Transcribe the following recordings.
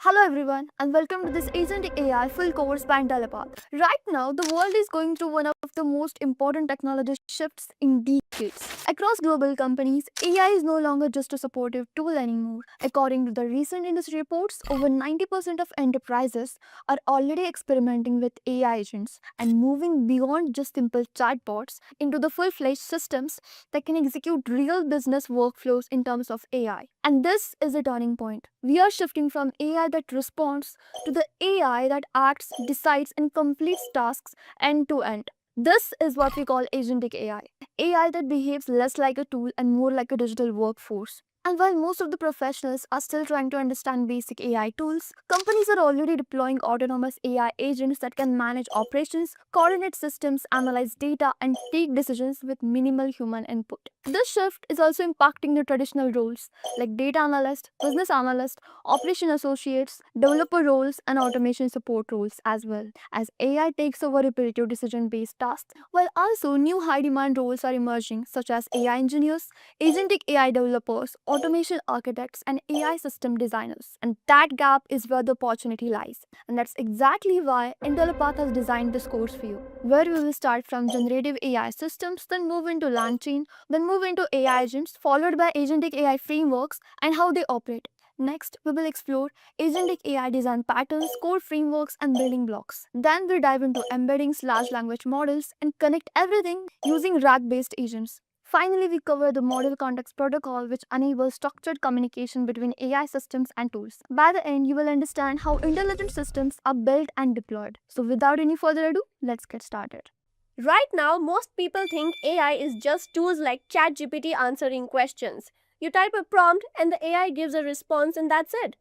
Hello everyone and welcome to this Agentic AI Full Course by Intellipaat. Right now, the world is going through one of the most important technology shifts in decades. Across global companies, AI is no longer just a supportive tool anymore. According to the recent industry reports, over 90% of enterprises are already experimenting with AI agents and moving beyond just simple chatbots into the full-fledged systems that can execute real business workflows in terms of AI. And this is a turning point. We are shifting from AI that responds to the AI that acts, decides, and completes tasks end to end. This is what we call agentic AI. AI that behaves less like a tool and more like a digital workforce. And while most of the professionals are still trying to understand basic AI tools, companies are already deploying autonomous AI agents that can manage operations, coordinate systems, analyze data, and take decisions with minimal human input. This shift is also impacting the traditional roles like data analyst, business analyst, operation associates, developer roles, and automation support roles as well, as AI takes over repetitive decision-based tasks, while also new high-demand roles are emerging such as AI engineers, agentic AI developers, automation architects, and AI system designers. And that gap is where the opportunity lies. And that's exactly why Intellipaat has designed this course for you, where we will start from generative AI systems, then move into LangChain, then move into AI agents, followed by agentic AI frameworks and how they operate. Next, we will explore Agentic AI Design Patterns, core frameworks, and building blocks. Then we'll dive into embeddings, large language models, and connect everything using RAG-based agents. Finally, we cover the Model Context Protocol, which enables structured communication between AI systems and tools. By the end, you will understand how intelligent systems are built and deployed. So without any further ado, let's get started. Right now, most people think AI is just tools like ChatGPT answering questions. You type a prompt and the AI gives a response and that's it.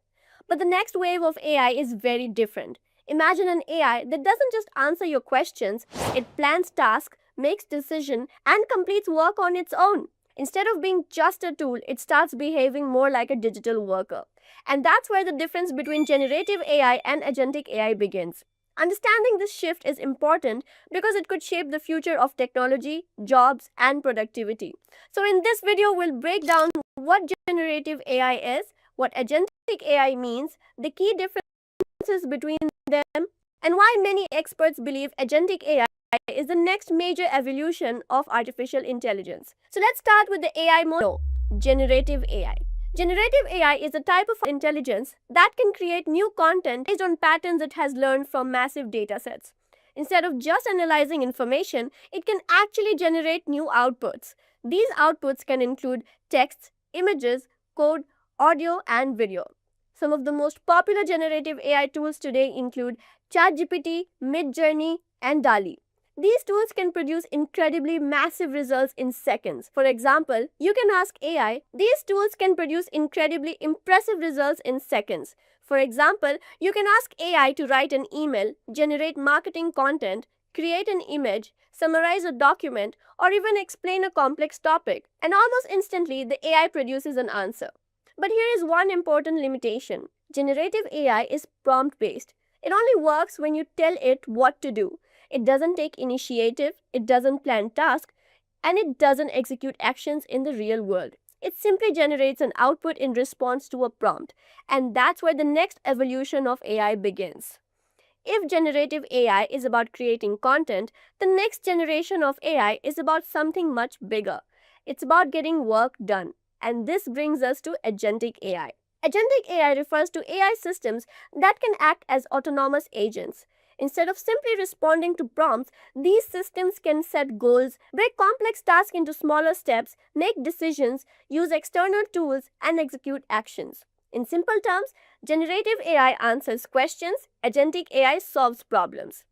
But the next wave of AI is very different. Imagine an AI that doesn't just answer your questions, it plans tasks, makes decisions, and completes work on its own. Instead of being just a tool, it starts behaving more like a digital worker. And that's where the difference between generative AI and agentic AI begins. Understanding this shift is important because it could shape the future of technology, jobs, and productivity. So in this video, we'll break down what generative AI is, what agentic AI means, the key differences between them, and why many experts believe agentic AI is the next major evolution of artificial intelligence. So let's start with the AI model, generative AI. Generative AI is a type of intelligence that can create new content based on patterns it has learned from massive datasets. Instead of just analyzing information, it can actually generate new outputs. These outputs can include text, images, code, audio, and video. Some of the most popular generative AI tools today include ChatGPT, Midjourney, and DALL-E. These tools can produce incredibly massive results in seconds. For example, you can ask AI, these tools can produce incredibly impressive results in seconds. For example, you can ask AI to write an email, generate marketing content, create an image, summarize a document, or even explain a complex topic. And almost instantly, the AI produces an answer. But here is one important limitation. Generative AI is prompt-based. It only works when you tell it what to do. It doesn't take initiative, it doesn't plan tasks, and it doesn't execute actions in the real world. It simply generates an output in response to a prompt, and that's where the next evolution of AI begins. If generative AI is about creating content, the next generation of AI is about something much bigger. It's about getting work done, and this brings us to agentic AI. Agentic AI refers to AI systems that can act as autonomous agents. Instead of simply responding to prompts, these systems can set goals, break complex tasks into smaller steps, make decisions, use external tools, and execute actions. In simple terms, generative AI answers questions, agentic AI solves problems.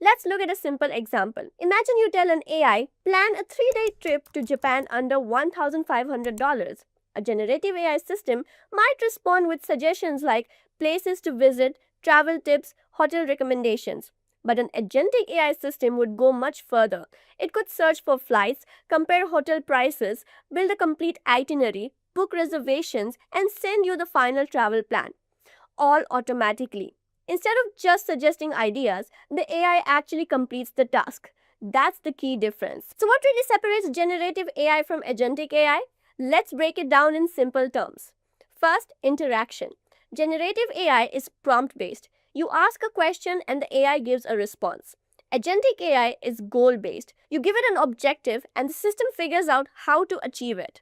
Let's look at a simple example. Imagine you tell an AI, plan a 3-day trip to Japan under $1,500. A generative AI system might respond with suggestions like places to visit, travel tips, hotel recommendations. But an agentic AI system would go much further. It could search for flights, compare hotel prices, build a complete itinerary, book reservations, and send you the final travel plan, all automatically. Instead of just suggesting ideas, the AI actually completes the task. That's the key difference. So what really separates generative AI from agentic AI? Let's break it down in simple terms. First, interaction. Generative AI is prompt based. You ask a question and the AI gives a response. Agentic AI is goal based. You give it an objective and the system figures out how to achieve it.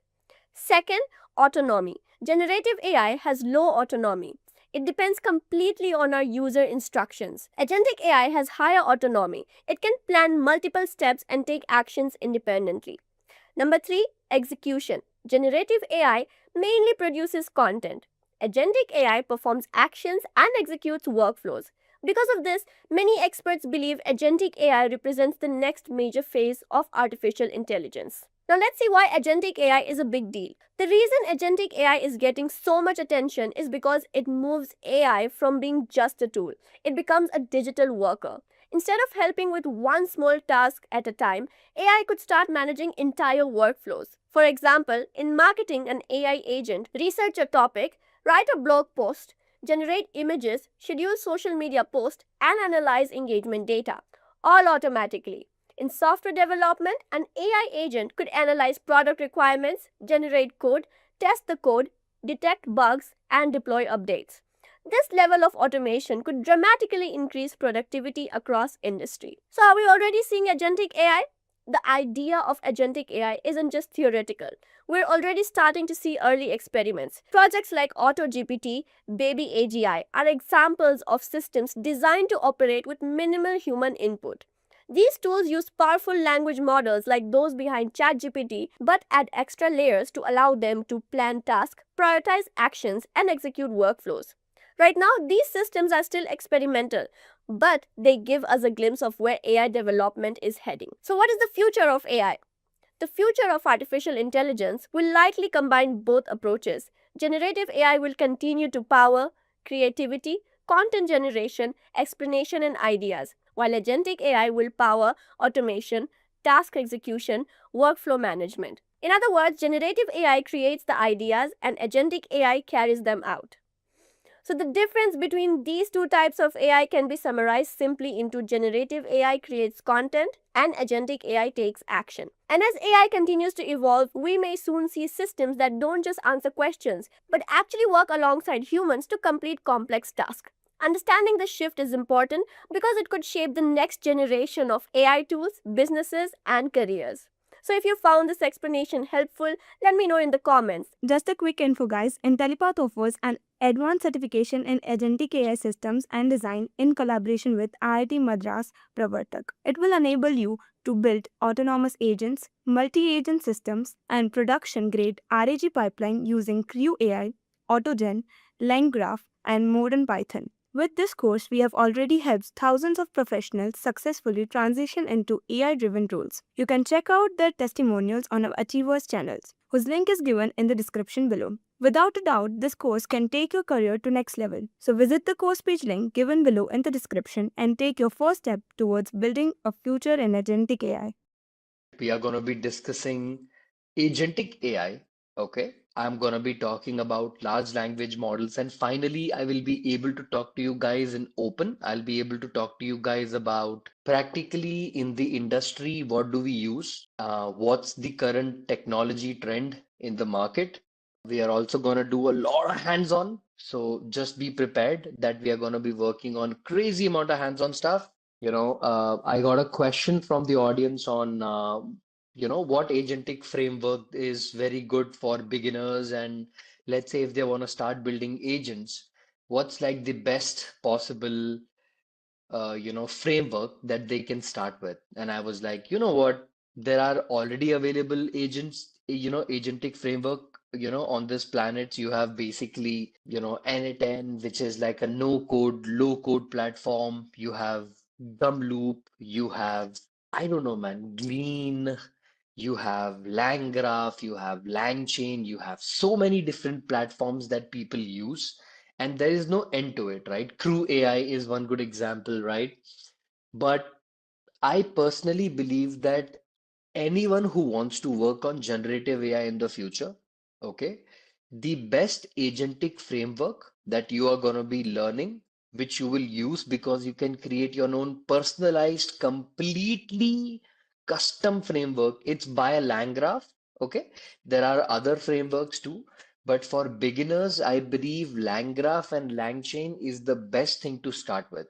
Second, autonomy. Generative AI has low autonomy. It depends completely on our user instructions. Agentic AI has higher autonomy. It can plan multiple steps and take actions independently. Number three, execution. Generative AI mainly produces content. Agentic AI performs actions and executes workflows. Because of this, many experts believe agentic AI represents the next major phase of artificial intelligence. Now, let's see why agentic AI is a big deal. The reason agentic AI is getting so much attention is because it moves AI from being just a tool, it becomes a digital worker. Instead of helping with one small task at a time, AI could start managing entire workflows. For example, in marketing, an AI agent research a topic, write a blog post, generate images, schedule social media posts, and analyze engagement data, all automatically. In software development, an AI agent could analyze product requirements, generate code, test the code, detect bugs, and deploy updates. This level of automation could dramatically increase productivity across industry. So are we already seeing agentic AI? The idea of agentic AI isn't just theoretical. We're already starting to see early experiments. Projects like AutoGPT, Baby AGI are examples of systems designed to operate with minimal human input. These tools use powerful language models like those behind ChatGPT but add extra layers to allow them to plan tasks, prioritize actions, and execute workflows. Right now, these systems are still experimental, but they give us a glimpse of where AI development is heading. So, what is the future of AI? The future of artificial intelligence will likely combine both approaches. Generative AI will continue to power creativity, content generation, explanation, and ideas, while agentic AI will power automation, task execution, workflow management. In other words, generative AI creates the ideas and agentic AI carries them out. So, the difference between these two types of AI can be summarized simply into generative AI creates content and agentic AI takes action. And as AI continues to evolve, we may soon see systems that don't just answer questions, but actually work alongside humans to complete complex tasks. Understanding the shift is important because it could shape the next generation of AI tools, businesses, and careers. So, if you found this explanation helpful, let me know in the comments. Just a quick info, guys. Intellipaat offers an advanced certification in Agentic AI systems and design in collaboration with IIT Madras Pravartak. It will enable you to build autonomous agents, multi-agent systems, and production-grade RAG pipeline using Crew AI, AutoGen, LangGraph, and modern Python. With this course, we have already helped thousands of professionals successfully transition into AI-driven roles. You can check out their testimonials on our Achievers channels, whose link is given in the description below. Without a doubt, this course can take your career to next level. So visit the course page link given below in the description and take your first step towards building a future in agentic AI. We are going to be discussing agentic AI. Okay. I'm going to be talking about large language models. And finally, I will be able to talk to you guys in open. I'll be able to talk to you guys about practically in the industry, what do we use? What's the current technology trend in the market? We are also going to do a lot of hands-on. So just be prepared that we are going to be working on crazy amount of hands-on stuff. I got a question from the audience on, what agentic framework is very good for beginners, and let's say if they want to start building agents, what's like the best possible, framework that they can start with? And I was like, you know what? There are already available agents, agentic framework, on this planet. You have basically, N10, which is like a no code, low code platform. You have Loop, you have, I don't know, man, Glean, you have LangGraph, you have LangChain, you have so many different platforms that people use, and there is no end to it, right? Crew AI is one good example, right? But I personally believe that anyone who wants to work on generative AI in the future, okay, the best agentic framework that you are going to be learning, which you will use because you can create your own personalized, completely custom framework. It's by a LangGraph, okay? There are other frameworks too, But for beginners, I believe LangGraph and LangChain is the best thing to start with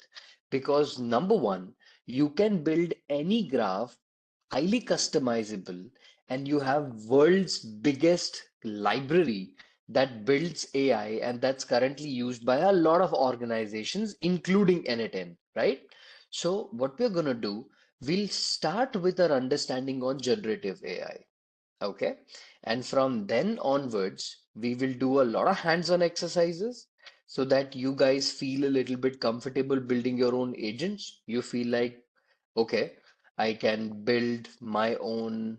because number one, you can build any graph highly customizable, and you have world's biggest library that builds AI, and that's currently used by a lot of organizations, including N8N, right? So what we're gonna do, we'll start with our understanding on generative AI. Okay. And from then onwards, we will do a lot of hands-on exercises so that you guys feel a little bit comfortable building your own agents. You feel like, okay, I can build my own,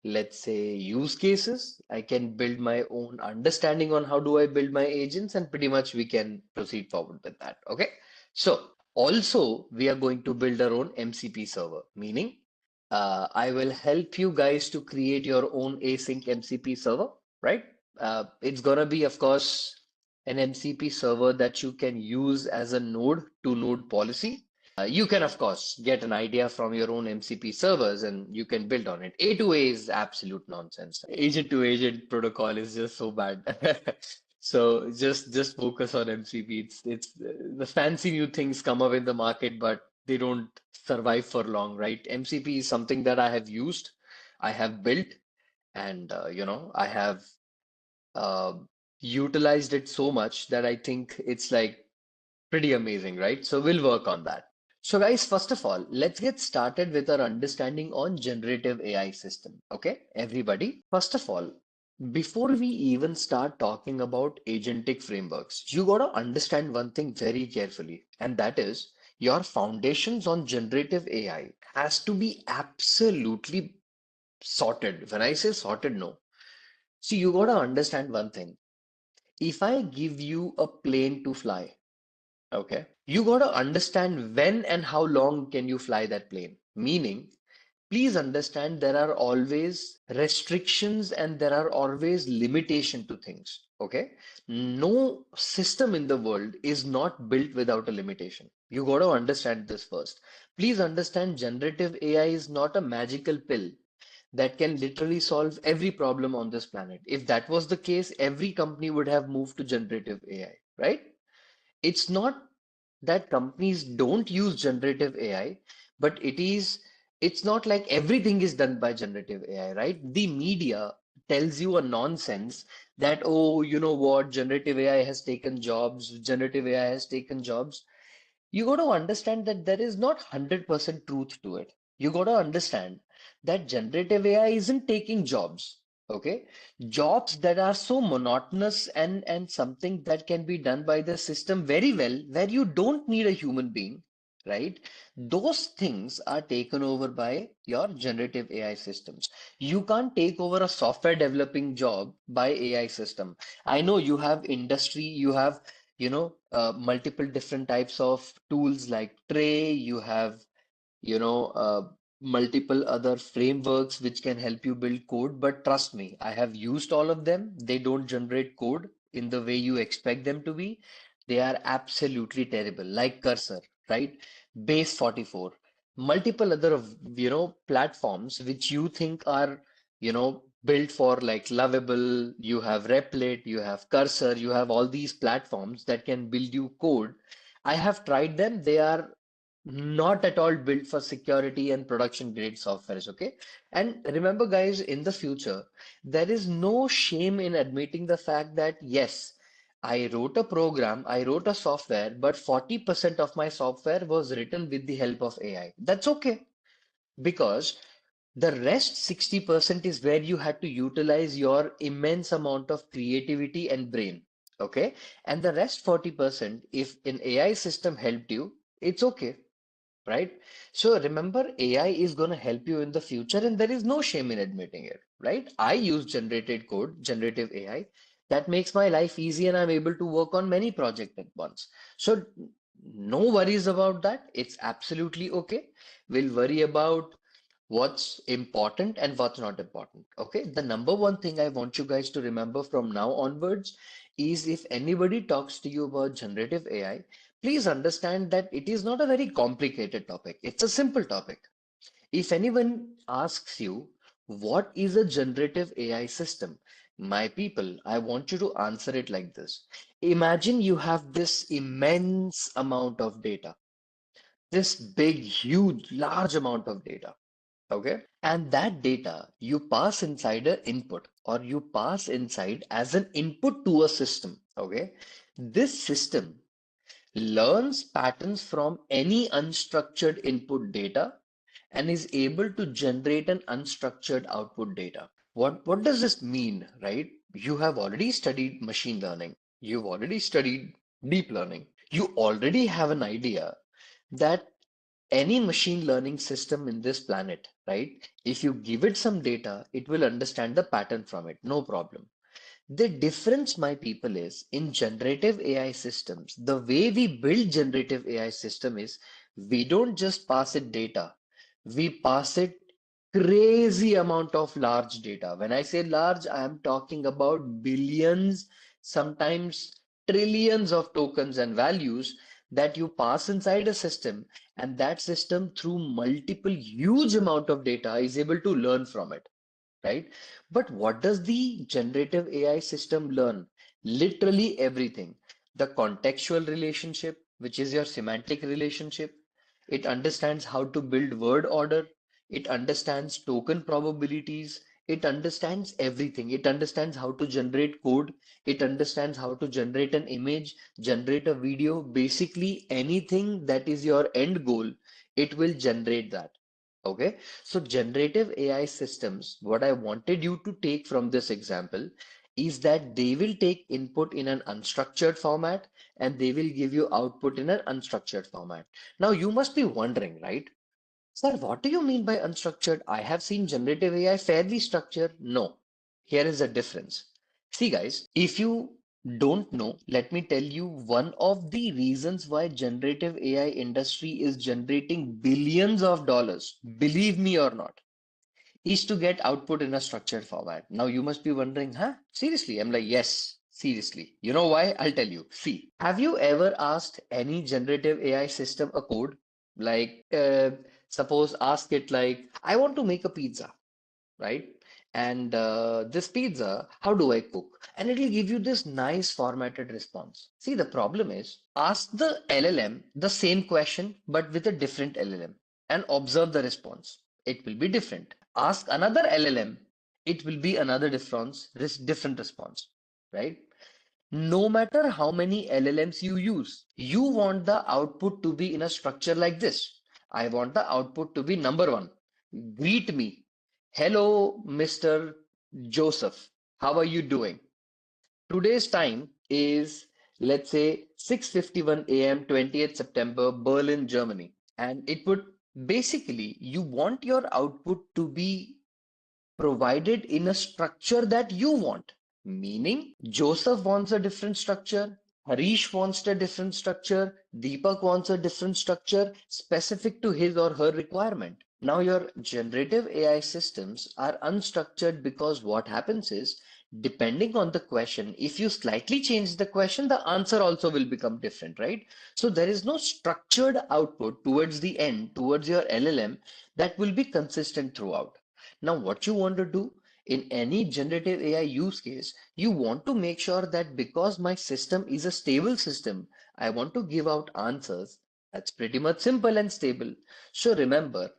let's say, use cases. I can build my own understanding on how do I build my agents, and pretty much we can proceed forward with that. Okay. So also we are going to build our own MCP server, meaning I will help you guys to create your own async MCP server, right? It's gonna be, of course, an MCP server that you can use as a node to node policy. You can, of course, get an idea from your own MCP servers and you can build on it. A2A is absolute nonsense. Agent to agent protocol is just so bad. So just focus on MCP. It's the fancy new things come up in the market, but they don't survive for long, right? MCP is something that I have used, I have built, and I have uh, utilized it so much that I think it's like pretty amazing, right? So we'll work on that. So guys, first of all, let's get started with our understanding on generative AI system. Okay, everybody. First of all, before we even start talking about agentic frameworks, you got to understand one thing very carefully, and that is your foundations on generative AI has to be absolutely sorted. When I say sorted, no. See, you got to understand one thing. If I give you a plane to fly, okay, you got to understand when and how long can you fly that plane. Meaning, please understand there are always restrictions and there are always limitation to things. Okay, no system in the world is not built without a limitation. You got to understand this first. Please understand generative AI is not a magical pill that can literally solve every problem on this planet. If that was the case, every company would have moved to generative AI, right? It's not that companies don't use generative AI, but it's not like everything is done by generative AI, right? The media tells you a nonsense that, oh, you know what, generative AI has taken jobs, generative AI has taken jobs. You got to understand that there is not 100% truth to it. You got to understand that generative AI isn't taking jobs. Okay, jobs that are so monotonous and something that can be done by the system very well, where you don't need a human being, right? Those things are taken over by your generative AI systems. You can't take over a software developing job by AI system. I know you have industry, you have multiple different types of tools like Tray, you have you know, uh, multiple other frameworks which can help you build code. But trust me, I have used all of them. They don't generate code in the way you expect them to be. They are absolutely terrible, like Cursor, right? Base 44, multiple other, platforms which you think are, built for like Lovable. You have Replit, you have Cursor, you have all these platforms that can build you code. I have tried them. They are not at all built for security and production grade softwares, okay? And remember, guys, in the future, there is no shame in admitting the fact that, yes, I wrote a program, I wrote a software, but 40% of my software was written with the help of AI. That's okay, because the rest 60% is where you had to utilize your immense amount of creativity and brain, okay? And the rest 40%, if an AI system helped you, it's okay, right? So remember, AI is going to help you in the future, and there is no shame in admitting it, right? I use generated code, generative AI. That makes my life easy, and I'm able to work on many projects at once. So no worries about that. It's absolutely okay. We'll worry about what's important and what's not important. Okay, the number one thing I want you guys to remember from now onwards is if anybody talks to you about generative AI, please understand that it is not a very complicated topic. It's a simple topic. If anyone asks you, what is a generative AI system? My people, I want you to answer it like this. Imagine you have this immense amount of data, this big, huge, large amount of data. Okay. And that data you pass inside an input or you pass inside as an input to a system. Okay. This system learns patterns from any unstructured input data and is able to generate an unstructured output data. What does this mean, right? You have already studied machine learning. You've already studied deep learning. You already have an idea that any machine learning system in this planet, right? If you give it some data, it will understand the pattern from it, no problem. The difference, my people, is in generative AI systems, the way we build generative AI system is we don't just pass it data, we pass it crazy amount of large data. When I say large, I am talking about billions, sometimes trillions of tokens and values that you pass inside a system, and that system through multiple huge amount of data is able to learn from it, right? But what does the generative AI system learn? Literally everything. The contextual relationship, which is your semantic relationship. It understands how to build word order. It understands token probabilities. It understands everything. It understands how to generate code. It understands how to generate an image, generate a video. Basically, anything that is your end goal, it will generate that. Okay. So generative AI systems, what I wanted you to take from this example is that they will take input in an unstructured format and they will give you output in an unstructured format. Now you must be wondering, right? Sir, what do you mean by unstructured? I have seen generative AI fairly structured. No, here is a difference. See, guys, if you don't know, let me tell you one of the reasons why generative AI industry is generating billions of dollars, believe me or not, is to get output in a structured format. Now you must be wondering, huh? Seriously? I'm like, yes, seriously. You know why? I'll tell you. See, have you ever asked any generative AI system a code? Like, suppose ask it like, I want to make a pizza, right? And this pizza, how do I cook? And it'll give you this nice formatted response. See, the problem is ask the LLM the same question, but with a different LLM and observe the response. It will be different. Ask another LLM, it will be another different response, right? No matter how many LLMs you use, you want the output to be in a structure like this. I want the output to be number one. Greet me. Hello, Mr. Joseph. How are you doing? Today's time is, let's say, 6:51 a.m., 20th September, Berlin, Germany. And it would basically, you want your output to be provided in a structure that you want. Meaning, Joseph wants a different structure, Harish wants a different structure, Deepak wants a different structure specific to his or her requirement. Now, your generative AI systems are unstructured because what happens is, depending on the question, if you slightly change the question, the answer also will become different, right? So, there is no structured output towards the end, towards your LLM that will be consistent throughout. Now, what you want to do in any generative AI use case, you want to make sure that because my system is a stable system, I want to give out answers that's pretty much simple and stable. So remember,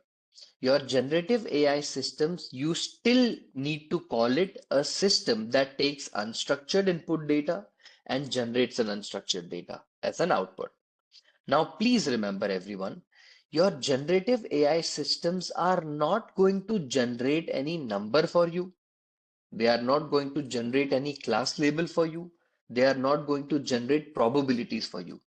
your generative AI systems, you still need to call it a system that takes unstructured input data and generates an unstructured data as an output. Now, please remember everyone, your generative AI systems are not going to generate any number for you. They are not going to generate any class label for you. They are not going to generate probabilities for you.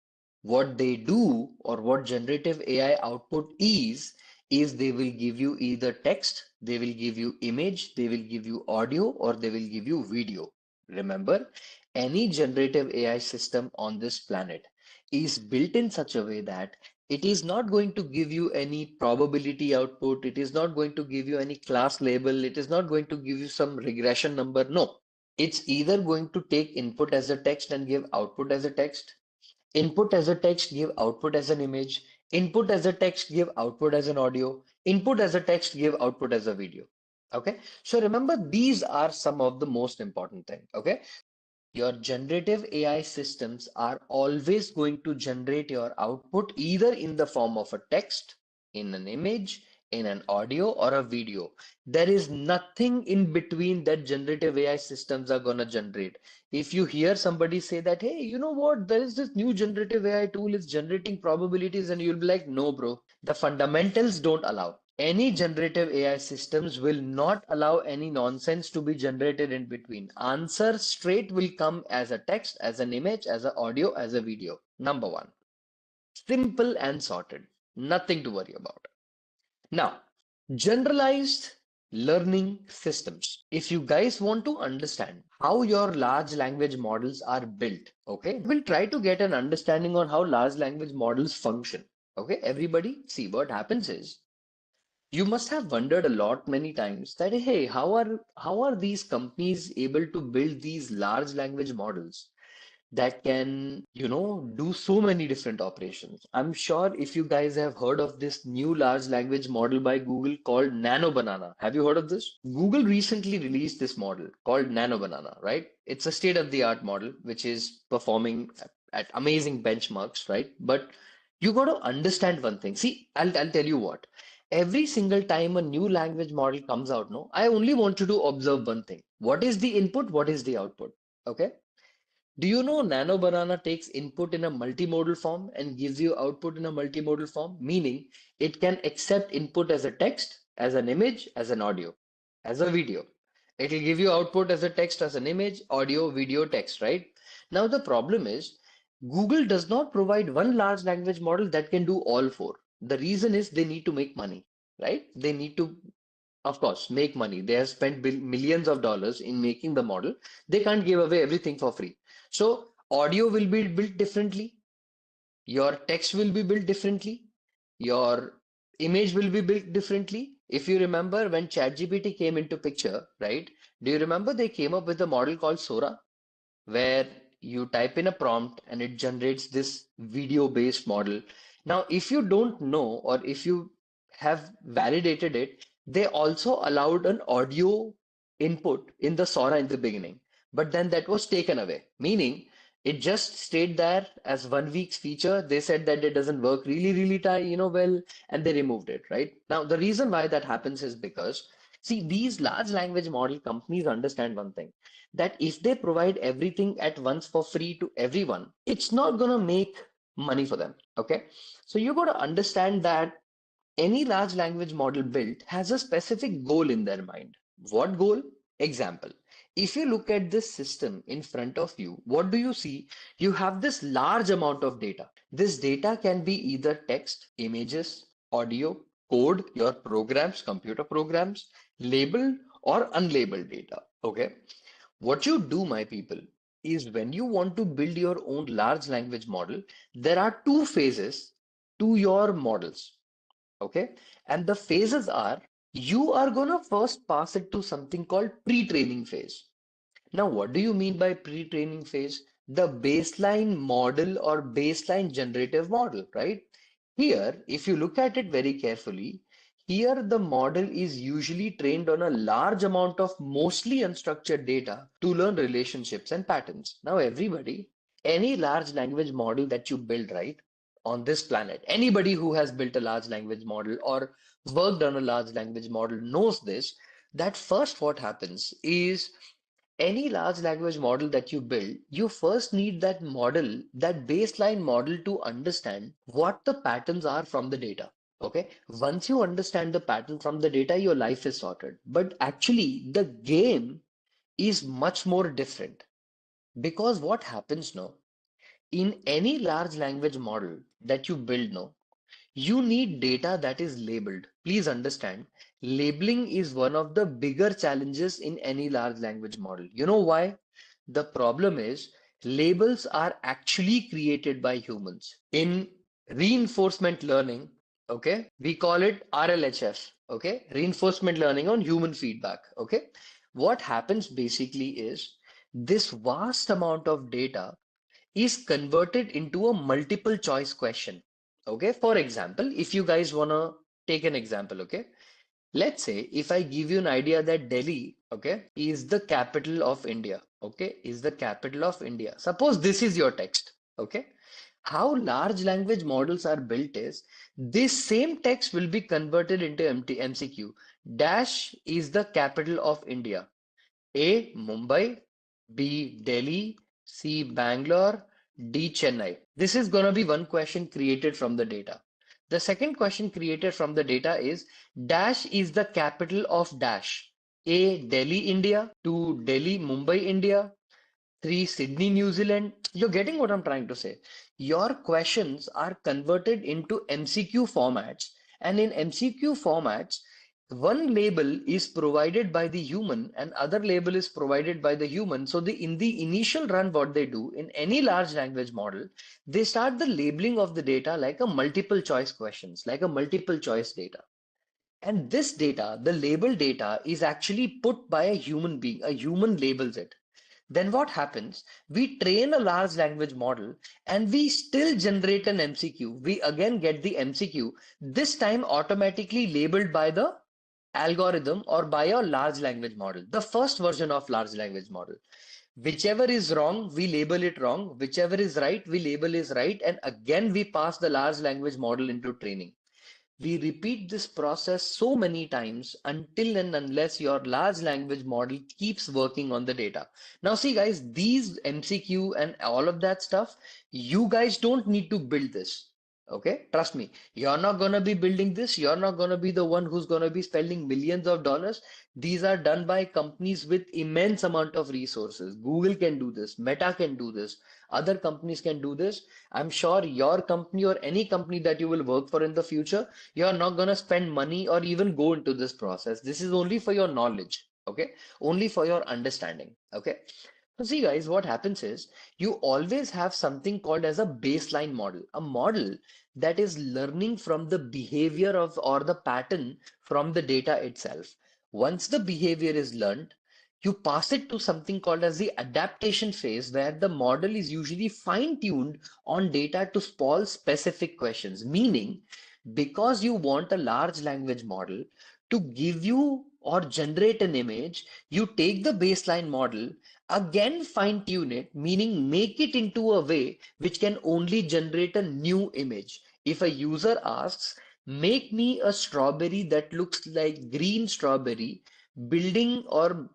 What they do or what generative AI output is they will give you either text, they will give you image, they will give you audio, or they will give you video. Remember, any generative AI system on this planet is built in such a way that it is not going to give you any probability output. It is not going to give you any class label. It is not going to give you some regression number. No, it's either going to take input as a text and give output as a text, input as a text, give output as an image, input as a text, give output as an audio, input as a text, give output as a video. Okay. So remember, these are some of the most important thing. Okay. Your generative AI systems are always going to generate your output either in the form of a text, in an image, in an audio, or a video. There is nothing in between that generative AI systems are going to generate. If you hear somebody say that, hey, you know what, there is this new generative AI tool, it's generating probabilities, and you'll be like, no, bro, the fundamentals don't allow. Any generative AI systems will not allow any nonsense to be generated in between. Answer straight will come as a text, as an image, as an audio, as a video. Number one. Simple and sorted. Nothing to worry about. Now, generalized learning systems. If you guys want to understand how your large language models are built, okay, we'll try to get an understanding on how large language models function. Okay, everybody, see what happens is you must have wondered a lot many times that hey, how are these companies able to build these large language models that can, do so many different operations. I'm sure if you guys have heard of this new large language model by Google called Nano Banana. Have you heard of this? Google recently released this model called Nano Banana, right? It's a state-of-the-art model which is performing at amazing benchmarks, right? But you got to understand one thing. See, I'll tell you what. Every single time a new language model comes out, no, I only want you to observe one thing. What is the input? What is the output? Okay. Do you know Nano Banana takes input in a multimodal form and gives you output in a multimodal form? Meaning it can accept input as a text, as an image, as an audio, as a video. It will give you output as a text, as an image, audio, video, text, right? Now the problem is Google does not provide one large language model that can do all four. The reason is they need to make money, right? They need to, of course, make money. They have spent millions of dollars in making the model. They can't give away everything for free. So audio will be built differently. Your text will be built differently. Your image will be built differently. If you remember when ChatGPT came into picture, right? Do you remember they came up with a model called Sora? Where you type in a prompt and it generates this video based model. Now, if you don't know or if you have validated it, they also allowed an audio input in the Sora in the beginning, but then that was taken away, meaning it just stayed there as 1 week's feature. They said that it doesn't work really well, and they removed it, right? Now, the reason why that happens is because, see, these large language model companies understand one thing that if they provide everything at once for free to everyone, it's not going to make money for them. Okay. So you got to understand that any large language model built has a specific goal in their mind. What goal? Example. If you look at this system in front of you, what do you see? You have this large amount of data. This data can be either text, images, audio, code, your programs, computer programs, labeled or unlabeled data. Okay. What you do, my people, is when you want to build your own large language model, there are two phases to your models. Okay. And the phases are you are going to first pass it to something called pre-training phase. Now, what do you mean by pre-training phase? The baseline model or baseline generative model, right? Here, if you look at it very carefully, here the model is usually trained on a large amount of mostly unstructured data to learn relationships and patterns. Now, everybody, any large language model that you build, right, on this planet, anybody who has built a large language model or worked on a large language model knows this, that first what happens is any large language model that you build, you first need that model, that baseline model to understand what the patterns are from the data. Okay. Once you understand the pattern from the data, your life is sorted. But actually, the game is much more different because what happens now in any large language model that you build now, you need data that is labeled. Please understand, labeling is one of the bigger challenges in any large language model. You know why? The problem is labels are actually created by humans. In reinforcement learning, okay, we call it RLHF, okay, reinforcement learning on human feedback, okay. What happens basically is this vast amount of data is converted into a multiple choice question. Okay, for example, if you guys want to take an example, okay, Let's say if I give you an idea that Delhi, okay, is the capital of India, okay, is the capital of India. Suppose this is your text, okay. How large language models are built is this same text will be converted into MCQ. Dash is the capital of India. A. Mumbai, B. Delhi, C. Bangalore, D. Chennai. This is going to be one question created from the data. The second question created from the data is Dash is the capital of Dash. A. Delhi, India, 2. Delhi, Mumbai, India, 3. Sydney, New Zealand. You're getting what I'm trying to say. Your questions are converted into MCQ formats, and in MCQ formats, one label is provided by the human and other label is provided by the human. So in the initial run, what they do in any large language model, they start the labeling of the data like a multiple choice questions, like a multiple choice data. And this data, the label data, is actually put by a human being. A human labels it. Then what happens? We train a large language model and we still generate an MCQ. We again get the MCQ, this time automatically labeled by the algorithm or by a large language model, the first version of large language model. Whichever is wrong, we label it wrong. Whichever is right, we label is right. And again, we pass the large language model into training. We repeat this process so many times until and unless your large language model keeps working on the data. Now, see, guys, these MCQ and all of that stuff, you guys don't need to build this. Okay, trust me, you're not going to be building this. You're not going to be the one who's going to be spending millions of dollars. These are done by companies with immense amount of resources. Google can do this, Meta can do this, other companies can do this. I'm sure your company or any company that you will work for in the future, you're not going to spend money or even go into this process. This is only for your knowledge, okay? Only for your understanding, okay? So see guys, what happens is you always have something called as a baseline model, a model that is learning from the behavior of or the pattern from the data itself. Once the behavior is learned, you pass it to something called as the adaptation phase, where the model is usually fine-tuned on data to solve specific questions. Meaning, because you want a large language model to give you or generate an image, you take the baseline model, again fine tune it, meaning make it into a way which can only generate a new image. If a user asks, make me a strawberry that looks like green strawberry, building or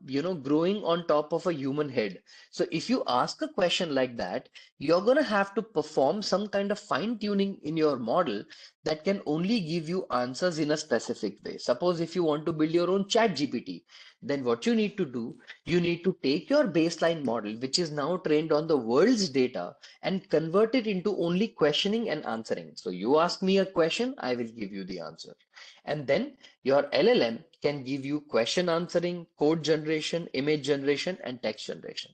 growing on top of a human head. So if you ask a question like that, you're going to have to perform some kind of fine tuning in your model that can only give you answers in a specific way. Suppose if you want to build your own chat GPT, then what you need to do, you need to take your baseline model, which is now trained on the world's data, and convert it into only questioning and answering. So you ask me a question, I will give you the answer. And then your LLM can give you question answering, code generation, image generation, and text generation.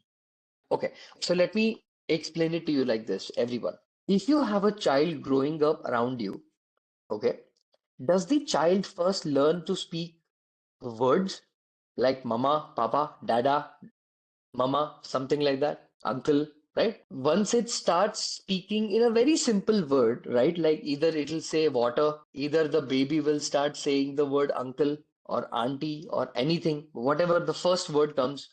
Okay, so let me explain it to you like this, everyone. If you have a child growing up around you, okay, does the child first learn to speak words like mama, papa, dada, mama, something like that, uncle, right? Once it starts speaking in a very simple word, right? Like either it'll say water, either the baby will start saying the word uncle or auntie or anything, whatever the first word comes,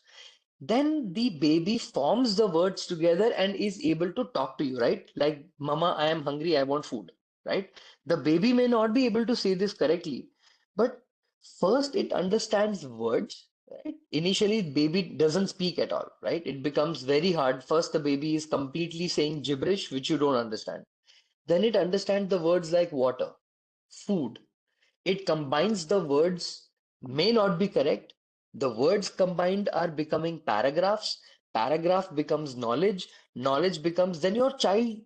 then the baby forms the words together and is able to talk to you, right? Like, Mama, I am hungry, I want food, right? The baby may not be able to say this correctly, but first it understands words, right? Initially, baby doesn't speak at all, right? It becomes very hard. First, the baby is completely saying gibberish, which you don't understand. Then it understands the words like water, food, it combines the words, may not be correct. The words combined are becoming paragraphs. Paragraph becomes knowledge. Knowledge becomes, then your child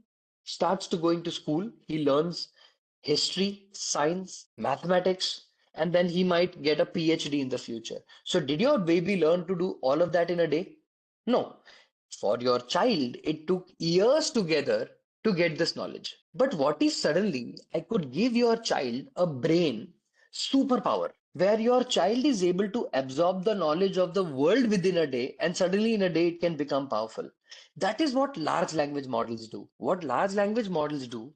starts to going to school. He learns history, science, mathematics, and then he might get a PhD in the future. So, did your baby learn to do all of that in a day? No. For your child, it took years together to get this knowledge. But what if suddenly I could give your child a brain superpower where your child is able to absorb the knowledge of the world within a day and suddenly in a day it can become powerful? That is what large language models do. What large language models do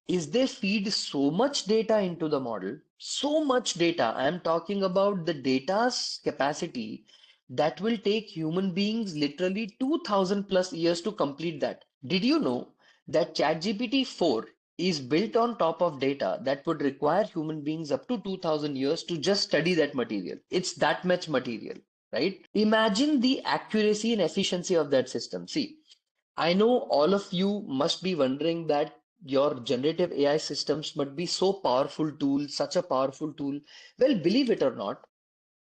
is they feed so much data into the model, so much data. I am talking about the data's capacity that will take human beings literally 2000 plus years to complete that. Did you know that ChatGPT 4 is built on top of data that would require human beings up to 2000 years to just study that material? It's that much material, right? Imagine the accuracy and efficiency of that system. See, I know all of you must be wondering that your generative AI systems must be so powerful tool, such a powerful tool. Well, believe it or not,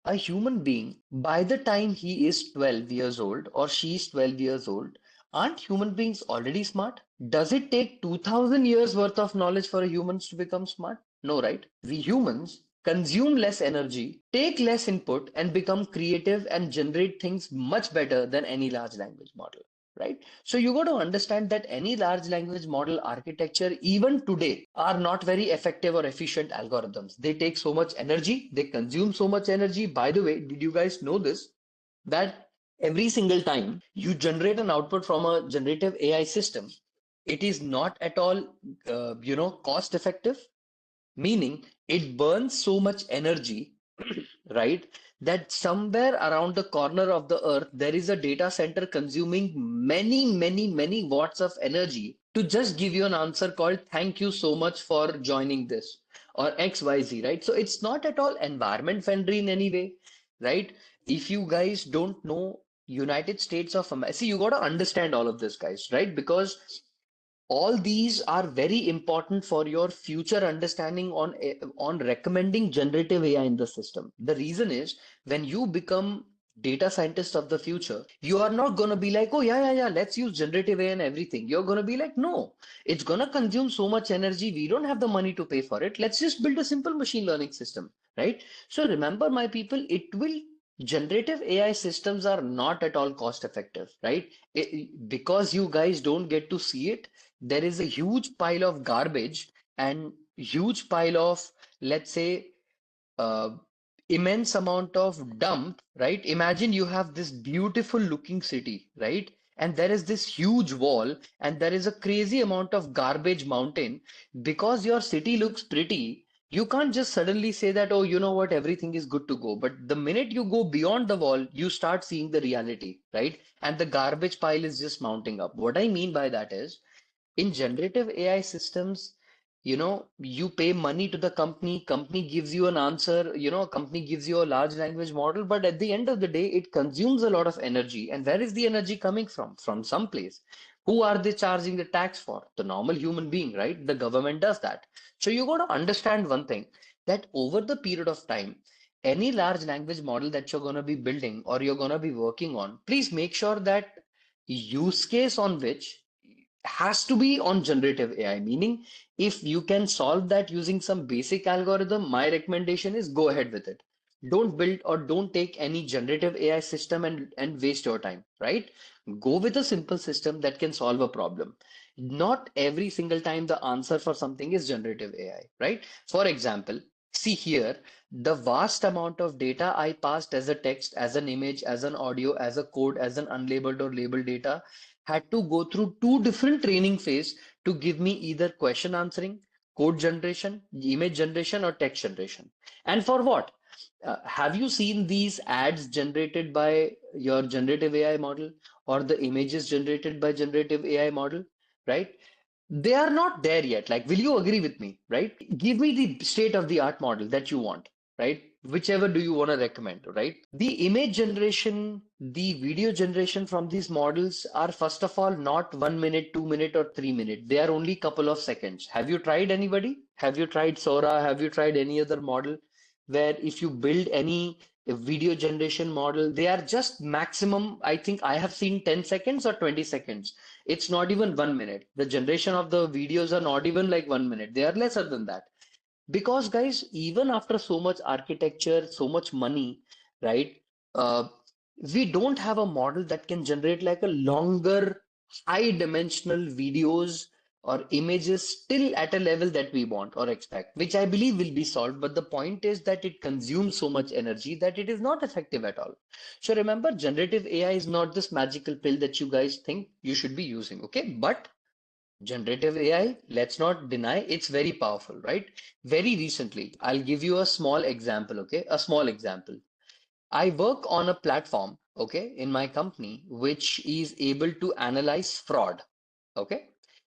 a human being, by the time he is 12 years old or she is 12 years old, aren't human beings already smart? Does it take 2000 years worth of knowledge for humans to become smart? No, right? We humans consume less energy, take less input, and become creative and generate things much better than any large language model. Right? So you got to understand that any large language model architecture, even today, are not very effective or efficient algorithms. They take so much energy, they consume so much energy. By the way, did you guys know this? That every single time you generate an output from a generative AI system, it is not at all, cost effective, meaning it burns so much energy, right? That somewhere around the corner of the earth, there is a data center consuming many, many, many watts of energy to just give you an answer called thank you so much for joining this or XYZ, right? So it's not at all environment friendly in any way, right? If you guys don't know United States of America, see, you got to understand all of this, guys, right? Because all these are very important for your future understanding on recommending generative AI in the system. The reason is when you become data scientist of the future, you are not going to be like, oh yeah, let's use generative AI and everything. You're going to be like, no, it's going to consume so much energy. We don't have the money to pay for it. Let's just build a simple machine learning system, right? So remember, my people, it will generative AI systems are not at all cost effective, right? Because you guys don't get to see it, there is a huge pile of garbage and huge pile of, let's say, uh, immense amount of dump, right? Imagine you have this beautiful looking city, right? And there is this huge wall, and there is a crazy amount of garbage mountain. Because your city looks pretty, you can't just suddenly say that, oh, you know what, everything is good to go. But the minute you go beyond the wall, you start seeing the reality, right? And the garbage pile is just mounting up. What I mean by that is, in generative AI systems, you pay money to the company, company gives you an answer, company gives you a large language model, but at the end of the day, it consumes a lot of energy. And where is the energy coming from? From some place. Who are they charging the tax for? The normal human being, right? The government does that. So you got to understand one thing, that over the period of time, any large language model that you're going to be building or you're going to be working on, please make sure that use case on which has to be on generative AI, meaning if you can solve that using some basic algorithm, my recommendation is go ahead with it. Don't build or don't take any generative AI system and waste your time, right? Go with a simple system that can solve a problem. Not every single time the answer for something is generative AI, right? For example, see here, the vast amount of data I passed as a text, as an image, as an audio, as a code, as an unlabeled or labeled data had to go through two different training phase to give me either question answering, code generation, image generation, or text generation. And for what? Have you seen these ads generated by your generative AI model or the images generated by generative AI model, right? They are not there yet. Like, will you agree with me, right? Give me the state of the art model that you want, right? Whichever do you want to recommend, right? The image generation, the video generation from these models are first of all not 1 minute, 2 minute, or 3 minute. They are only couple of seconds. Have you tried anybody? Have you tried Sora? Have you tried any other model where if you build any video generation model, they are just maximum, I think I have seen 10 seconds or 20 seconds. It's not even 1 minute. The generation of the videos are not even like 1 minute. They are lesser than that. Because, guys, even after so much architecture, so much money, right? Uh, we don't have a model that can generate like a longer, high dimensional videos or images still at a level that we want or expect, which I believe will be solved. But the point is that it consumes so much energy that it is not effective at all. So remember, generative AI is not this magical pill that you guys think you should be using, okay? But Generative AI, let's not deny it's very powerful, right? Very recently, I'll give you a small example, okay? A small example. I work on a platform, okay, in my company, which is able to analyze fraud, okay?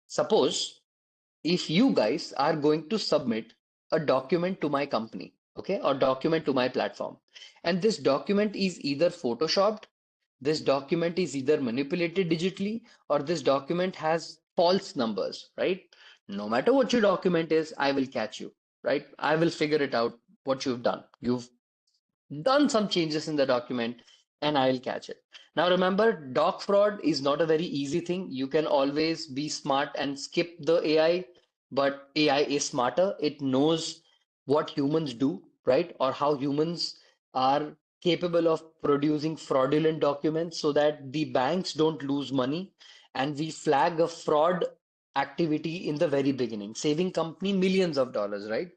Suppose if you guys are going to submit a document to my company, okay, or document to my platform, and this document is either photoshopped, this document is either manipulated digitally, or this document has false numbers, right? No matter what your document is, I will catch you, right? I will figure it out what you've done. You've done some changes in the document and I'll catch it. Now remember, doc fraud is not a very easy thing. You can always be smart and skip the AI, but AI is smarter. It knows what humans do, right? Or how humans are capable of producing fraudulent documents so that the banks don't lose money and we flag a fraud activity in the very beginning, saving company millions of dollars, right?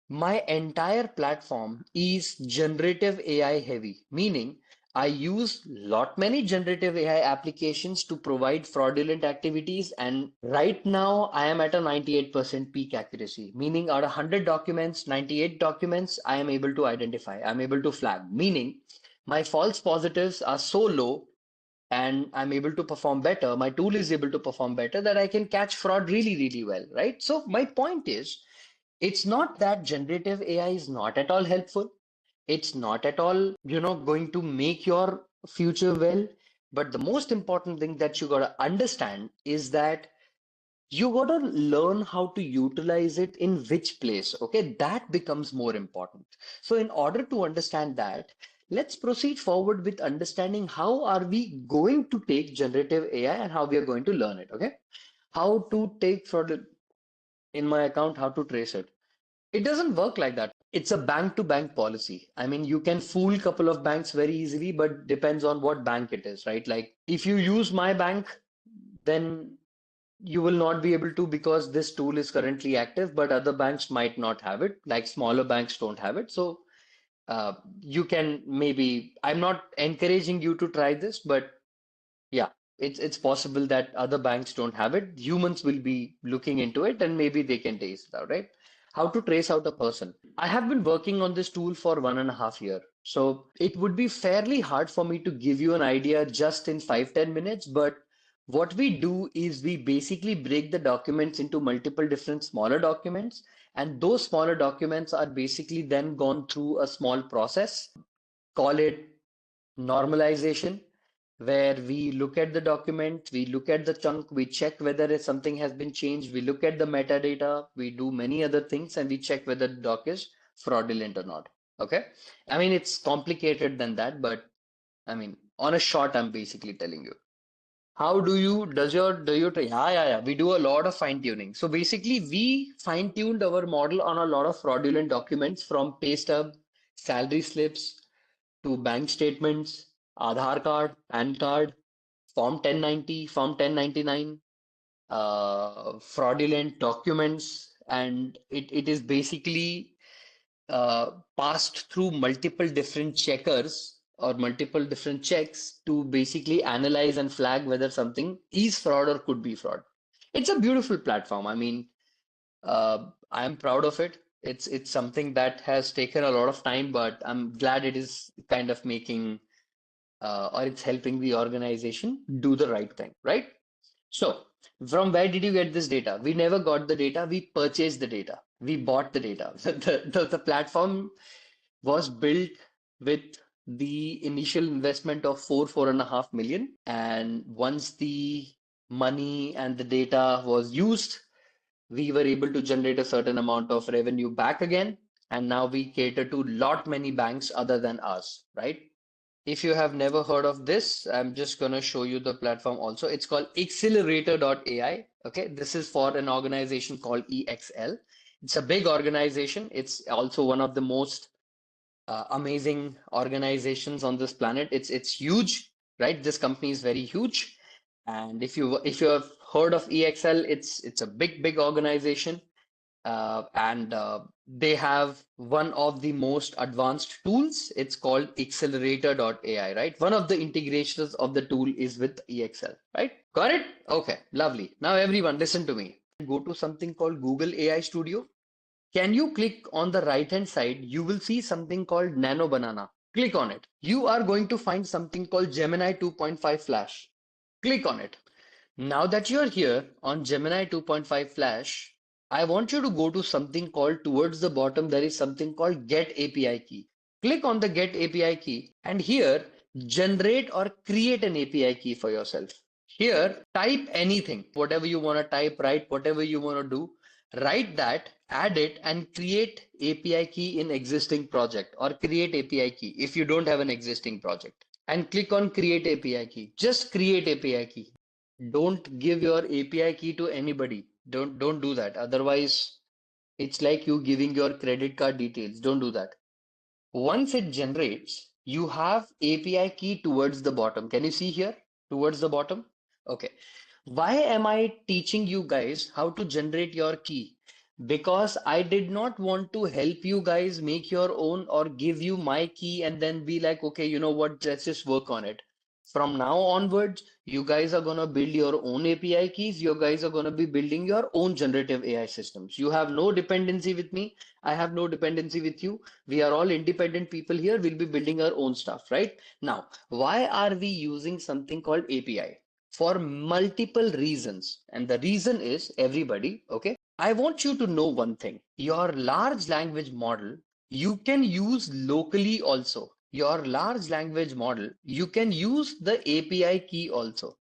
My entire platform is generative AI heavy, meaning I use lot many generative AI applications to provide fraudulent activities. And right now I am at a 98% peak accuracy, meaning out of 100 documents, 98 documents I am able to identify, I'm able to flag, meaning my false positives are so low and I'm able to perform better. My tool is able to perform better that I can catch fraud really, really well, right? So my point is, it's not that generative AI is not at all helpful. It's not at all, going to make your future well. But the most important thing that you got to understand is that you got to learn how to utilize it in which place. Okay, that becomes more important. So, in order to understand that, let's proceed forward with understanding how are we going to take generative AI and how we are going to learn it. Okay, how to take fraud in my account, how to trace it. It doesn't work like that. It's a bank to bank policy. I mean, you can fool a couple of banks very easily, but depends on what bank it is, right? Like if you use my bank, then you will not be able to because this tool is currently active, but other banks might not have it. Like smaller banks don't have it. So you can maybe, I'm not encouraging you to try this, but yeah, it's possible that other banks don't have it. Humans will be looking into it and maybe they can trace it out, right? How to trace out a person. I have been working on this tool for 1.5 years. So it would be fairly hard for me to give you an idea just in 5-10 minutes. But what we do is we basically break the documents into multiple different smaller documents. And those smaller documents are basically then gone through a small process, call it normalization, where we look at the document, we look at the chunk, we check whether something has been changed, we look at the metadata, we do many other things, and we check whether the doc is fraudulent or not. Okay. I mean, it's complicated than that, but I mean, on a short, I'm basically telling you. How yeah, we do a lot of fine tuning. So basically, we fine tuned our model on a lot of fraudulent documents from pay stub, salary slips, to bank statements, Aadhaar card, PAN card, Form 1090, Form 1099, fraudulent documents, and it is basically passed through multiple different checkers or multiple different checks to basically analyze and flag whether something is fraud or could be fraud. It's a beautiful platform. I mean, I'm proud of it. It's something that has taken a lot of time, but I'm glad it is kind of making or it's helping the organization do the right thing, right? So, from where did you get this data? We never got the data. We purchased the data. We bought the data. The platform was built with the initial investment of 4.5 million. And once the money and the data was used, we were able to generate a certain amount of revenue back again. And now we cater to lot many banks other than us, right? If you have never heard of this, I'm just going to show you the platform also. It's called accelerator.ai. Okay, this is for an organization called EXL. It's a big organization. It's also one of the most amazing organizations on this planet. It's huge, right? This company is very huge. And if you have heard of EXL, it's a big organization. and they have one of the most advanced tools. It's called accelerator.ai, right? One of the integrations of the tool is with EXL, right? Got it? Okay, lovely. Now everyone listen to me. Go to something called Google AI Studio. Can you click on the right hand side? You will see something called Nano Banana. Click on it. You are going to find something called Gemini 2.5 Flash. Click on it. Now that you're here on Gemini 2.5 Flash, I want you to go to something called towards the bottom, there is something called Get API key. Click on the Get API key and here generate or create an API key for yourself. Here, type anything, whatever you want to type, write whatever you want to do, write that, add it, and create API key in existing project or create API key if you don't have an existing project. And click on Create API key. Just create API key. Don't give your API key to anybody. Don't do that. Otherwise, it's like you giving your credit card details. Don't do that. Once it generates, you have API key towards the bottom. Can you see here? Towards the bottom? Okay. Why am I teaching you guys how to generate your key? Because I did not want to help you guys make your own or give you my key and then be like, okay, you know what, let's just work on it. From now onwards, you guys are going to build your own API keys. You guys are going to be building your own generative AI systems. You have no dependency with me. I have no dependency with you. We are all independent people here. We'll be building our own stuff, right? Now, why are we using something called API? For multiple reasons. And the reason is everybody, okay? I want you to know one thing. Your large language model, you can use locally also. Your large language model, you can use the API key also.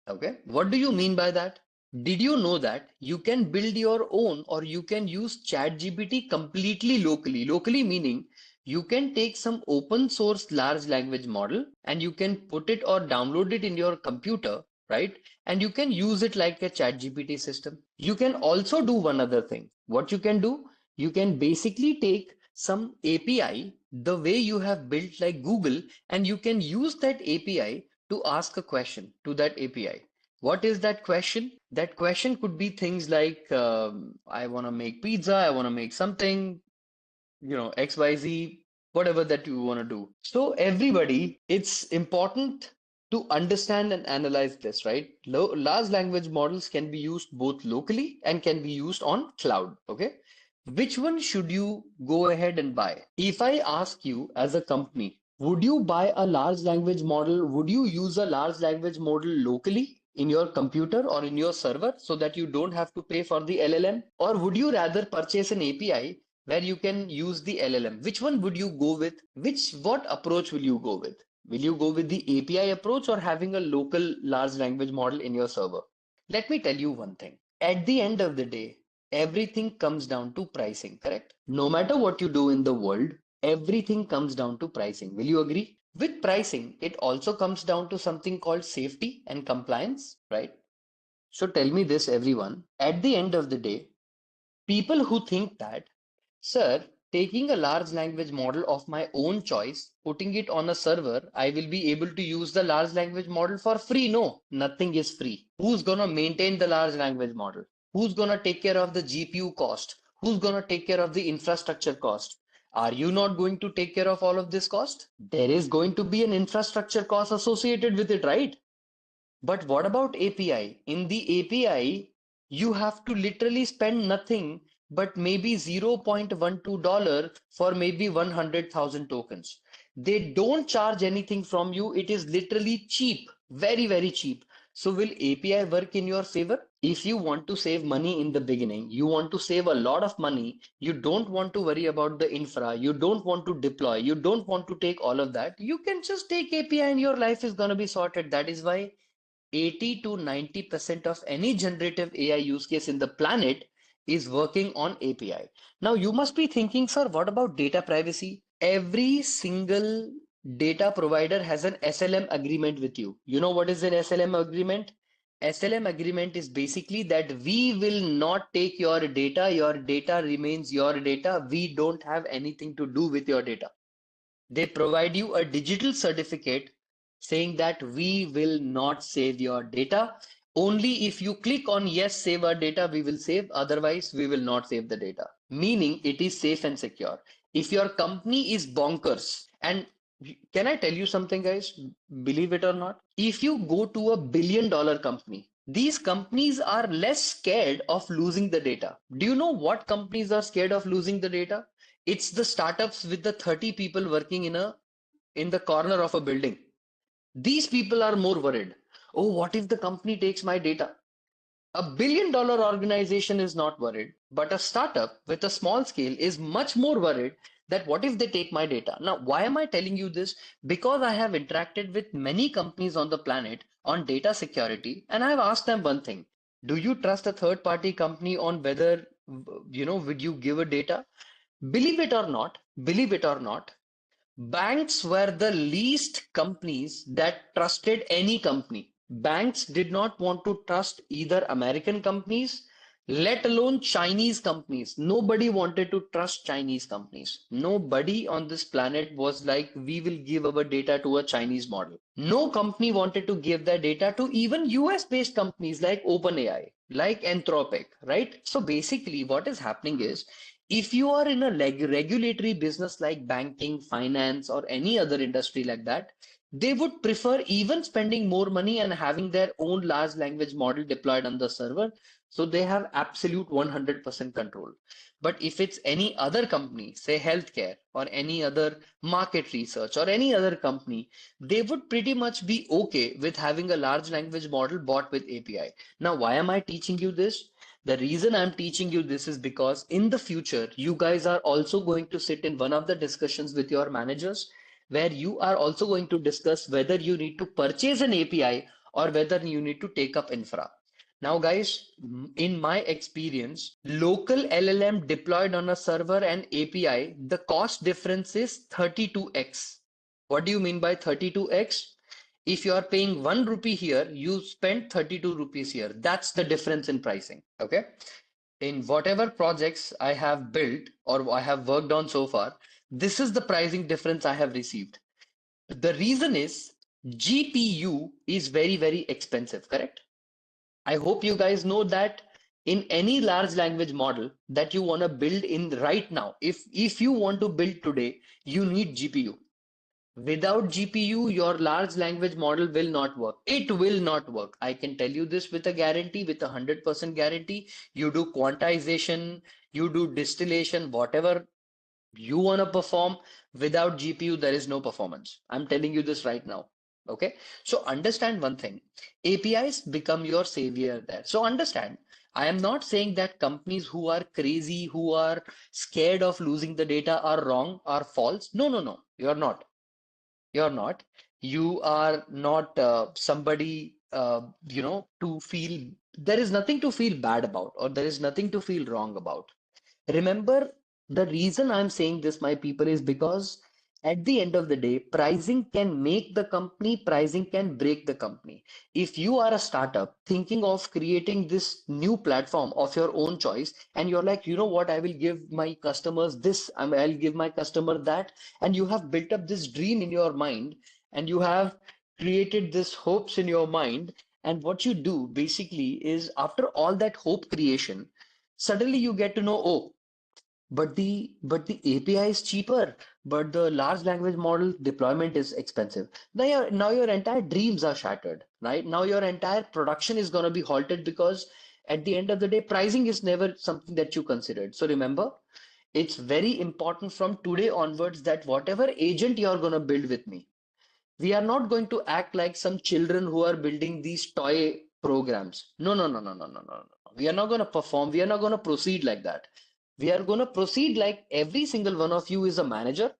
Okay. What do you mean by that? Did you know that you can build your own or you can use ChatGPT completely locally? Locally meaning you can take some open source large language model and you can put it or download it in your computer, right? And you can use it like a ChatGPT system. You can also do one other thing. What you can do, you can basically take some API the way you have built like Google, and you can use that API to ask a question to that API. What is that question? That question could be things like, I want to make pizza, I want to make something, XYZ, whatever that you want to do. So, everybody, it's important to understand and analyze this, right? Large language models can be used both locally and can be used on cloud. Okay. Which one should you go ahead and buy? If I ask you as a company, would you buy a large language model? Would you use a large language model locally in your computer or in your server so that you don't have to pay for the LLM? Or would you rather purchase an API where you can use the LLM? Which one would you go with? What approach will you go with? Will you go with the API approach or having a local large language model in your server? Let me tell you one thing. At the end of the day, everything comes down to pricing, correct? No matter what you do in the world, everything comes down to pricing. Will you agree? With pricing, it also comes down to something called safety and compliance, right? So tell me this, everyone. At the end of the day, people who think that, sir, taking a large language model of my own choice, putting it on a server, I will be able to use the large language model for free. No, nothing is free. Who's going to maintain the large language model? Who's going to take care of the GPU cost? Who's going to take care of the infrastructure cost? Are you not going to take care of all of this cost? There is going to be an infrastructure cost associated with it, right? But what about API? In the API, you have to literally spend nothing but maybe $0.12 for maybe 100,000 tokens. They don't charge anything from you. It is literally cheap, very, very cheap. So will API work in your favor? If you want to save money in the beginning, you want to save a lot of money, you don't want to worry about the infra, you don't want to deploy, you don't want to take all of that, you can just take API and your life is going to be sorted. That is why 80 to 90% of any generative AI use case in the planet is working on API. Now, you must be thinking, sir, what about data privacy? Every single data provider has an SLM agreement with you. You know what is an SLM agreement? SLM agreement is basically that we will not take your data remains your data. We don't have anything to do with your data. They provide you a digital certificate saying that we will not save your data. Only if you click on yes, save our data, we will save. Otherwise, we will not save the data. Meaning it is safe and secure. If your company is bonkers, and can I tell you something, guys? Believe it or not, if you go to a $1 billion company, these companies are less scared of losing the data. Do you know what companies are scared of losing the data? It's the startups with the 30 people working in the corner of a building. These people are more worried. Oh, what if the company takes my data? A $1 billion organization is not worried, but a startup with a small scale is much more worried that what if they take my data? Now, why am I telling you this? Because I have interacted with many companies on the planet on data security, and I have asked them one thing. Do you trust a third party company on whether, would you give a data? Believe it or not, banks were the least companies that trusted any company. Banks did not want to trust either American companies, let alone Chinese companies. Nobody wanted to trust Chinese companies. Nobody on this planet was like, we will give our data to a Chinese model. No company wanted to give their data to even US based companies like OpenAI, like Anthropic, right? So basically, what is happening is if you are in a regulatory business like banking, finance, or any other industry like that, they would prefer even spending more money and having their own large language model deployed on the server. So they have absolute 100% control. But if it's any other company, say healthcare or any other market research or any other company, they would pretty much be okay with having a large language model bought with API. Now, why am I teaching you this? The reason I'm teaching you this is because in the future, you guys are also going to sit in one of the discussions with your managers where you are also going to discuss whether you need to purchase an API or whether you need to take up infra. Now, guys, in my experience, local LLM deployed on a server and API, the cost difference is 32x. What do you mean by 32x? If you are paying 1 rupee here, you spend 32 rupees here. That's the difference in pricing. Okay. In whatever projects I have built or I have worked on so far, this is the pricing difference I have received. The reason is GPU is very, very expensive, correct? I hope you guys know that in any large language model that you want to build in right now, if you want to build today, you need GPU. Without GPU, your large language model will not work. It will not work. I can tell you this with a guarantee, with a 100% guarantee. You do quantization, you do distillation, whatever you want to perform, without GPU, there is no performance. I'm telling you this right now. Okay. So understand one thing. APIs become your savior there. So understand, I am not saying that companies who are crazy, who are scared of losing the data are wrong, are false. No, no, no. You're not. You're not. You are not somebody, to feel, there is nothing to feel bad about, or there is nothing to feel wrong about. Remember, the reason I'm saying this, my people, is because at the end of the day, pricing can make the company, pricing can break the company. If you are a startup thinking of creating this new platform of your own choice, and you're like, you know what, I will give my customers this, I'll give my customer that, and you have built up this dream in your mind, and you have created this hopes in your mind, and what you do basically is after all that hope creation, suddenly you get to know, oh, but the API is cheaper, but the large language model deployment is expensive. Now your entire dreams are shattered, right? Now your entire production is going to be halted because at the end of the day, pricing is never something that you considered. So remember, it's very important from today onwards that whatever agent you're going to build with me, we are not going to act like some children who are building these toy programs. No, no, no, no, no, no, no, no. We are not going to perform. We are not going to proceed like that. We are going to proceed like every single one of you is a manager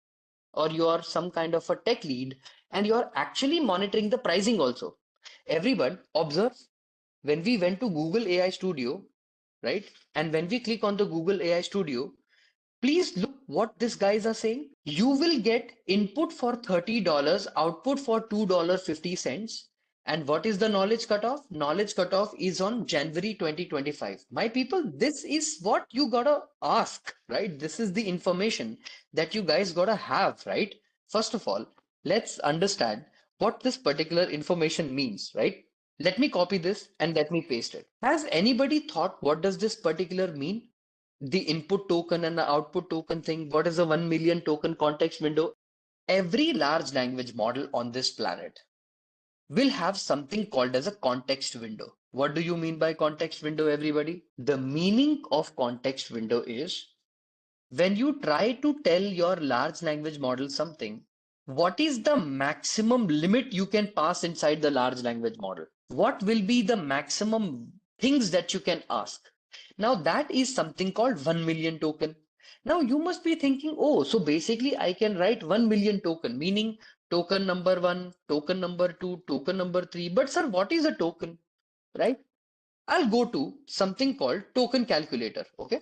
or you are some kind of a tech lead and you are actually monitoring the pricing also. Everyone observe when we went to Google AI Studio, right? And when we click on the Google AI Studio, please look what these guys are saying. You will get input for $30, output for $2.50. And what is the knowledge cutoff? Knowledge cutoff is on January 2025. My people, this is what you gotta ask, right? This is the information that you guys gotta have, right? First of all, let's understand what this particular information means, right? Let me copy this and let me paste it. Has anybody thought what does this particular mean? The input token and the output token thing. What is a 1 million token context window? Every large language model on this planet will have something called as a context window. What do you mean by context window, everybody? The meaning of context window is when you try to tell your large language model something, what is the maximum limit you can pass inside the large language model? What will be the maximum things that you can ask? Now, that is something called 1 million token. Now, you must be thinking, oh, so basically I can write 1 million token, meaning token number one, token number two, token number three. But, sir, what is a token, right? I'll go to something called token calculator. Okay.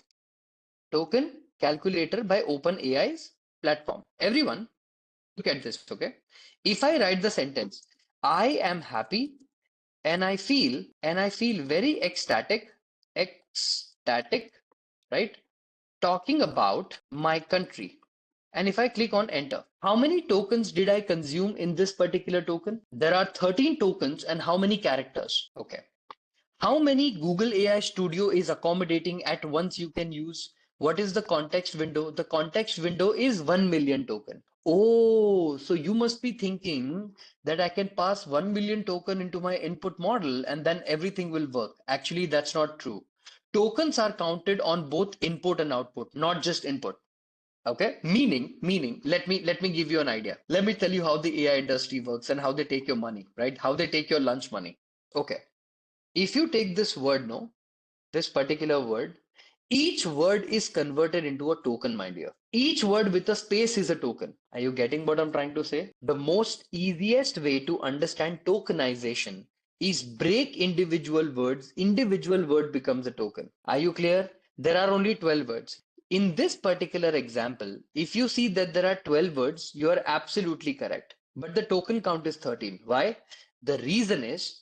Token calculator by OpenAI's platform. Everyone, look at this, okay? If I write the sentence, I am happy and I feel very ecstatic, right? Talking about my country. And if I click on enter, how many tokens did I consume in this particular token? There are 13 tokens and how many characters? Okay. How many Google AI Studio is accommodating at once you can use? What is the context window? The context window is 1 million token. Oh, so you must be thinking that I can pass 1 million token into my input model and then everything will work. Actually, that's not true. Tokens are counted on both input and output, not just input. Okay, meaning, let me give you an idea. Let me tell you how the AI industry works and how they take your money, right? How they take your lunch money. Okay. If you take this word, no, this particular word, each word is converted into a token, my dear. Each word with a space is a token. Are you getting what I'm trying to say? The most easiest way to understand tokenization is break individual words. Individual word becomes a token. Are you clear? There are only 12 words. In this particular example, if you see that there are 12 words, you are absolutely correct. But the token count is 13. Why? The reason is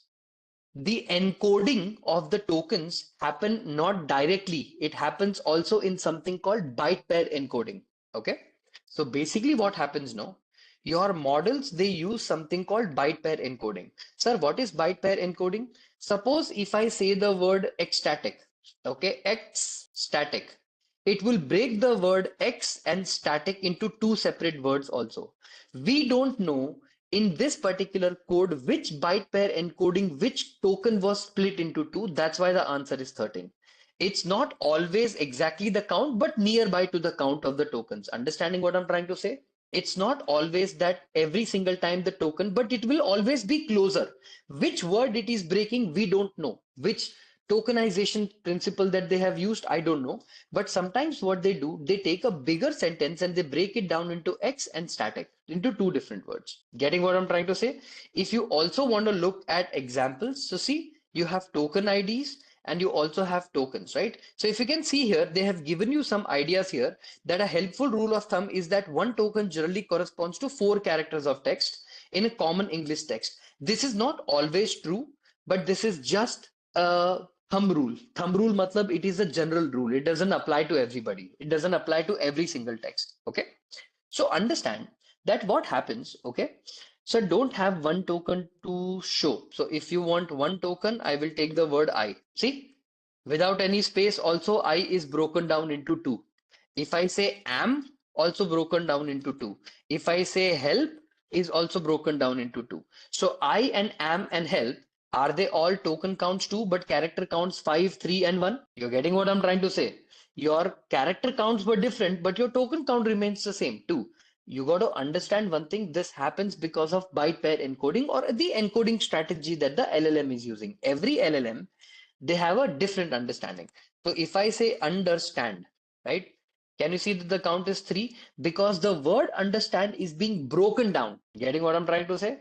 the encoding of the tokens happen not directly. It happens also in something called byte pair encoding. Okay. So basically what happens now, your models, they use something called byte pair encoding. Sir, what is byte pair encoding? Suppose if I say the word ecstatic, okay, X static, it will break the word X and static into two separate words also. We don't know in this particular code which byte pair encoding which token was split into two. That's why the answer is 13. It's not always exactly the count, but nearby to the count of the tokens. Understanding what I'm trying to say? It's not always that every single time the token, but it will always be closer. Which word it is breaking, we don't know. Which tokenization principle that they have used, I don't know. But sometimes what they do, they take a bigger sentence and they break it down into X and static, into two different words. Getting what I'm trying to say? If you also want to look at examples, so see, you have token IDs and you also have tokens, right? So if you can see here, they have given you some ideas here that a helpful rule of thumb is that one token generally corresponds to 4 characters of text in a common English text. This is not always true, but this is just a thumb rule. Thumb rule matlab it is a general rule. It doesn't apply to everybody. It doesn't apply to every single text. Okay. So understand that what happens, okay? So don't have one token to show. So if you want one token, I will take the word I. See, without any space, also I is broken down into two. If I say am, also broken down into two. If I say help, is also broken down into two. So I and am and help, are they all token counts too, but character counts 5, 3, and 1? You're getting what I'm trying to say? Your character counts were different, but your token count remains the same too. You got to understand one thing. This happens because of byte pair encoding or the encoding strategy that the LLM is using. Every LLM, they have a different understanding. So if I say understand, right? Can you see that the count is 3? Because the word understand is being broken down. Getting what I'm trying to say?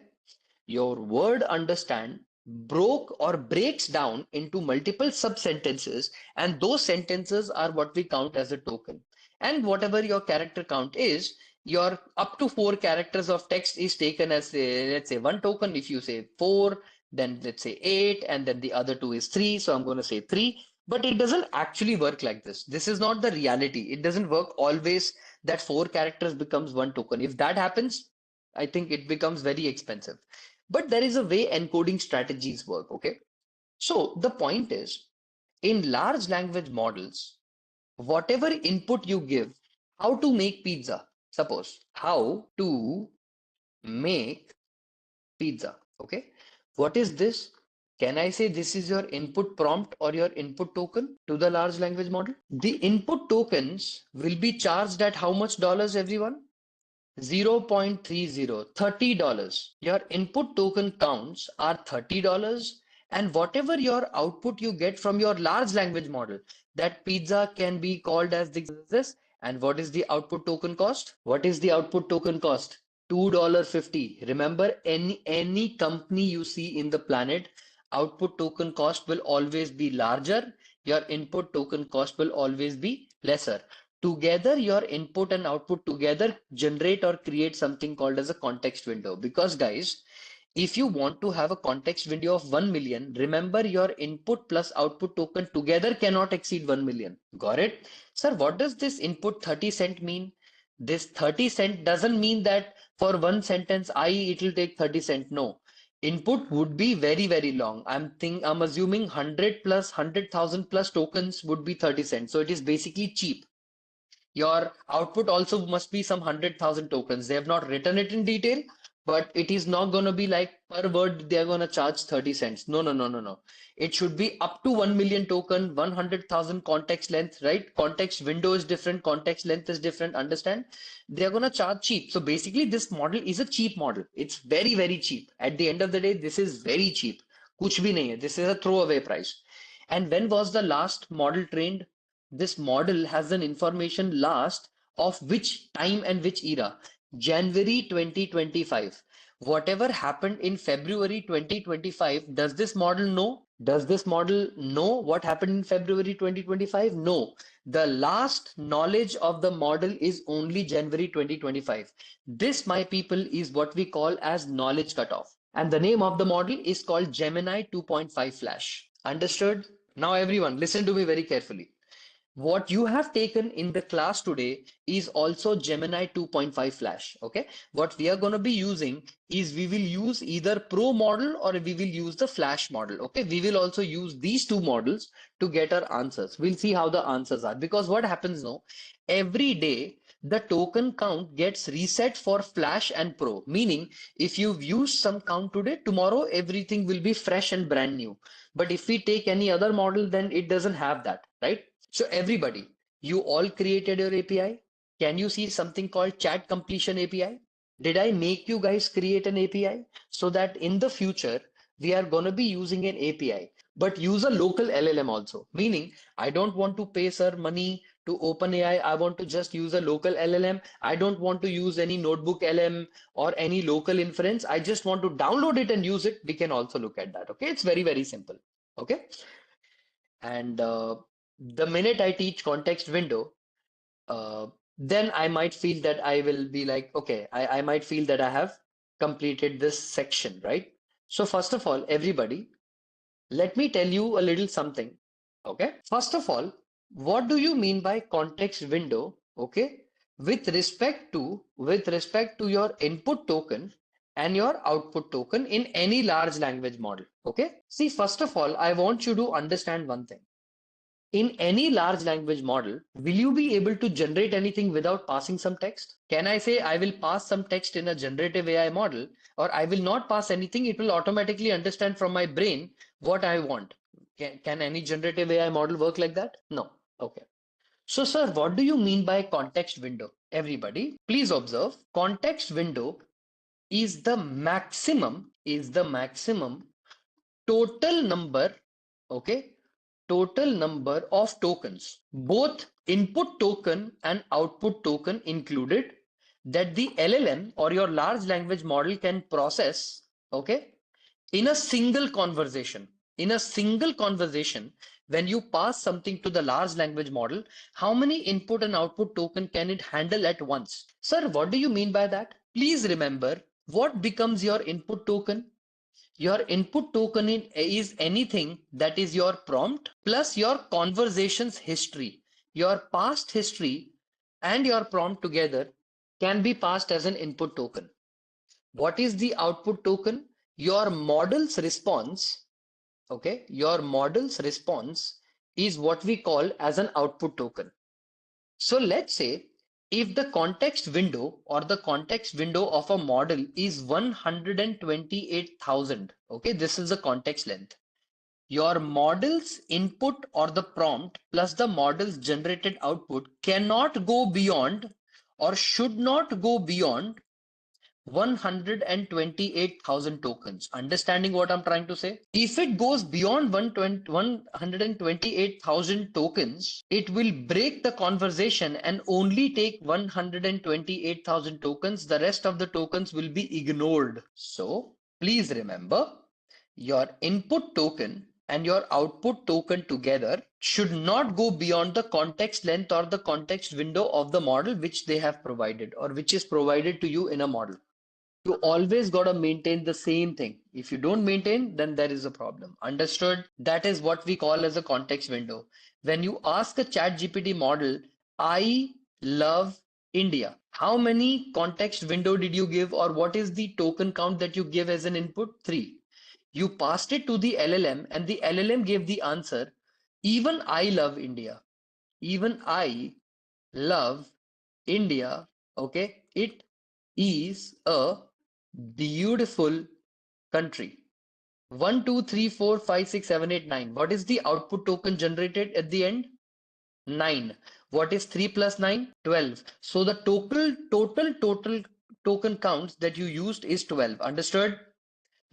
Your word understand broke or breaks down into multiple sub sentences, and those sentences are what we count as a token. And whatever your character count is, your up to 4 characters of text is taken as let's say one token. If you say 4, then let's say 8, and then the other two is 3. So I'm going to say 3. But it doesn't actually work like this. This is not the reality. It doesn't work always that 4 characters becomes one token. If that happens, I think it becomes very expensive. But there is a way encoding strategies work, okay? So the point is, in large language models, whatever input you give, how to make pizza, suppose, how to make pizza, okay? What is this? Can I say this is your input prompt or your input token to the large language model? The input tokens will be charged at how much dollars, everyone? 0.30, $30. Your input token counts are $30, and whatever your output you get from your large language model, that pizza can be called as this. And what is the output token cost? What is the output token cost? $2.50. Remember, any company you see in the planet, output token cost will always be larger. Your input token cost will always be lesser. Together, your input and output together generate or create something called as a context window. Because guys, if you want to have a context window of 1 million, remember your input plus output token together cannot exceed 1 million. Got it? Sir, what does this input 30 cent mean? This 30 cent doesn't mean that for one sentence I it will take 30 cent. No. Input would be very, very long. I'm assuming 100 plus 100,000 plus tokens would be 30 cents. So it is basically cheap. Your output also must be some 100,000 tokens. They have not written it in detail, but it is not going to be like per word they're going to charge 30 cents. No, no, no, no, no. It should be up to 1 million token, 100,000 context length, right? Context window is different, context length is different. Understand? They're going to charge cheap. So basically, this model is a cheap model. It's very, very cheap. At the end of the day, this is very cheap. कुछ भी नहीं है. This is a throwaway price. And when was the last model trained? This model has an information last of which time and which era? January 2025. Whatever happened in February 2025, does this model know? Does this model know what happened in February 2025? No. The last knowledge of the model is only January 2025. This, my people, is what we call as knowledge cutoff. And the name of the model is called Gemini 2.5 Flash. Understood? Now, everyone, listen to me very carefully. What you have taken in the class today is also Gemini 2.5 Flash. Okay. What we are going to be using is we will use either Pro model or we will use the Flash model. Okay. We will also use these two models to get our answers. We'll see how the answers are, because what happens now, every day the token count gets reset for Flash and Pro, meaning if you've used some count today, tomorrow everything will be fresh and brand new. But if we take any other model, then it doesn't have that, right? So everybody, you all created your API. Can you see something called chat completion API? Did I make you guys create an API so that in the future we are going to be using an API, but use a local LLM also? Meaning, I don't want to pay sir money to OpenAI. I want to just use a local LLM. I don't want to use any notebook LM or any local inference. I just want to download it and use it. We can also look at that. Okay, it's very, very simple. Okay. And the minute I teach context window, then I might feel that I will be like, okay, I might feel that I have completed this section, right? So first of all, everybody, let me tell you a little something. Okay. First of all, what do you mean by context window? Okay. With respect to your input token and your output token in any large language model. Okay. See, first of all, I want you to understand one thing. In any large language model, will you be able to generate anything without passing some text? Can I say I will pass some text in a generative AI model, or I will not pass anything? It will automatically understand from my brain what I want. Can any generative AI model work like that? No. Okay. So, sir, what do you mean by context window? Everybody, please observe. Context window is the maximum total number, okay, total number of tokens, both input token and output token included, that the LLM or your large language model can process, okay, in a single conversation. In a single conversation, when you pass something to the large language model, how many input and output token can it handle at once? Sir, what do you mean by that? Please remember, what becomes your input token? Your input token is anything that is your prompt plus your conversations history. Your past history and your prompt together can be passed as an input token. What is the output token? Your model's response, okay, your model's response is what we call as an output token. So let's say if the context window or the context window of a model is 128,000, okay, this is the context length. Your model's input or the prompt plus the model's generated output cannot go beyond or should not go beyond 128,000 tokens. Understanding what I'm trying to say? If it goes beyond 128,000 tokens, it will break the conversation and only take 128,000 tokens. The rest of the tokens will be ignored. So please remember, your input token and your output token together should not go beyond the context length or the context window of the model which they have provided or which is provided to you in a model. You always got to maintain the same thing. If you don't maintain, then there is a problem. Understood? That is what we call as a context window. When you ask a chat GPT model, I love India, how many context window did you give, or what is the token count that you give as an input? 3. You passed it to the LLM and the LLM gave the answer, even I love India. Even I love India. Okay, it is a beautiful country. 1, 2, 3, 4, 5, 6, 7, 8, 9. What is the output token generated at the end? 9. What is 3 plus 9? 12. So the total token counts that you used is 12. Understood?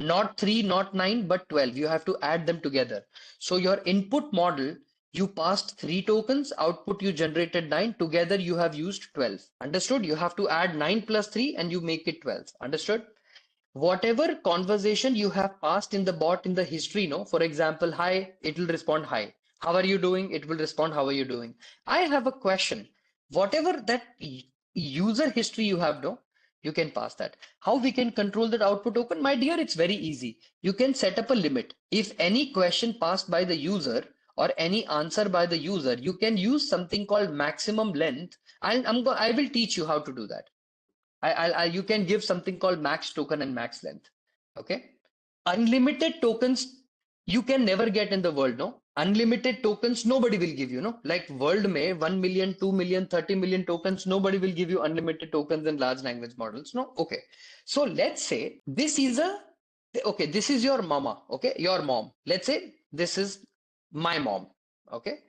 Not 3, not 9, but 12. You have to add them together. So your input model, you passed 3 tokens, output you generated 9, together you have used 12. Understood? You have to add 9 plus 3 and you make it 12. Understood? Whatever conversation you have passed in the bot in the history, no, for example, hi, it will respond hi. How are you doing? It will respond, how are you doing? I have a question. Whatever that user history you have, no, you can pass that. How we can control that output token? My dear, it's very easy. You can set up a limit. If any question passed by the user or any answer by the user, you can use something called maximum length. I will teach you how to do that. You can give something called max token and max length. Okay. Unlimited tokens you can never get in the world, no? Unlimited tokens nobody will give you, no? Like world may 1 million, 2 million, 30 million tokens, nobody will give you unlimited tokens in large language models, no? Okay. So let's say this is your mama, okay? Your mom. Let's say this is my mom, okay?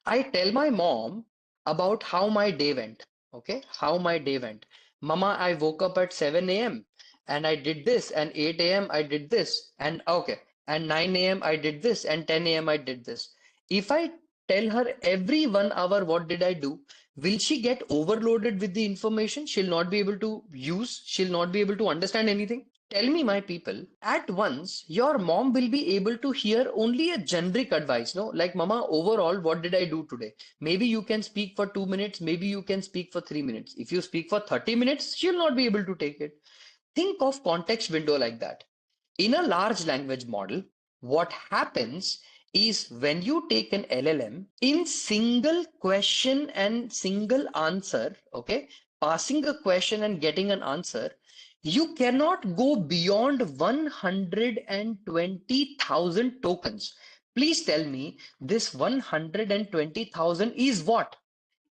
I tell my mom about how my day went. Okay, how my day went. Mama, I woke up at 7 a.m. and I did this, and 8 a.m. I did this, and okay, and 9 a.m. I did this, and 10 a.m. I did this. If I tell her every 1 hour what did I do, will she get overloaded with the information? She'll not be able to use, she'll not be able to understand anything. Tell me, my people, at once, your mom will be able to hear only a generic advice, no? Like, Mama, overall, what did I do today? Maybe you can speak for 2 minutes, maybe you can speak for 3 minutes. If you speak for 30 minutes, she'll not be able to take it. Think of context window like that. In a large language model, what happens is when you take an LLM in single question and single answer, okay, passing a question and getting an answer, you cannot go beyond 120,000 tokens. Please tell me this 120,000 is what?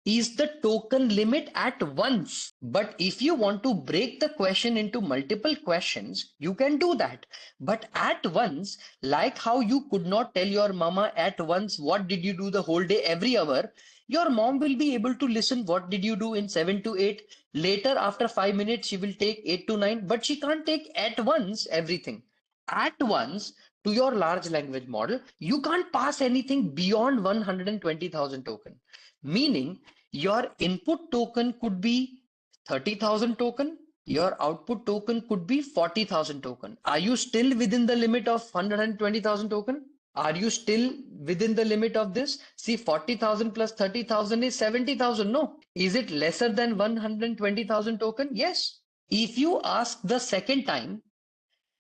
Is the token limit at once. But if you want to break the question into multiple questions, you can do that. But at once, like how you could not tell your mama at once, what did you do the whole day, every hour, your mom will be able to listen, what did you do in 7 to 8. Later, after 5 minutes, she will take 8 to 9, but she can't take at once everything. At once, to your large language model, you can't pass anything beyond 120,000 token. Meaning, your input token could be 30,000 token, your output token could be 40,000 token. Are you still within the limit of 120,000 token? Are you still within the limit of this? See, 40,000 plus 30,000 is 70,000. No. Is it lesser than 120,000 token? Yes. If you ask the second time,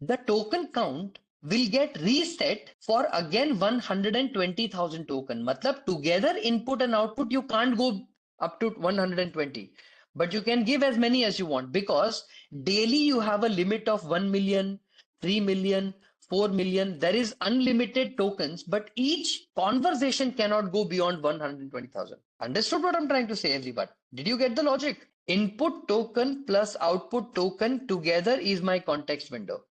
the token count will get reset for again 120,000 token. Matlab together input and output you can't go up to 120, but you can give as many as you want because daily you have a limit of 1 million, 3 million, 4 million. There is unlimited tokens, but each conversation cannot go beyond 120,000. Understood what I'm trying to say, everybody? Did you get the logic? Input token plus output token together is my context window.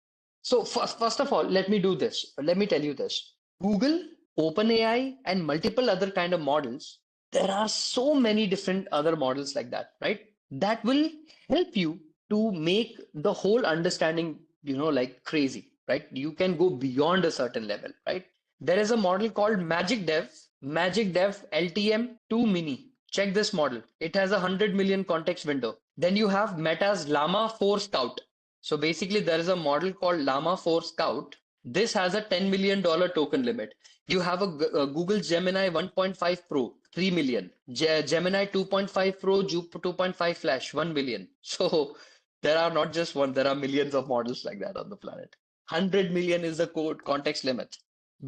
So first of all, let me do this. Let me tell you this. Google, OpenAI, and multiple other kind of models. There are so many different other models like that, right? That will help you to make the whole understanding, like crazy, right? You can go beyond a certain level, right? There is a model called Magic Dev LTM 2 Mini. Check this model. It has 100 million context window. Then you have Meta's Llama 4 Scout. So basically, there is a model called Llama 4 Scout. This has a $10 million token limit. You have a Google Gemini 1.5 Pro, 3 million. Gemini 2.5 Pro, 2.5 Flash, 1 million. So there are not just one, there are millions of models like that on the planet. 100 million is the code context limit.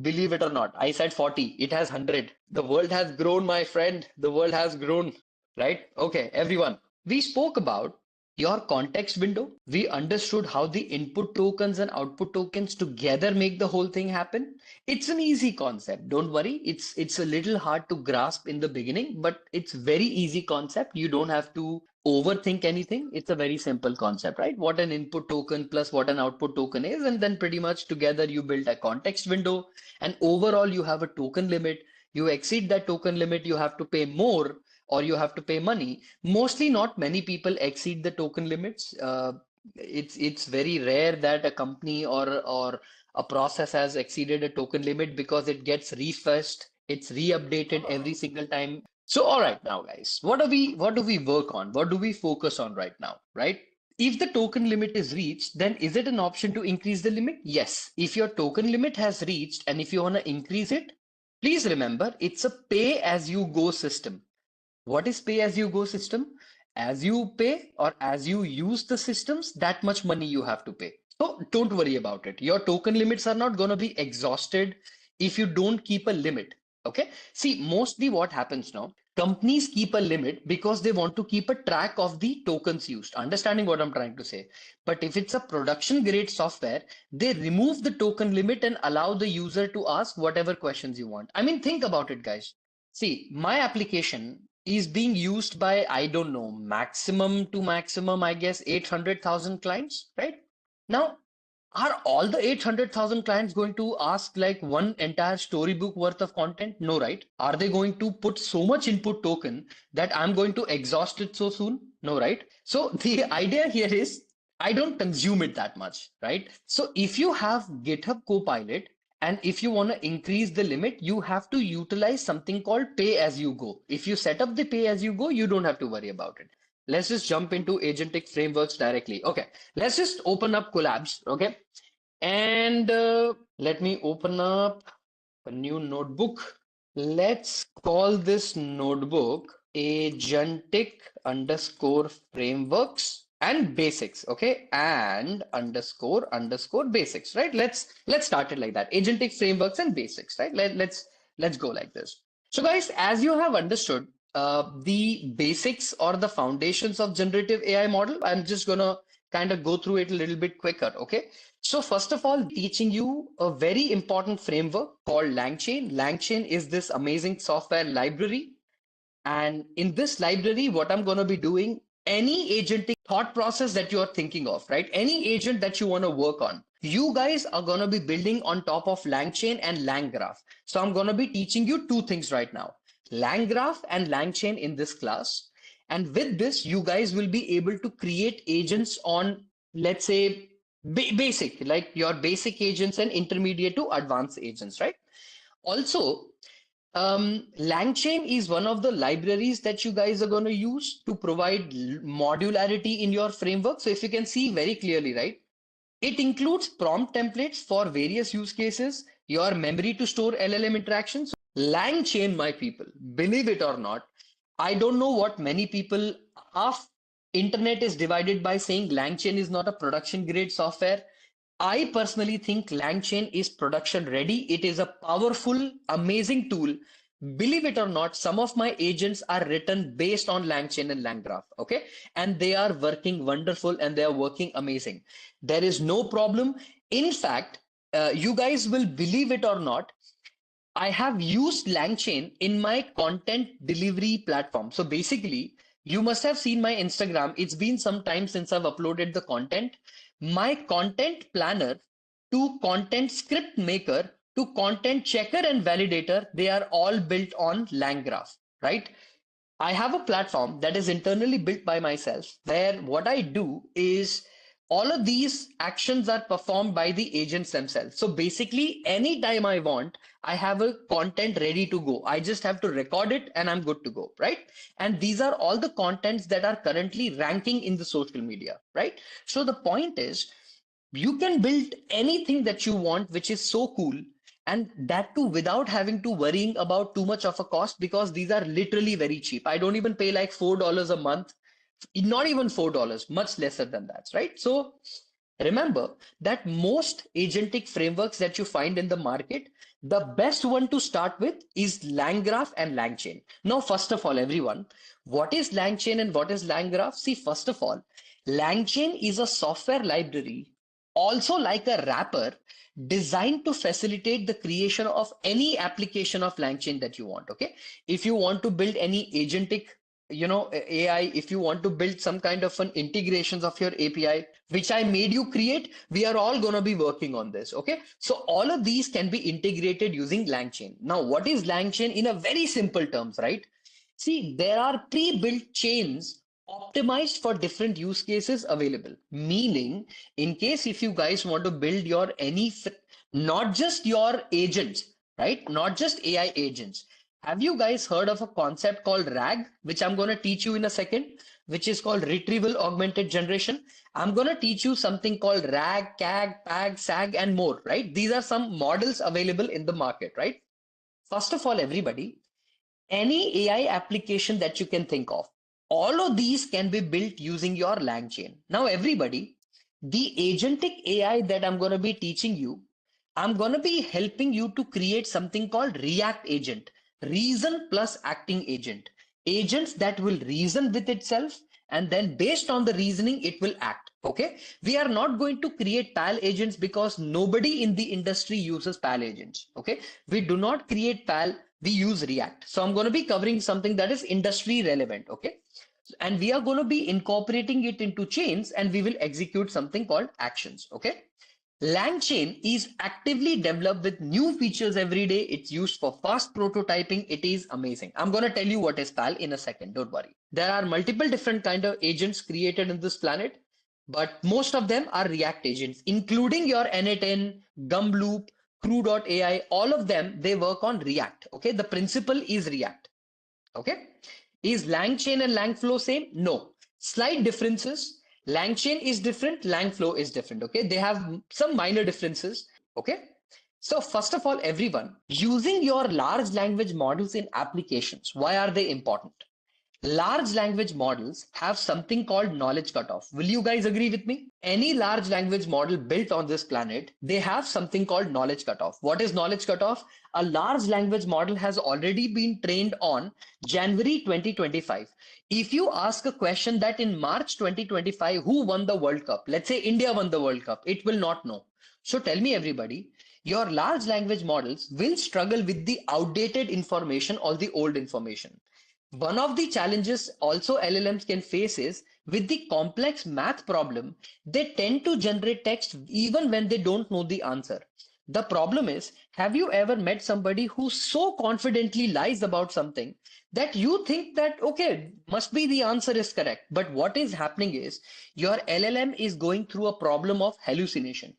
Believe it or not, I said 40, it has 100. The world has grown, my friend. The world has grown, right? Okay, everyone. We spoke about your context window. We understood how the input tokens and output tokens together make the whole thing happen. It's an easy concept. Don't worry. It's a little hard to grasp in the beginning, but it's very easy concept. You don't have to overthink anything. It's a very simple concept, right? What an input token plus what an output token is, and then pretty much together you build a context window, and overall you have a token limit. You exceed that token limit, you have to pay more or you have to pay money. Mostly not many people exceed the token limits. It's very rare that a company or a process has exceeded a token limit because it gets refreshed, it's re-updated every single time. So all right now guys, what do we work on? What do we focus on right now, right? If the token limit is reached, then is it an option to increase the limit? Yes. If your token limit has reached and if you want to increase it, please remember it's a pay as you go system. What is pay as you go system? As you pay or as you use the systems, that much money you have to pay. So don't worry about it. Your token limits are not going to be exhausted if you don't keep a limit. Okay. See, mostly what happens now, companies keep a limit because they want to keep a track of the tokens used. Understanding what I'm trying to say. But if it's a production grade software, they remove the token limit and allow the user to ask whatever questions you want. I mean, think about it, guys. See, my application is being used by, I don't know, maximum to maximum, I guess, 800,000 clients, right? Now, are all the 800,000 clients going to ask like one entire storybook worth of content? No, right? Are they going to put so much input token that I'm going to exhaust it so soon? No, right? So the idea here is I don't consume it that much, right? So if you have GitHub Copilot, and if you want to increase the limit, you have to utilize something called pay as you go. If you set up the pay as you go, you don't have to worry about it. Let's just jump into agentic frameworks directly. Okay, let's just open up collabs. Okay, and let me open up a new notebook. Let's call this notebook agentic underscore frameworks and basics. Okay, and underscore basics, right? Let's start it like that. Agentic frameworks and basics, right? Let's go like this. So guys, as you have understood the basics or the foundations of generative AI model, I'm just gonna kind of go through it a little bit quicker. Okay, so first of all, teaching you a very important framework called LangChain. LangChain is this amazing software library. And in this library, what I'm going to be doing, any agentic thought process that you are thinking of, right? Any agent that you want to work on, you guys are going to be building on top of LangChain and LangGraph. So I'm going to be teaching you two things right now, LangGraph and LangChain in this class. And with this, you guys will be able to create agents on, let's say, basic, like your basic agents and intermediate to advanced agents, right? Also, LangChain is one of the libraries that you guys are going to use to provide modularity in your framework. So if you can see very clearly, right, it includes prompt templates for various use cases, your memory to store LLM interactions. LangChain, my people, believe it or not, I don't know what many people, half internet is divided by saying LangChain is not a production grade software. I personally think LangChain is production ready. It is a powerful, amazing tool believe it or not, some of my agents are written based on LangChain and LangGraph, okay? And they are working wonderful and they are working amazing. There is no problem. In fact, you guys will believe it or not, I have used LangChain in my content delivery platform. So basically, you must have seen my Instagram. It's been some time since I've uploaded the content. My content planner to content script maker to content checker and validator, they are all built on LangGraph, right? I have a platform that is internally built by myself where what I do is all of these actions are performed by the agents themselves. So basically, anytime I want, I have a content ready to go. I just have to record it and I'm good to go, right? And these are all the contents that are currently ranking in the social media, right? So the point is, you can build anything that you want, which is so cool, and that too without having to worrying about too much of a cost because these are literally very cheap. I don't even pay like $4 a month, not even $4, much lesser than that, right? So remember that most agentic frameworks that you find in the market, the best one to start with is LangGraph and LangChain. Now, first of all, everyone, what is LangChain and what is LangGraph? See, first of all, LangChain is a software library, also like a wrapper, designed to facilitate the creation of any application of LangChain that you want. Okay, if you want to build any agentic AI, if you want to build some kind of an integrations of your API, which I made you create, we are all going to be working on this. Okay, so all of these can be integrated using LangChain. Now, what is LangChain in a very simple terms, right? See, there are pre-built chains optimized for different use cases available. Meaning, in case if you guys want to build your not just your agents, right? Not just AI agents. Have you guys heard of a concept called RAG, which I'm going to teach you in a second, which is called retrieval augmented generation? I'm going to teach you something called RAG, CAG, PAG, SAG, and more, right? These are some models available in the market, right? First of all, everybody, any AI application that you can think of, all of these can be built using your LangChain. Now, everybody, the agentic AI that I'm going to be teaching you, I'm going to be helping you to create something called React Agent, reason plus acting agent. Agents that will reason with itself, and then based on the reasoning, it will act. Okay. We are not going to create PAL agents because nobody in the industry uses PAL agents. Okay. We do not create PAL, we use React. So I'm going to be covering something that is industry relevant. Okay. And we are going to be incorporating it into chains and we will execute something called actions. Okay. LangChain is actively developed with new features every day. It's used for fast prototyping. It is amazing. I'm going to tell you what is PAL in a second. Don't worry. There are multiple different kind of agents created in this planet, but most of them are React agents, including your N8N, Gumloop, Crew.ai. All of them, they work on React. Okay. The principle is React. Okay. Is LangChain and LangFlow same? No. Slight differences. LangChain is different, LangFlow is different. Okay. They have some minor differences. Okay. So first of all, everyone, using your large language models in applications, why are they important? Large language models have something called knowledge cutoff. Will you guys agree with me? Any large language model built on this planet, they have something called knowledge cutoff. What is knowledge cutoff? A large language model has already been trained on January 2025. If you ask a question that in March 2025, who won the World Cup? Let's say India won the World Cup. It will not know. So tell me, everybody, your large language models will struggle with the outdated information or the old information. One of the challenges also LLMs can face is with the complex math problem, they tend to generate text even when they don't know the answer. The problem is, have you ever met somebody who so confidently lies about something that you think that, okay, must be the answer is correct. But what is happening is your LLM is going through a problem of hallucination.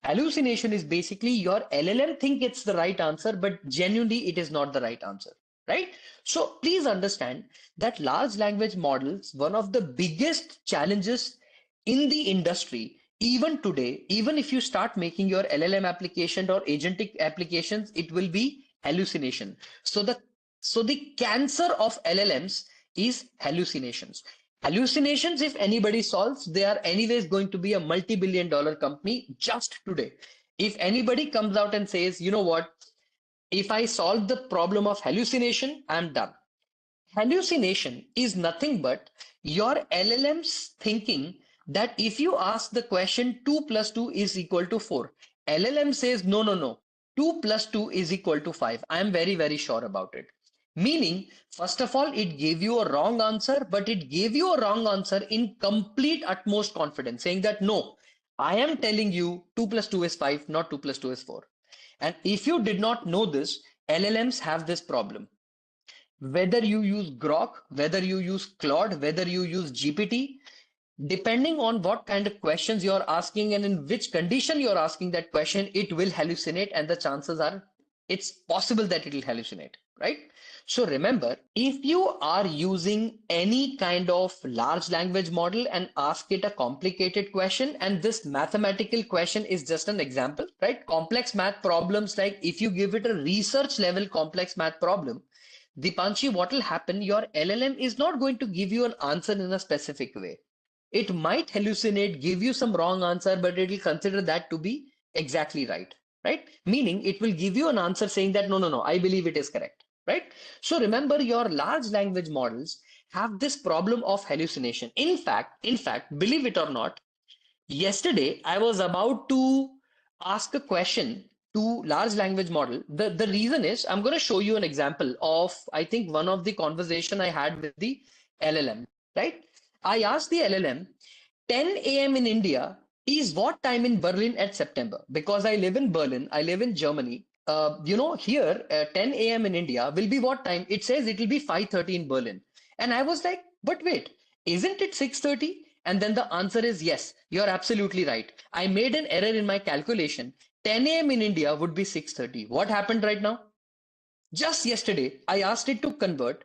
Hallucination is basically your LLM think it's the right answer, but genuinely it is not the right answer, right? So please understand that large language models, one of the biggest challenges in the industry, even today, even if you start making your LLM application or agentic applications, it will be hallucination. So the cancer of LLMs is hallucinations. Hallucinations, if anybody solves, they are anyways going to be a multi-billion dollar company just today. If anybody comes out and says, you know what, If I solve the problem of hallucination, I'm done. Hallucination is nothing but your LLM's thinking that if you ask the question 2 plus 2 is equal to 4, LLM says no, no, no, 2 plus 2 is equal to 5. I am very, very sure about it. Meaning, first of all, it gave you a wrong answer, but it gave you a wrong answer in complete utmost confidence, saying that no, I am telling you 2 plus 2 is 5, not 2 plus 2 is 4. And if you did not know this, LLMs have this problem. Whether you use Grok, whether you use Claude, whether you use GPT, depending on what kind of questions you're asking and in which condition you're asking that question, it will hallucinate, and the chances are it's possible that it will hallucinate, right? So remember, if you are using any kind of large language model and ask it a complicated question, and this mathematical question is just an example, right? Complex math problems, like if you give it a research level complex math problem, Dipanshi, what will happen? Your LLM is not going to give you an answer in a specific way. It might hallucinate, give you some wrong answer, but it will consider that to be exactly right, right? Meaning it will give you an answer saying that no, no, no, I believe it is correct, right? So remember, your large language models have this problem of hallucination. In fact, believe it or not, yesterday, I was about to ask a question to large language model. The reason is I'm going to show you an example of, I think, one of the conversation I had with the LLM, right? I asked the LLM, 10 a.m. in India is what time in Berlin at September? Because I live in Berlin, I live in Germany. Here, 10 a.m. in India will be what time? It says it will be 5:30 in Berlin. And I was like, but wait, isn't it 6:30? And then the answer is yes, you're absolutely right. I made an error in my calculation. 10 a.m. in India would be 6:30. What happened right now? Just yesterday, I asked it to convert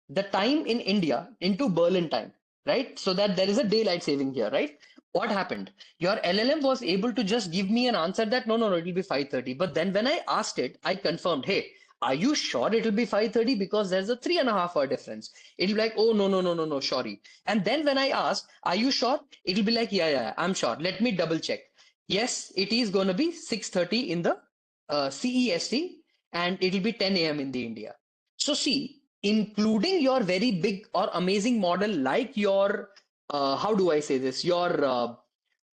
the time in India into Berlin time, right? So that there is a daylight saving here, right? What happened? Your LLM was able to just give me an answer that no, no, no, it'll be 5:30. But then when I asked it, I confirmed, hey, are you sure it'll be 5:30? Because there's a 3.5 hour difference. It'll be like, oh, no, no, no, no, no, sorry. And then when I ask, are you sure? It'll be like, yeah, yeah, I'm sure. Let me double check. Yes, it is going to be 6:30 in the CEST, and it'll be 10 a.m. in the India. So see, including your very big or amazing model like your, how do I say this, your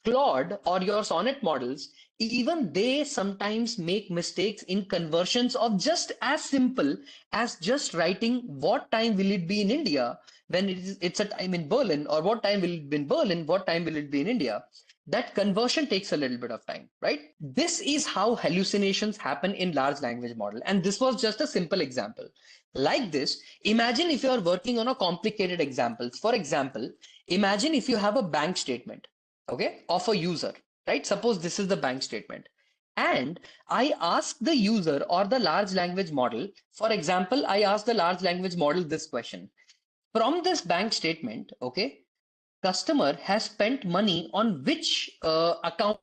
Claude or your Sonnet models, even they sometimes make mistakes in conversions of just as simple as just writing what time will it be in India when it's a time in Berlin, or what time will it be in Berlin, what time will it be in India. That conversion takes a little bit of time, right? This is how hallucinations happen in large language model. And this was just a simple example. Like this, imagine if you are working on a complicated example. For example, imagine if you have a bank statement, okay, of a user, right? Suppose this is the bank statement. And I ask the user or the large language model, for example, I ask the large language model this question. From this bank statement, okay, customer has spent money on which account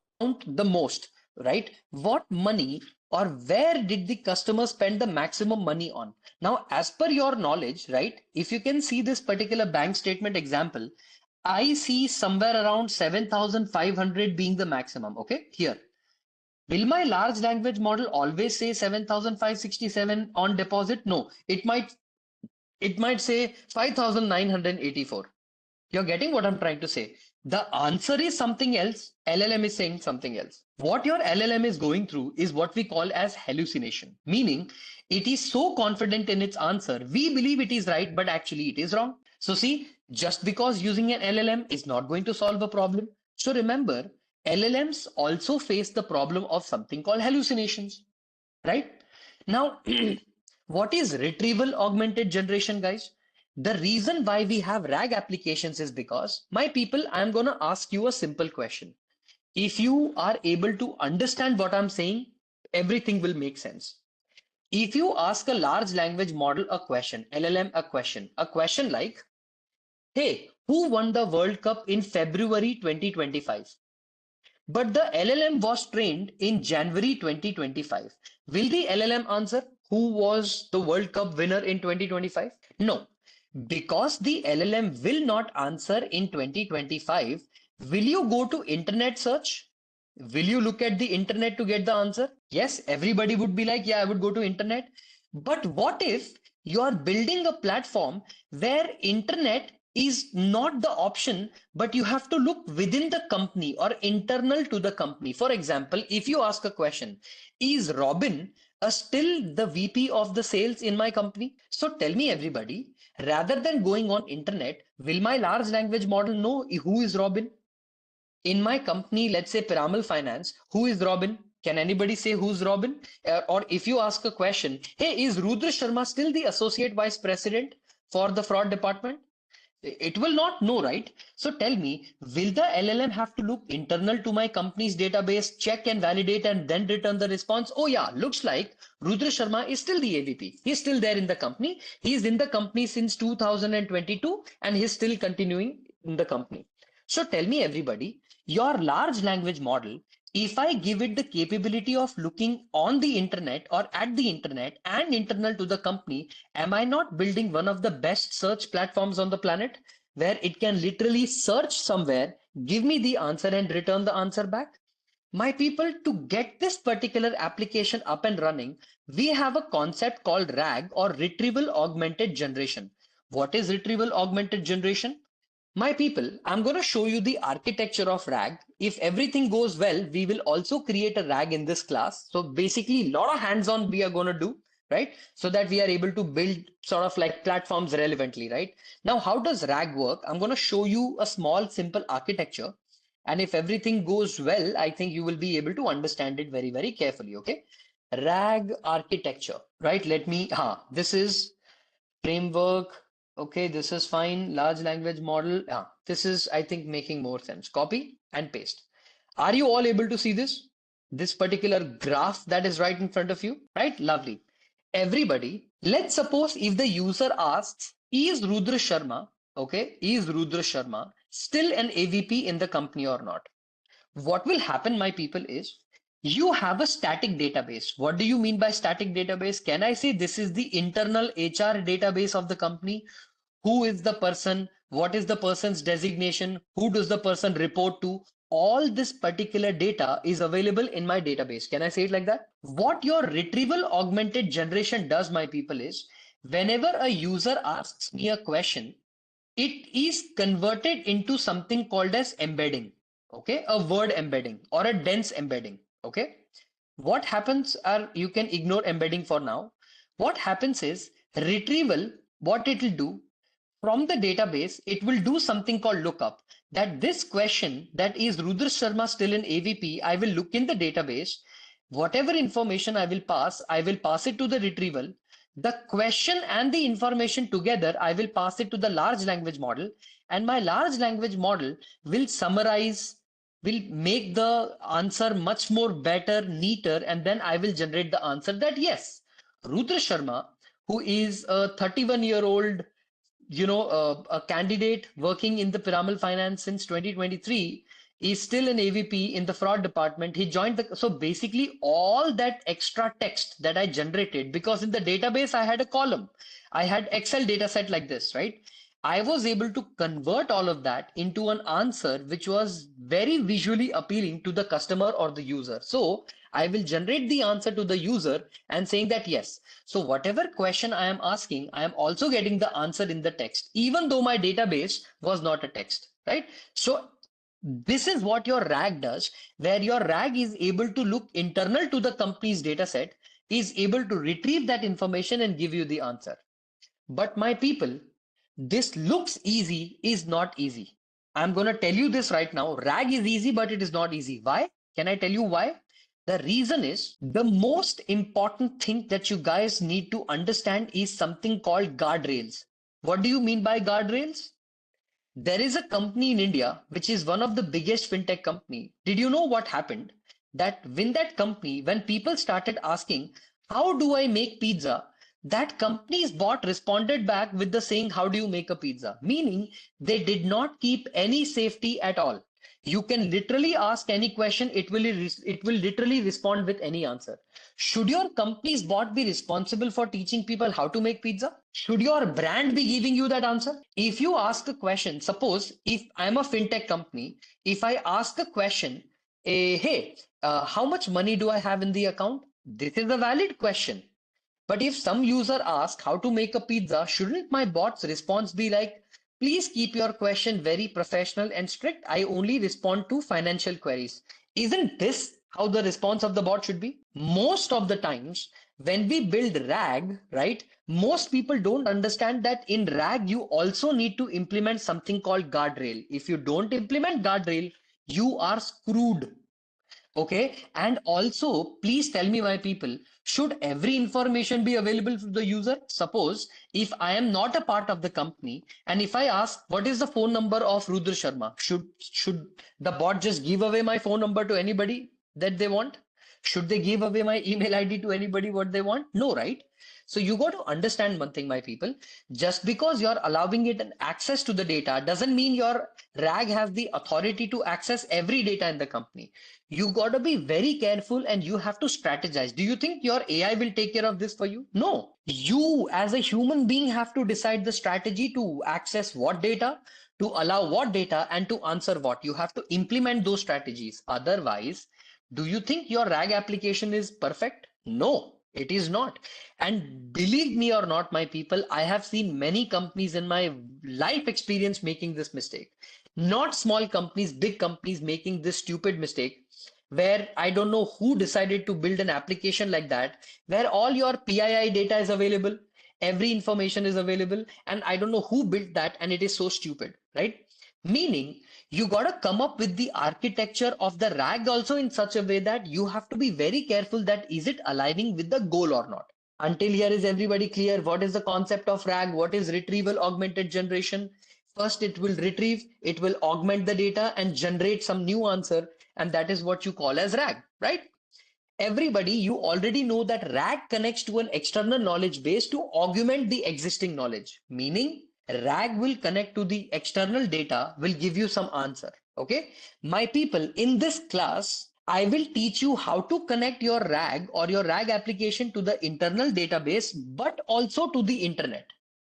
the most, right? What money or where did the customer spend the maximum money on? Now, as per your knowledge, right? If you can see this particular bank statement example, I see somewhere around 7,500 being the maximum. Okay, here. Will my large language model always say 7,567 on deposit? No, it might say 5,984. You're getting what I'm trying to say. The answer is something else. LLM is saying something else. What your LLM is going through is what we call as hallucination, meaning it is so confident in its answer, we believe it is right, but actually it is wrong. So see, just because using an LLM is not going to solve a problem. So remember, LLMs also face the problem of something called hallucinations, right? Now, what is retrieval augmented generation, guys? The reason why we have RAG applications is because, my people, I'm going to ask you a simple question. If you are able to understand what I'm saying, everything will make sense. If you ask a large language model a question, LLM a question like, hey, who won the World Cup in February 2025? But the LLM was trained in January 2025. Will the LLM answer who was the World Cup winner in 2025? No, because the LLM will not answer in 2025. Will you go to internet search? Will you look at the internet to get the answer? Yes, everybody would be like, yeah, I would go to internet. But what if you're building a platform where internet is not the option, but you have to look within the company or internal to the company? For example, if you ask a question, is Robin still the VP of the sales in my company? So tell me, everybody, rather than going on internet, will my large language model know who is Robin? In my company, let's say Piramal Finance, who is Robin? Can anybody say who's Robin? Or if you ask a question, hey, is Rudra Sharma still the associate vice president for the fraud department? It will not know, right? So tell me, will the LLM have to look internal to my company's database, check and validate, and then return the response? Oh, yeah, looks like Rudra Sharma is still the AVP. He's still there in the company. He's in the company since 2022, and he's still continuing in the company. So tell me, everybody, your large language model, if I give it the capability of looking on the internet or at the internet and internal to the company, am I not building one of the best search platforms on the planet where it can literally search somewhere, give me the answer, and return the answer back? My people, to get this particular application up and running, we have a concept called RAG, or Retrieval Augmented Generation. What is Retrieval Augmented Generation? My people, I'm going to show you the architecture of RAG. If everything goes well, we will also create a RAG in this class. So basically, a lot of hands-on we are going to do, right? So that we are able to build sort of like platforms relevantly, right? Now, how does RAG work? I'm going to show you a small, simple architecture. And if everything goes well, I think you will be able to understand it very, very carefully, okay? RAG architecture, right? This is framework. Okay, this is fine. Large language model. This is, I think, making more sense. Copy and paste. Are you all able to see this? This particular graph that is right in front of you, right? Lovely. Everybody, let's suppose if the user asks, is Rudra Sharma, okay, is Rudra Sharma still an AVP in the company or not? What will happen, my people, is you have a static database. What do you mean by static database? Can I say this is the internal HR database of the company? Who is the person? What is the person's designation? Who does the person report to? All this particular data is available in my database. Can I say it like that? What your retrieval augmented generation does, my people, is whenever a user asks me a question, it is converted into something called as embedding. Okay, a word embedding or a dense embedding. Okay, what happens are, you can ignore embedding for now. What happens is retrieval, what it will do from the database, it will do something called lookup. That this question, that is Rudra Sharma still in AVP, I will look in the database. Whatever information I will pass it to the retrieval. The question and the information together, I will pass it to the large language model, and my large language model will summarize, will make the answer much more better, neater, and then I will generate the answer that yes, Rudra Sharma, who is a 31-year-old, a candidate working in the Piramal Finance since 2023, is still an AVP in the fraud department. He joined so basically all that extra text that I generated, because in the database I had a column, I had Excel data set like this, right? I was able to convert all of that into an answer which was very visually appealing to the customer or the user. So I will generate the answer to the user and saying that yes. So whatever question I am asking, I am also getting the answer in the text, even though my database was not a text, right? So this is what your RAG does, where your RAG is able to look internal to the company's data set, is able to retrieve that information and give you the answer. But my people, this looks easy is not easy. I'm going to tell you this right now. RAG is easy, but it is not easy. Why? Can I tell you why? The reason is the most important thing that you guys need to understand is something called guardrails. What do you mean by guardrails? There is a company in India which is one of the biggest fintech company. Did you know what happened? That when that company, when people started asking, how do I make pizza? That company's bot responded back with the saying, how do you make a pizza? Meaning they did not keep any safety at all. You can literally ask any question, it will literally respond with any answer. Should your company's bot be responsible for teaching people how to make pizza? Should your brand be giving you that answer? If you ask a question, suppose if I'm a fintech company, if I ask a question, Hey, how much money do I have in the account? This is a valid question. But if some user asks how to make a pizza, shouldn't my bot's response be like, please keep your question very professional and strict. I only respond to financial queries. Isn't this how the response of the bot should be? Most of the times, when we build RAG, right, most people don't understand that in RAG, you also need to implement something called guardrail. If you don't implement guardrail, you are screwed. Okay. And also, please tell me, my people, should every information be available to the user? Suppose if I am not a part of the company and if I ask what is the phone number of Rudra Sharma, should the bot just give away my phone number to anybody that they want? Should they give away my email ID to anybody what they want? No, right? So you got to understand one thing, my people. Just because you're allowing it an access to the data doesn't mean your RAG has the authority to access every data in the company. You got to be very careful and you have to strategize. Do you think your AI will take care of this for you? No. You, as a human being, have to decide the strategy to access what data, to allow what data, and to answer what. You have to implement those strategies. Otherwise, do you think your RAG application is perfect? No, it is not. And believe me or not, my people, I have seen many companies in my life experience making this mistake. Not small companies, big companies making this stupid mistake where I don't know who decided to build an application like that, where all your PII data is available, every information is available, and I don't know who built that, and it is so stupid, right? Meaning, you got to come up with the architecture of the RAG also in such a way that you have to be very careful that is it aligning with the goal or not. Until here, is everybody clear? What is the concept of RAG? What is retrieval augmented generation? First, it will retrieve, it will augment the data and generate some new answer. And that is what you call as RAG, right? Everybody, you already know that RAG connects to an external knowledge base to augment the existing knowledge. Meaning, RAG will connect to the external data, will give you some answer. Okay. My people, in this class, I will teach you how to connect your RAG or your RAG application to the internal database, but also to the internet.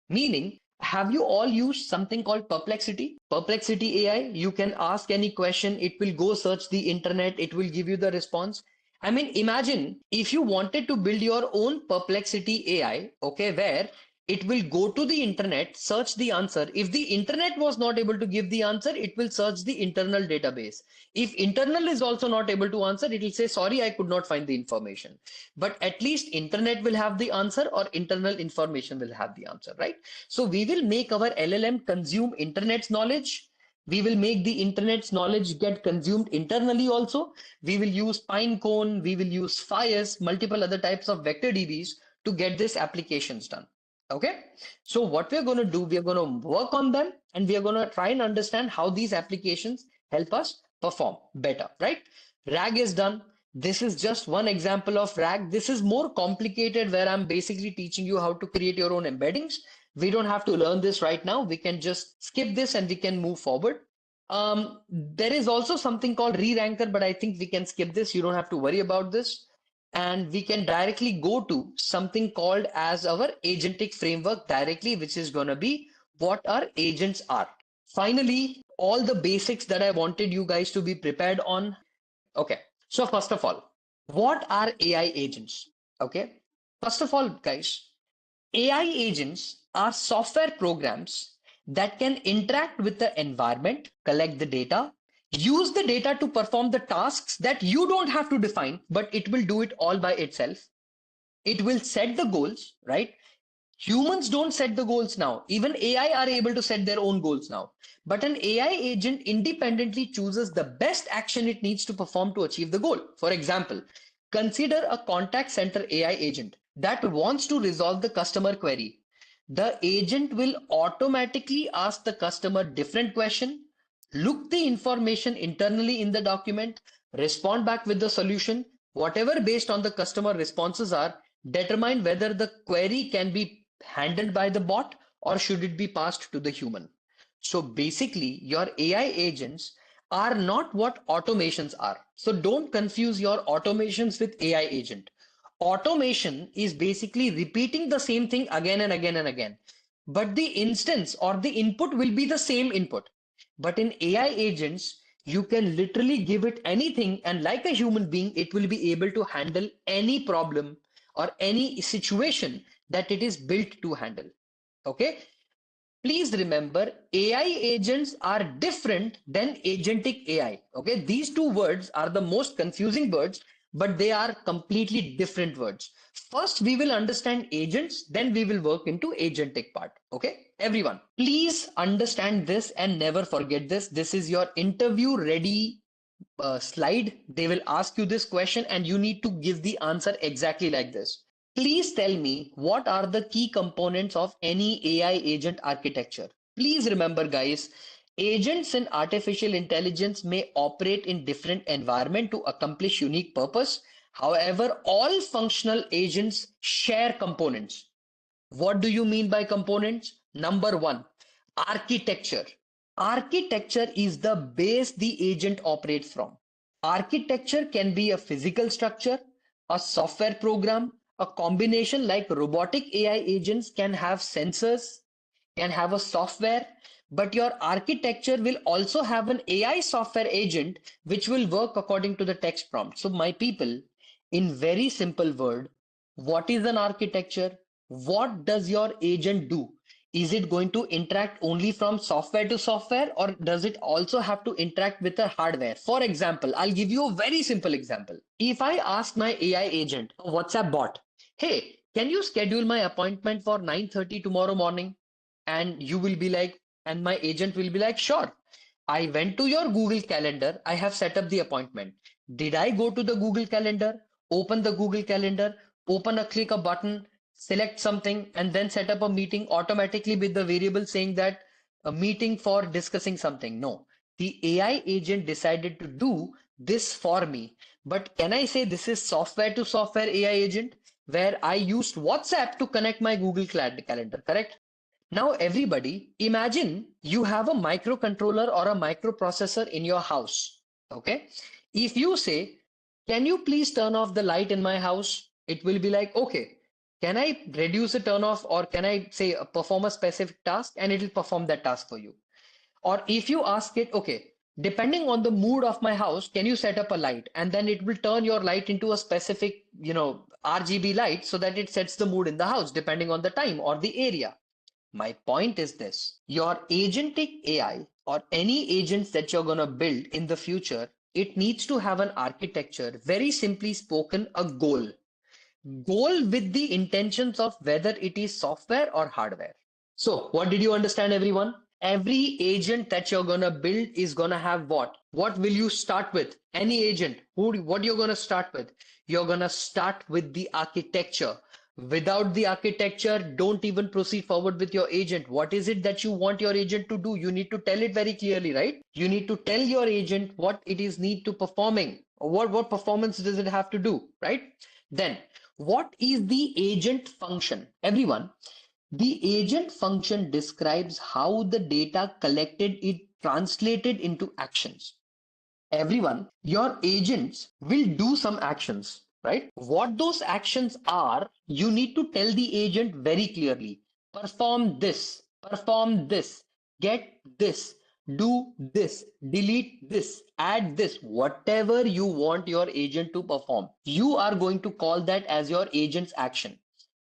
Meaning, have you all used something called Perplexity? Perplexity AI, you can ask any question, it will go search the internet, it will give you the response. I mean, imagine if you wanted to build your own Perplexity AI, okay, where it will go to the internet, search the answer. If the internet was not able to give the answer, it will search the internal database. If internal is also not able to answer, it will say, sorry, I could not find the information. But at least internet will have the answer or internal information will have the answer, right? So we will make our LLM consume internet's knowledge. We will make the internet's knowledge get consumed internally also. We will use Pinecone, we will use Fires, multiple other types of vector DBs to get these applications done. Okay, so what we're going to do, we're going to work on them and we are going to try and understand how these applications help us perform better, right? RAG is done. This is just one example of RAG. This is more complicated where I'm basically teaching you how to create your own embeddings. We don't have to learn this right now. We can just skip this and we can move forward. There is also something called re-ranker, but I think we can skip this. You don't have to worry about this. And we can directly go to something called as our agentic framework directly, which is going to be what our agents are. Finally, all the basics that I wanted you guys to be prepared on. Okay. So first of all, what are AI agents? Okay. First of all, guys, AI agents are software programs that can interact with the environment, collect the data, use the data to perform the tasks that you don't have to define, but it will do it all by itself. It will set the goals, right? Humans don't set the goals now. Even AI are able to set their own goals now. But an AI agent independently chooses the best action it needs to perform to achieve the goal. For example, consider a contact center AI agent that wants to resolve the customer query. The agent will automatically ask the customer different question, look the information internally in the document, respond back with the solution, whatever based on the customer responses are, determine whether the query can be handled by the bot or should it be passed to the human. So basically, your AI agents are not what automations are. So don't confuse your automations with AI agent. Automation is basically repeating the same thing again and again and again. But the instance or the input will be the same input. But in AI agents, You can literally give it anything, and like a human being, it will be able to handle any problem or any situation that it is built to handle. Okay. Please remember, AI agents are different than agentic AI. Okay, these two words are the most confusing words, but they are completely different words. First, we will understand agents, then we will work into agentic part. Okay, everyone, please understand this and never forget this. This is your interview ready slide. They will ask you this question, and you need to give the answer exactly like this. Please tell me what are the key components of any AI agent architecture. Please remember, guys, agents in artificial intelligence may operate in different environment to accomplish unique purpose. However, all functional agents share components. What do you mean by components? Number one, architecture. Architecture is the base the agent operates from. Architecture can be a physical structure, a software program, a combination. Like robotic AI agents can have sensors, can have a software, but your architecture will also have an AI software agent which will work according to the text prompt. So my people, in very simple word, what is an architecture? What does your agent do? Is it going to interact only from software to software, or does it also have to interact with the hardware? For example, I'll give you a very simple example. If I ask my AI agent, a WhatsApp bot, hey, can you schedule my appointment for 9:30 tomorrow morning? And you will be like, and my agent will be like, sure. I went to your Google Calendar. I have set up the appointment. Did I go to the Google Calendar, open the Google Calendar, click a button, select something, and then set up a meeting automatically with the variable saying that a meeting for discussing something? No. The AI agent decided to do this for me. But can I say this is software to software AI agent where I used WhatsApp to connect my Google Calendar, correct? Now, everybody, imagine you have a microcontroller or a microprocessor in your house. Okay. If you say, can you please turn off the light in my house? It will be like, okay, can I reduce the turn off, or can I say perform a specific task, and it will perform that task for you. Or if you ask it, okay, depending on the mood of my house, can you set up a light? And then it will turn your light into a specific, RGB light so that it sets the mood in the house depending on the time or the area. My point is this: your agentic AI or any agents that you're going to build in the future, it needs to have an architecture, very simply spoken, a goal with the intentions of whether it is software or hardware. So, what did you understand, everyone? Every agent that you're gonna build is gonna have what? What will you start with? Any agent, what you're gonna start with? You're gonna start with the architecture. Without the architecture, don't even proceed forward with your agent. What is it that you want your agent to do? You need to tell it very clearly, right? You need to tell your agent what it is need to performing, or what performance does it have to do, right? Then, what is the agent function? Everyone, the agent function describes how the data collected is translated into actions. Everyone, your agents will do some actions, right? What those actions are, you need to tell the agent very clearly. Perform this, get this, do this, delete this, add this, whatever you want your agent to perform. You are going to call that as your agent's action.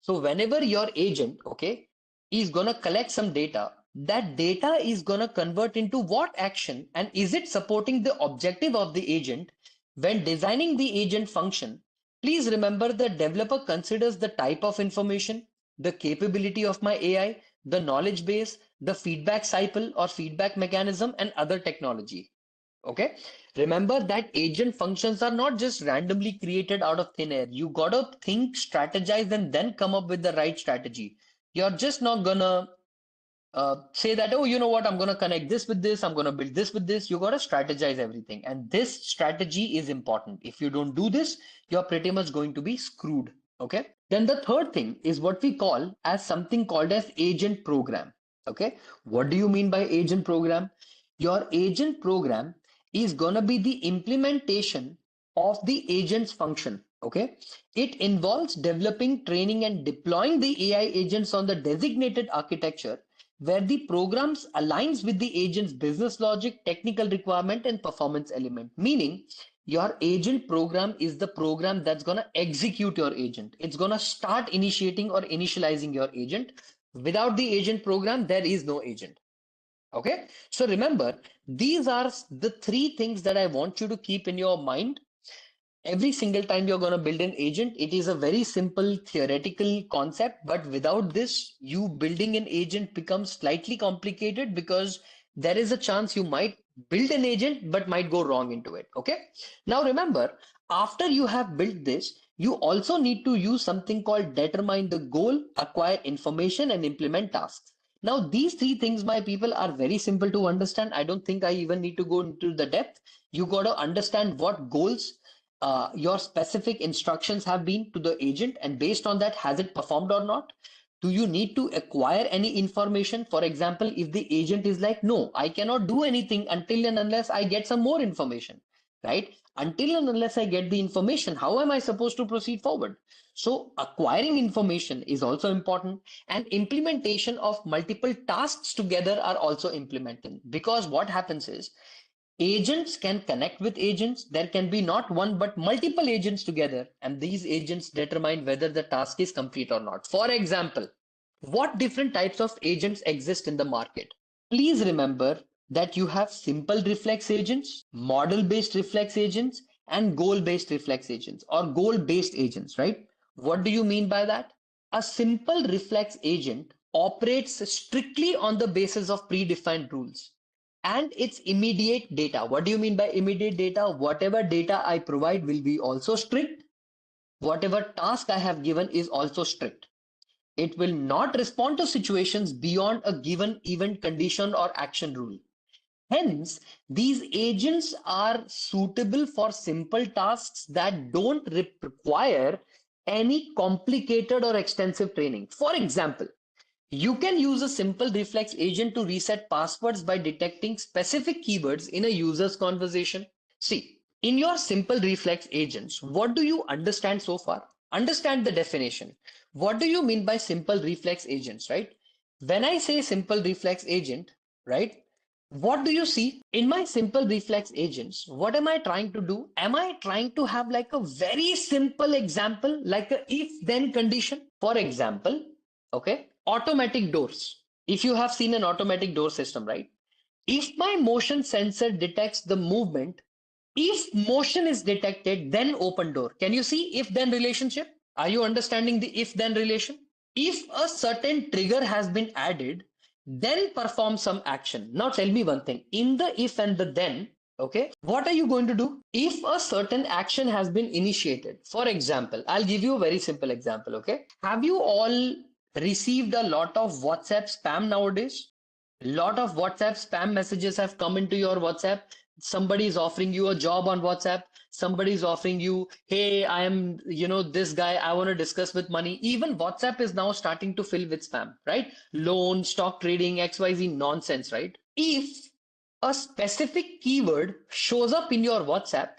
So whenever your agent, okay, is gonna collect some data, that data is gonna convert into what action, and is it supporting the objective of the agent? When designing the agent function, please remember the developer considers the type of information, the capability of my AI, the knowledge base, the feedback cycle or feedback mechanism, and other technology. Okay. Remember that agent functions are not just randomly created out of thin air. You gotta think, strategize, and then come up with the right strategy. You're just not gonna say that, oh, you know what, I'm gonna connect this with this, I'm gonna build this with this. You gotta strategize everything. And this strategy is important. If you don't do this, you're pretty much going to be screwed. Okay. Then the third thing is what we call as something called as agent program. Okay. What do you mean by agent program? Your agent program is going to be the implementation of the agent's function. Okay. It involves developing, training, and deploying the AI agents on the designated architecture where the programs aligns with the agent's business logic, technical requirement, and performance element. Meaning, your agent program is the program that's gonna execute your agent. It's gonna start initiating or initializing your agent. Without the agent program, there is no agent. Okay, so remember, these are the three things that I want you to keep in your mind every single time you're going to build an agent. It is a very simple theoretical concept, but without this, you building an agent becomes slightly complicated because there is a chance you might build an agent but might go wrong into it. Okay, now remember, after you have built this, you also need to use something called determine the goal, acquire information, and implement tasks. Now, these three things, my people, are very simple to understand. I don't think I even need to go into the depth. You got to understand what goals your specific instructions have been to the agent, and based on that, has it performed or not? Do you need to acquire any information? For example, if the agent is like, no, I cannot do anything until and unless I get some more information, right? Until and unless I get the information, how am I supposed to proceed forward? So acquiring information is also important, and implementation of multiple tasks together are also implemented, because what happens is agents can connect with agents. There can be not one but multiple agents together, and these agents determine whether the task is complete or not. For example, what different types of agents exist in the market? Please remember that you have simple reflex agents, model based reflex agents, and goal based reflex agents or goal based agents, right? What do you mean by that? A simple reflex agent operates strictly on the basis of predefined rules and its immediate data. What do you mean by immediate data? Whatever data I provide will be also strict. Whatever task I have given is also strict. It will not respond to situations beyond a given event condition or action rule. Hence, these agents are suitable for simple tasks that don't require any complicated or extensive training. For example, you can use a simple reflex agent to reset passwords by detecting specific keywords in a user's conversation. See, in your simple reflex agents, what do you understand so far? Understand the definition. What do you mean by simple reflex agents, right? When I say simple reflex agent, right? What do you see in my simple reflex agents? What am I trying to do? Am I trying to have like a very simple example, like a if then condition? For example, okay, automatic doors. If you have seen an automatic door system, right? If my motion sensor detects the movement, if motion is detected, then open door. Can you see if then relationship? Are you understanding the if then relation? If a certain trigger has been added, then perform some action. Now tell me one thing. In the if and the then, okay, what are you going to do? If a certain action has been initiated, for example, I'll give you a very simple example, okay? Have you all received a lot of WhatsApp spam nowadays? Lot of WhatsApp spam messages have come into your WhatsApp. Somebody is offering you a job on WhatsApp. Somebody is offering you, hey, I am, this guy, I want to discuss with money. Even WhatsApp is now starting to fill with spam, right? Loan, stock trading, XYZ nonsense, right? If a specific keyword shows up in your WhatsApp,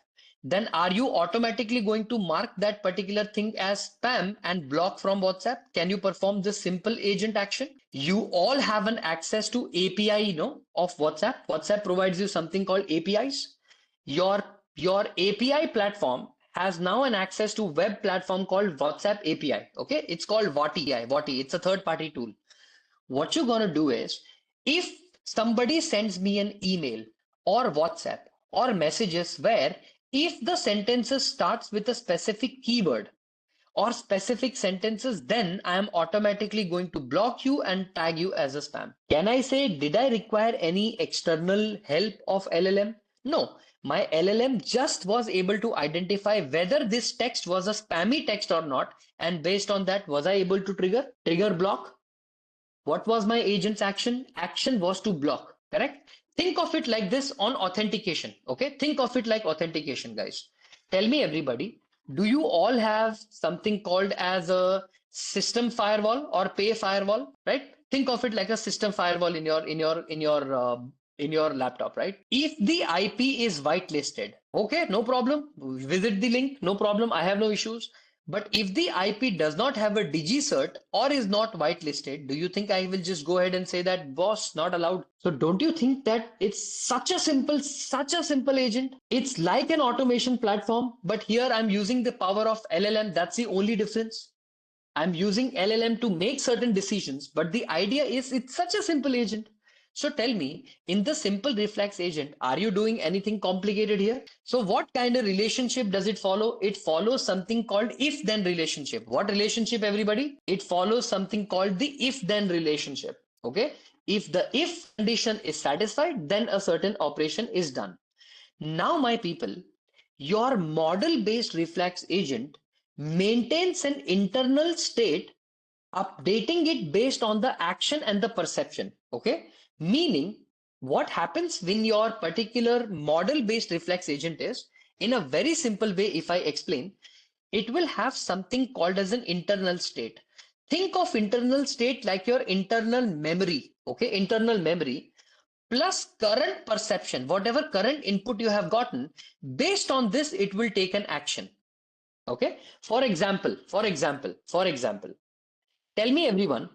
then are you automatically going to mark that particular thing as spam and block from WhatsApp? Can you perform this simple agent action? You all have an access to API, of WhatsApp. WhatsApp provides you something called APIs. Your API platform has now an access to web platform called WhatsApp API. Okay, it's called Vati. It's a third party tool. What you're going to do is, if somebody sends me an email or WhatsApp or messages where if the sentences starts with a specific keyword or specific sentences, then I am automatically going to block you and tag you as a spam. Can I say, did I require any external help of LLM? No, my LLM just was able to identify whether this text was a spammy text or not, and based on that, was I able to trigger block? What was my agent's action? Action was to block, correct? Think of it like this on authentication, okay? Think of it like authentication, guys. Tell me, everybody, do you all have something called as a system firewall or pay firewall, right? Think of it like a system firewall in your laptop, right? If the IP is whitelisted, okay, no problem. Visit the link, no problem. I have no issues. But if the IP does not have a DigiCert or is not whitelisted, do you think I will just go ahead and say that, boss, not allowed? So don't you think that it's such a simple agent? It's like an automation platform, but here I'm using the power of LLM. That's the only difference. I'm using LLM to make certain decisions, but the idea is it's such a simple agent. So tell me, in the simple reflex agent, are you doing anything complicated here? So what kind of relationship does it follow? It follows something called if-then relationship. What relationship, everybody? It follows something called the if-then relationship. Okay. If the if condition is satisfied, then a certain operation is done. Now, my people, your model-based reflex agent maintains an internal state, updating it based on the action and the perception. Okay. Meaning, what happens when your particular model-based reflex agent is, in a very simple way, if I explain, it will have something called as an internal state. Think of internal state like your internal memory. Okay. Internal memory plus current perception, whatever current input you have gotten, based on this, it will take an action. Okay. For example, tell me everyone,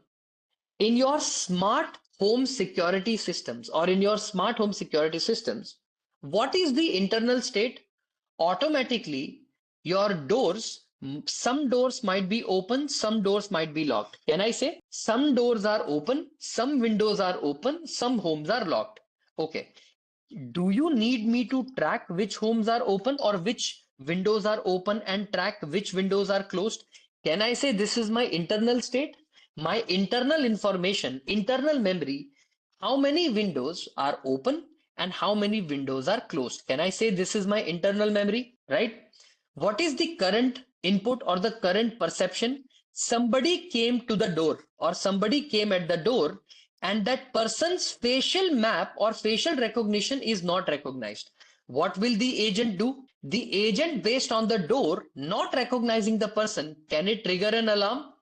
in your smart home security systems or in your smart home security systems, what is the internal state? Automatically, your doors, some doors might be open, some doors might be locked. Can I say? Some doors are open, some windows are open, some homes are locked. Okay. Do you need me to track which homes are open or which windows are open and track which windows are closed? Can I say this is my internal state? My internal information, internal memory, how many windows are open and how many windows are closed? Can I say this is my internal memory, right? What is the current input or the current perception? Somebody came to the door or somebody came at the door and that person's facial map or facial recognition is not recognized. What will the agent do? The agent, based on the door not recognizing the person, can it trigger an alarm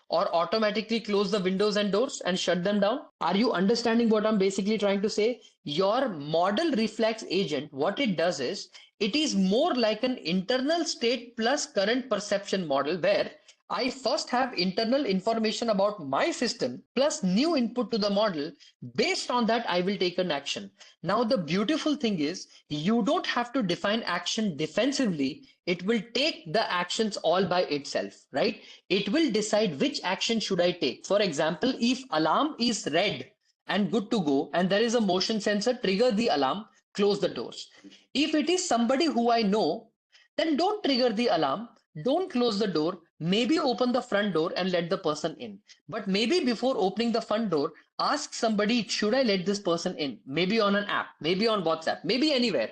or automatically close the windows and doors and shut them down? Are you understanding what I'm basically trying to say? Your model reflex agent, what it does is, it is more like an internal state plus current perception model where I first have internal information about my system plus new input to the model. Based on that, I will take an action. Now, the beautiful thing is you don't have to define action defensively. It will take the actions all by itself, right? It will decide which action should I take. For example, if alarm is red and good to go, and there is a motion sensor, trigger the alarm, close the doors. If it is somebody who I know, then don't trigger the alarm, don't close the door, maybe open the front door and let the person in. But maybe before opening the front door, ask somebody, should I let this person in? Maybe on an app, maybe on WhatsApp, maybe anywhere.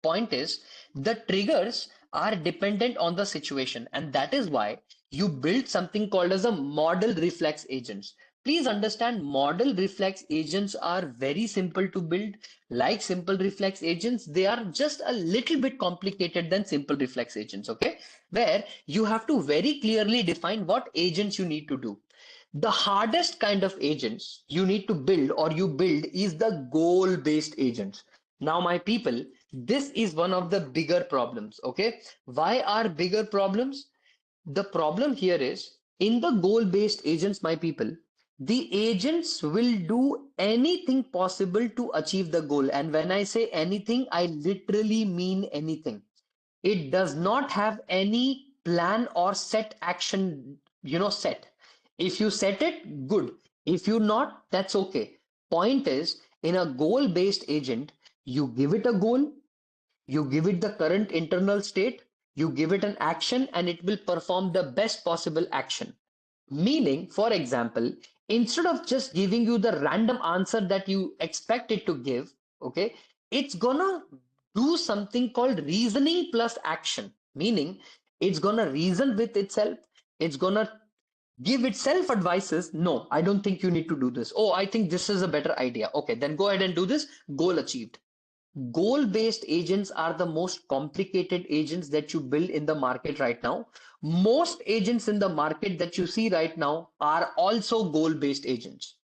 Point is, the triggers are dependent on the situation, and that is why you build something called as a model reflex agents. Please understand, model reflex agents are very simple to build. Like simple reflex agents, they are just a little bit complicated than simple reflex agents, okay? Where you have to very clearly define what agents you need to do. The hardest kind of agents you need to build or you build is the goal-based agents. Now, my people, this is one of the bigger problems, okay? Why are bigger problems? The problem here is, in the goal-based agents, my people, the agents will do anything possible to achieve the goal. And when I say anything, I literally mean anything. It does not have any plan or set action, set. If you set it, good. If you not, that's okay. Point is, in a goal-based agent, you give it a goal, you give it the current internal state, you give it an action, and it will perform the best possible action. Meaning, for example, instead of just giving you the random answer that you expect it to give, okay, it's gonna do something called reasoning plus action. Meaning, it's gonna reason with itself, it's gonna give itself advices. No, I don't think you need to do this. Oh, I think this is a better idea. Okay, then go ahead and do this. Goal achieved. Goal-based agents are the most complicated agents that you build in the market right now. Most agents in the market that you see right now are also goal-based agents.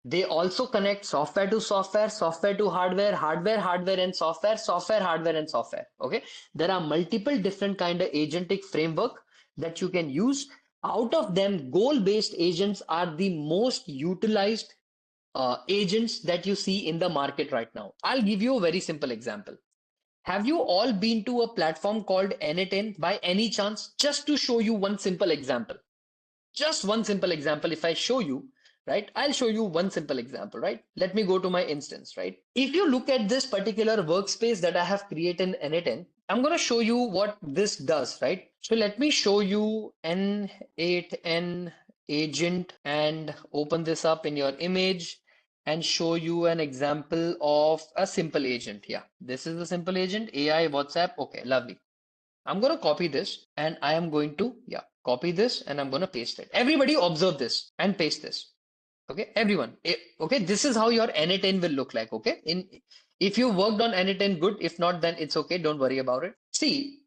They also connect software to software, software to hardware, hardware and software, software, hardware and software. Okay. There are multiple different kind of agentic framework that you can use. Out of them, goal-based agents are the most utilized agents that you see in the market right now. I'll give you a very simple example. Have you all been to a platform called N10 by any chance? Just to show you one simple example. Just one simple example. If I show you, right, I'll show you one simple example, right? Let me go to my instance, right? If you look at this particular workspace that I have created in N10, I'm going to show you what this does, right? So let me show you N8N agent and open this up in your image and show you an example of a simple agent. Yeah, this is the simple agent, AI, WhatsApp. Okay, lovely. I'm going to copy this and I am going to, yeah, copy this and I'm going to paste it. Everybody observe this and paste this. Okay, everyone. Okay, this is how your NA10 will look like. Okay, if you worked on NA10, good. If not, then it's okay. Don't worry about it. See,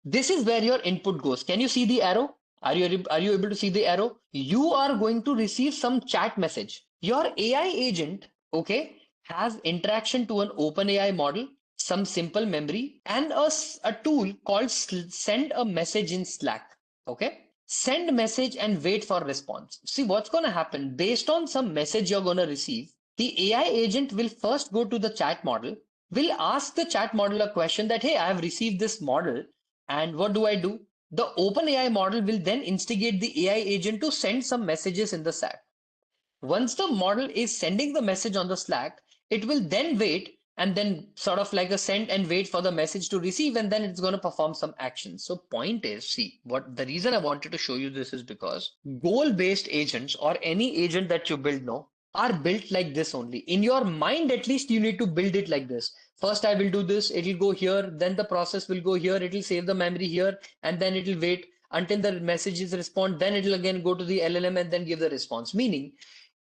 this is where your input goes. Can you see the arrow? Are you able to see the arrow? You are going to receive some chat message. Your AI agent, okay, has interaction to an OpenAI model, some simple memory, and a tool called send a message in Slack. Okay, send message and wait for response. See what's going to happen based on some message you're going to receive. The AI agent will first go to the chat model, will ask the chat model a question that, hey, I have received this model and what do I do? The OpenAI model will then instigate the AI agent to send some messages in the Slack. Once the model is sending the message on the Slack, it will then wait and then sort of like a send and wait for the message to receive, and then it's going to perform some action. So point is, see, what the reason I wanted to show you this is because goal-based agents or any agent that you build now are built like this only. In your mind, at least you need to build it like this. First, I will do this, it will go here, then the process will go here, it will save the memory here, and then it will wait until the messages respond, then it will again go to the LLM and then give the response. Meaning,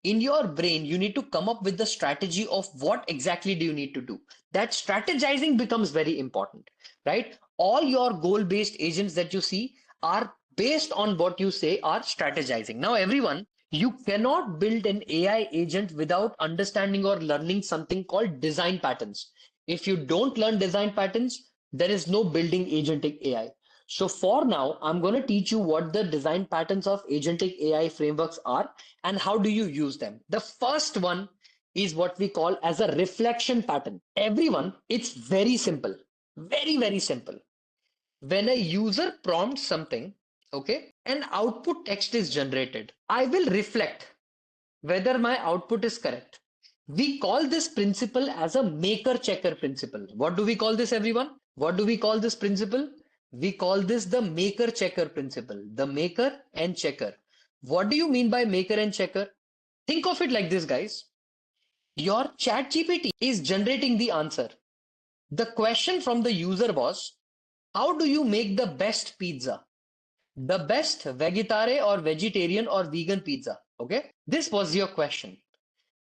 in your brain, you need to come up with the strategy of what exactly do you need to do. That strategizing becomes very important, right? All your goal-based agents that you see are based on what you say are strategizing. Now, everyone, you cannot build an AI agent without understanding or learning something called design patterns. If you don't learn design patterns, there is no building agentic AI. So for now, I'm going to teach you what the design patterns of agentic AI frameworks are and how do you use them. The first one is what we call as a reflection pattern. Everyone, it's very simple, very, very simple. When a user prompts something, okay, an output text is generated. I will reflect whether my output is correct. We call this principle as a maker checker principle. What do we call this, everyone? What do we call this principle? We call this the maker checker principle, the maker and checker. What do you mean by maker and checker? Think of it like this, guys. Your chat GPT is generating the answer. The question from the user was, how do you make the best pizza? The best vegetarian or vegetarian or vegan pizza. Okay. This was your question.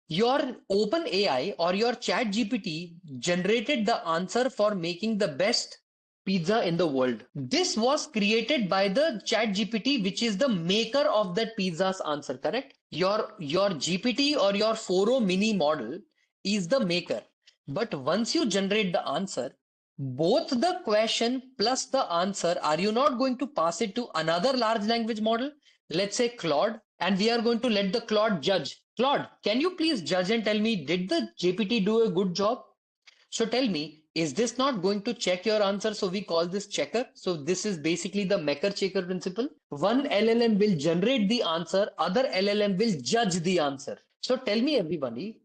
Your OpenAI or your chat GPT generated the answer for making the best pizza in the world. This was created by the chat GPT, which is the maker of that pizza's answer, correct? Your GPT or your 4.0 mini model is the maker. But once you generate the answer, both the question plus the answer, are you not going to pass it to another large language model? Let's say Claude, and we are going to let the Claude judge. Claude, can you please judge and tell me, did the GPT do a good job? So tell me, is this not going to check your answer? So we call this checker. So this is basically the maker checker principle. One LLM will generate the answer, other LLM will judge the answer. So tell me, everybody,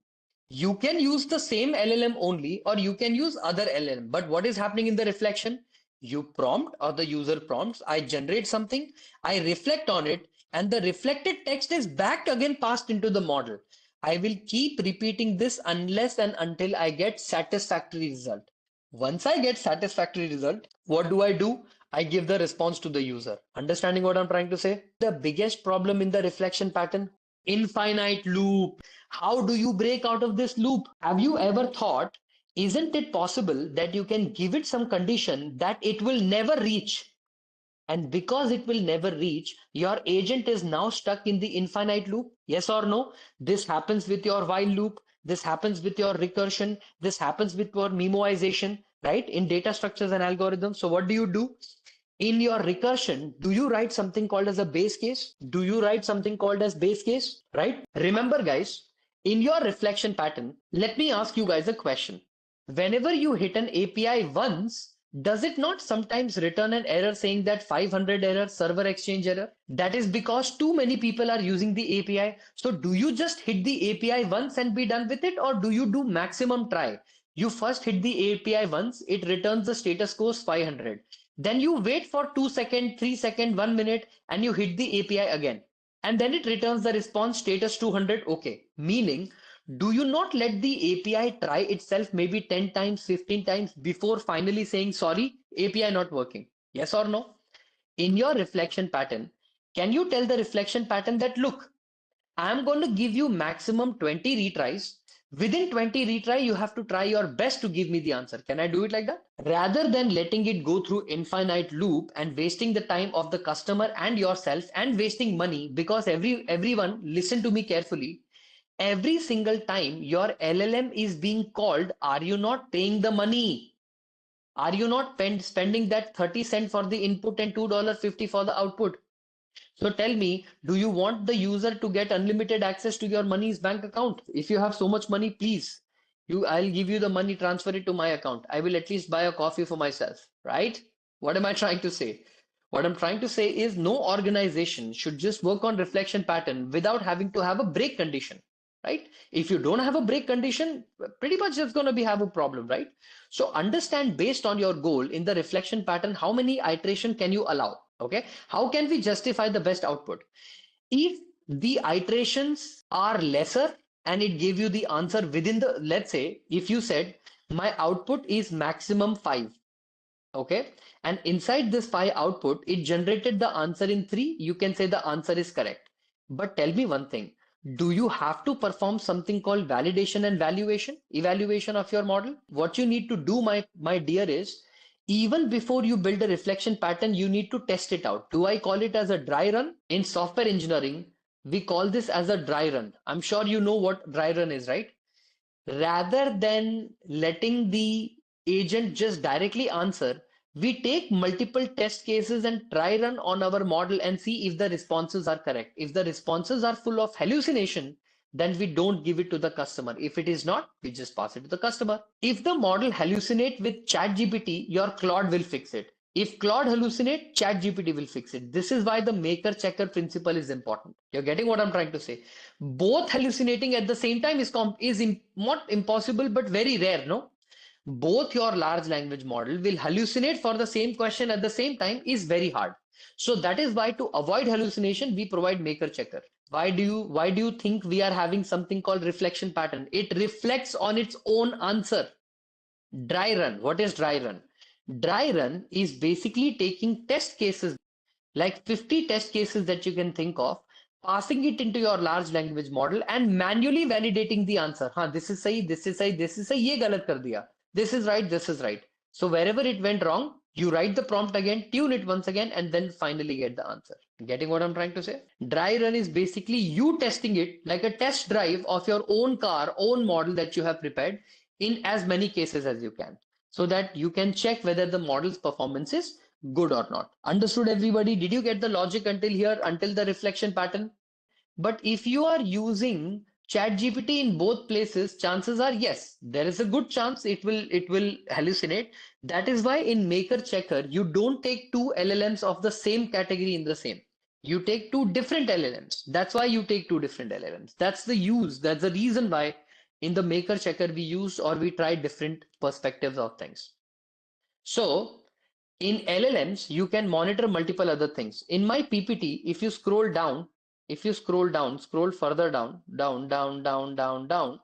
you can use the same LLM only, or you can use other LLM. But what is happening in the reflection? You prompt or the user prompts, I generate something, I reflect on it, and the reflected text is back again passed into the model. I will keep repeating this unless and until I get satisfactory result. Once I get satisfactory result, what do? I give the response to the user. Understanding what I'm trying to say? The biggest problem in the reflection pattern, infinite loop. How do you break out of this loop? Have you ever thought, isn't it possible that you can give it some condition that it will never reach? And because it will never reach, your agent is now stuck in the infinite loop. Yes or no? This happens with your while loop. This happens with your recursion. This happens with your memoization, right? In data structures and algorithms. So what do? In your recursion, do you write something called as a base case? Do you write something called as base case, right? Remember, guys, in your reflection pattern, let me ask you guys a question. Whenever you hit an API once, does it not sometimes return an error saying that 500 error, server exchange error? That is because too many people are using the API. So do you just hit the API once and be done with it, or do you do maximum try? You first hit the API once, it returns the status quo 500. Then you wait for 2 seconds, 3 seconds, 1 minute, and you hit the API again. And then it returns the response status 200. Okay. Meaning, do you not let the API try itself maybe 10 times, 15 times before finally saying, sorry, API not working? Yes or no? In your reflection pattern, can you tell the reflection pattern that, look, I'm going to give you maximum 20 retries. Within 20 retry, you have to try your best to give me the answer. Can I do it like that? Rather than letting it go through infinite loop and wasting the time of the customer and yourself and wasting money, because everyone listen to me carefully. Every single time your LLM is being called, are you not paying the money? Are you not spending that 30 cents for the input and $2.50 for the output? So tell me, do you want the user to get unlimited access to your money's bank account? If you have so much money, please, I'll give you the money, transfer it to my account. I will at least buy a coffee for myself, right? What am I trying to say? What I'm trying to say is no organization should just work on reflection pattern without having to have a break condition, right? If you don't have a break condition, pretty much it's going to be have a problem, right? So understand based on your goal in the reflection pattern, how many iteration can you allow? Okay. How can we justify the best output? If the iterations are lesser and it gave you the answer within the, let's say, if you said my output is maximum 5, okay, and inside this 5 output, it generated the answer in 3, you can say the answer is correct. But tell me one thing, do you have to perform something called validation and evaluation of your model? What you need to do, my dear, is even before you build a reflection pattern, you need to test it out. Do I call it as a dry run? In software engineering, we call this as a dry run. I'm sure you know what dry run is, right? Rather than letting the agent just directly answer, we take multiple test cases and try run on our model and see if the responses are correct. If the responses are full of hallucination, then we don't give it to the customer. If it is not, we just pass it to the customer. If the model hallucinate with ChatGPT, your Claude will fix it. If Claude hallucinate, ChatGPT will fix it. This is why the maker checker principle is important. You're getting what I'm trying to say? Both hallucinating at the same time is not impossible but very rare, no? Both your large language model will hallucinate for the same question at the same time is very hard. So that is why, to avoid hallucination, we provide maker checker. Why do you think we are having something called reflection pattern? It reflects on its own answer. Dry run. What is dry run? Dry run is basically taking test cases, like 50 test cases that you can think of, passing it into your large language model and manually validating the answer. हाँ, this is सही, this is सही, this is सही, ये गलत कर दिया. This is right, this is right. So wherever it went wrong, you write the prompt again, tune it once again, and then finally get the answer. Getting what I'm trying to say? Dry run is basically you testing it like a test drive of your own car, own model that you have prepared in as many cases as you can, so that you can check whether the model's performance is good or not. Understood, everybody? Did you get the logic until here, until the reflection pattern? But if you are using ChatGPT in both places, chances are yes, there is a good chance it will hallucinate. That is why in Maker Checker, you don't take two LLMs of the same category in the same. You take two different LLMs. That's why you take two different LLMs. That's the use. That's the reason why in the Maker Checker we use or we try different perspectives of things. So in LLMs, you can monitor multiple other things. In my PPT, if you scroll down, scroll further down, down,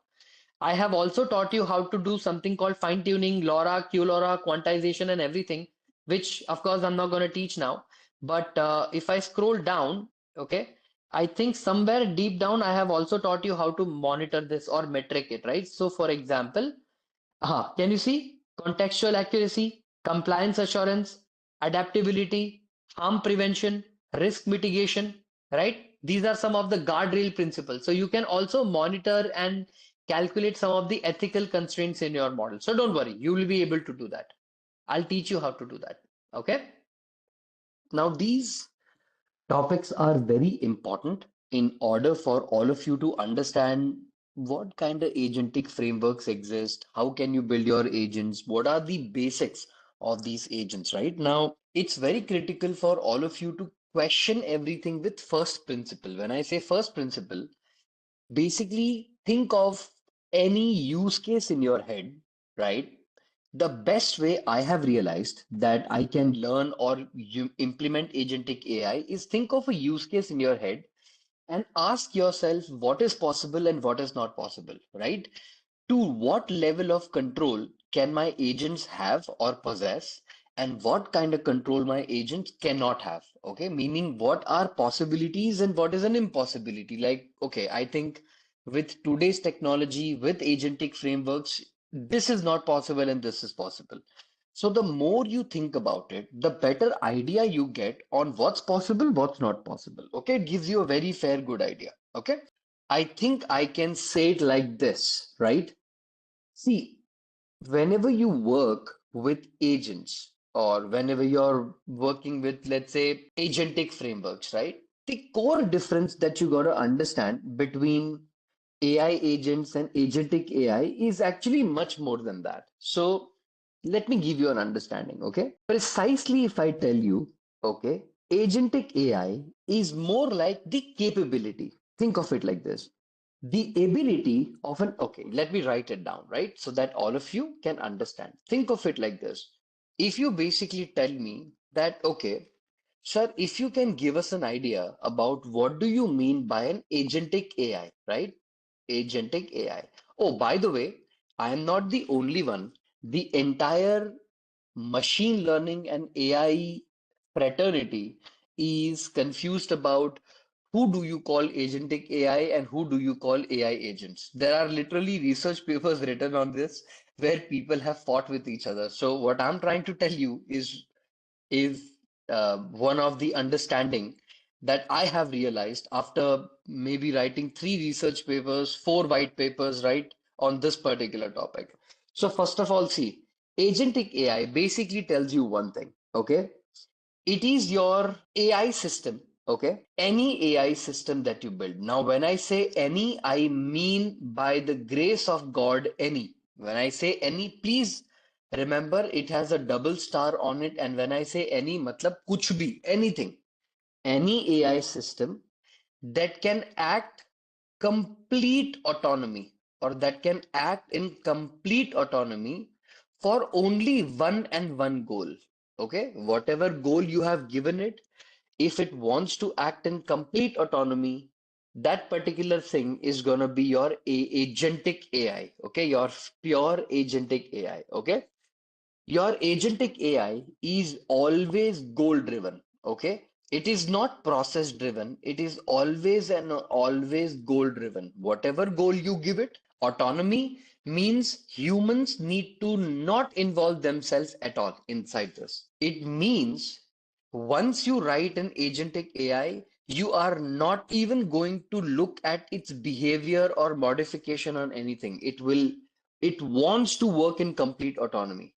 I have also taught you how to do something called fine tuning, LoRa, QLoRa, quantization, and everything, which of course I'm not going to teach now. But if I scroll down, okay, I think somewhere deep down, I have also taught you how to monitor this or metric it, right? So for example, can you see contextual accuracy, compliance assurance, adaptability, harm prevention, risk mitigation, right? These are some of the guardrail principles. So you can also monitor and calculate some of the ethical constraints in your model. So don't worry, you will be able to do that. I'll teach you how to do that. Okay. Now, these topics are very important in order for all of you to understand what kind of agentic frameworks exist, how can you build your agents, what are the basics of these agents, right? Now, it's very critical for all of you to question everything with first principle. When I say first principle, basically think of any use case in your head, right? The best way I have realized that I can learn or you implement agentic AI is think of a use case in your head and ask yourself what is possible and what is not possible, right? To what level of control can my agents have or possess, and what kind of control my agents cannot have? Okay, meaning what are possibilities and what is an impossibility? Like, okay, I think with today's technology, with agentic frameworks, this is not possible and this is possible. So the more you think about it, the better idea you get on what's possible, what's not possible. Okay, it gives you a very fair, good idea. Okay, I think I can say it like this, right? See, whenever you work with agents or whenever you're working with, let's say, agentic frameworks, right? The core difference that you got to understand between AI agents and agentic AI is actually much more than that. So let me give you an understanding, okay? Precisely if I tell you, okay, agentic AI is more like the capability. Think of it like this. The ability of an, okay, let me write it down, right? So that all of you can understand. Think of it like this. If you basically tell me that, okay, sir, if you can give us an idea about what do you mean by an agentic AI, right? Agentic AI. Oh, by the way, I am not the only one. The entire machine learning and AI fraternity is confused about who do you call agentic AI and who do you call AI agents. There are literally research papers written on this where people have fought with each other. So what I'm trying to tell you is one of the understanding that I have realized after maybe writing three research papers, four white papers, right, on this particular topic. So first of all, see, agentic AI basically tells you one thing, okay? It is your AI system, okay? Any AI system that you build. Now, when I say any, I mean by the grace of God, any. When I say any, please remember it has a double star on it. And when I say any, matlab kuch bhi, anything, any AI system that can act complete autonomy or that can act in complete autonomy for only one and one goal. Okay, whatever goal you have given it, if it wants to act in complete autonomy, that particular thing is going to be your agentic AI. Okay, your pure agentic AI. Okay, your agentic AI is always goal driven. Okay. It is not process driven. It is always and always goal driven. Whatever goal you give it, autonomy means humans need to not involve themselves at all inside this. It means once you write an agentic AI, you are not even going to look at its behavior or modification on anything. It wants to work in complete autonomy.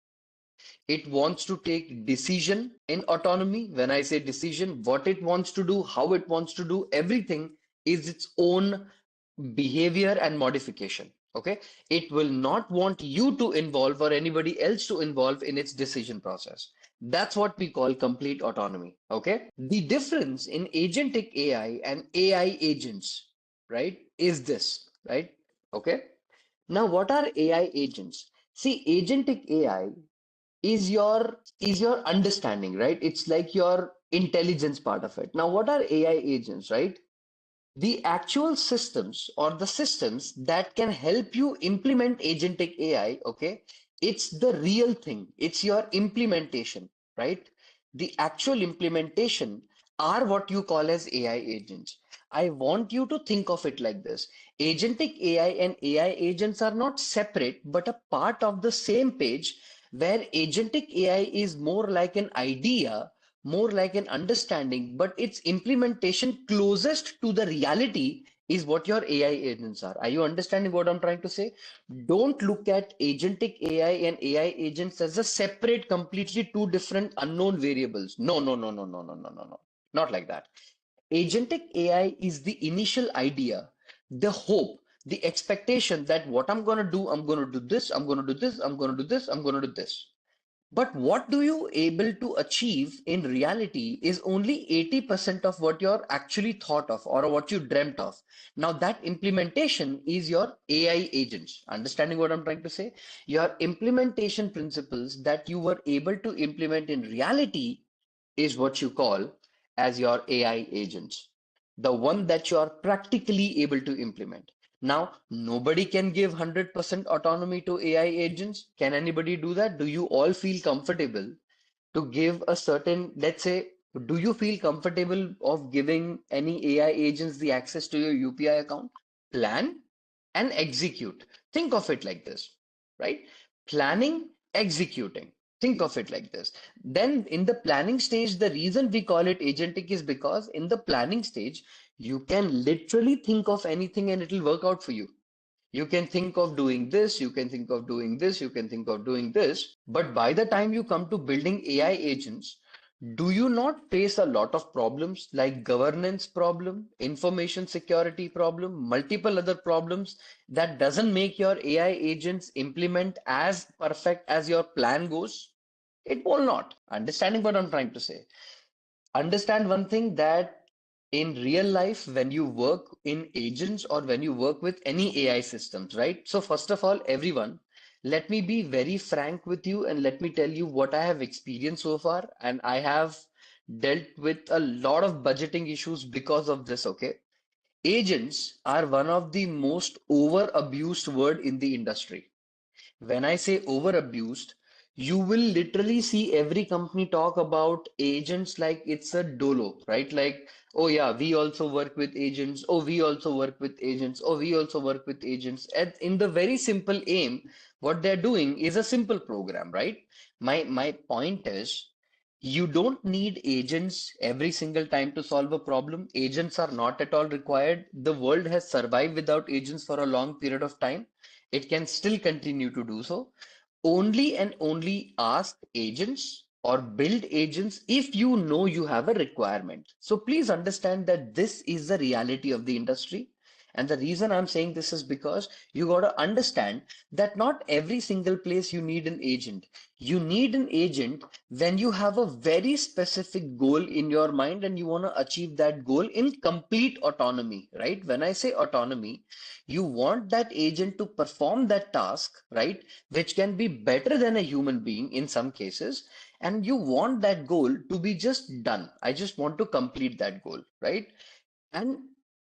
It wants to take decision in autonomy. When I say decision, what it wants to do, how it wants to do, everything is its own behavior and modification. Okay. It will not want you to involve or anybody else to involve in its decision process. That's what we call complete autonomy. Okay. The difference in agentic AI and AI agents, right, is this, right? Okay. Now, what are AI agents? See, agentic AI is your understanding, right? It's like your intelligence part of it. Now, what are AI agents, right? The actual systems or the systems that can help you implement agentic AI, okay? It's the real thing. It's your implementation, right? The actual implementation are what you call as AI agents. I want you to think of it like this. Agentic AI and AI agents are not separate, but a part of the same page where agentic AI is more like an idea, more like an understanding, but its implementation closest to the reality is what your AI agents are. Are you understanding what I'm trying to say? Don't look at agentic AI and AI agents as a separate, completely two different unknown variables. No, no, no, no, no, no, no, no, no. Not like that. Agentic AI is the initial idea, the hope, the expectation that what I'm going to do, I'm going to do this, I'm going to do this, I'm going to do this, I'm going to do this. But what do you able to achieve in reality is only 80% of what you're actually thought of or what you dreamt of. Now that implementation is your AI agents. Understanding what I'm trying to say? Your implementation principles that you were able to implement in reality is what you call as your AI agents, the one that you are practically able to implement. Now, nobody can give 100% autonomy to AI agents. Can anybody do that? Do you all feel comfortable to give a certain, let's say, do you feel comfortable of giving any AI agents the access to your UPI account? Plan and execute. Think of it like this, right? Planning, executing. Think of it like this. Then in the planning stage, the reason we call it agentic is because in the planning stage, you can literally think of anything and it'll work out for you. You can think of doing this, you can think of doing this, you can think of doing this. But by the time you come to building AI agents, do you not face a lot of problems like governance problem, information security problem, multiple other problems that doesn't make your AI agents implement as perfect as your plan goes? It will not. Understanding what I'm trying to say? Understand one thing that in real life, when you work in agents or when you work with any AI systems, right? So, first of all, everyone, let me be very frank with you and let me tell you what I have experienced so far. And I have dealt with a lot of budgeting issues because of this, okay? Agents are one of the most over abused word in the industry. When I say over abused, you will literally see every company talk about agents like it's a dolo, right? Like, oh yeah, we also work with agents. Oh, we also work with agents. Oh, we also work with agents. And in the very simple aim, what they're doing is a simple program, right? My point is, you don't need agents every single time to solve a problem. Agents are not at all required. The world has survived without agents for a long period of time. It can still continue to do so. Only and only ask agents or build agents if you know you have a requirement. So please understand that this is the reality of the industry. And the reason I'm saying this is because you got to understand that not every single place you need an agent. You need an agent when you have a very specific goal in your mind and you want to achieve that goal in complete autonomy, right? When I say autonomy, you want that agent to perform that task, right? Which can be better than a human being in some cases. And you want that goal to be just done. I just want to complete that goal, right? And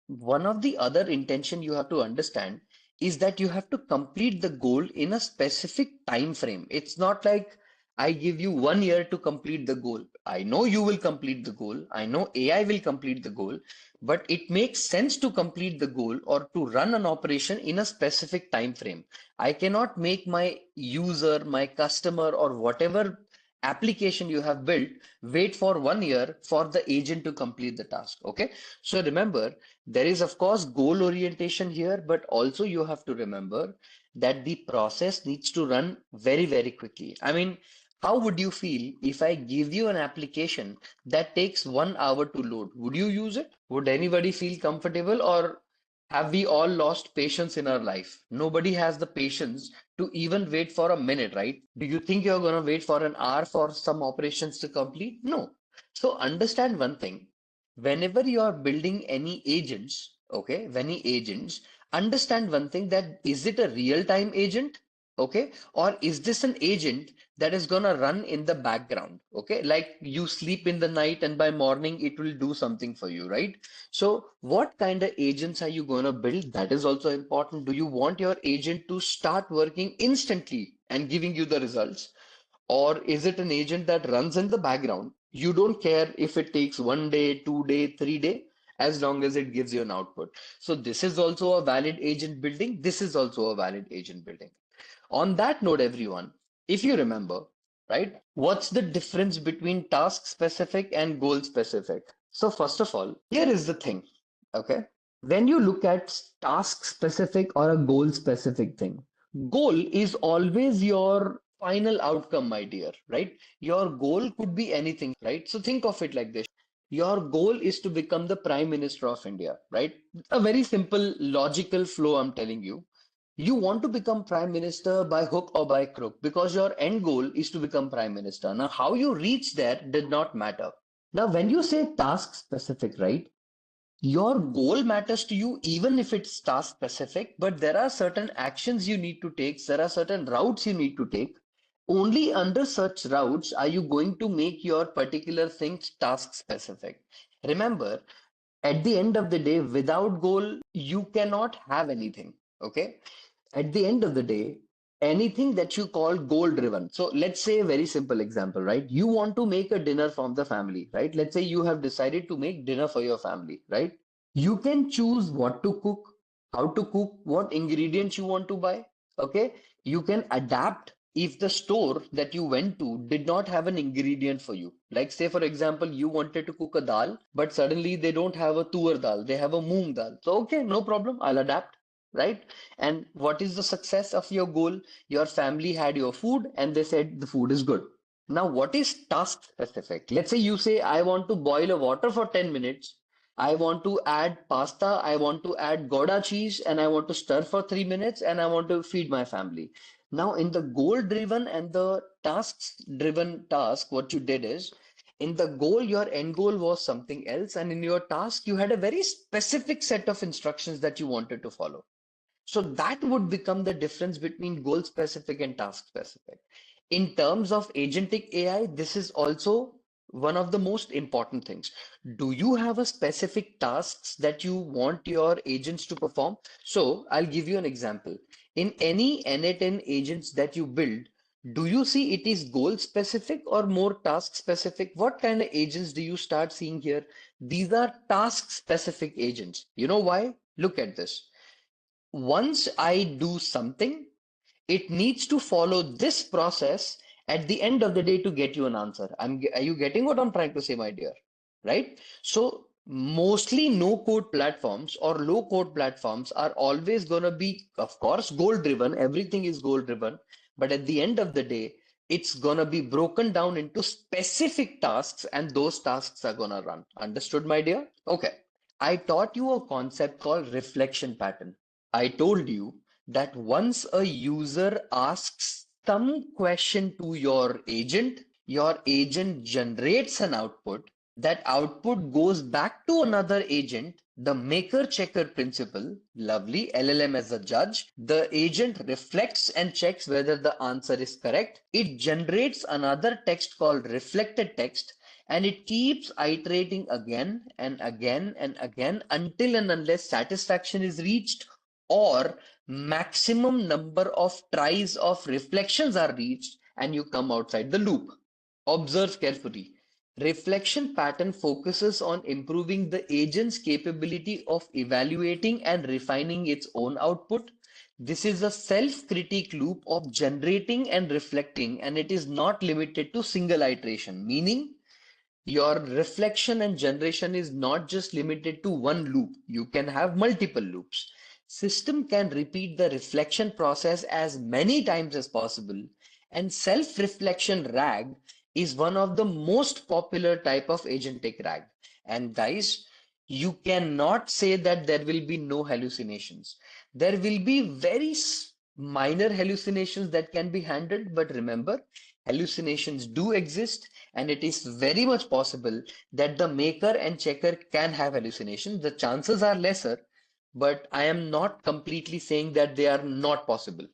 one of the other intention you have to understand is that you have to complete the goal in a specific time frame. It's not like I give you 1 year to complete the goal. I know you will complete the goal. I know AI will complete the goal, but it makes sense to complete the goal or to run an operation in a specific time frame. I cannot make my user, my customer, or whatever application you have built wait for 1 year for the agent to complete the task. Okay. So remember, there is of course goal orientation here, but also you have to remember that the process needs to run very, very quickly. I mean, how would you feel if I give you an application that takes 1 hour to load? Would you use it? Would anybody feel comfortable, or have we all lost patience in our life? Nobody has the patience to even wait for a minute, right? Do you think you're going to wait for an hour for some operations to complete? No. So understand one thing. Whenever you are building any agents, okay, any agents, understand one thing, that is it a real-time agent? Okay, or is this an agent that is gonna run in the background? Okay, like you sleep in the night and by morning it will do something for you, right? So what kind of agents are you gonna build? That is also important. Do you want your agent to start working instantly and giving you the results? Or is it an agent that runs in the background? You don't care if it takes 1 day, 2 day, 3 day, as long as it gives you an output. So this is also a valid agent building. This is also a valid agent building. On that note, everyone, if you remember, right, what's the difference between task specific and goal specific? So first of all, here is the thing, okay? When you look at task specific or a goal specific thing, goal is always your final outcome, my dear, right? Your goal could be anything, right? So think of it like this. Your goal is to become the Prime Minister of India, right? A very simple logical flow, I'm telling you. You want to become Prime Minister by hook or by crook because your end goal is to become Prime Minister. Now, how you reach there did not matter. Now, when you say task specific, right? Your goal matters to you even if it's task specific, but there are certain actions you need to take, there are certain routes you need to take. Only under such routes are you going to make your particular thing task specific. Remember, at the end of the day, without goal, you cannot have anything. Okay? At the end of the day, anything that you call goal driven. So let's say a very simple example, right? You want to make a dinner from the family, right? Let's say you have decided to make dinner for your family, right? You can choose what to cook, how to cook, what ingredients you want to buy. Okay. You can adapt if the store that you went to did not have an ingredient for you. Like, say, for example, you wanted to cook a dal, but suddenly they don't have a tur dal, they have a moong dal. So, okay, no problem, I'll adapt, right? And what is the success of your goal? Your family had your food and they said the food is good. Now, what is task specific? Let's say you say, I want to boil a water for 10 minutes. I want to add pasta. I want to add Gouda cheese and I want to stir for 3 minutes and I want to feed my family. Now, in the goal driven and the tasks driven task, what you did is in the goal, your end goal was something else. And in your task, you had a very specific set of instructions that you wanted to follow. So that would become the difference between goal specific and task specific. In terms of agentic AI, this is also one of the most important things. Do you have a specific tasks that you want your agents to perform? So I'll give you an example. In any N8N agents that you build, do you see it is goal specific or more task specific? What kind of agents do you start seeing here? These are task specific agents. You know why? Look at this. Once I do something, it needs to follow this process at the end of the day to get you an answer. Are you getting what I'm trying to say, my dear? Right? So, mostly no code platforms or low code platforms are always going to be, of course, goal driven. Everything is goal driven. But at the end of the day, it's going to be broken down into specific tasks, and those tasks are going to run. Understood, my dear? Okay. I taught you a concept called reflection pattern. I told you that once a user asks some question to your agent generates an output. That output goes back to another agent, the maker checker principle, lovely, LLM as a judge. The agent reflects and checks whether the answer is correct. It generates another text called reflected text and it keeps iterating again and again and again until and unless satisfaction is reached or maximum number of tries of reflections are reached and you come outside the loop. Observe carefully. Reflection pattern focuses on improving the agent's capability of evaluating and refining its own output. This is a self-critique loop of generating and reflecting, and it is not limited to single iteration, meaning your reflection and generation is not just limited to one loop. You can have multiple loops. System can repeat the reflection process as many times as possible, and self-reflection RAG is one of the most popular type of agentic RAG. And guys, you cannot say that there will be no hallucinations. There will be very minor hallucinations that can be handled, but remember, hallucinations do exist and it is very much possible that the maker and checker can have hallucinations. The chances are lesser, but I am not completely saying that they are not possible.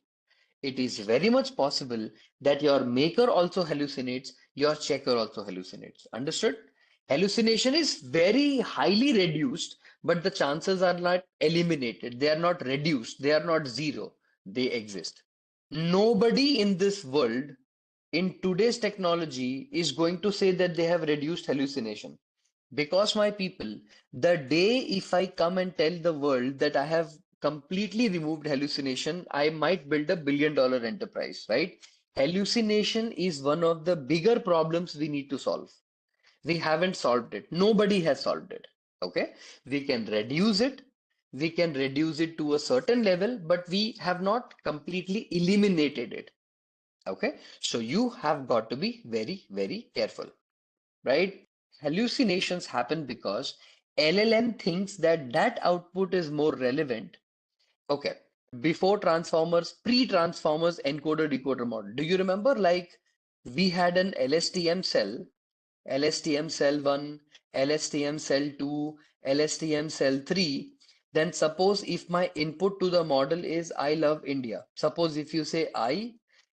It is very much possible that your maker also hallucinates, your checker also hallucinates. Understood? Hallucination is very highly reduced, but the chances are not eliminated. They are not reduced. They are not zero. They exist. Nobody in this world in today's technology is going to say that they have reduced hallucination. Because my people, the day if I come and tell the world that I have completely removed hallucination, I might build a $1 billion enterprise, right? Hallucination is one of the bigger problems we need to solve. We haven't solved it. Nobody has solved it. Okay. We can reduce it. we can reduce it to a certain level, but we have not completely eliminated it. Okay, so you have got to be very, very careful, right? Hallucinations happen because LLM thinks that that output is more relevant. Okay, before transformers, pre-transformers encoder decoder model. Do you remember, like, we had an LSTM cell, LSTM cell 1, LSTM cell 2, LSTM cell 3. Then suppose if my input to the model is I love India. Suppose if you say I,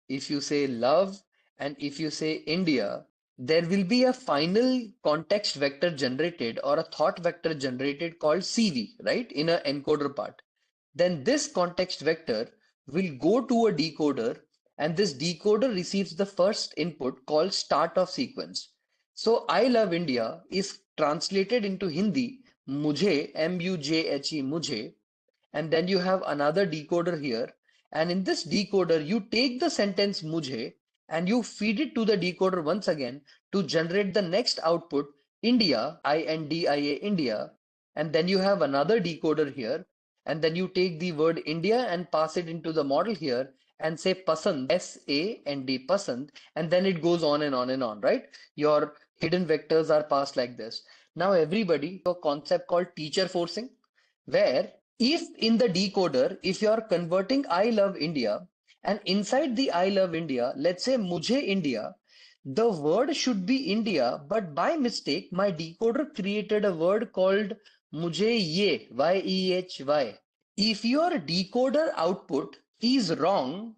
if you say love, and if you say India, there will be a final context vector generated or a thought vector generated called CV, right? In a encoder part. Then this context vector will go to a decoder, and this decoder receives the first input called start of sequence. So I love India is translated into Hindi, mujhe, M-U-J-H-E, mujhe, and then you have another decoder here. And in this decoder, you take the sentence mujhe and you feed it to the decoder once again to generate the next output, India, I-N-D-I-A, India. And then you have another decoder here. And then you take the word India and pass it into the model here and say pasand, S-A-N-D, pasand. And then it goes on and on and on, right? Your hidden vectors are passed like this. Now, everybody, a concept called teacher forcing, where if in the decoder, if you are converting I love India, and inside the I love India, let's say mujhe India, the word should be India, but by mistake, my decoder created a word called mujhe ye, Y-E-H-Y. If your decoder output is wrong,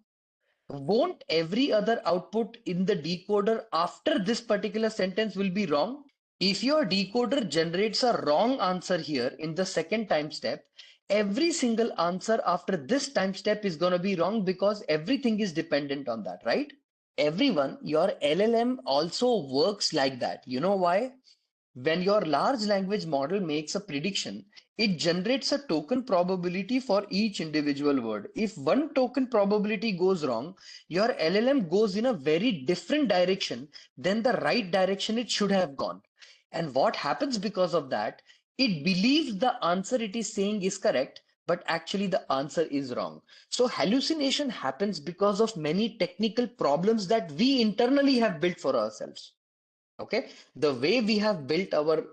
won't every other output in the decoder after this particular sentence will be wrong? If your decoder generates a wrong answer here in the second time step, every single answer after this time step is going to be wrong because everything is dependent on that, right? Everyone, your LLM also works like that. You know why? When your large language model makes a prediction, it generates a token probability for each individual word. If one token probability goes wrong, your LLM goes in a very different direction than the right direction it should have gone. And what happens because of that? It believes the answer it is saying is correct, but actually the answer is wrong. So hallucination happens because of many technical problems that we internally have built for ourselves. Okay, the way we have built our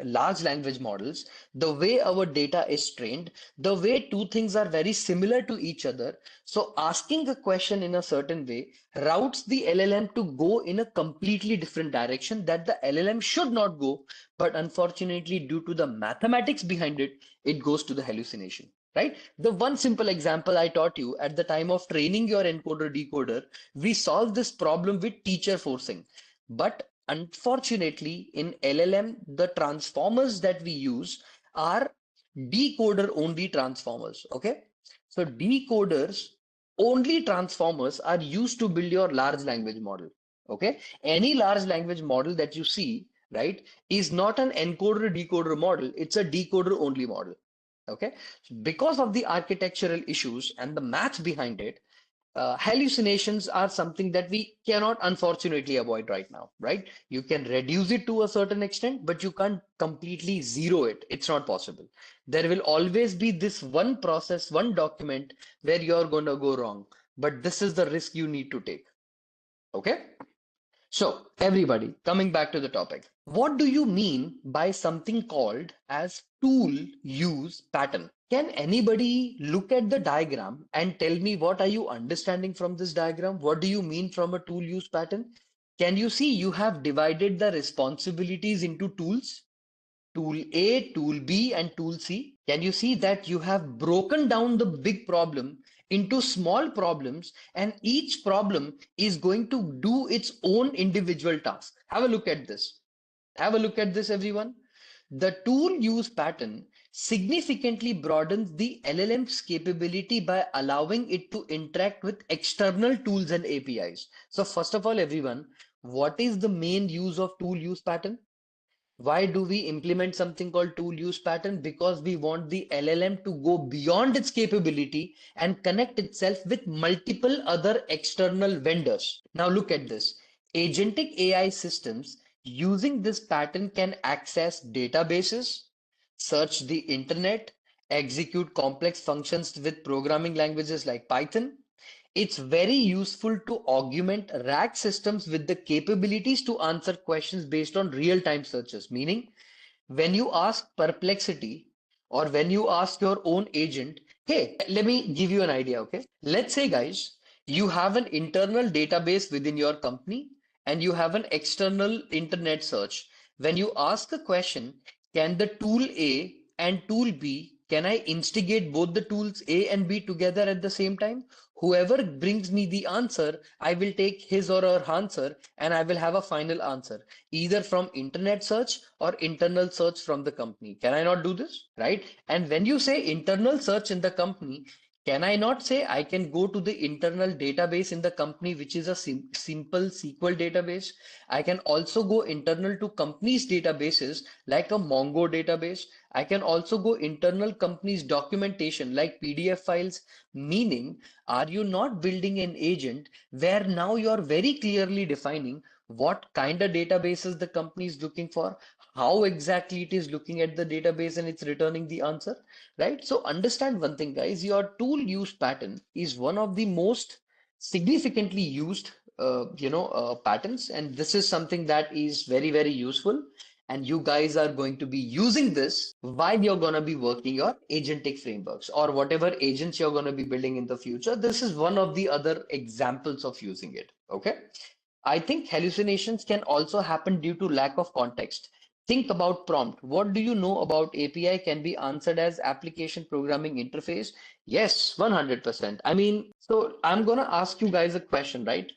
large language models, the way our data is trained, the way two things are very similar to each other. So asking a question in a certain way routes the LLM to go in a completely different direction that the LLM should not go. But unfortunately, due to the mathematics behind it, it goes to the hallucination. Right? The one simple example I taught you at the time of training your encoder decoder, we solved this problem with teacher forcing. But unfortunately, in LLM, the transformers that we use are decoder only transformers. Okay. So decoders only transformers are used to build your large language model. Okay. Any large language model that you see, right, is not an encoder decoder model. It's a decoder only model. Okay. Because of the architectural issues and the math behind it, hallucinations are something that we cannot unfortunately avoid right now, right? You can reduce it to a certain extent, but you can't completely zero it. It's not possible. There will always be this one process, one document where you're going to go wrong. But this is the risk you need to take. Okay? So, everybody, coming back to the topic, what do you mean by something called as tool use pattern? Can anybody look at the diagram and tell me what are you understanding from this diagram? What do you mean from a tool use pattern? Can you see you have divided the responsibilities into tools? Tool A, Tool B, and Tool C. Can you see that you have broken down the big problem into small problems, and each problem is going to do its own individual task? Have a look at this. Have a look at this, everyone. The tool use pattern significantly broadens the LLM's capability by allowing it to interact with external tools and APIs. So, first of all, everyone, what is the main use of tool use pattern? Why do we implement something called tool use pattern? Because we want the LLM to go beyond its capability and connect itself with multiple other external vendors. Now look at this. Agentic AI systems using this pattern can access databases, search the internet, execute complex functions with programming languages like Python. It's very useful to augment RAG systems with the capabilities to answer questions based on real-time searches, meaning when you ask Perplexity or when you ask your own agent, hey, let me give you an idea, okay? Let's say, guys, you have an internal database within your company and you have an external internet search. When you ask a question, can the tool A and tool B, can I instigate both the tools A and B together at the same time? Whoever brings me the answer, I will take his or her answer and I will have a final answer either from internet search or internal search from the company. Can I not do this? Right? And when you say internal search in the company, can I not say I can go to the internal database in the company, which is a simple SQL database? I can also go internal to companies' databases like a Mongo database. I can also go internal companies' documentation like PDF files. Meaning, are you not building an agent where now you're very clearly defining what kind of databases the company is looking for, how exactly it is looking at the database and it's returning the answer, right? So understand one thing, guys, your tool use pattern is one of the most significantly used, patterns, and this is something that is very, very useful. And you guys are going to be using this while you're going to be working your agentic frameworks or whatever agents you're going to be building in the future. This is one of the other examples of using it. Okay. I think hallucinations can also happen due to lack of context. Think about prompt. What do you know about API can be answered as application programming interface? Yes, 100%. I mean, so I'm going to ask you guys a question, right?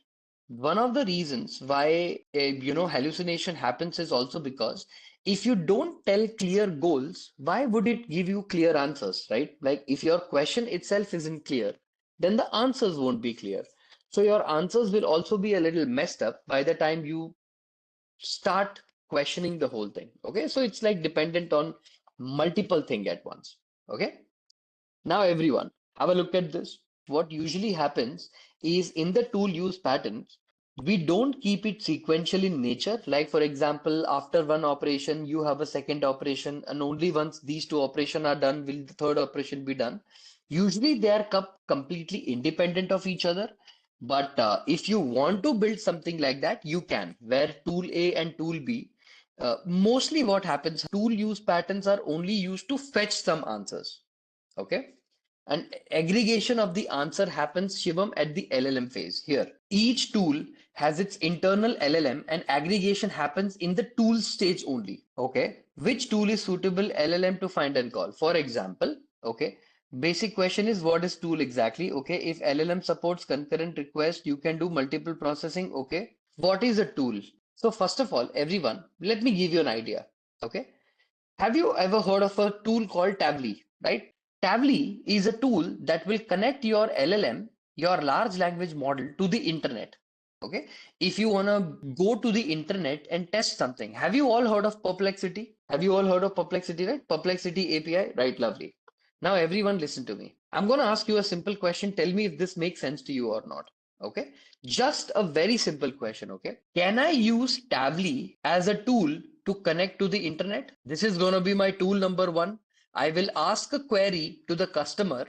One of the reasons why hallucination happens is also because if you don't tell clear goals, why would it give you clear answers, right? Like if your question itself isn't clear, then the answers won't be clear. So your answers will also be a little messed up by the time you start questioning the whole thing. Okay, so it's like dependent on multiple thing at once. Okay. Now, everyone, have a look at this. What usually happens is in the tool use patterns, we don't keep it sequential in nature. Like, for example, after one operation, you have a second operation, and only once these two operations are done will the third operation be done. Usually, they are completely independent of each other. But if you want to build something like that, you can, where tool A and tool B. Mostly what happens, tool use patterns are only used to fetch some answers. Okay. And aggregation of the answer happens, Shivam, at the LLM phase. Here, each tool has its internal LLM and aggregation happens in the tool stage only. Okay. Which tool is suitable LLM to find and call? For example, okay. Basic question is what is tool exactly? Okay. If LLM supports concurrent request, you can do multiple processing. Okay. What is a tool? So first of all, everyone, let me give you an idea. Okay. Have you ever heard of a tool called Tably, right? Tably is a tool that will connect your LLM, your large language model, to the internet. Okay. If you want to go to the internet and test something, have you all heard of Perplexity? Have you all heard of Perplexity, right? Perplexity API, right? Lovely. Now, everyone, listen to me. I'm going to ask you a simple question. Tell me if this makes sense to you or not. Okay. Just a very simple question. Okay. Can I use Tably as a tool to connect to the internet? This is going to be my tool number one. I will ask a query to the customer.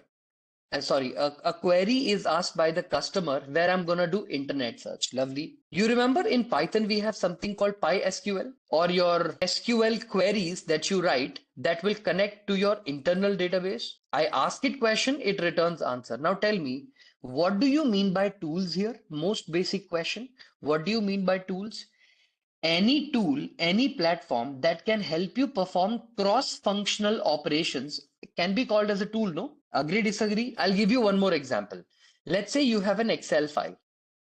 Sorry, a query is asked by the customer where I'm going to do internet search. Lovely. You remember in Python, we have something called PySQL or your SQL queries that you write that will connect to your internal database. I ask it question, it returns answer. Now tell me, what do you mean by tools here? Most basic question. What do you mean by tools? Any tool, any platform that can help you perform cross-functional operations can be called as a tool, no? Agree, disagree? I'll give you one more example. Let's say you have an Excel file.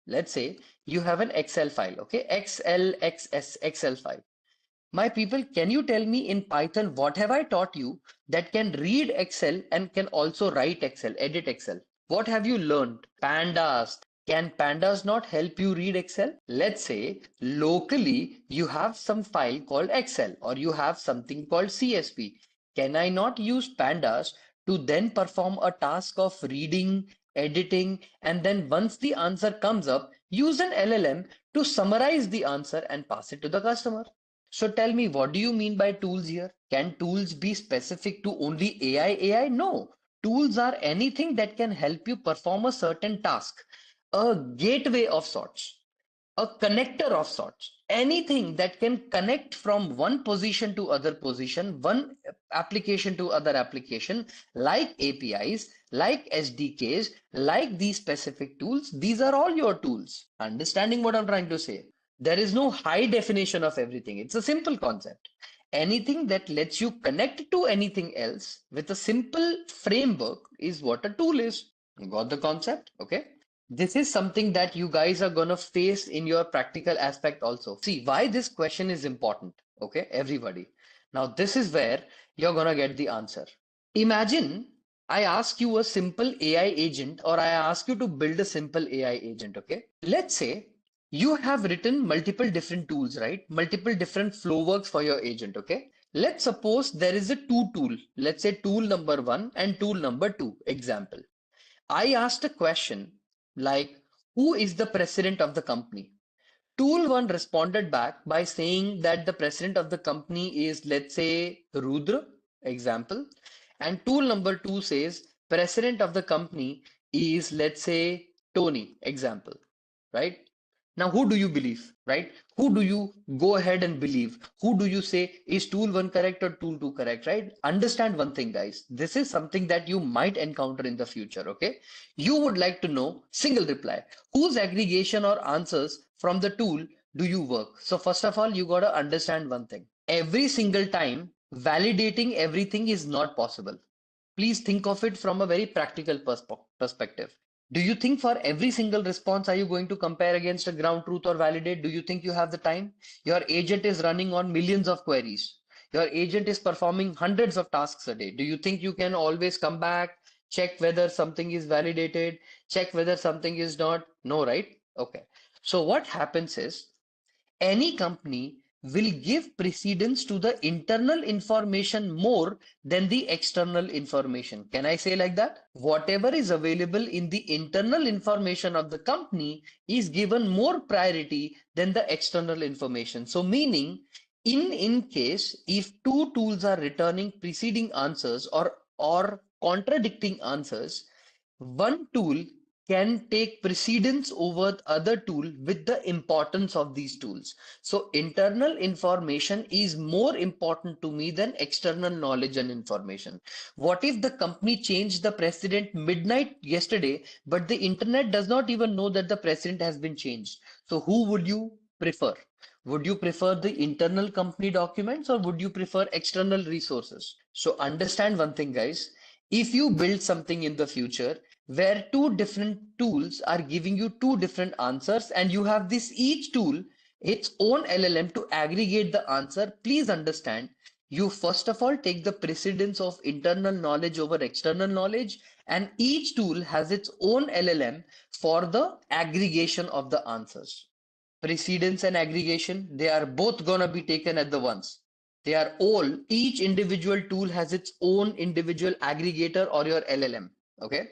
Let's say you have an Excel file, okay? XLXS Excel file. My people, can you tell me in Python what have I taught you that can read Excel and can also write Excel, edit Excel? What have you learned? Pandas. Can pandas not help you read Excel? Let's say locally you have some file called Excel or you have something called CSV. Can I not use pandas to then perform a task of reading, editing, and then once the answer comes up, use an LLM to summarize the answer and pass it to the customer? So tell me, what do you mean by tools here? Can tools be specific to only AI? No. Tools are anything that can help you perform a certain task, a gateway of sorts, a connector of sorts, anything that can connect from one position to other position, one application to other application, like APIs, like SDKs, like these specific tools. These are all your tools. Understanding what I'm trying to say? There is no high definition of everything. It's a simple concept. Anything that lets you connect to anything else with a simple framework is what a tool is. You got the concept? Okay. This is something that you guys are going to face in your practical aspect also. See why this question is important. Okay, everybody. Now, this is where you're going to get the answer. Imagine I ask you a simple AI agent, or I ask you to build a simple AI agent. Okay, let's say you have written multiple different tools, right? Multiple different flow works for your agent. Okay, let's suppose there is a tool. Let's say tool number one and tool number two. Example. I asked a question like, who is the president of the company? Tool one responded back by saying that the president of the company is, let's say, Rudra, example. And tool number two says, president of the company is, let's say, Tony, example, right? Now, who do you believe, right? Who do you go ahead and believe? Who do you say is tool one correct or tool two correct, right? Understand one thing, guys. This is something that you might encounter in the future, okay? You would like to know single reply. Whose aggregation or answers from the tool do you work? So, first of all, you got to understand one thing. Every single time, validating everything is not possible. Please think of it from a very practical perspective. Do you think for every single response are you going to compare against a ground truth or validate? Do you think you have the time? Your agent is running on millions of queries. Your agent is performing hundreds of tasks a day. Do you think you can always come back, check whether something is validated, check whether something is not? No, right? Okay. So what happens is any company will give precedence to the internal information more than the external information. Can I say like that? Whatever is available in the internal information of the company is given more priority than the external information. So meaning in case if two tools are returning preceding answers or contradicting answers, one tool can take precedence over the other tool with the importance of these tools. So internal information is more important to me than external knowledge and information. What if the company changed the president midnight yesterday, but the internet does not even know that the president has been changed? So who would you prefer? Would you prefer the internal company documents or would you prefer external resources? So understand one thing, guys. If you build something in the future where two different tools are giving you two different answers and you have this each tool its own LLM to aggregate the answer, please understand you first of all take the precedence of internal knowledge over external knowledge, and each tool has its own LLM for the aggregation of the answers. Precedence and aggregation, they are both gonna be taken at the once. They are all, each individual tool has its own individual aggregator or your LLM. Okay.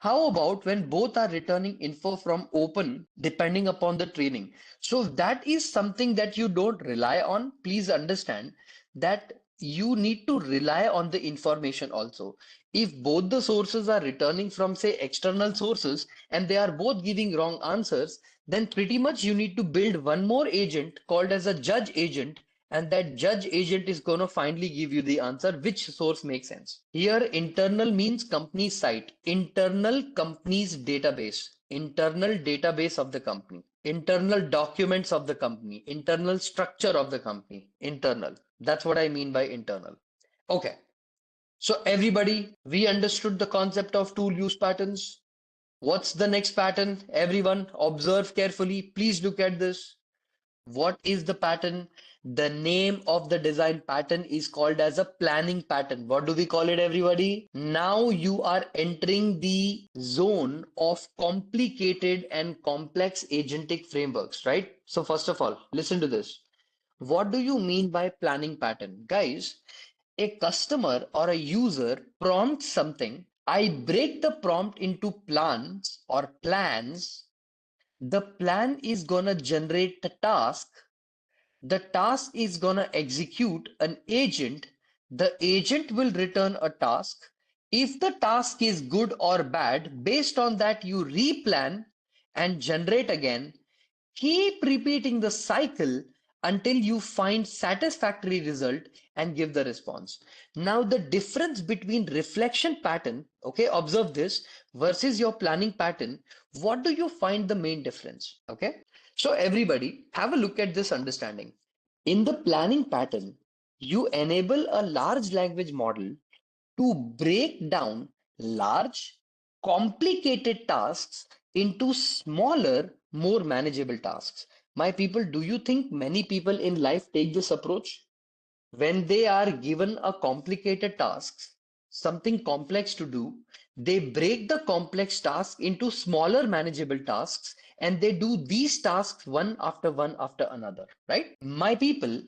How about when both are returning info from open depending upon the training? So that is something that you don't rely on. Please understand that you need to rely on the information also. If both the sources are returning from, say, external sources and they are both giving wrong answers, then pretty much you need to build one more agent called as a judge agent, and that judge agent is going to finally give you the answer which source makes sense. Here, internal means company site, internal company's database, internal database of the company, internal documents of the company, internal structure of the company, internal. That's what I mean by internal. Okay. So everybody, we understood the concept of tool use patterns. What's the next pattern? Everyone observe carefully. Please look at this. What is the pattern? The name of the design pattern is called as a planning pattern. What do we call it, everybody? Now you are entering the zone of complicated and complex agentic frameworks, right? So first of all, listen to this. What do you mean by planning pattern? Guys, a customer or a user prompts something. I break the prompt into plans or plans. The plan is gonna generate the task. The task is gonna execute an agent. The agent will return a task. If the task is good or bad, based on that, you replan and generate again. Keep repeating the cycle until you find satisfactory result and give the response. Now, the difference between reflection pattern, okay, observe this, versus your planning pattern, what do you find the main difference? Okay. So everybody have a look at this understanding. In the planning pattern, you enable a large language model to break down large, complicated tasks into smaller, more manageable tasks. My people, do you think many people in life take this approach? When they are given a complicated task, something complex to do, they break the complex task into smaller manageable tasks and they do these tasks one after another, right? My people,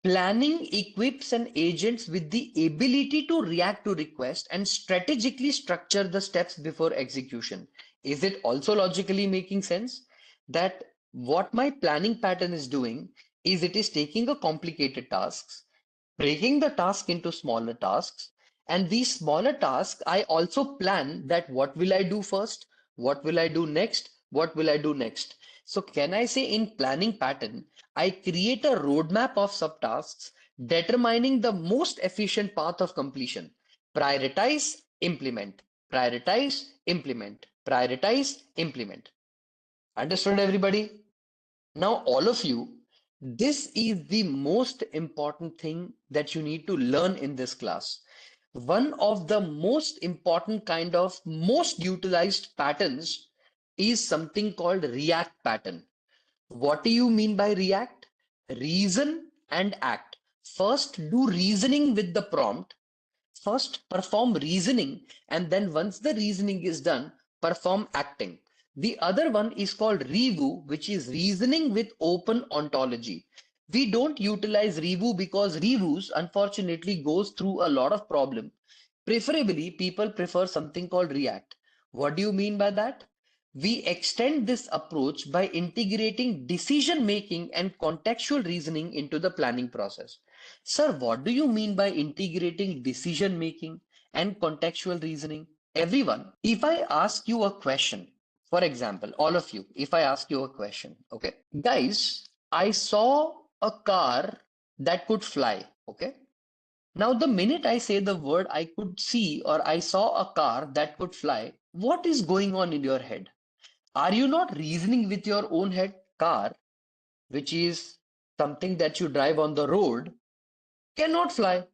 planning equips an agents with the ability to react to requests and strategically structure the steps before execution. Is it also logically making sense that what my planning pattern is doing is it is taking a complicated tasks, breaking the task into smaller tasks, and these smaller tasks I also plan that what will I do first, what will I do next, what will I do next. So can I say in planning pattern I create a roadmap of subtasks determining the most efficient path of completion. Prioritize, implement, prioritize, implement, prioritize, implement. Understood, everybody? Now, all of you, this is the most important thing that you need to learn in this class. One of the most important kind of most utilized patterns is something called React pattern. What do you mean by react? Reason and act. First, do reasoning with the prompt. First, perform reasoning, and then once the reasoning is done, perform acting. The other one is called review, which is reasoning with open ontology. We don't utilize review because reviews unfortunately goes through a lot of problem. Preferably, people prefer something called react. What do you mean by that? We extend this approach by integrating decision making and contextual reasoning into the planning process. Sir, what do you mean by integrating decision making and contextual reasoning? Everyone, if I ask you a question, for example, all of you, if I ask you a question, okay, guys, I saw a car that could fly, okay? Now, the minute I say the word I could see or I saw a car that could fly, what is going on in your head? Are you not reasoning with your own head? Car, which is something that you drive on the road, cannot fly.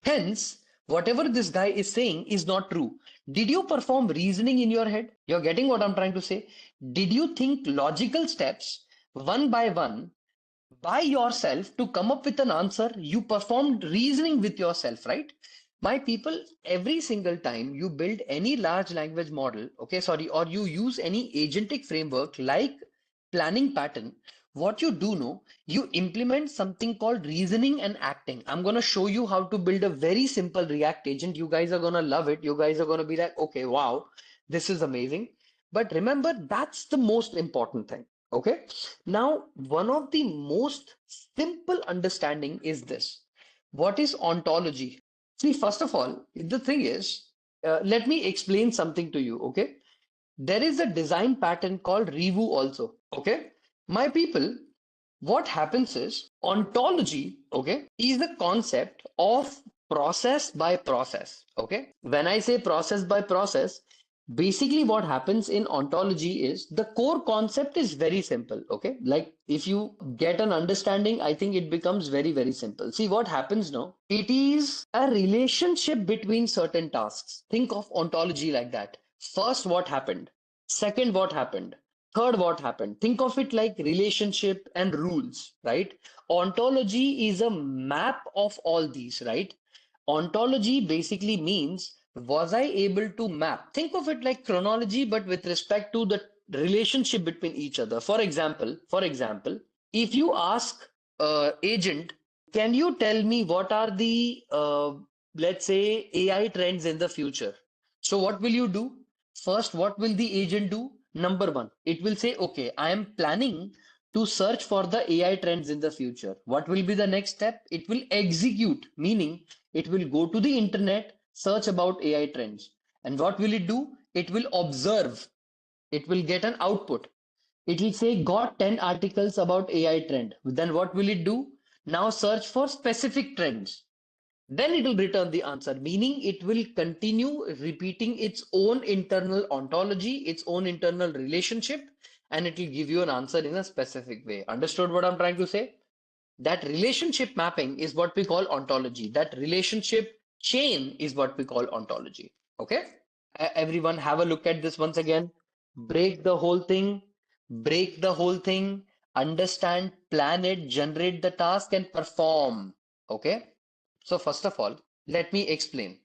Hence, whatever this guy is saying is not true. Did you perform reasoning in your head? You're getting what I'm trying to say? Did you think logical steps one by yourself to come up with an answer? You performed reasoning with yourself, right? My people, every single time you build any large language model, okay, sorry, or you use any agentic framework like planning pattern, what you do know, you implement something called reasoning and acting. I'm going to show you how to build a very simple React agent. You guys are going to love it. You guys are going to be like, okay, wow, this is amazing. But remember, that's the most important thing. Okay. Now, one of the most simple understanding is this. What is ontology? See, first of all, the thing is, let me explain something to you. Okay. There is a design pattern called review also. Okay. My people, what happens is ontology, okay, is the concept of process by process. Okay. When I say process by process, basically what happens in ontology is the core concept is very simple. Okay. Like if you get an understanding, I think it becomes very, very simple. See what happens now. It is a relationship between certain tasks. Think of ontology like that. First, what happened? Second, what happened? Third, what happened? Think of it like relationship and rules, right? Ontology is a map of all these, right? Ontology basically means was I able to map? Think of it like chronology, but with respect to the relationship between each other. For example, if you ask agent, can you tell me what are the let's say AI trends in the future? So what will you do? First, what will the agent do? Number one, it will say, okay, I am planning to search for the AI trends in the future. What will be the next step? It will execute, meaning it will go to the internet, search about AI trends. And what will it do? It will observe. It will get an output. It will say, got 10 articles about AI trend. Then what will it do? Now search for specific trends. Then it will return the answer, meaning it will continue repeating its own internal ontology, its own internal relationship, and it will give you an answer in a specific way. Understood what I'm trying to say? That relationship mapping is what we call ontology. That relationship chain is what we call ontology. Okay? Everyone have a look at this once again. Break the whole thing, break the whole thing, understand, plan it, generate the task, and perform. Okay? So first of all, let me explain.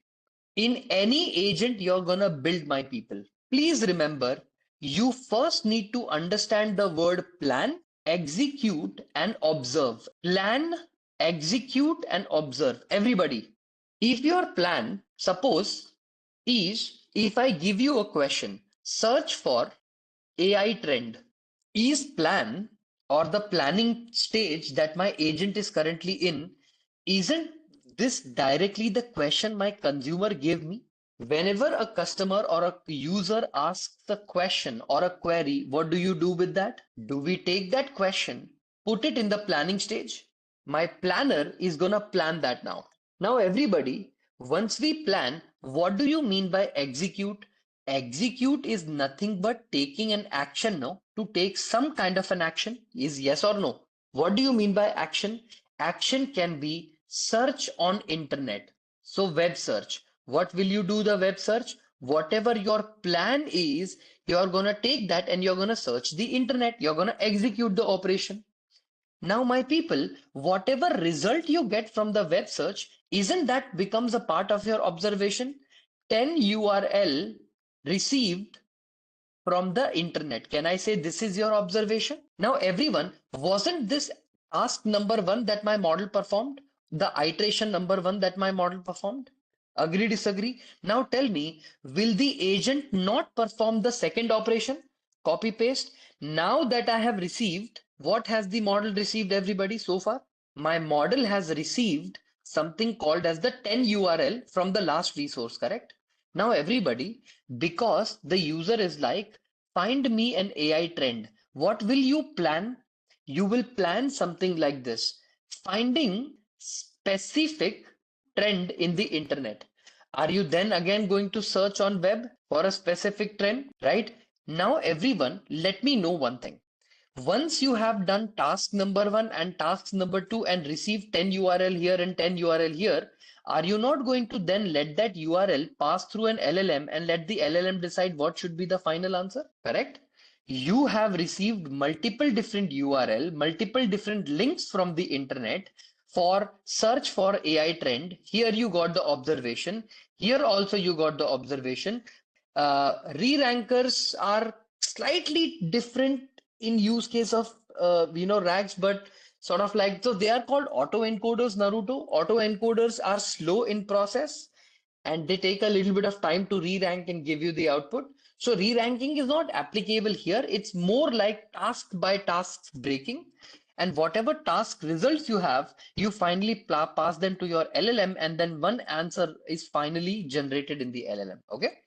In any agent you're gonna build, my people, please remember, you first need to understand the word plan, execute, and observe. Plan, execute, and observe. Everybody, if your plan, suppose, is if I give you a question, search for AI trend, is plan or the planning stage that my agent is currently in, isn't this directly the question my consumer gave me? Whenever a customer or a user asks a question or a query, what do you do with that? Do we take that question, put it in the planning stage? My planner is gonna plan that now. Now, everybody, once we plan, what do you mean by execute? Execute is nothing but taking an action, no? To take some kind of an action is yes or no. What do you mean by action? Action can be search on internet. So web search. What will you do the web search? Whatever your plan is, you're gonna take that and you're gonna search the internet. You're gonna execute the operation. Now, my people, whatever result you get from the web search, isn't that becomes a part of your observation? 10 URL received from the internet. Can I say this is your observation? Now, everyone, wasn't this task number one that my model performed? The iteration number one that my model performed? Agree, disagree? Now tell me, will the agent not perform the second operation? Copy paste. Now that I have received, what has the model received, everybody, so far? My model has received something called as the 10 URL from the last resource, correct? Now, everybody, because the user is like, find me an AI trend. What will you plan? You will plan something like this, finding specific trend in the internet. Are you then again going to search on web for a specific trend, right? Now, everyone, let me know one thing. Once you have done task number one and tasks number two and received 10 URL here and 10 URL here, are you not going to then let that URL pass through an LLM and let the LLM decide what should be the final answer? Correct? You have received multiple different URL, multiple different links from the internet for search for AI trend. Here you got the observation. Here also you got the observation. Re-rankers are slightly different in use case of rags, but sort of like, so they are called autoencoders. Naruto autoencoders are slow in process and they take a little bit of time to re-rank and give you the output. So re-ranking is not applicable here. It's more like task by task breaking, and whatever task results you have, you finally pass them to your LLM, and then one answer is finally generated in the LLM. Okay,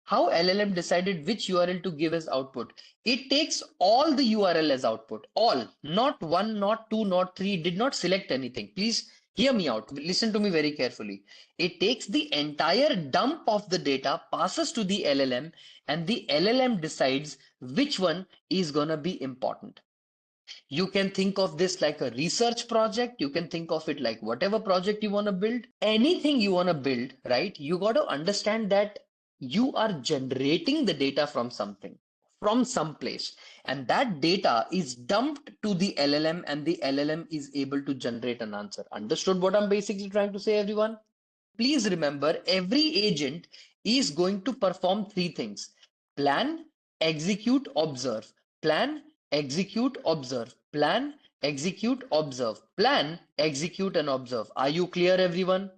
how LLM decided which URL to give as output? It takes all the URL as output, all, not one, not two, not three, did not select anything. Please hear me out. Listen to me very carefully. It takes the entire dump of the data, passes to the LLM, and the LLM decides which one is gonna be important. You can think of this like a research project. You can think of it like whatever project you want to build, anything you want to build, right? You got to understand that you are generating the data from something, from some place, and that data is dumped to the LLM, and the LLM is able to generate an answer. Understood what I'm basically trying to say, everyone? Please remember, every agent is going to perform three things: plan, execute, observe. Plan, execute, observe. Plan, execute, observe. Plan, execute, and observe. Are you clear, everyone?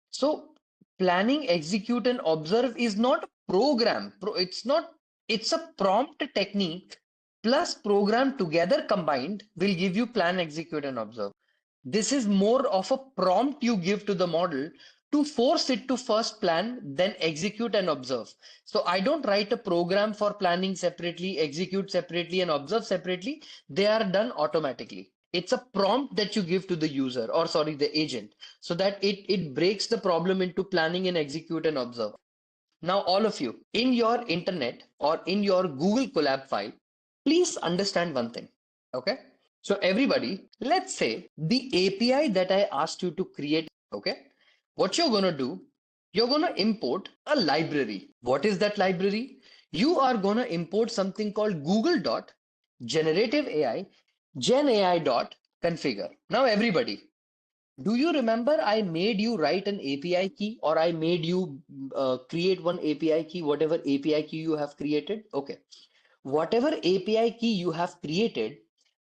So, planning, execute, and observe is not a program. It's not, it's a prompt technique plus program together combined will give you plan, execute, and observe. This is more of a prompt you give to the model to force it to first plan, then execute and observe. So I don't write a program for planning separately, execute separately, and observe separately. They are done automatically. It's a prompt that you give to the user, or sorry, the agent, so that it breaks the problem into planning and execute and observe. Now, all of you, in your internet or in your Google Colab file, please understand one thing. Okay. So, everybody, let's say the API that I asked you to create. Okay. What you're going to do, you're going to import a library. What is that library? You are going to import something called Google dot generative AI, gen AI dot configure. Now, everybody, do you remember I made you write an API key, or I made you create one API key, whatever API key you have created? Okay. Whatever API key you have created,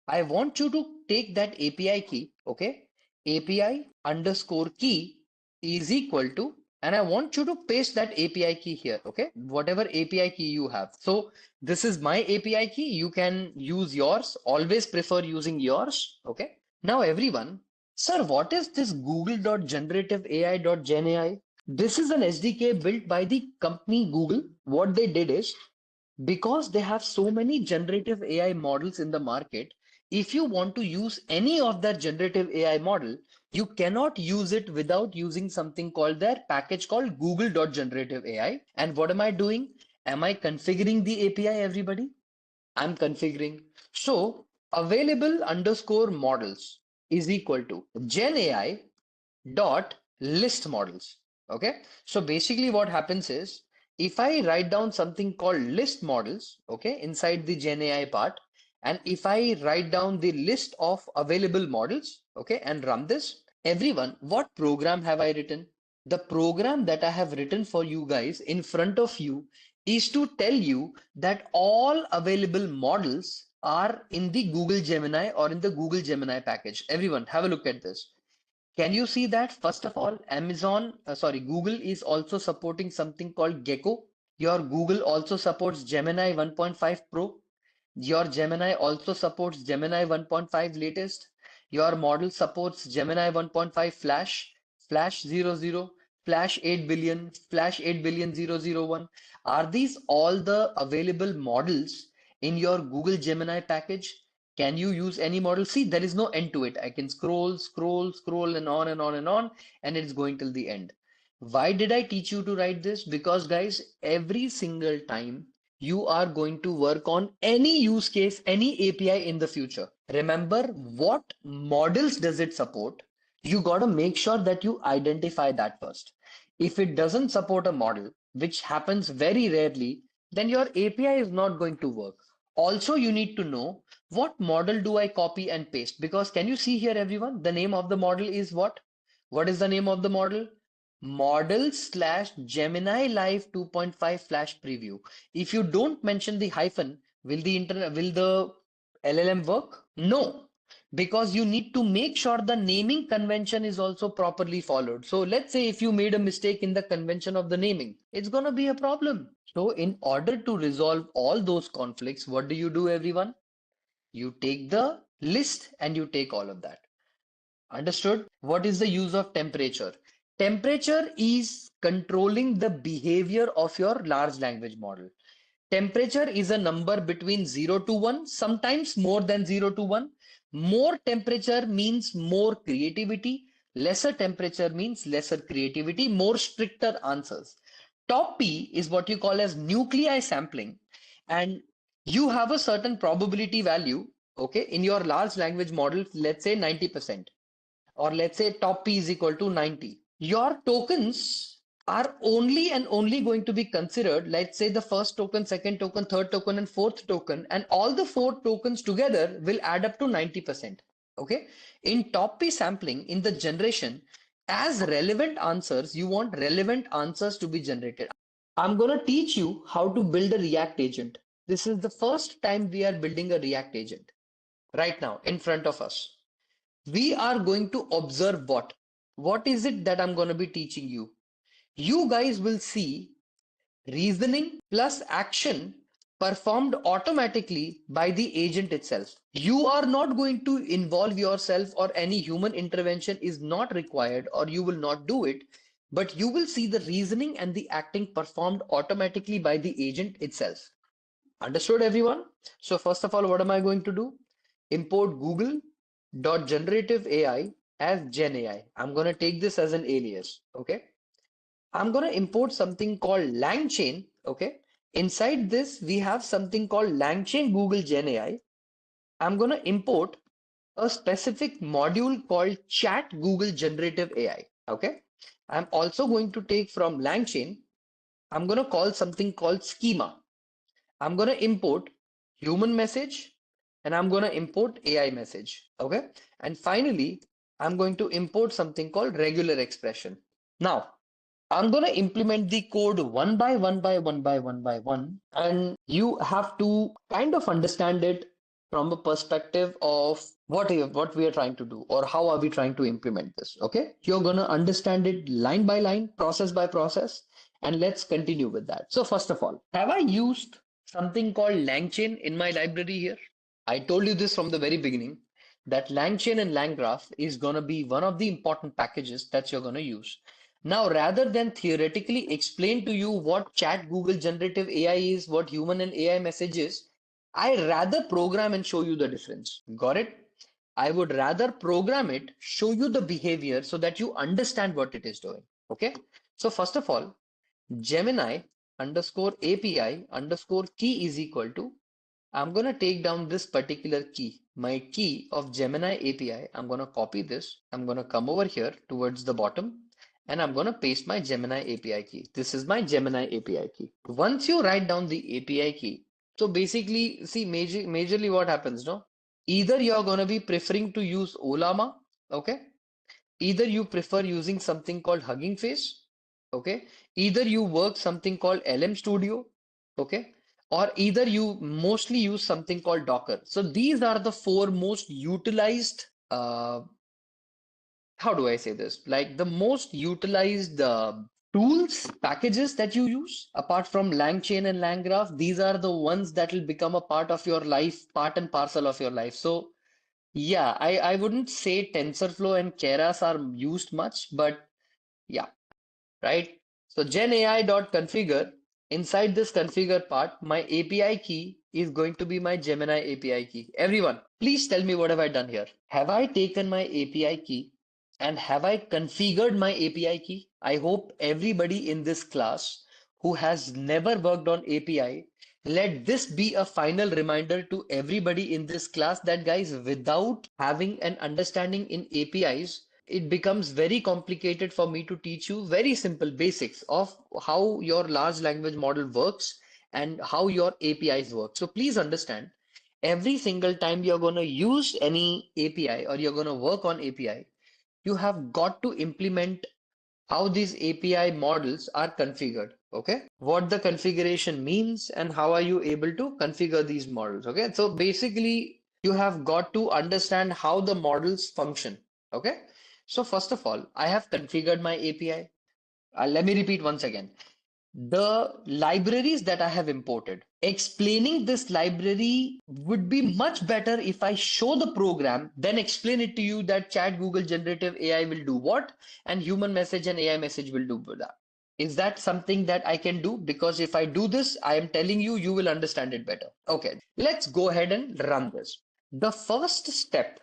I want you to take that API key, okay? API underscore key is equal to, and I want you to paste that API key here, okay? Whatever API key you have. So this is my API key. You can use yours. Always prefer using yours, okay? Now everyone, sir, what is this Google.GenerativeAI.GenAI? This is an SDK built by the company Google. What they did is, because they have so many generative AI models in the market, if you want to use any of that generative AI model, you cannot use it without using something called their package called Google.Generative AI. And what am I doing? Am I configuring the API, everybody? I'm configuring. So available underscore models is equal to Gen AI dot list models. Okay. So basically what happens is, if I write down something called list models, okay, inside the Gen AI part, and if I write down the list of available models, okay, and run this, everyone, what program have I written? The program that I have written for you guys in front of you is to tell you that all available models are in the Google Gemini or in the Google Gemini package. Everyone, have a look at this. Can you see that? First of all, Google is also supporting something called Gecko. Your Google also supports Gemini 1.5 Pro. Your Gemini also supports Gemini 1.5 latest. Your model supports Gemini 1.5 Flash, Flash 00, Flash 8 billion, Flash 8 billion 001. Are these all the available models in your Google Gemini package? Can you use any model? See, there is no end to it. I can scroll, scroll, scroll, and on and on and on, and it's going till the end. Why did I teach you to write this? Because, guys, every single time you are going to work on any use case, any API in the future, remember what models does it support? You got to make sure that you identify that first. If it doesn't support a model, which happens very rarely, then your API is not going to work. Also, you need to know, what model do I copy and paste? Because can you see here, everyone? The name of the model is what? What is the name of the model? Model slash Gemini Live 2.5 Flash Preview. If you don't mention the hyphen, will the LLM work? No, because you need to make sure the naming convention is also properly followed. So let's say if you made a mistake in the convention of the naming, it's gonna be a problem. So in order to resolve all those conflicts, what do, everyone? You take the list and you take all of that. Understood? What is the use of temperature? Temperature is controlling the behavior of your large language model. Temperature is a number between 0 to 1, sometimes more than 0 to 1. More temperature means more creativity. Lesser temperature means lesser creativity, more stricter answers. Top P is what you call as nuclei sampling. And you have a certain probability value, okay, in your large language model, let's say 90%, or let's say top P is equal to 90. Your tokens are only and only going to be considered, let's say the first token, second token, third token, and fourth token, and all the four tokens together will add up to 90%. Okay. In top P sampling, in the generation, as relevant answers, you want relevant answers to be generated. I'm going to teach you how to build a React agent. This is the first time we are building a React agent right now in front of us. We are going to observe what is it that I'm going to be teaching you. You guys will see reasoning plus action performed automatically by the agent itself. You are not going to involve yourself, or any human intervention is not required, or you will not do it, but you will see the reasoning and the acting performed automatically by the agent itself. Understood, everyone? So first of all, what am I going to do? Import Google.generative AI as Gen AI. I'm going to take this as an alias. Okay. I'm going to import something called LangChain. Okay. Inside this, we have something called LangChain Google Gen AI. I'm going to import a specific module called Chat Google Generative AI. Okay. I'm also going to take from LangChain, I'm going to call something called schema. I'm going to import human message, and I'm going to import AI message. Okay. And finally, I'm going to import something called regular expression. Now, I'm going to implement the code one by one by one by one by one, and you have to kind of understand it from a perspective of what we are trying to do, or how are we trying to implement this. Okay, you're going to understand it line by line, process by process, and let's continue with that. So first of all, have I used something called LangChain in my library here? I told you this from the very beginning, that LangChain and LangGraph is going to be one of the important packages that you're going to use. Now, rather than theoretically explain to you what Chat Google Generative AI is, what human and AI message is, I rather program and show you the difference. Got it? I would rather program it, show you the behavior so that you understand what it is doing. Okay. So first of all, Gemini underscore API underscore key is equal to, I'm going to take down this particular key, my key of Gemini API. I'm going to copy this. I'm going to come over here towards the bottom, and I'm going to paste my Gemini API key. This is my Gemini API key. Once you write down the API key, so basically, see, majorly what happens, no? Either you're going to be preferring to use Olama, okay? Either you prefer using something called Hugging Face, okay? Either you work something called LM Studio, okay? Or either you mostly use something called Docker. So these are the four most utilized, how do I say this? Like the most utilized tools, packages that you use, apart from LangChain and LangGraph, these are the ones that will become a part of your life, part and parcel of your life. So yeah, I wouldn't say TensorFlow and Keras are used much, but yeah, right? So genai.configure, inside this configure part, my API key is going to be my Gemini API key. Everyone, please tell me what have I done here? Have I taken my API key and have I configured my API key? I hope everybody in this class who has never worked on API, let this be a final reminder to everybody in this class that, guys, without having an understanding in APIs, it becomes very complicated for me to teach you very simple basics of how your large language model works and how your APIs work. So please understand, every single time you're going to use any API or you're going to work on API, you have got to implement how these API models are configured. Okay, what the configuration means and how are you able to configure these models. Okay, so basically you have got to understand how the models function. Okay, so first of all, I have configured my API. Let me repeat once again. The libraries that I have imported, explaining this library would be much better if I show the program, then explain it to you that Chat Google Generative AI will do what and human message and AI message will do that. Is that something that I can do? Because if I do this, I am telling you, you will understand it better. Okay, let's go ahead and run this. The first step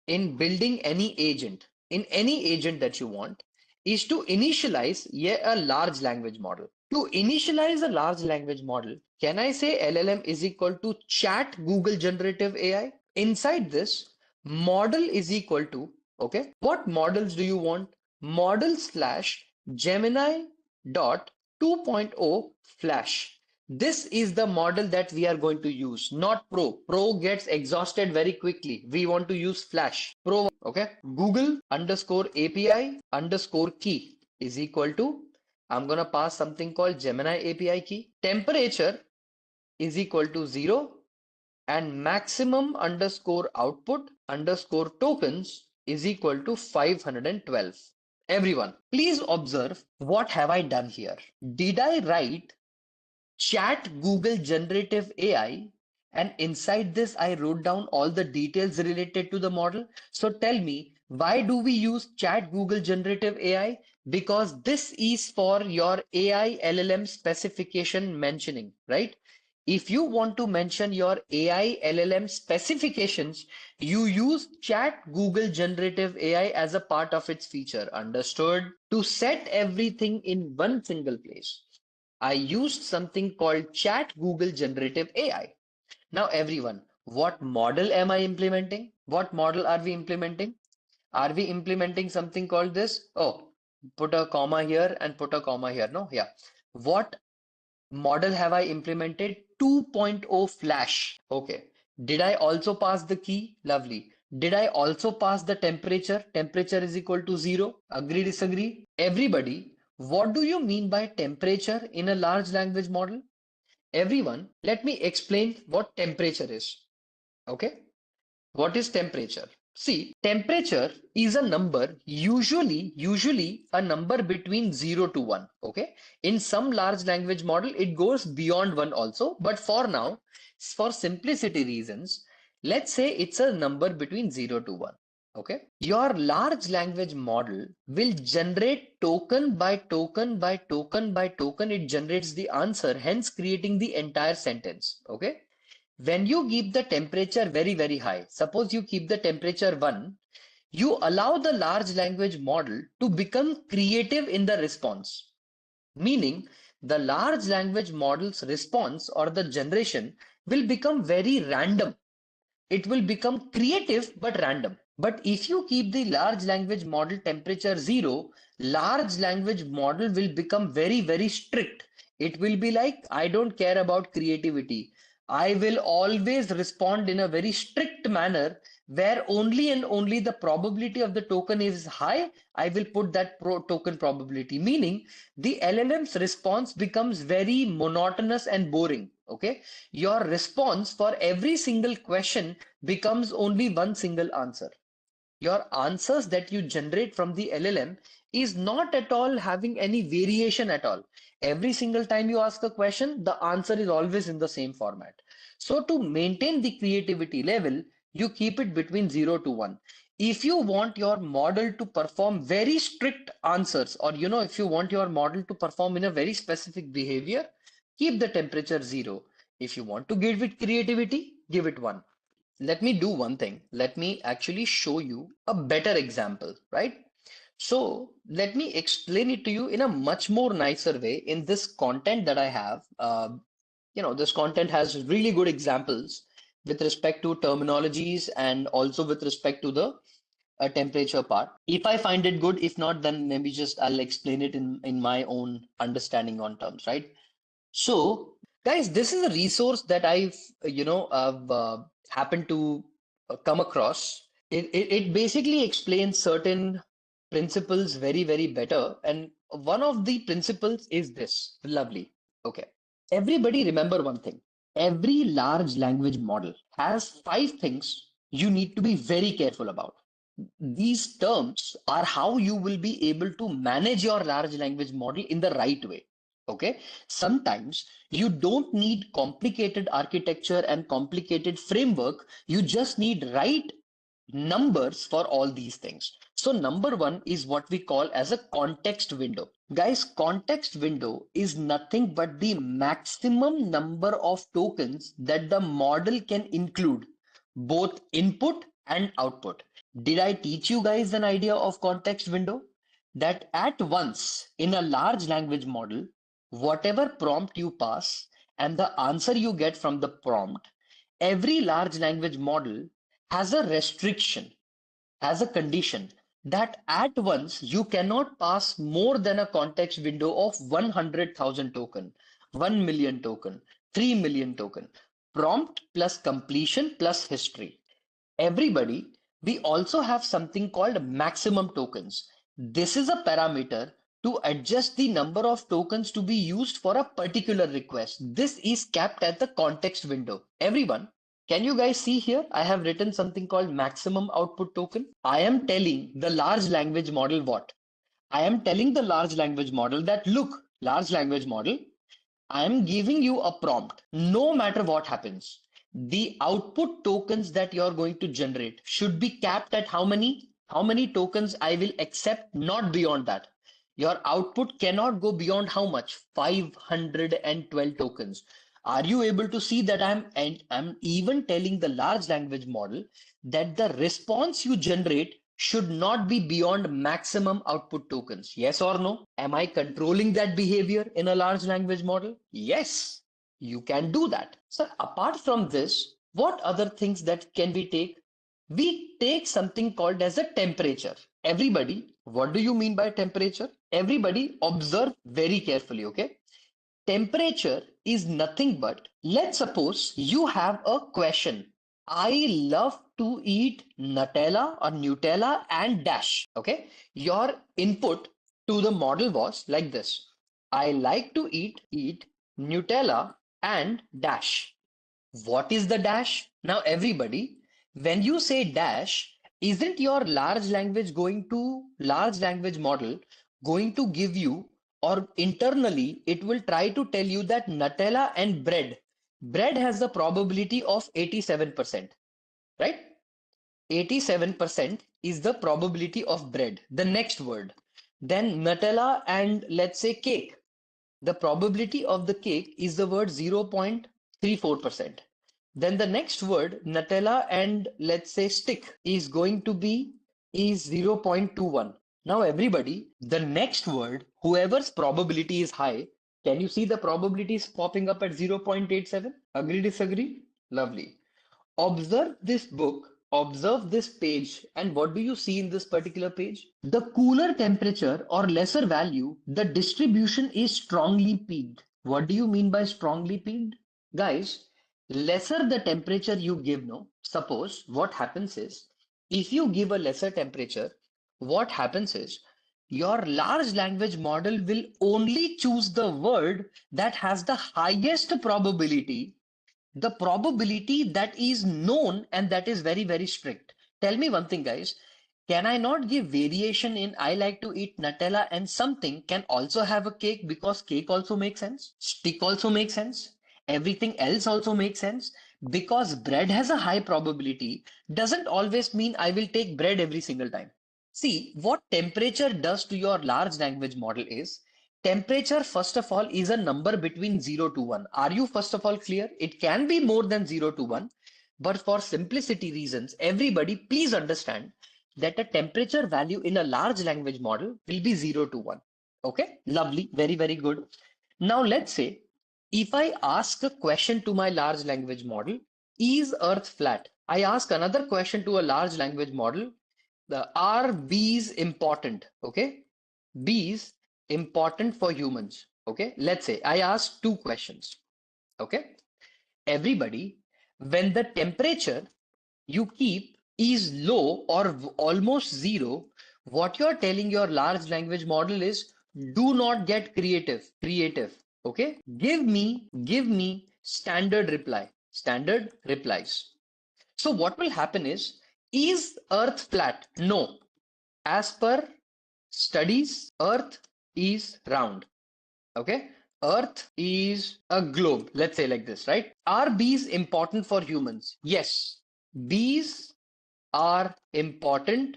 in building any agent that you want, is to initialize a large language model. To initialize a large language model, can I say LLM is equal to Chat Google Generative AI? Inside this, model is equal to, okay, what models do you want? Model slash Gemini dot 2.0 flash. This is the model that we are going to use, not Pro. Pro gets exhausted very quickly. We want to use Flash. Pro, okay? Google underscore API underscore key is equal to, I'm going to pass something called Gemini API key. Temperature is equal to 0 and maximum underscore output underscore tokens is equal to 512. Everyone, please observe what have I done here. Did I write chat Google generative AI, and inside this, I wrote down all the details related to the model. So tell me, why do we use chat Google generative AI? Because this is for your AI LLM specification mentioning, right? If you want to mention your AI LLM specifications, you use chat Google generative AI as a part of its feature. Understood? To set everything in one single place, I used something called Chat Google Generative AI. Now, everyone, what model am I implementing? What model are we implementing? Are we implementing something called this? Oh, put a comma here and put a comma here. No, yeah. What model have I implemented? 2.0 Flash. Okay. Did I also pass the key? Lovely. Did I also pass the temperature? Temperature is equal to 0. Agree, disagree? Everybody, what do you mean by temperature in a large language model? Everyone, let me explain what temperature is. Okay. What is temperature? See, temperature is a number, usually a number between 0 to 1. Okay. In some large language model, it goes beyond 1 also. But for now, for simplicity reasons, let's say it's a number between 0 to 1. Okay. Your large language model will generate token by token by token by token. It generates the answer, hence creating the entire sentence. Okay. When you keep the temperature very, very high, suppose you keep the temperature 1, you allow the large language model to become creative in the response. Meaning, the large language model's response or the generation will become very random. It will become creative but random. But if you keep the large language model temperature 0, large language model will become very, very strict. It will be like, I don't care about creativity. I will always respond in a very strict manner where only and only the probability of the token is high. I will put that token probability, meaning the LLM's response becomes very monotonous and boring. Okay. Your response for every single question becomes only one single answer. Your answers that you generate from the LLM is not at all having any variation at all. Every single time you ask a question, the answer is always in the same format. So to maintain the creativity level, you keep it between 0 to 1. If you want your model to perform very strict answers, or if you want your model to perform in a very specific behavior, keep the temperature 0. If you want to give it creativity, give it 1. Let me do one thing. Let me actually show you a better example, right? So let me explain it to you in a much more nicer way in this content that I have. This content has really good examples with respect to terminologies and also with respect to the temperature part. If I find it good, if not, then maybe just I'll explain it in my own understanding on terms, right? So, guys, this is a resource that I've happened to come across. It basically explains certain principles very, very better. And one of the principles is this. Lovely. Okay. Everybody remember one thing. Every large language model has 5 things you need to be very careful about. These terms are how you will be able to manage your large language model in the right way. Okay. Sometimes you don't need complicated architecture and complicated framework. You just need right numbers for all these things. So number one is what we call as a context window. Guys, context window is nothing but the maximum number of tokens that the model can include, both input and output. Did I teach you guys an idea of context window? That at once in a large language model, whatever prompt you pass and the answer you get from the prompt, every large language model has a restriction, has a condition that at once you cannot pass more than a context window of 100,000 token, 1 million token, 3 million token, prompt plus completion plus history. Everybody, we also have something called maximum tokens. This is a parameter to adjust the number of tokens to be used for a particular request. This is capped at the context window. Everyone, can you guys see here? I have written something called maximum output token. I am telling the large language model what? I am telling the large language model that look, large language model, I'm giving you a prompt. No matter what happens, the output tokens that you're going to generate should be capped at how many? How many tokens I will accept, not beyond that. Your output cannot go beyond how much? 512 tokens. Are you able to see that I'm even telling the large language model that the response you generate should not be beyond maximum output tokens? Yes or no? Am I controlling that behavior in a large language model? Yes, you can do that. So apart from this, what other things that can we take? We take something called as a temperature. Everybody, what do you mean by temperature? Everybody observe very carefully, okay? Temperature is nothing but, let's suppose you have a question. I love to eat Nutella or Nutella and dash. Okay. Your input to the model was like this. I like to eat Nutella and dash. What is the dash? Now, everybody, when you say dash, isn't your large language model going to give you, or internally, it will try to tell you that Nutella and bread has the probability of 87%, right? 87% is the probability of bread. The next word. Then Nutella and let's say cake. The probability of the cake is the word 0.34%. Then the next word, Nutella and let's say stick, is going to be is 0.21. Now everybody, the next word, whoever's probability is high, can you see the probabilities popping up at 0.87? Agree, disagree? Lovely. Observe this book, observe this page, and what do you see in this particular page? The cooler temperature or lesser value, the distribution is strongly peaked. What do you mean by strongly peaked? Guys, lesser the temperature you give, no? Suppose what happens is, if you give a lesser temperature, what happens is, your large language model will only choose the word that has the highest probability, the probability that is known and that is very, very strict. Tell me one thing, guys. Can I not give variation in I like to eat Nutella and something can also have a cake because cake also makes sense? Stick also makes sense. Everything else also makes sense. Because bread has a high probability doesn't always mean I will take bread every single time. See, what temperature does to your large language model is, temperature, first of all, is a number between 0 to 1. Are you, first of all, clear? It can be more than 0 to 1, but for simplicity reasons, everybody, please understand that a temperature value in a large language model will be 0 to 1. Okay, lovely, very, very good. Now, let's say if I ask a question to my large language model, is Earth flat? I ask another question to a large language model, are bees important? Okay, bees important for humans? Okay, let's say I ask two questions. Okay, everybody, when the temperature you keep is low or almost zero, what you're telling your large language model is, do not get creative. Okay, give me standard replies. So what will happen is Earth flat? No. As per studies, Earth is round. Okay. Earth is a globe. Let's say like this, right? Are bees important for humans? Yes. Bees are important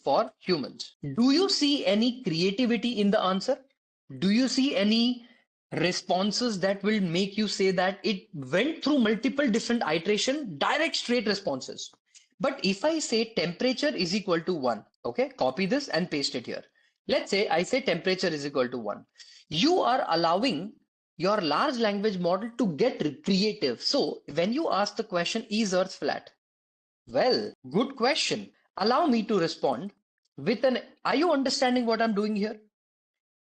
for humans. Do you see any creativity in the answer? Do you see any responses that will make you say that it went through multiple different iteration, direct straight responses? But if I say temperature is equal to 1, okay, copy this and paste it here. Let's say I say temperature is equal to 1. You are allowing your large language model to get creative. So when you ask the question, is Earth flat? Well, good question. Allow me to respond with an, are you understanding what I'm doing here?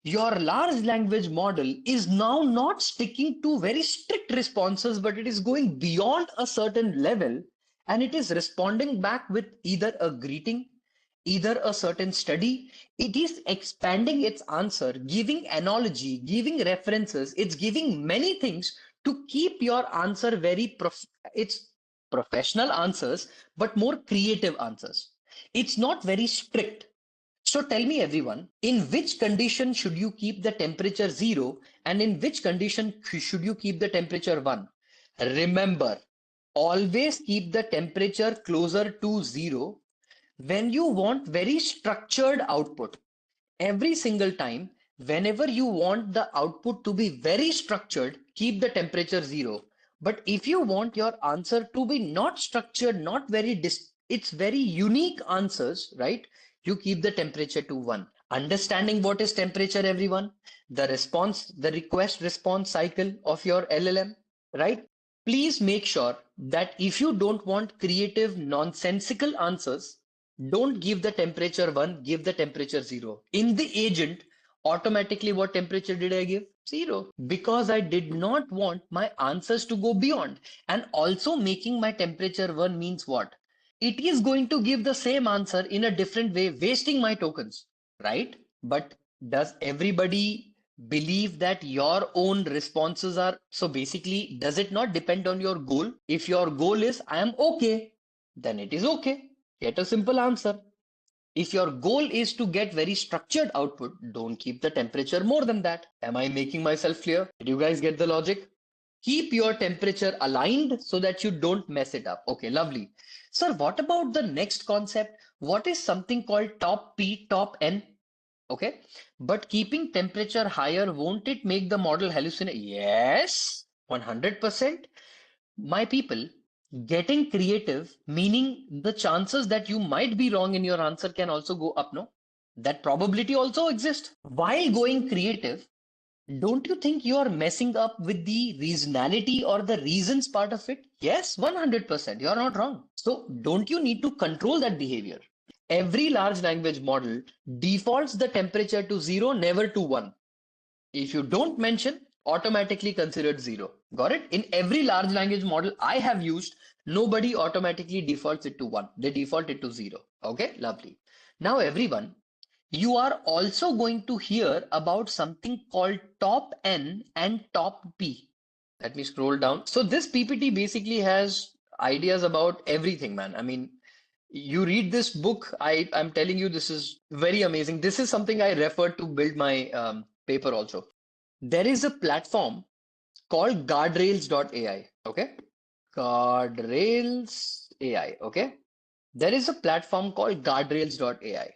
Your large language model is now not sticking to very strict responses, but it is going beyond a certain level and it is responding back with either a greeting, either a certain study. It is expanding its answer, giving analogy, giving references. It's giving many things to keep your answer it's professional answers, but more creative answers. It's not very strict. So tell me everyone, in which condition should you keep the temperature 0 and in which condition should you keep the temperature 1? Remember, always keep the temperature closer to 0 when you want very structured output. Every single time, whenever you want the output to be very structured, keep the temperature 0. But if you want your answer to be not structured, not very it's very unique answers, right? You keep the temperature to 1. Understanding what is temperature, everyone? The response, the request response cycle of your LLM, right? Please make sure that if you don't want creative, nonsensical answers, don't give the temperature 1, give the temperature 0. In the agent, automatically what temperature did I give? 0. Because I did not want my answers to go beyond. And also making my temperature 1 means what? It is going to give the same answer in a different way, wasting my tokens, right? But does everybody believe that your own responses are so basically, does it not depend on your goal? If your goal is I am okay, then it is okay. Get a simple answer. If your goal is to get very structured output, don't keep the temperature more than that. Am I making myself clear? Did you guys get the logic? Keep your temperature aligned so that you don't mess it up. Okay, lovely. Sir, what about the next concept? What is something called top P, top N? Okay, but keeping temperature higher, won't it make the model hallucinate? Yes, 100%. My people, getting creative, meaning the chances that you might be wrong in your answer can also go up, no? That probability also exists. While going creative, don't you think you are messing up with the reasonality or the reasons part of it? Yes, 100%. You're not wrong. So, don't you need to control that behavior? Every large language model defaults the temperature to 0, never to 1. If you don't mention, automatically considered 0. Got it? In every large language model I have used, nobody automatically defaults it to 1. They default it to 0. Okay, lovely. Now, everyone, you are also going to hear about something called top N and top P. Let me scroll down. So this PPT basically has ideas about everything, man. I mean, you read this book, I'm telling you, this is very amazing. This is something I referred to build my paper also. There is a platform called guardrails.ai. Okay. Guardrails AI. Okay. There is a platform called guardrails.ai.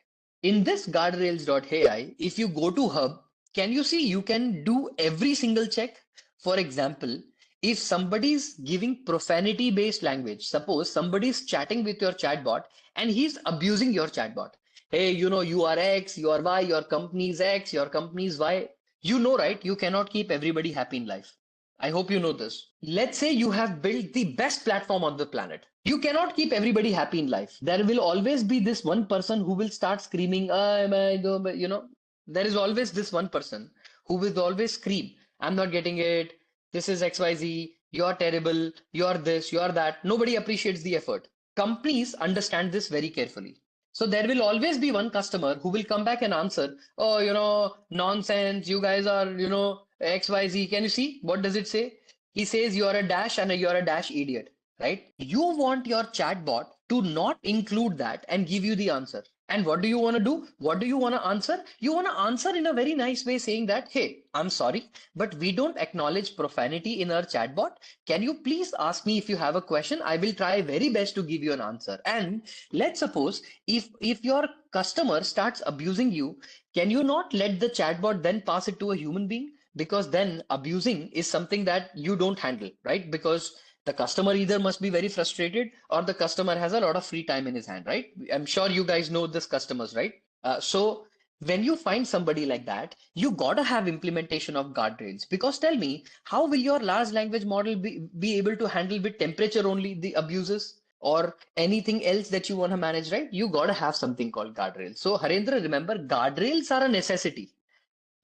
In this guardrails.ai, if you go to Hub, can you see you can do every single check? For example, if somebody's giving profanity based language, suppose somebody's chatting with your chatbot and he's abusing your chatbot. Hey, you are X, you are Y, your company's X, your company's Y. You know, right? You cannot keep everybody happy in life. I hope you know this. Let's say you have built the best platform on the planet. You cannot keep everybody happy in life. There will always be this one person who will start screaming, there is always this one person who will always scream, I'm not getting it. This is XYZ. You're terrible. You're this, you're that. Nobody appreciates the effort. Companies understand this very carefully. So there will always be one customer who will come back and answer, oh, nonsense. You guys are, XYZ. Can you see? What does it say? He says you're a dash and you're a dash idiot, right? You want your chatbot to not include that and give you the answer. And what do you want to do? What do you want to answer? You want to answer in a very nice way saying that, hey, I'm sorry, but we don't acknowledge profanity in our chatbot. Can you please ask me if you have a question? I will try very best to give you an answer. And let's suppose if your customer starts abusing you, can you not let the chatbot then pass it to a human being? Because then abusing is something that you don't handle, right? Because the customer either must be very frustrated or the customer has a lot of free time in his hand, right? I'm sure you guys know this customers, right? So when you find somebody like that, you gotta have implementation of guardrails. Because tell me, how will your large language model be able to handle with temperature only the abuses or anything else that you want to manage, right? You gotta have something called guardrails. So Harendra, remember, guardrails are a necessity.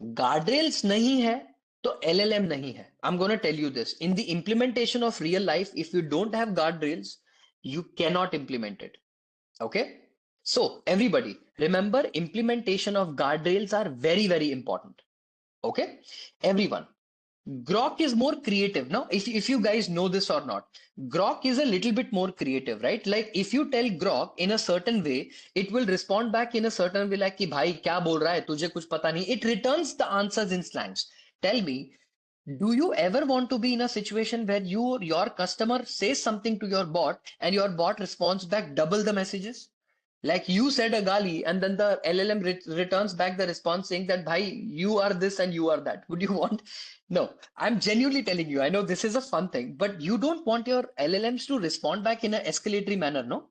Guardrails नहीं है तो LLM नहीं है. I'm going to tell you this. In the implementation of real life, if you don't have guardrails, you cannot implement it. Okay? So, everybody, remember, implementation of guardrails are very, very important. Okay? Everyone. Grok is more creative. Now, if you guys know this or not, Grok is a little bit more creative, right? Like if you tell Grok in a certain way, it will respond back in a certain way, like कि भाई क्या बोल रहा है तुझे कुछ पता नहीं. It returns the answers in slangs. Tell me, do you ever want to be in a situation where your customer says something to your bot and your bot responds back double the messages? Like you said a gali, and then the LLM returns back the response saying that, Bhai, you are this and you are that. Would you want? No, I'm genuinely telling you. I know this is a fun thing, but you don't want your LLMs to respond back in an escalatory manner, no?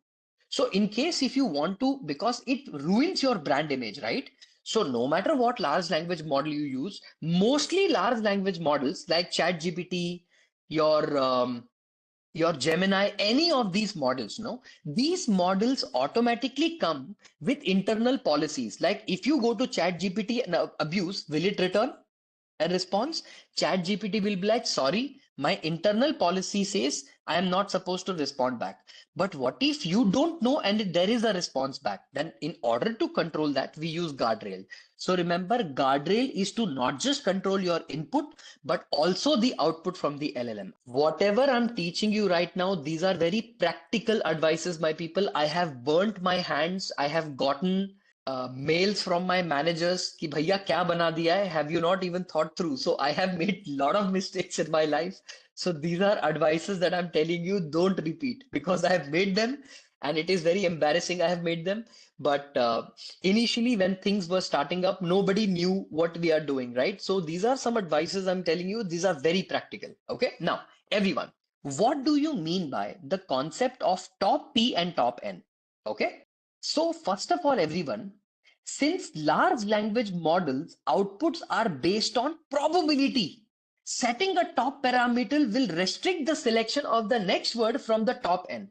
So, in case if you want to, because it ruins your brand image, right? So, no matter what large language model you use, mostly large language models like ChatGPT, your your Gemini, any of these models, no, these models automatically come with internal policies. Like if you go to ChatGPT and abuse, will it return a response? ChatGPT will be like, sorry, my internal policy says I am not supposed to respond back. But what if you don't know and there is a response back? Then in order to control that, we use guardrail. So remember, guardrail is to not just control your input, but also the output from the LLM. Whatever I'm teaching you right now, these are very practical advices, my people. I have burnt my hands. I have gotten mails from my managers कि भैया क्या बना दिया है, have you not even thought through? So I have made a lot of mistakes in my life. So these are advices that I'm telling you, don't repeat, because I have made them and it is very embarrassing. I have made them. But initially, when things were starting up, nobody knew what we are doing, right? So these are some advices I'm telling you. These are very practical. Okay. Now, everyone, what do you mean by the concept of top P and top N? Okay. So, first of all, everyone, since large language models outputs are based on probability, setting a top parameter will restrict the selection of the next word from the top N,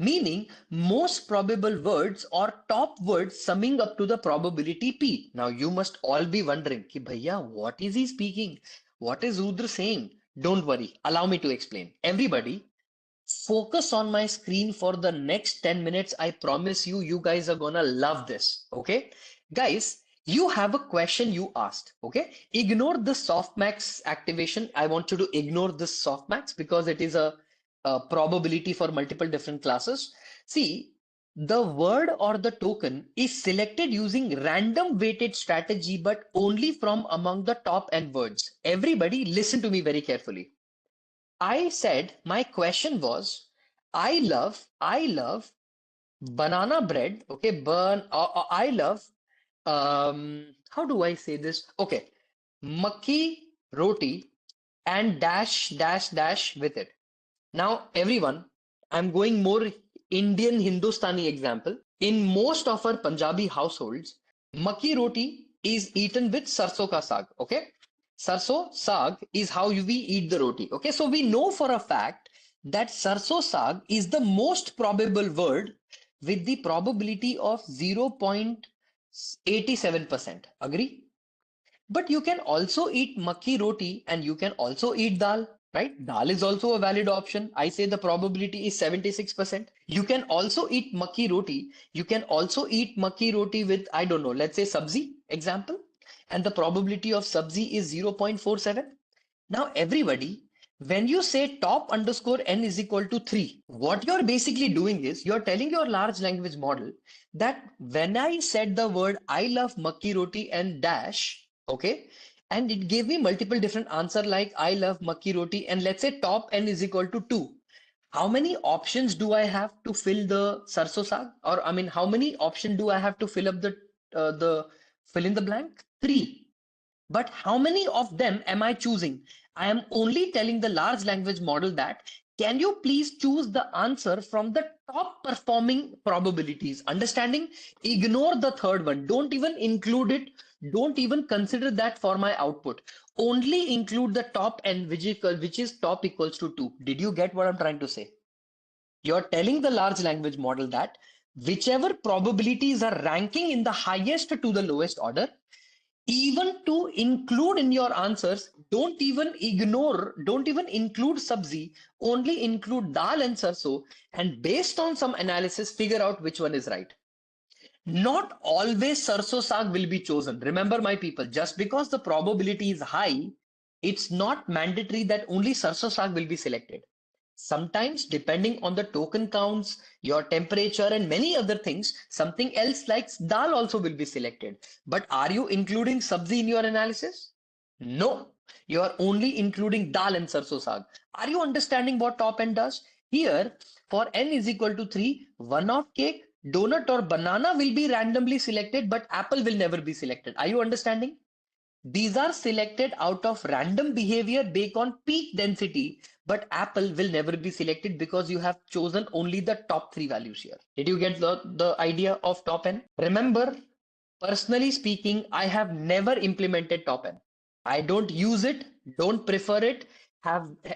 meaning most probable words or top words summing up to the probability P. Now, you must all be wondering, ki bhaiya, what is he speaking? What is Rudra saying? Don't worry, allow me to explain. Everybody, focus on my screen for the next 10 minutes. I promise you, you guys are gonna love this. Okay. Guys, you have a question you asked. Okay. Ignore the softmax activation. I want you to ignore this softmax because it is a probability for multiple different classes. See, the word or the token is selected using random weighted strategy, but only from among the top n words. Everybody, listen to me very carefully. I said my question was, I love banana bread. Okay, I love how do I say this? Okay, makki roti and dash dash dash with it. Now, everyone, I'm going more Indian Hindustani example. In most of our Punjabi households, makki roti is eaten with sarso ka saag. Okay, sarso saag is how we eat the roti. Okay, so we know for a fact that sarso saag is the most probable word with the probability of 0.87%. Agree? But you can also eat makki roti and you can also eat dal, right? Dal is also a valid option. I say the probability is 76%. You can also eat makki roti. You can also eat makki roti with, I don't know, let's say sabzi, example. And the probability of sabzi is 0.47. Now, everybody, when you say top underscore n is equal to 3, what you're basically doing is you're telling your large language model that when I said the word I love makki roti and dash, okay, and it gave me multiple different answer like I love makki roti and let's say top n is equal to 2. How many options do I have to fill the sarso saag? Or I mean, how many options do I have to fill up the fill in the blank? 3. But how many of them am I choosing? I am only telling the large language model that can you please choose the answer from the top performing probabilities? Understanding? Ignore the third one. Don't even include it. Don't even consider that for my output. Only include the top n, which is top equals to 2. Did you get what I'm trying to say? You're telling the large language model that whichever probabilities are ranking in the highest to the lowest order, even to include in your answers, don't even include sabzi, only include dal and sarso, and based on some analysis, figure out which one is right. Not always sarso saag will be chosen. Remember, my people, just because the probability is high It's not mandatory that only sarson saag will be selected. Sometimes, depending on the token counts, your temperature, and many other things, something else like dal also will be selected. But are you including sabzi in your analysis? No, you are only including dal and sarson saag. Are you understanding what top n does? Here, for n is equal to 3, one of cake, donut, or banana will be randomly selected, but apple will never be selected. Are you understanding? These are selected out of random behavior based on peak density, but Apple will never be selected because you have chosen only the top three values here. Did you get the idea of top N? Remember, personally speaking, I have never implemented top N. I don't use it, don't prefer it.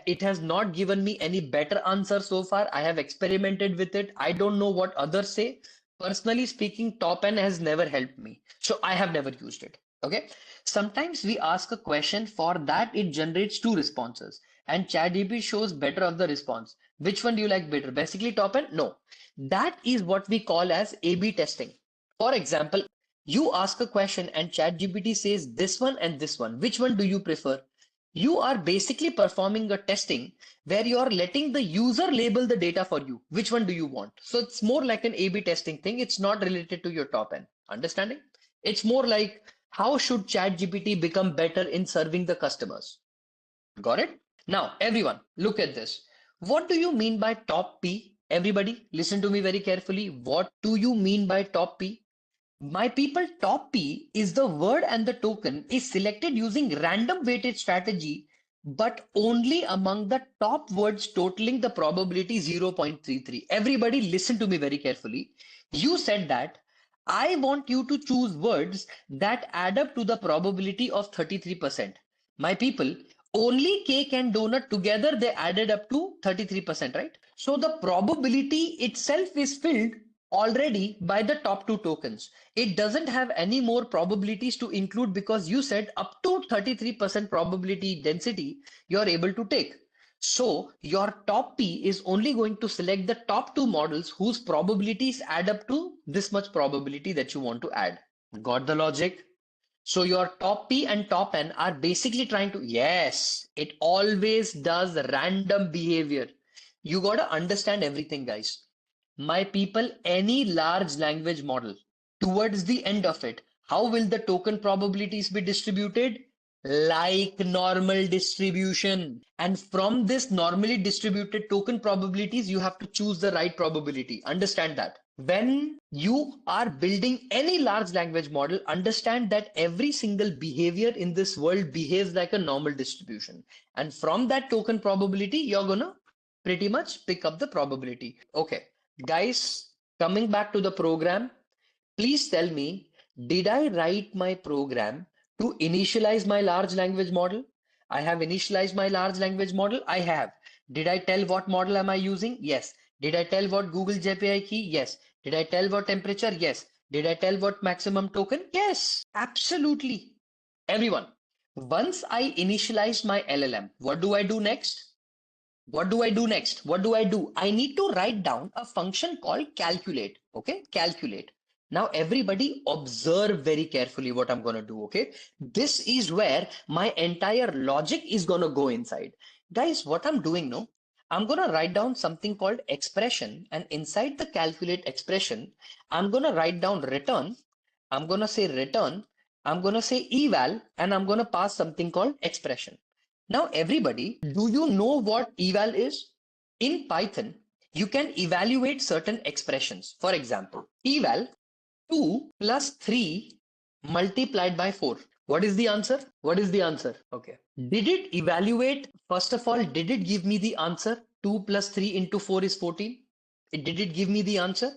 It has not given me any better answer so far. I have experimented with it. I don't know what others say. Personally speaking, top N has never helped me. So I have never used it. Okay. Sometimes we ask a question, for that it generates two responses and ChatGPT shows better of the response. Which one do you like better? Basically top N? No. That is what we call as A/B testing. For example, you ask a question and ChatGPT says this one and this one. Which one do you prefer? You are basically performing a testing where you are letting the user label the data for you. Which one do you want? So it's more like an A/B testing thing. It's not related to your top end. Understanding? It's more like how should ChatGPT become better in serving the customers? Got it? Now, everyone, look at this. What do you mean by top P? Everybody, listen to me very carefully. What do you mean by top P? My people, top P is the word and the token is selected using random weighted strategy, but only among the top words totaling the probability 0.33. Everybody listen to me very carefully. You said that I want you to choose words that add up to the probability of 33%. My people, only cake and donut together they added up to 33%, right? So the probability itself is filled already by the top two tokens. It doesn't have any more probabilities to include because you said up to 33% probability density you're able to take. So your top P is only going to select the top two models whose probabilities add up to this much probability that you want to add. Got the logic? So your top P and top N are basically trying to, yes, it always does random behavior. You got to understand everything, guys. My people, any large language model, towards the end of it, how will the token probabilities be distributed? Like normal distribution. And from this normally distributed token probabilities, you have to choose the right probability. Understand that. When you are building any large language model, understand that every single behavior in this world behaves like a normal distribution. And from that token probability, you're gonna pretty much pick up the probability. Okay, guys, coming back to the program, please tell me, did I write my program to initialize my large language model? I have initialized my large language model. I have. Did I tell what model am I using? Yes. Did I tell what Google API key? Yes. Did I tell what temperature? Yes. Did I tell what maximum token? Yes, absolutely. Everyone, once I initialize my LLM, what do I do next? What do I do next? What do I do? I need to write down a function called calculate. Okay, calculate. Now, everybody observe very carefully what I'm going to do. Okay, this is where my entire logic is going to go inside. Guys, what I'm doing now, I'm going to write down something called expression, and inside the calculate expression, I'm going to write down return. I'm going to say return. I'm going to say eval, and I'm going to pass something called expression. Now, everybody, do you know what eval is? In Python, you can evaluate certain expressions. For example, eval 2 plus 3 multiplied by 4. What is the answer? What is the answer? Okay. Did it evaluate? First of all, did it give me the answer? 2 plus 3 into 4 is 14. Did it give me the answer?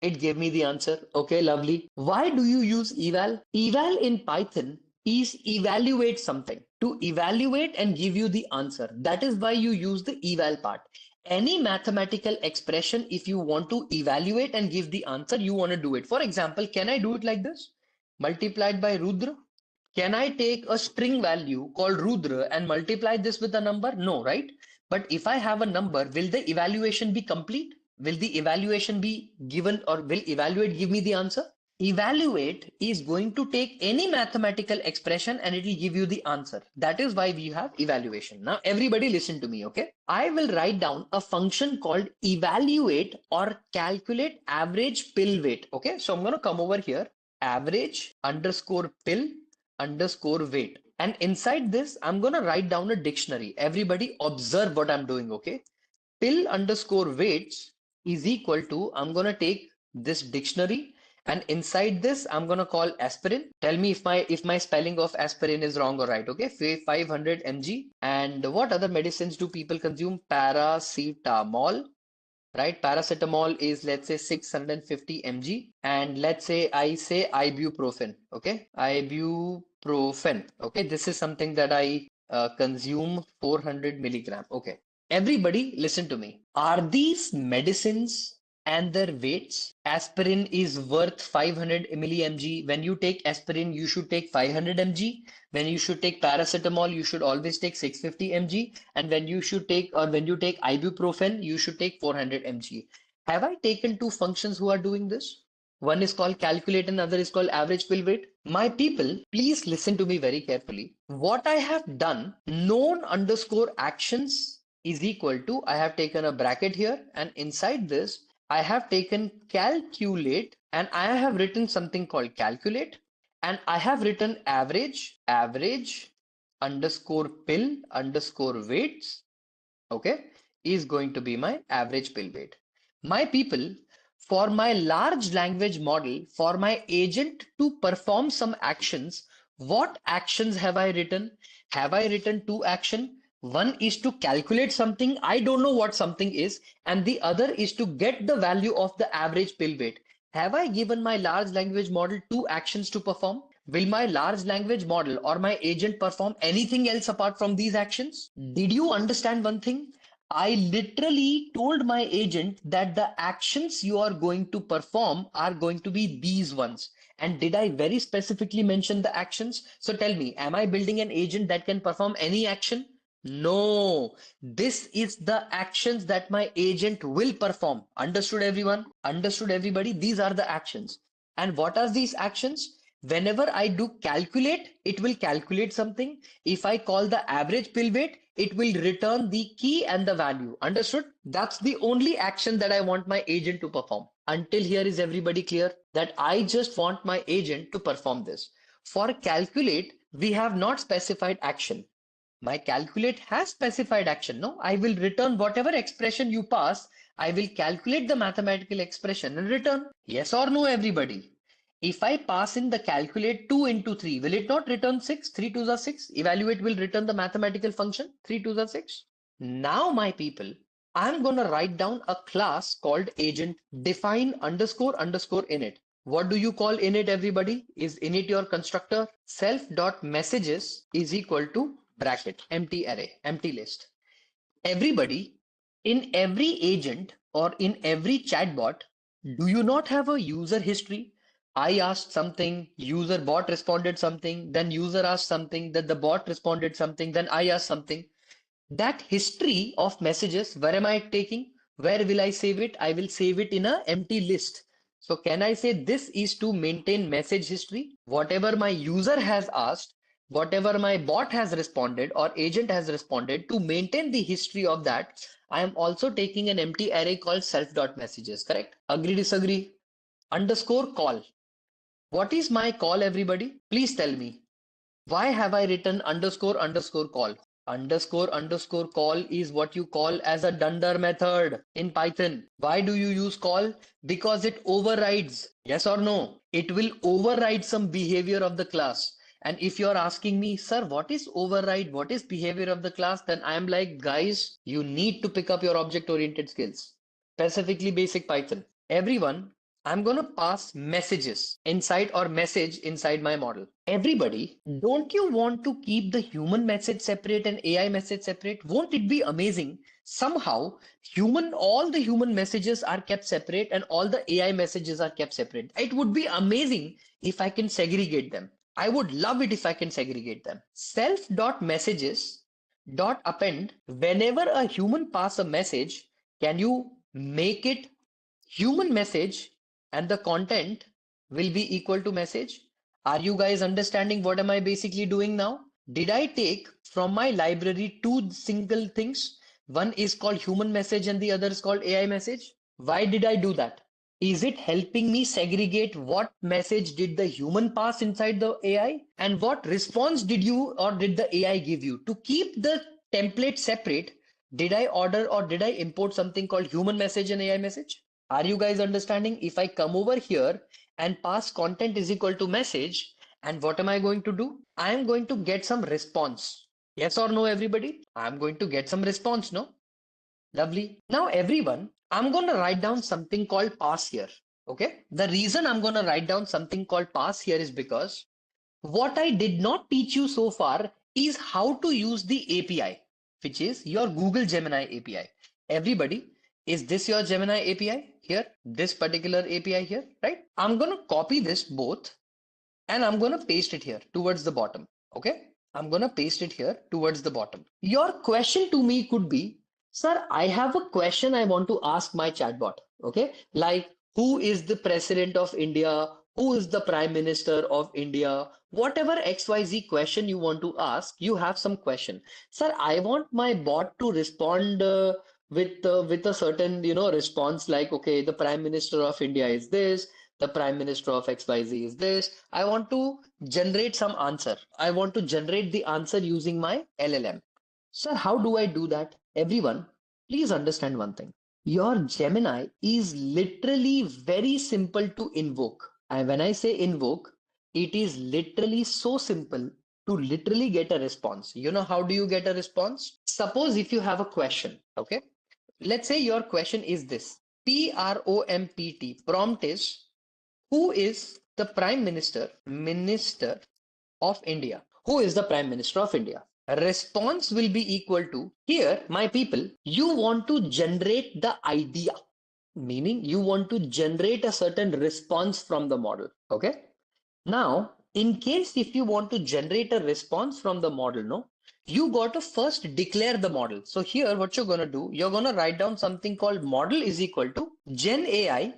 It gave me the answer. Okay, lovely. Why do you use eval? Eval in Python is evaluate something. To evaluate and give you the answer. That is why you use the eval part. Any mathematical expression, if you want to evaluate and give the answer, you want to do it. For example, can I do it like this? Multiplied by Rudra? Can I take a string value called Rudra and multiply this with a number? No, right? But if I have a number, will the evaluation be complete? Will the evaluation be given, or will evaluate give me the answer? Evaluate is going to take any mathematical expression and it will give you the answer. That is why we have evaluation. Now, everybody listen to me, okay? I will write down a function called evaluate or calculate average pill weight. Okay, so I'm going to come over here, average underscore pill underscore weight. And inside this, I'm going to write down a dictionary. Everybody observe what I'm doing, okay? Pill underscore weights is equal to, I'm going to take this dictionary and inside this I'm going to call aspirin. Tell me if my spelling of aspirin is wrong or right. Okay, 500 mg. And what other medicines do people consume? Paracetamol, right? Paracetamol is, let's say, 650 mg. And let's say I say ibuprofen. Okay, ibuprofen. Okay, this is something that I consume 400 milligram. Okay, everybody listen to me. Are these medicines and their weights? Aspirin is worth 500 millimg. When you take aspirin, you should take 500 mg. When you should take paracetamol, you should always take 650 mg. And when you take ibuprofen, you should take 400 mg. Have I taken two functions who are doing this? One is called calculate and other is called average pill weight. My people, please listen to me very carefully. What I have done, known underscore actions is equal to, I have taken a bracket here and inside this, I have taken calculate and I have written something called calculate and I have written average underscore pill underscore weights, okay, is going to be my average pill weight. My people, for my large language model, for my agent to perform some actions, what actions have I written? Have I written two actions? One is to calculate something, I don't know what something is, and the other is to get the value of the average pill weight. Have I given my large language model two actions to perform? Will my large language model or my agent perform anything else apart from these actions? Did you understand one thing? I literally told my agent that the actions you are going to perform are going to be these ones. And did I very specifically mention the actions? So tell me, am I building an agent that can perform any action? No, this is the actions that my agent will perform. Understood, everyone? Understood, everybody? These are the actions. And what are these actions? Whenever I do calculate, it will calculate something. If I call the average pill weight, it will return the key and the value. Understood? That's the only action that I want my agent to perform. Until here, is everybody clear? That I just want my agent to perform this. For calculate, we have not specified action. My calculate has specified action. No, I will return whatever expression you pass. I will calculate the mathematical expression and return. Yes or no, everybody? If I pass in the calculate 2 into 3, will it not return 6? 3 2s are 6. Evaluate will return the mathematical function 3 2s are 6. Now, my people, I'm going to write down a class called agent define underscore underscore init. What do you call init, everybody? Is init your constructor? Self dot messages is equal to bracket empty array, empty list. Everybody, in every agent or in every chatbot, do you not have a user history? I asked something, user bot responded something, then user asked something, then the bot responded something, then I asked something. That history of messages, where am I taking? Where will I save it? I will save it in a empty list. So can I say this is to maintain message history? Whatever my user has asked, whatever my bot has responded or agent has responded, to maintain the history of that, I am also taking an empty array called self.messages, correct? Agree, disagree? Underscore call. What is my call, everybody? Please tell me. Why have I written underscore underscore call? Underscore underscore call is what you call as a dunder method in Python. Why do you use call? Because it overrides. Yes or no? It will override some behavior of the class. And if you're asking me, sir, what is override? What is behavior of the class? Then I'm like, guys, you need to pick up your object-oriented skills, specifically basic Python. Everyone, I'm going to pass messages inside or message inside my model. Everybody, don't you want to keep the human message separate and AI message separate? Won't it be amazing? Somehow, all the human messages are kept separate and all the AI messages are kept separate. It would be amazing if I can segregate them. I would love it if I can segregate them. Self.messages dot append, whenever a human pass a message, can you make it human message and the content will be equal to message. Are you guys understanding what am I basically doing now? Did I take from my library two single things? One is called human message and the other is called AI message. Why did I do that? Is it helping me segregate what message did the human pass inside the AI and what response did you or did the AI give you? To keep the template separate, did I order or did I import something called human message and AI message? Are you guys understanding? If I come over here and pass content is equal to message, and what am I going to do? I am going to get some response. Yes or no, everybody? I'm going to get some response, no? Lovely. Now, everyone, I'm going to write down something called pass here. Okay. The reason I'm going to write down something called pass here is because what I did not teach you so far is how to use the API, which is your Google Gemini API. Everybody, is this your Gemini API here? This particular API here, right? I'm going to copy this both and I'm going to paste it here towards the bottom. Okay. I'm going to paste it here towards the bottom. Your question to me could be, sir, I have a question I want to ask my chatbot. Okay. Like, who is the president of India? Who is the prime minister of India? Whatever XYZ question you want to ask, you have some question. Sir, I want my bot to respond with a certain, response like, okay, the prime minister of India is this, the prime minister of XYZ is this. I want to generate some answer. I want to generate the answer using my LLM. Sir, how do I do that? Everyone, please understand one thing. Your Gemini is literally very simple to invoke. And when I say invoke, it is literally so simple to literally get a response. You know how do you get a response? Suppose if you have a question, okay? Let's say your question is this. PROMPT. Prompt is, who is the Minister of India? Who is the Prime Minister of India? Response will be equal to, here, my people, you want to generate the idea, meaning you want to generate a certain response from the model. Okay. Now, in case if you want to generate a response from the model, no, you got to first declare the model. So here, what you're going to do, you're going to write down something called model is equal to Gen AI.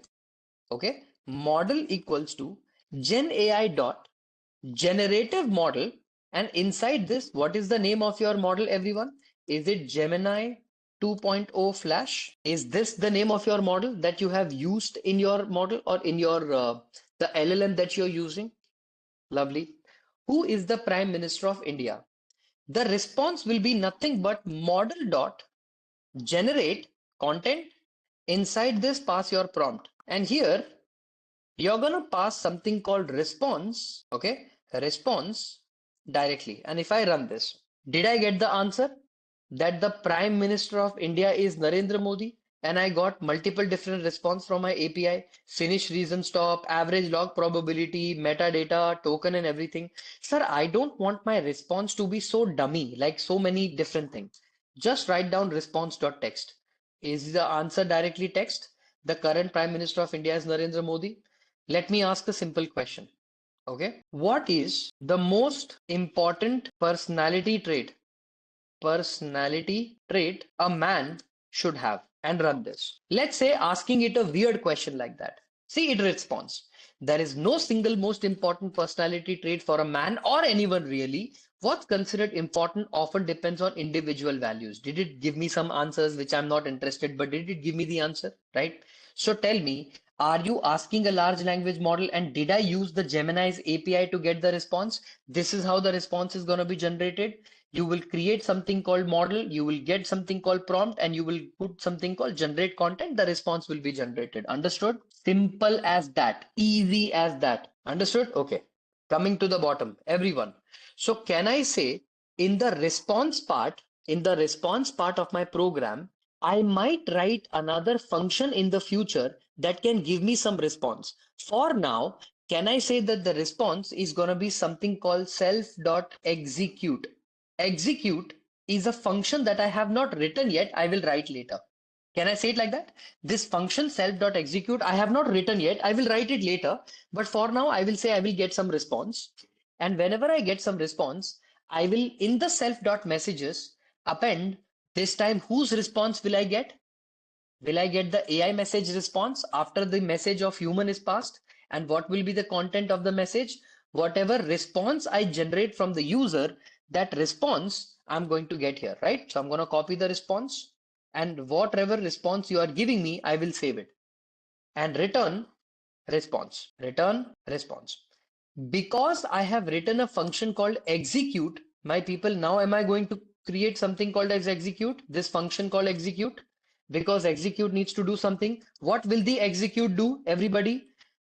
Okay, model equals to Gen AI dot generative model, and inside this, what is the name of your model, everyone? Is it Gemini 2.0 Flash? Is this the name of your model that you have used in your model or in your the LLM that you're using? Lovely. Who is the Prime Minister of India? The response will be nothing but model dot generate content. Inside this, pass your prompt, and here you're going to pass something called response, okay? Response directly. And if I run this, did I get the answer that the Prime Minister of India is Narendra Modi? And I got multiple different response from my API, finish, reason, stop, average log probability, metadata, token, and everything. Sir, I don't want my response to be so dummy, like so many different things. Just write down response.text. Is the answer directly text? The current Prime Minister of India is Narendra Modi. Let me ask a simple question. Okay. What is the most important personality trait a man should have? And run this. Let's say asking it a weird question like that. See, it responds. There is no single most important personality trait for a man or anyone really. What's considered important often depends on individual values. Did it give me some answers which I'm not interested, but did it give me the answer? Right? So tell me, are you asking a large language model and did I use the Gemini's API to get the response? This is how the response is going to be generated. You will create something called model, you will get something called prompt, and you will put something called generate content. The response will be generated. Understood? Simple as that. Easy as that. Understood? Okay. Coming to the bottom, everyone. So can I say in the response part of my program, I might write another function in the future that can give me some response. For now, can I say that the response is going to be something called self.execute? Execute is a function that I have not written yet, I will write later. Can I say it like that? This function self.execute, I have not written yet, I will write it later. But for now, I will say I will get some response. And whenever I get some response, I will in the self.messages append this time whose response will I get? Will I get the AI message response after the message of human is passed? And what will be the content of the message? Whatever response I generate from the user, that response I'm going to get here, right? So I'm going to copy the response, and whatever response you are giving me, I will save it and return response, return response. Because I have written a function called execute, my people, now am I going to create something called as execute? This function called execute, because execute needs to do something. What will the execute do, everybody?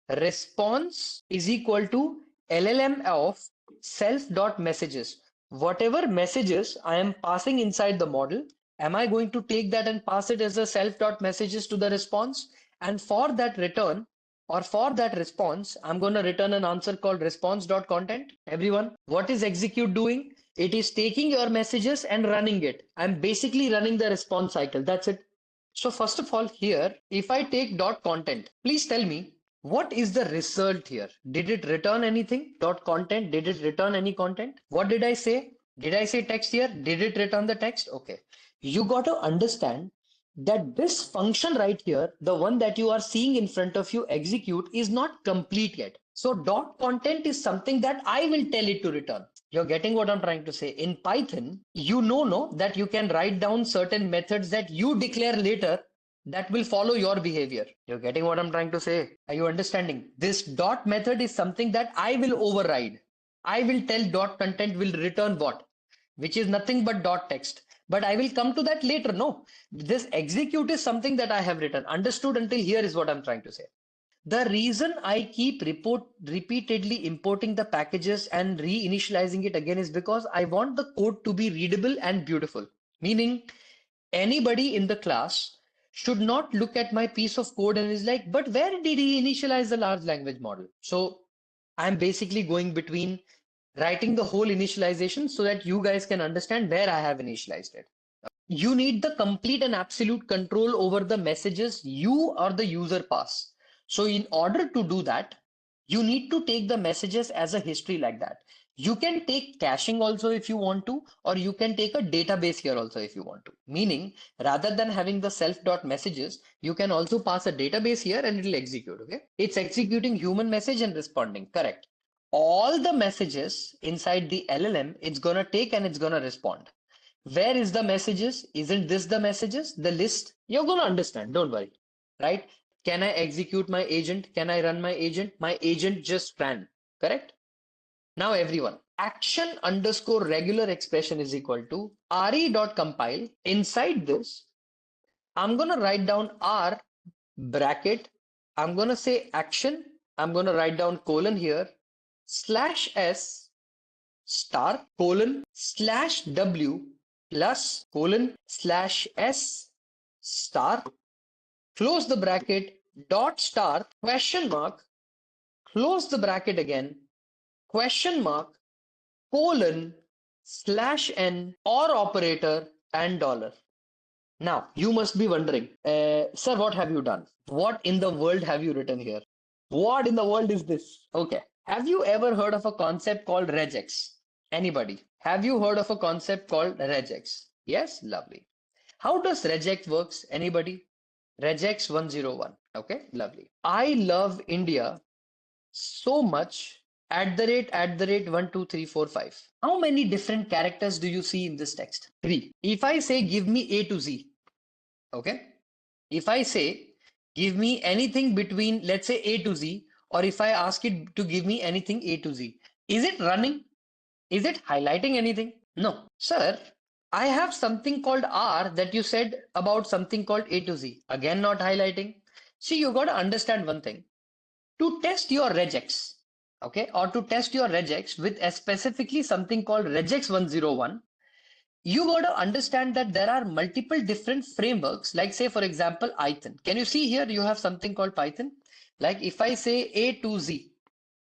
Response is equal to LLM of self.messages. Whatever messages I am passing inside the model, am I going to take that and pass it as a self.messages to the response? And for that return, or for that response, I'm going to return an answer called response.content. Everyone, what is execute doing? It is taking your messages and running it. I'm basically running the response cycle. That's it. So first of all, here, if I take dot content, please tell me what is the result here? Did it return anything? Dot content, did it return any content? What did I say? Did I say text here? Did it return the text? Okay. You got to understand that this function right here, the one that you are seeing in front of you execute, is not complete yet. So dot content is something that I will tell it to return. You're getting what I'm trying to say. In Python, you know no, that you can write down certain methods that you declare later that will follow your behavior. You're getting what I'm trying to say. Are you understanding? This dot method is something that I will override. I will tell dot content will return what, which is nothing but dot text. But I will come to that later. No, this execute is something that I have written. Understood until here is what I'm trying to say. The reason I keep repeatedly importing the packages and reinitializing it again is because I want the code to be readable and beautiful. Meaning, anybody in the class should not look at my piece of code and is like, but where did he initialize the large language model? So I'm basically going between writing the whole initialization so that you guys can understand where I have initialized it. You need the complete and absolute control over the messages you or the user pass. So in order to do that, you need to take the messages as a history like that. You can take caching also if you want to, or you can take a database here also if you want to. Meaning, rather than having the self.messages, you can also pass a database here and it'll execute, okay? It's executing human message and responding, correct? All the messages inside the LLM, it's gonna take and it's gonna respond. Where is the messages? Isn't this the messages? The list? You're going to understand. Don't worry. Right? Can I execute my agent? Can I run my agent? My agent just ran. Correct? Now, everyone, action underscore regular expression is equal to re.compile. Inside this, I'm going to write down R bracket. I'm going to say action. I'm going to write down colon here slash S star colon slash W plus colon slash S star, close the bracket, dot star, question mark, close the bracket again, question mark, colon slash N or operator and dollar. Now, you must be wondering, sir, what have you done? What in the world have you written here? What in the world is this? Okay. Have you ever heard of a concept called regex? Anybody? Have you heard of a concept called regex? Yes? Lovely. How does regex works? Anybody? Regex 101. Okay, lovely. I love India so much at the rate 1 2 3 4 5. How many different characters do you see in this text? Three. If I say give me A to Z, okay? If I say give me anything between, let's say, A to Z, or if I ask it to give me anything A to Z, is it running? Is it highlighting anything? No. Sir, I have something called R that you said about something called A to Z. Again, not highlighting. See, you got to understand one thing. To test your regex, okay, or to test your regex with specifically something called regex 101, you got to understand that there are multiple different frameworks, like say, for example, Python. Can you see here you have something called Python? Like if I say A to Z,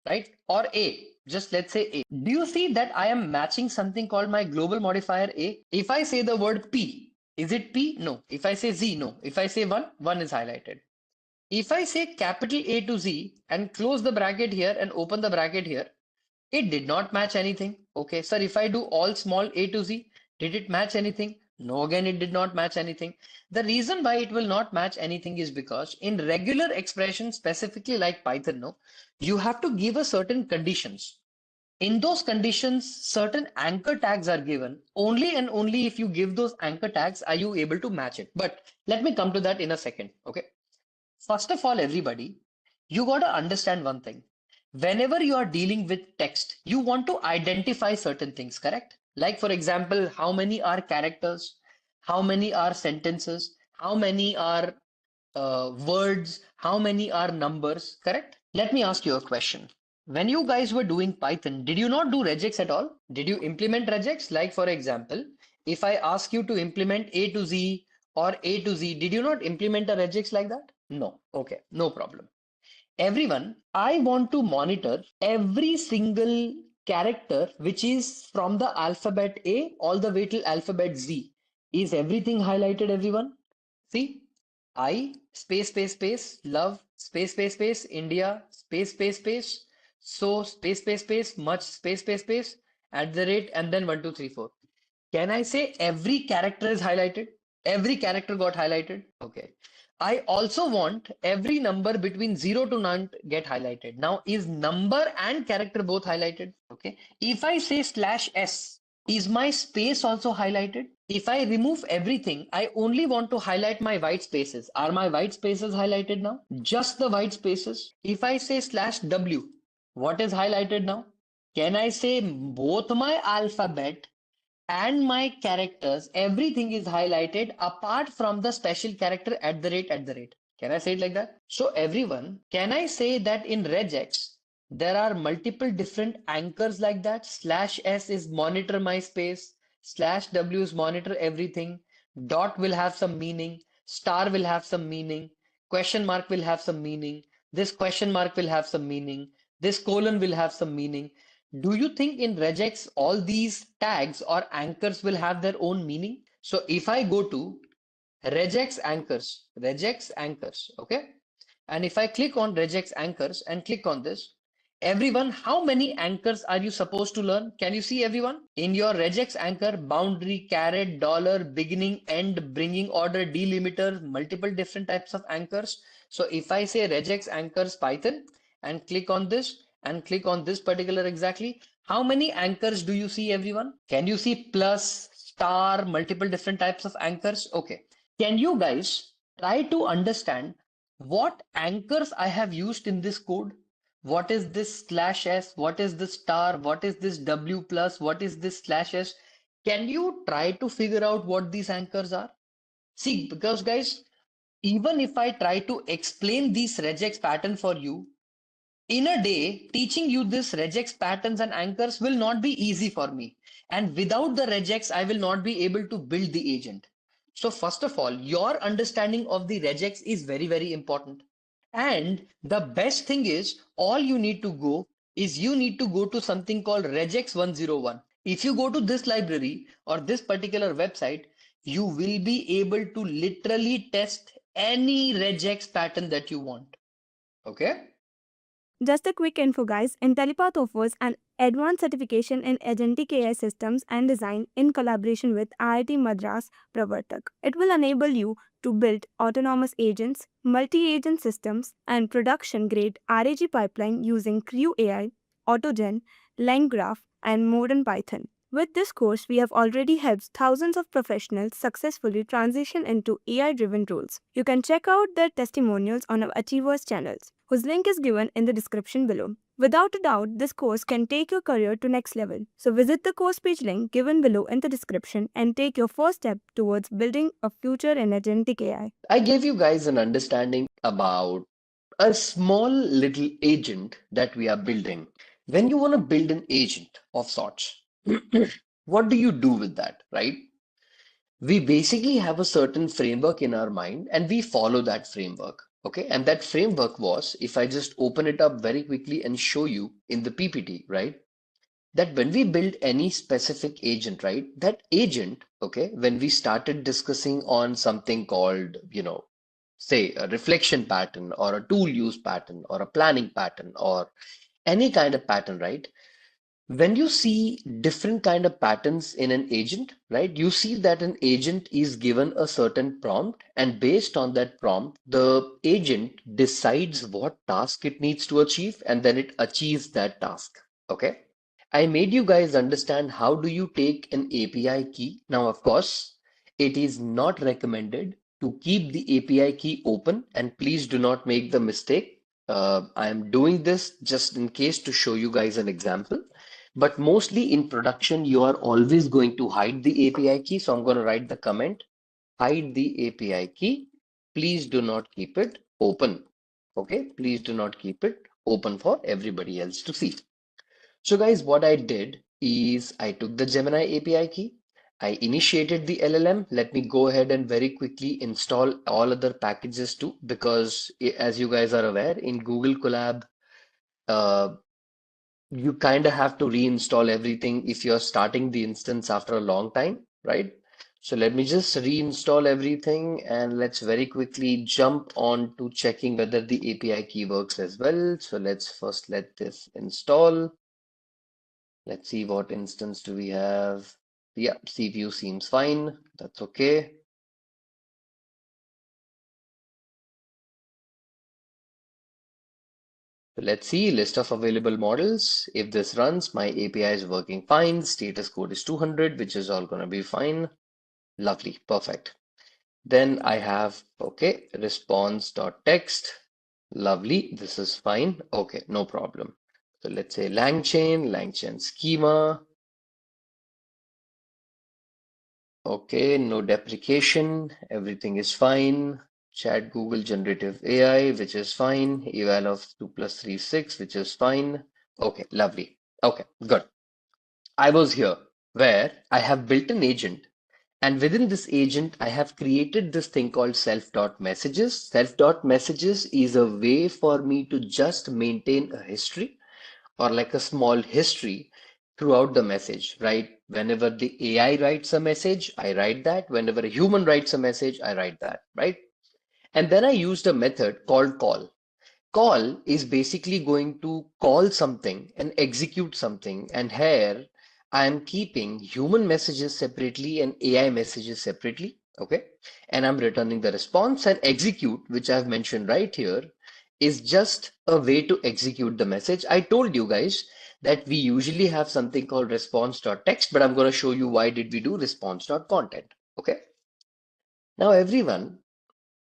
right? Or A, just let's say A. Do you see that I am matching something called my global modifier A? If I say the word P, is it P? No. If I say Z, no. If I say 1, 1 is highlighted. If I say capital A to Z and close the bracket here and open the bracket here, it did not match anything. Okay, sir, if I do all small a to Z, did it match anything? No, again, it did not match anything. The reason why it will not match anything is because in regular expressions, specifically like Python, no, you have to give a certain conditions. In those conditions, certain anchor tags are given. Only and only if you give those anchor tags are you able to match it. But let me come to that in a second. Okay. First of all, everybody, you got to understand one thing. Whenever you are dealing with text, you want to identify certain things, correct? Like, for example, how many are characters, how many are sentences, how many are words, how many are numbers, correct? Let me ask you a question. When you guys were doing Python, did you not do regex at all? Did you implement regex? Like, for example, if I ask you to implement A to Z or A to Z, did you not implement a regex like that? No. Okay, no problem. Everyone, I want to monitor every single character which is from the alphabet A all the way till alphabet Z. Is everything highlighted, everyone? See, I space love space India space so space much space at the rate and then 1 2 3 4. Can I say every character is highlighted? Every character got highlighted. Okay. I also want every number between 0 to 9 get highlighted. Now, is number and character both highlighted? Okay. If I say slash s, is my space also highlighted? If I remove everything, I only want to highlight my white spaces. Are my white spaces highlighted now? Just the white spaces. If I say slash w, what is highlighted now? Can I say both my alphabet and my characters, everything is highlighted apart from the special character at the rate. Can I say it like that? So everyone, can I say that in regex, there are multiple different anchors like that? Slash S is monitor my space, slash W is monitor everything, dot will have some meaning, star will have some meaning, question mark will have some meaning, this question mark will have some meaning, this colon will have some meaning. Do you think in regex all these tags or anchors will have their own meaning? So if I go to regex anchors, okay? And if I click on regex anchors and click on this, everyone, how many anchors are you supposed to learn? Can you see everyone? In your regex anchor, boundary, caret, dollar, beginning, end, bringing order, delimiter, multiple different types of anchors. So if I say regex anchors Python and click on this and click on this particular exactly, how many anchors do you see everyone? Can you see plus, star, multiple different types of anchors? Okay. Can you guys try to understand what anchors I have used in this code? What is this slash s? What is this star? What is this w plus? What is this slash s? Can you try to figure out what these anchors are? See, because guys, even if I try to explain these regex pattern for you, in a day, teaching you this regex patterns and anchors will not be easy for me. And without the regex, I will not be able to build the agent. So first of all, your understanding of the regex is very, very important. And the best thing is, all you need to go is you need to go to something called regex 101. If you go to this library or this particular website, you will be able to literally test any regex pattern that you want. Okay? Just a quick info, guys. Intellipaat offers an advanced certification in Agentic AI systems and design in collaboration with IIT Madras Pravartak. It will enable you to build autonomous agents, multi-agent systems, and production-grade RAG pipeline using Crew AI, AutoGen, LangGraph, and modern Python. With this course, we have already helped thousands of professionals successfully transition into AI-driven roles. You can check out their testimonials on our Achievers channels, whose link is given in the description below. Without a doubt, this course can take your career to next level. So visit the course page link given below in the description and take your first step towards building a future in agentic AI. I gave you guys an understanding about a small little agent that we are building. When you want to build an agent of sorts, what do you do with that, right? We basically have a certain framework in our mind and we follow that framework. Okay. And that framework was, if I just open it up very quickly and show you in the PPT, right? That when we build any specific agent, right? That agent, okay, when we started discussing on something called, say a reflection pattern or a tool use pattern or a planning pattern or any kind of pattern, right? When you see different kind of patterns in an agent, right? You see that an agent is given a certain prompt, and based on that prompt, the agent decides what task it needs to achieve, and then it achieves that task. Okay. I made you guys understand how do you take an API key. Now, of course, it is not recommended to keep the API key open, and please do not make the mistake. I am doing this just in case to show you guys an example. But mostly in production, you are always going to hide the API key. So I'm going to write the comment, hide the API key. Please do not keep it open. Okay, please do not keep it open for everybody else to see. So guys, what I did is I took the Gemini API key. I initiated the LLM. Let me go ahead and very quickly install all other packages too, because as you guys are aware, in Google Colab, uh, you kind of have to reinstall everything if you're starting the instance after a long time, right? So let me just reinstall everything and let's very quickly jump on to checking whether the API key works as well. So let's first let this install. Let's see what instance do we have. Yeah, CPU seems fine. That's okay. So let's see list of available models. If this runs, my API is working fine. Status code is 200, which is all going to be fine. Lovely, perfect. Then I have, okay, response.text. Lovely, this is fine. Okay, no problem. So let's say LangChain schema. Okay, no deprecation. Everything is fine. Chat Google Generative AI, which is fine. Eval of 2 plus 3, 6, which is fine. Okay, lovely. Okay, good. I was here where I have built an agent. And within this agent, I have created this thing called self.messages. Self.messages is a way for me to just maintain a history or like a small history throughout the message, right? Whenever the AI writes a message, I write that. Whenever a human writes a message, I write that, right? And then I used a method called call. Call is basically going to call something and execute something. And here I am keeping human messages separately and AI messages separately. Okay. And I'm returning the response, and execute, which I've mentioned right here, is just a way to execute the message. I told you guys that we usually have something called response.text, but I'm going to show you why did we do response.content. Okay. Now, everyone,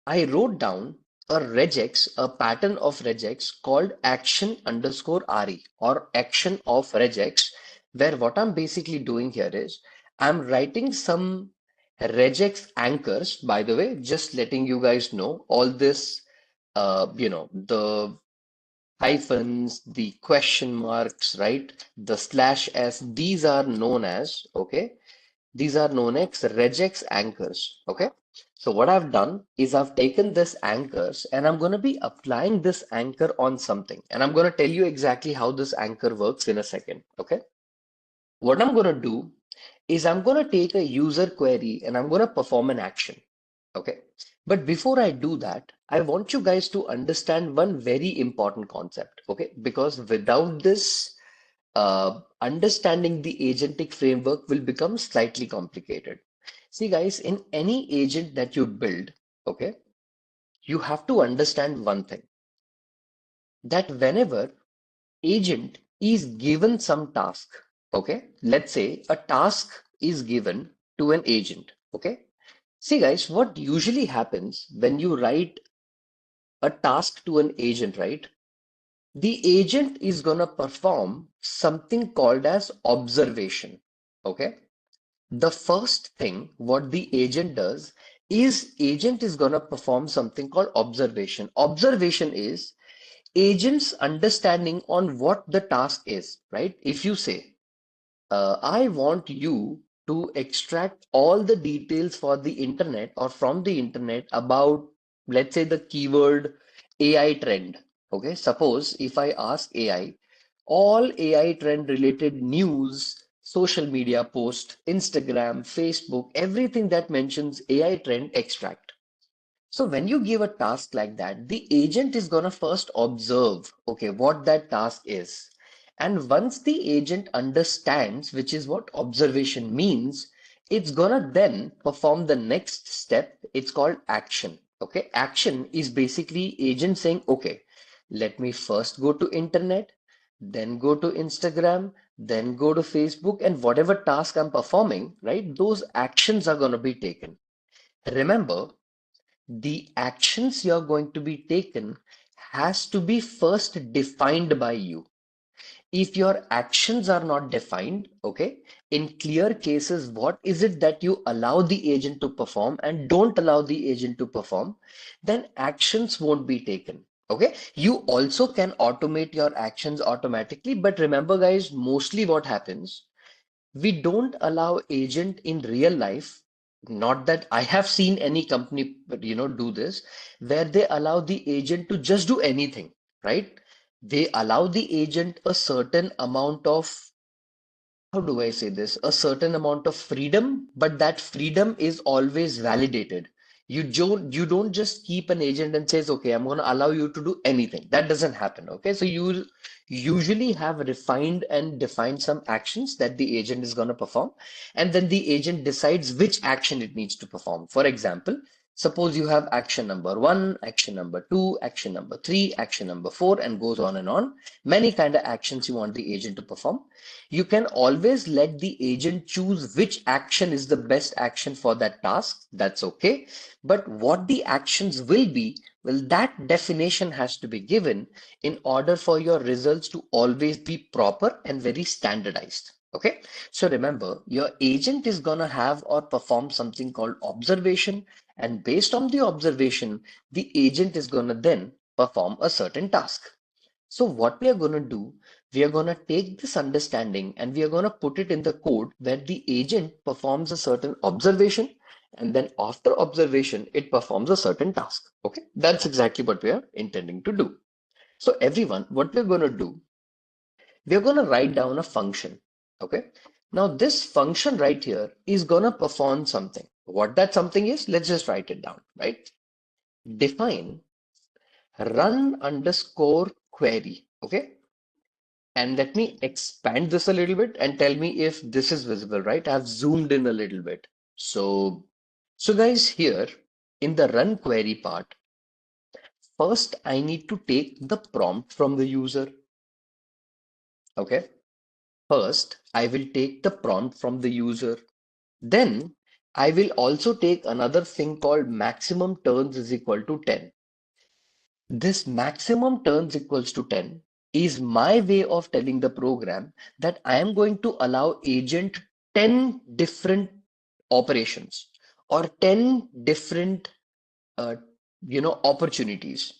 I wrote down a regex, a pattern of regex called action underscore RE or action of regex, where what I'm basically doing here is I'm writing some regex anchors. By the way, just letting you guys know, all this, the hyphens, the question marks, right? The slash s, these are known as, okay? These are known as regex anchors. Okay. So what I've done is I've taken this anchors and I'm going to be applying this anchor on something. And I'm going to tell you exactly how this anchor works in a second. Okay. What I'm going to do is I'm going to take a user query and I'm going to perform an action. Okay. But before I do that, I want you guys to understand one very important concept. Okay. Because without this, understanding the agentic framework will become slightly complicated. See, guys, in any agent that you build, okay, you have to understand one thing, that whenever agent is given some task, okay, let's say a task is given to an agent, okay. See, guys, what usually happens when you write a task to an agent, right? The agent is going to perform something called as observation. Okay. The first thing what the agent does is agent is going to perform something called observation. Observation is agent's understanding on what the task is, right? If you say, I want you to extract all the details for the internet or from the internet about, let's say, the keyword AI trend. Okay, suppose if I ask AI, all AI trend related news, social media post, Instagram, Facebook, everything that mentions AI trend, extract. So when you give a task like that, the agent is going to first observe, okay, what that task is. And once the agent understands, which is what observation means, it's gonna then perform the next step. It's called action. Okay, action is basically agent saying, okay, let me first go to internet, then go to Instagram, then go to Facebook, and whatever task I'm performing, right, those actions are gonna be taken. Remember, the actions you're going to be taken has to be first defined by you. If your actions are not defined, okay, in clear cases, what is it that you allow the agent to perform and don't allow the agent to perform, then actions won't be taken. Okay, you also can automate your actions automatically, but remember, guys, mostly what happens, we don't allow agent in real life. Not that I have seen any company, but do this, where they allow the agent to just do anything, right? They allow the agent a certain amount of, how do I say this, a certain amount of freedom, but that freedom is always validated. You don't just keep an agent and says, okay, I'm going to allow you to do anything. That doesn't happen. Okay, so you'll usually have refined and defined some actions that the agent is going to perform, and then the agent decides which action it needs to perform. For example, suppose you have action number one, action number two, action number three, action number four, and goes on and on. Many kind of actions you want the agent to perform. You can always let the agent choose which action is the best action for that task. That's okay. But what the actions will be, well, that definition has to be given in order for your results to always be proper and very standardized. Okay. So remember, your agent is going to have or perform something called observation. And based on the observation, the agent is going to then perform a certain task. So what we are going to do, we are going to take this understanding and we are going to put it in the code where the agent performs a certain observation, and then after observation, it performs a certain task. Okay, that's exactly what we are intending to do. So everyone, what we're going to do, we're going to write down a function. Okay, now this function right here is going to perform something. What that something is, let's just write it down, right? Define run underscore query. Okay, and let me expand this a little bit and tell me if this is visible, right? I've zoomed in a little bit. So guys, here in the run query part, first I need to take the prompt from the user. Okay. First, I will take the prompt from the user. Then I will also take another thing called maximum turns is equal to 10. This maximum turns equals to 10 is my way of telling the program that I am going to allow agent 10 different operations or 10 different uh, opportunities.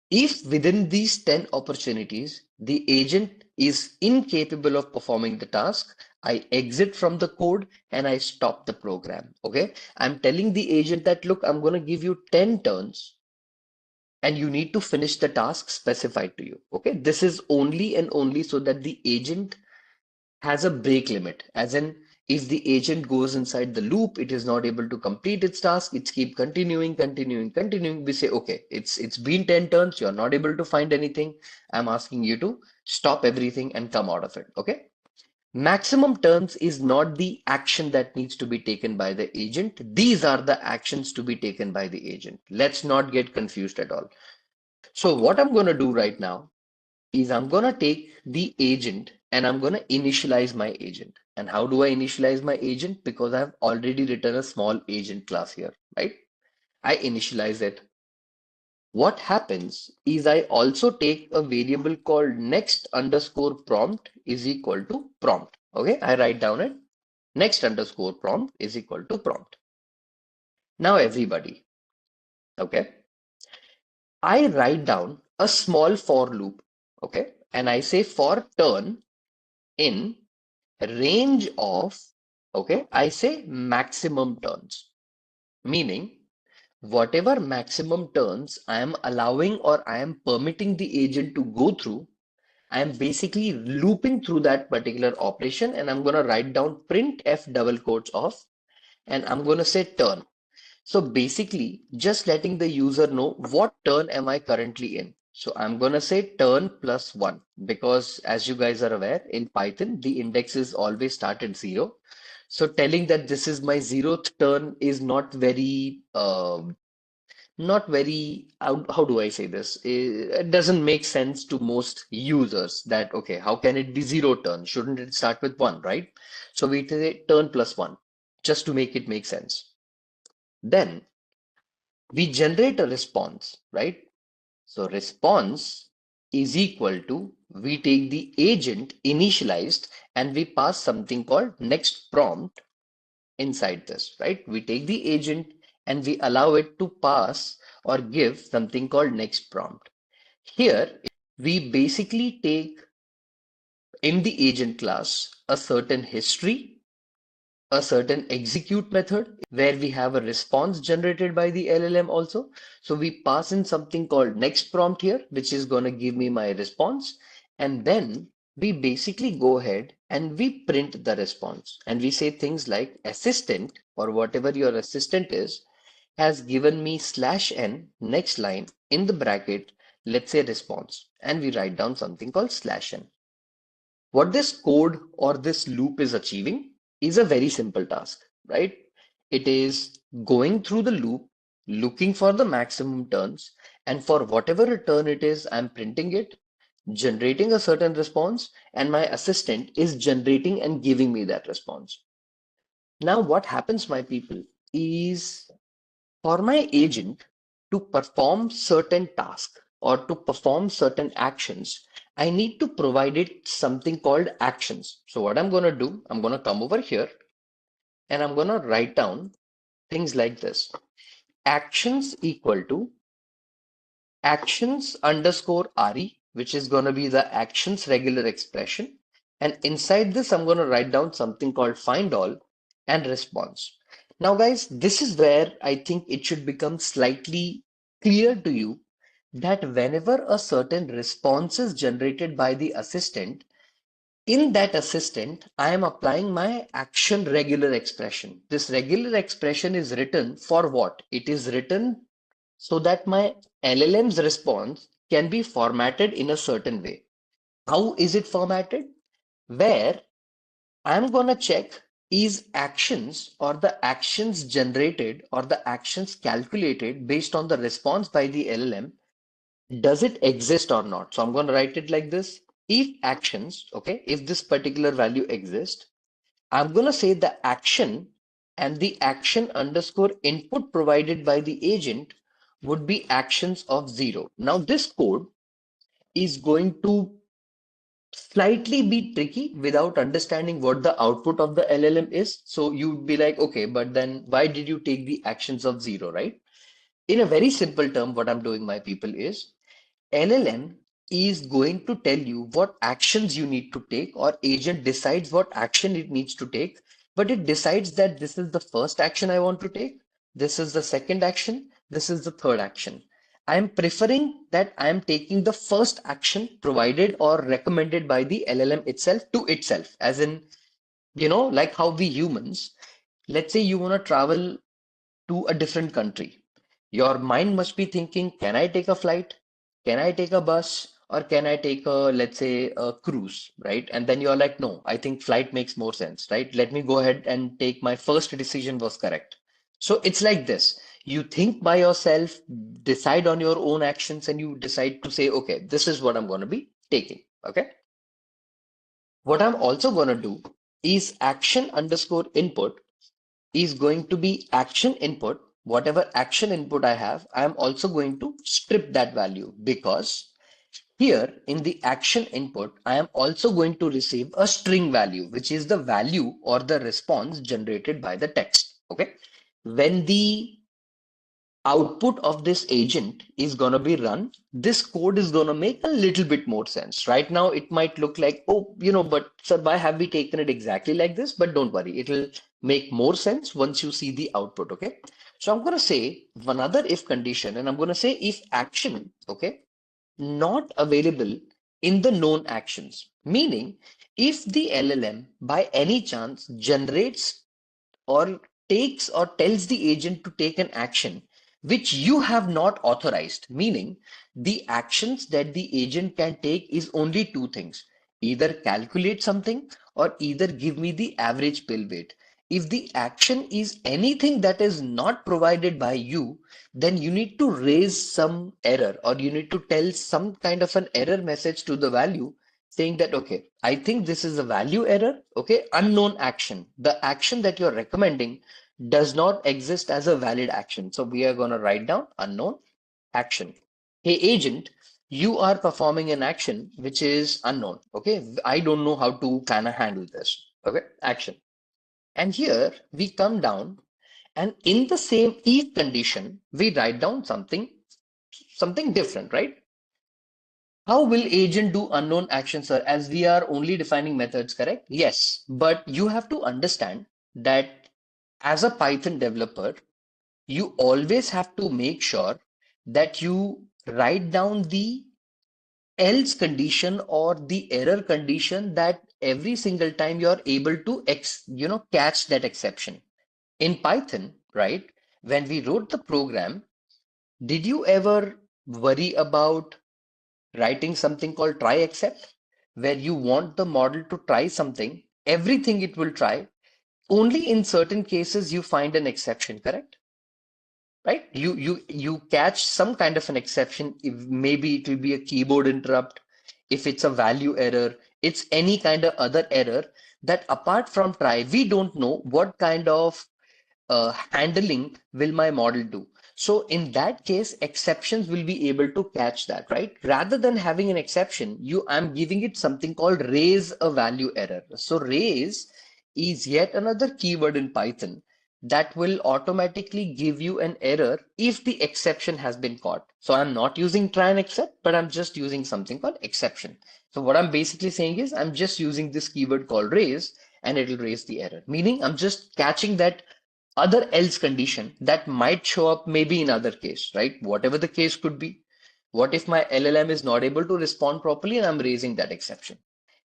If within these 10 opportunities, the agent is incapable of performing the task, I exit from the code and I stop the program. Okay. I'm telling the agent that, look, I'm going to give you 10 turns and you need to finish the task specified to you. Okay, this is only and only so that the agent has a break limit, as in if the agent goes inside the loop, it is not able to complete its task, it's keep continuing. We say, okay, it's been 10 turns, you're not able to find anything. I'm asking you to stop everything and come out of it. Okay. Maximum turns is not the action that needs to be taken by the agent. These are the actions to be taken by the agent. Let's not get confused at all. So what I'm going to do right now is I'm going to take the agent and I'm going to initialize my agent. And how do I initialize my agent? Because I've already written a small agent class here, right? I initialize it. What happens is I also take a variable called next underscore prompt is equal to prompt. Okay, I write down it. Next underscore prompt is equal to prompt. Now everybody, okay, I write down a small for loop, okay, and I say for turn in range of, okay, I say maximum turns, meaning whatever maximum turns I am allowing or I am permitting the agent to go through, I am basically looping through that particular operation, and I'm going to write down print f double quotes off, and I'm going to say turn. So basically just letting the user know what turn am I currently in. So I'm going to say turn plus one because as you guys are aware, in Python, the index is always start at zero. So telling that this is my zeroth turn is not very, how do I say this? It doesn't make sense to most users that, okay, how can it be zero turn? Shouldn't it start with one, right? So we say turn plus one just to make it make sense. Then we generate a response, right? So response is equal to, we take the agent initialized and we pass something called next prompt inside this, right? We take the agent and we allow it to pass or give something called next prompt. Here, we basically take in the agent class a certain history, a certain execute method where we have a response generated by the LLM also. So we pass in something called next prompt here, which is going to give me my response. And then we basically go ahead and we print the response. And we say things like assistant or whatever your assistant is has given me slash n next line in the bracket, let's say response. And we write down something called slash n. What this code or this loop is achieving is a very simple task, right? It is going through the loop, looking for the maximum turns, and for whatever return it is, I'm printing it, generating a certain response, and my assistant is generating and giving me that response. Now, what happens, my people, is for my agent to perform certain tasks or to perform certain actions, I need to provide it something called actions. So what I'm going to do, I'm going to come over here and I'm going to write down things like this. Actions equal to actions underscore RE, which is going to be the actions regular expression. And inside this, I'm going to write down something called find all and response. Now, guys, this is where I think it should become slightly clear to you that whenever a certain response is generated by the assistant, in that assistant, I am applying my action regular expression. This regular expression is written for what? It is written so that my LLM's response can be formatted in a certain way. How is it formatted? Where I'm going to check is actions or the actions generated or the actions calculated based on the response by the LLM, does it exist or not? So I'm going to write it like this. If actions, okay, if this particular value exists, I'm going to say the action and the action underscore input provided by the agent would be actions of zero. Now, this code is going to slightly be tricky without understanding what the output of the LLM is. So you'd be like, okay, but then why did you take the actions of zero, right? In a very simple term, what I'm doing, my people, is LLM is going to tell you what actions you need to take, or agent decides what action it needs to take, but it decides that this is the first action I want to take, this is the second action, this is the third action. I am preferring that I am taking the first action provided or recommended by the LLM itself to itself, as in, like how we humans, let's say you want to travel to a different country. Your mind must be thinking, can I take a flight? Can I take a bus? Or can I take let's say, a cruise, right? And then you're like, no, I think flight makes more sense, right? Let me go ahead and take my first decision was correct. So it's like this. You think by yourself, decide on your own actions, and you decide to say, okay, this is what I'm going to be taking. Okay. What I'm also going to do is action underscore input is going to be action input. Whatever action input I have, I am also going to strip that value, because here in the action input, I am also going to receive a string value, which is the value or the response generated by the text. Okay. When the output of this agent is going to be run, this code is going to make a little bit more sense. Right now, it might look like, oh, but sir, why have we taken it exactly like this? But don't worry, it'll make more sense once you see the output. Okay. So I'm going to say another if condition, and I'm going to say if action, okay, not available in the known actions, meaning if the LLM by any chance generates or takes or tells the agent to take an action which you have not authorized, meaning the actions that the agent can take is only two things: either calculate something or either give me the average pill weight. If the action is anything that is not provided by you, then you need to raise some error, or you need to tell some kind of an error message to the value saying that, okay, I think this is a value error, okay, unknown action. The action that you're recommending does not exist as a valid action. So we are going to write down unknown action. Hey, agent, you are performing an action which is unknown. Okay, I don't know how to kind of handle this. Okay, action. And here we come down, and in the same if condition, we write down something different, right? How will agent do unknown action, sir? As we are only defining methods, correct? Yes, but you have to understand that as a Python developer, you always have to make sure that you write down the else condition or the error condition, that every single time you're able to catch that exception. In Python, right, when we wrote the program, did you ever worry about writing something called try except, where you want the model to try something, everything it will try, only in certain cases you find an exception, correct? Right? You catch some kind of an exception. If maybe it will be a keyboard interrupt, if it's a value error, it's any kind of other error that apart from try, we don't know what kind of handling will my model do. So in that case, exceptions will be able to catch that, right? Rather than having an exception, I'm giving it something called raise a value error. So raise is yet another keyword in Python that will automatically give you an error if the exception has been caught. So I'm not using try and except, but I'm just using something called exception. So what I'm basically saying is I'm just using this keyword called raise, and it'll raise the error, meaning I'm just catching that other else condition that might show up maybe in other case, right? Whatever the case could be. What if my LLM is not able to respond properly and I'm raising that exception?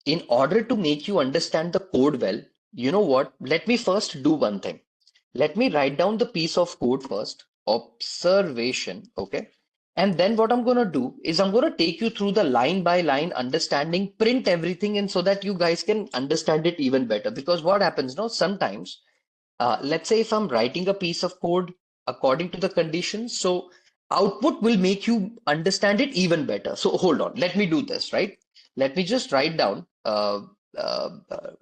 In order to make you understand the code well, you know what? Let me first do one thing. Let me write down the piece of code first, observation, okay? And then what I'm going to do is I'm going to take you through the line by line understanding, print everything, and so that you guys can understand it even better. Because what happens now, sometimes let's say if I'm writing a piece of code according to the conditions, so output will make you understand it even better. So hold on, let me do this, right? Let me just write down the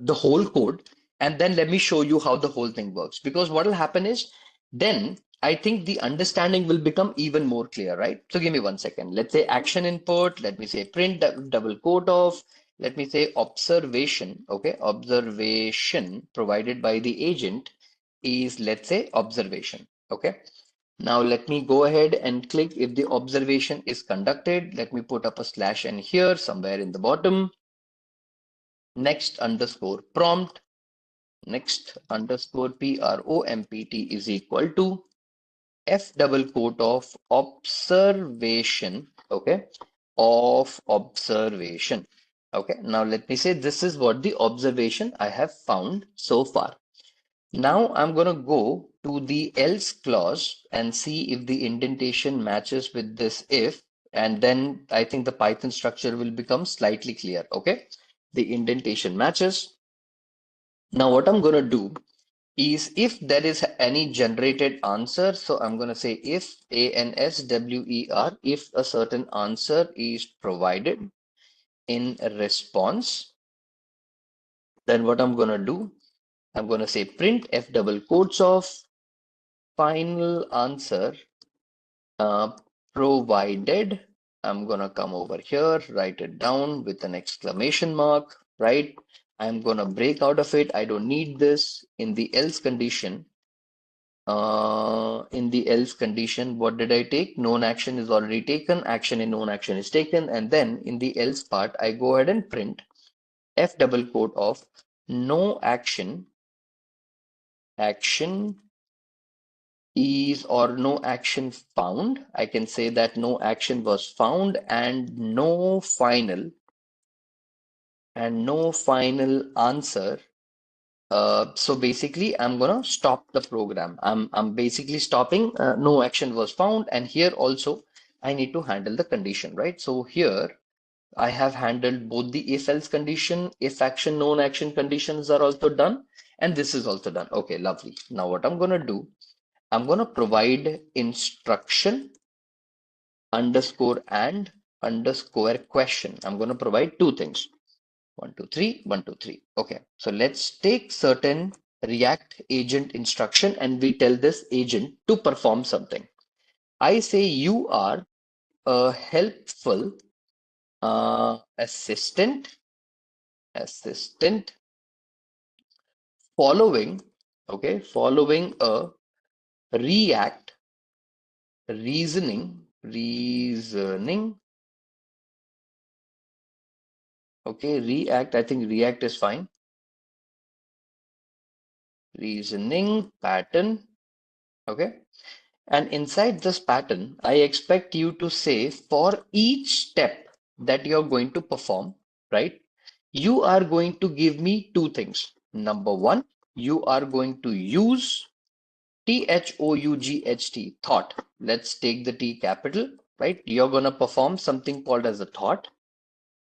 whole code, and then let me show you how the whole thing works. Because what will happen is then I think the understanding will become even more clear, right? So give me 1 second. Let's say action input. Let me say print double quote of. Let me say observation. Okay, observation provided by the agent is, let's say, observation. Okay. Now let me go ahead and click if the observation is conducted. Let me put up a slash n here somewhere in the bottom. Next underscore prompt. Next underscore prompt is equal to f double quote of observation. Okay. Of observation. Okay. Now let me say this is what the observation I have found so far. Now I'm going to go to the else clause and see if the indentation matches with this if, and then I think the Python structure will become slightly clear. Okay. The indentation matches. Now what I'm going to do is if there is any generated answer, so I'm going to say if answer, if a certain answer is provided in a response, then what I'm going to do, I'm going to say print f double quotes of final answer uh, provided. I'm gonna come over here, write it down with an exclamation mark, right? I'm gonna break out of it. I don't need this. In the else condition, what did I take? Known action is already taken. Action in known action is taken. And then in the else part, I go ahead and print f double quote of no action is, or no action found. I can say that no action was found and no final answer. So basically, I'm gonna stop the program. I'm basically stopping. No action was found, and here also I need to handle the condition, right? So here I have handled both the if else condition, if action, known action conditions are also done, and this is also done. Okay, lovely. Now what I'm gonna do, I'm gonna provide instruction underscore and underscore question. I'm gonna provide two things. 1, 2, 3, 1, 2, 3. Okay, so let's take certain React agent instruction and we tell this agent to perform something. I say you are a helpful assistant following, okay, following a React reasoning, okay, React, I think React is fine, reasoning pattern, okay. And inside this pattern, I expect you to say for each step that you're going to perform, right? You are going to give me two things. Number one, you are going to use thought. Let's take the T capital, right? You're going to perform something called as a thought.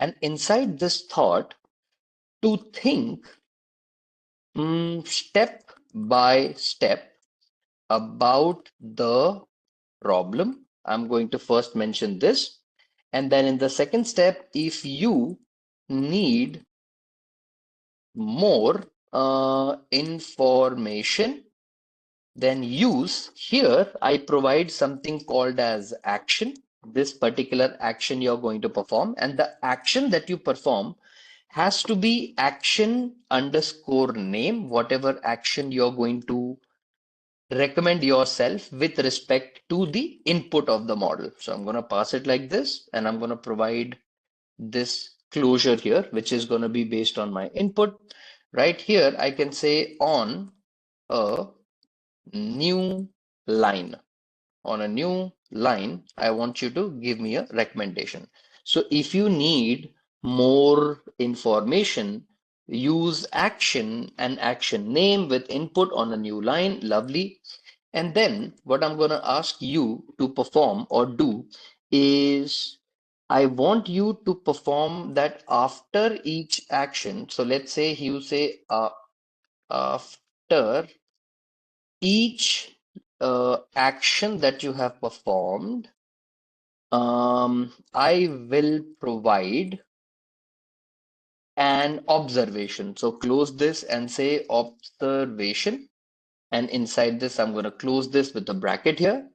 And inside this thought, to think step by step about the problem. I'm going to first mention this. And then in the second step, if you need more information, then use. Here I provide something called as action. This particular action you're going to perform, and the action that you perform has to be action underscore name, whatever action you're going to recommend yourself with respect to the input of the model. So I'm going to pass it like this, and I'm going to provide this closure here, which is going to be based on my input. Right here, I can say on a new line. On a new line, I want you to give me a recommendation. So if you need more information, use action and action name with input on a new line. Lovely. And then what I'm going to ask you to perform or do is I want you to perform that after each action. So let's say you say after each action that you have performed, I will provide an observation. So close this and say observation. And inside this, I'm going to close this with a bracket here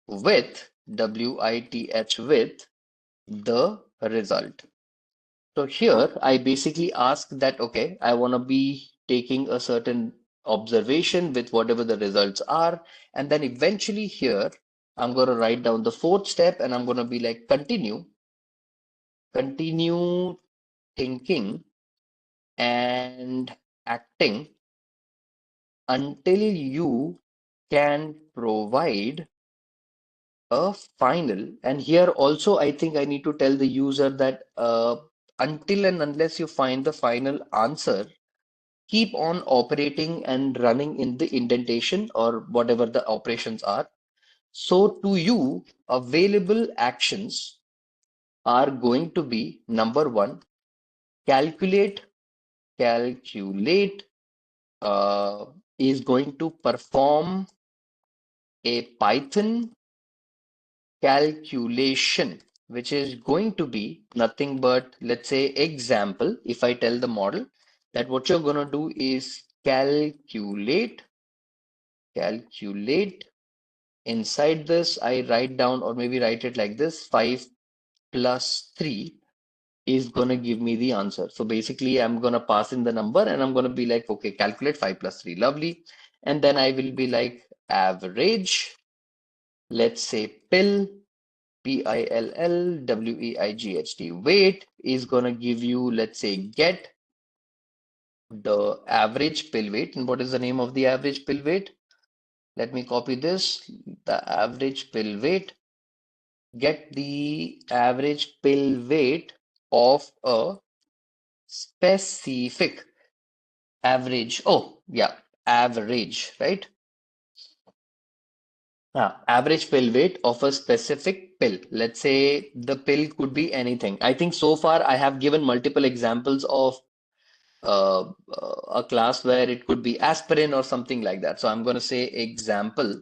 with WITH with the result. So here I basically ask that, okay, I want to be taking a certain observation with whatever the results are. And then eventually here, I'm going to write down the fourth step and I'm going to be like, continue thinking and acting until you can provide a final. And here also, I think I need to tell the user that until and unless you find the final answer, keep on operating and running in the indentation or whatever the operations are. So to you, available actions are going to be number one, calculate. Calculate is going to perform a Python calculation, which is going to be nothing but, let's say, example. If I tell the model that what you're going to do is calculate. Inside this, I write down or maybe write it like this, 5 plus 3 is going to give me the answer. So basically, I'm going to pass in the number and I'm going to be like, okay, calculate 5 plus 3. Lovely. And then I will be like average, let's say pill, PILLWEIGHT, weight is going to give you, let's say, get the average pill weight. And what is the name of the average pill weight? Let me copy this. The average pill weight, get the average pill weight of a specific average. Oh, yeah, average, right? Average pill weight of a specific pill. Let's say the pill could be anything. I think so far I have given multiple examples of a class where it could be aspirin or something like that. So I'm going to say example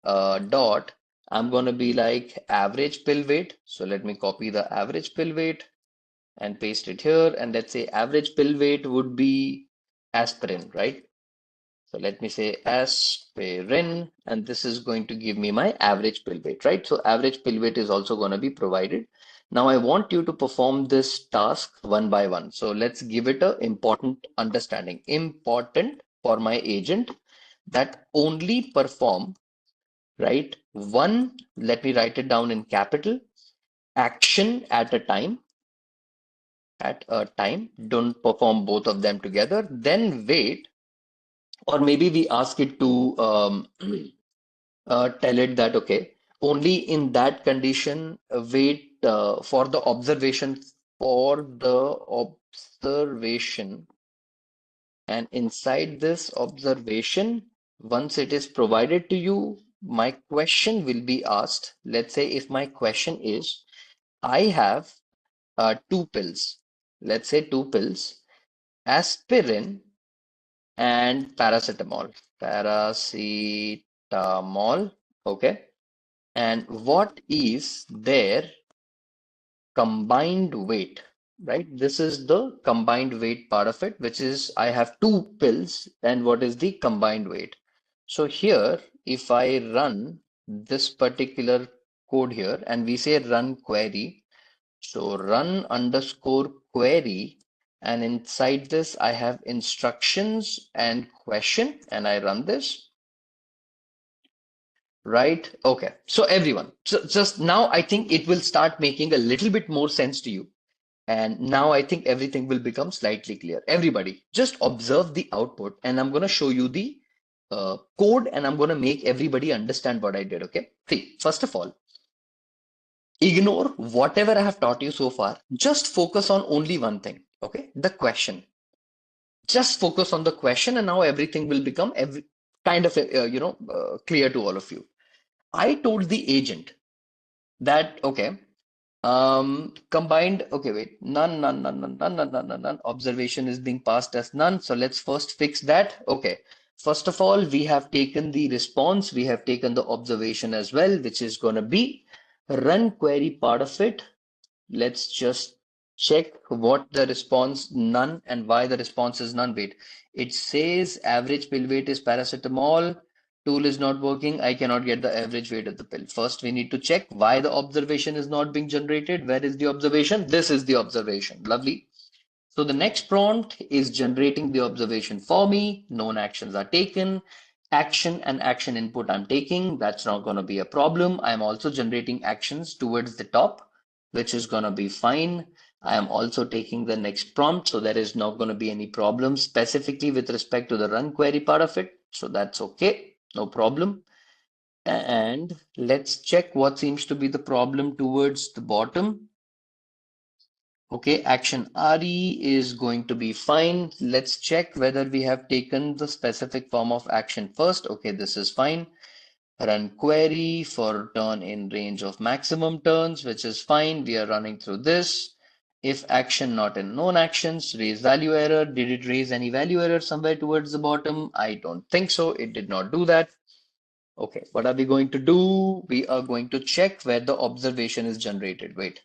dot. I'm going to be like average pill weight. So let me copy the average pill weight and paste it here. And let's say average pill weight would be aspirin, right? So let me say aspirin, and this is going to give me my average pill weight, right? So average pill weight is also going to be provided. Now I want you to perform this task one by one. So let's give it a important understanding. Important for my agent that only perform, right? One, let me write it down in capital, action at a time. Don't perform both of them together. Then wait, or maybe we ask it to tell it that, okay, only in that condition, wait for the observation, for the observation. And inside this observation, once it is provided to you, my question will be asked. Let's say if my question is, I have two pills, let's say two pills, aspirin and paracetamol. Paracetamol, okay. And what is their combined weight, right? This is the combined weight part of it, which is I have two pills and what is the combined weight. So here, if I run this particular code here and we say run query, so run underscore query, and inside this I have instructions and question, and I run this. Right? Okay. So everyone, so just now I think it will start making a little bit more sense to you. And now I think everything will become slightly clear. Everybody, just observe the output, and I'm going to show you the code, and I'm going to make everybody understand what I did. Okay. See, first of all, ignore whatever I have taught you so far. Just focus on only one thing. Okay. The question. Just focus on the question, and now everything will become kind of clear to all of you. I told the agent that, okay, combined, okay, wait, none. Observation is being passed as none. So let's first fix that. Okay. First of all, we have taken the response, we have taken the observation as well, which is going to be run query part of it. Let's just check what the response none and why the response is none. Wait, it says average pill weight is paracetamol. Tool is not working. I cannot get the average weight of the pill. First, we need to check why the observation is not being generated. Where is the observation? This is the observation. Lovely. So the next prompt is generating the observation for me. Known actions are taken. Action and action input I'm taking. That's not going to be a problem. I'm also generating actions towards the top, which is going to be fine. I am also taking the next prompt, so there is not going to be any problem specifically with respect to the run query part of it. So that's okay, no problem. And let's check what seems to be the problem towards the bottom. Okay, action RE is going to be fine. Let's check whether we have taken the specific form of action first. Okay, this is fine. Run query for turn in range of maximum turns, which is fine. We are running through this. If action not in known actions, raise value error. Did it raise any value error somewhere towards the bottom? I don't think so. It did not do that. Okay, what are we going to do? We are going to check where the observation is generated. Wait.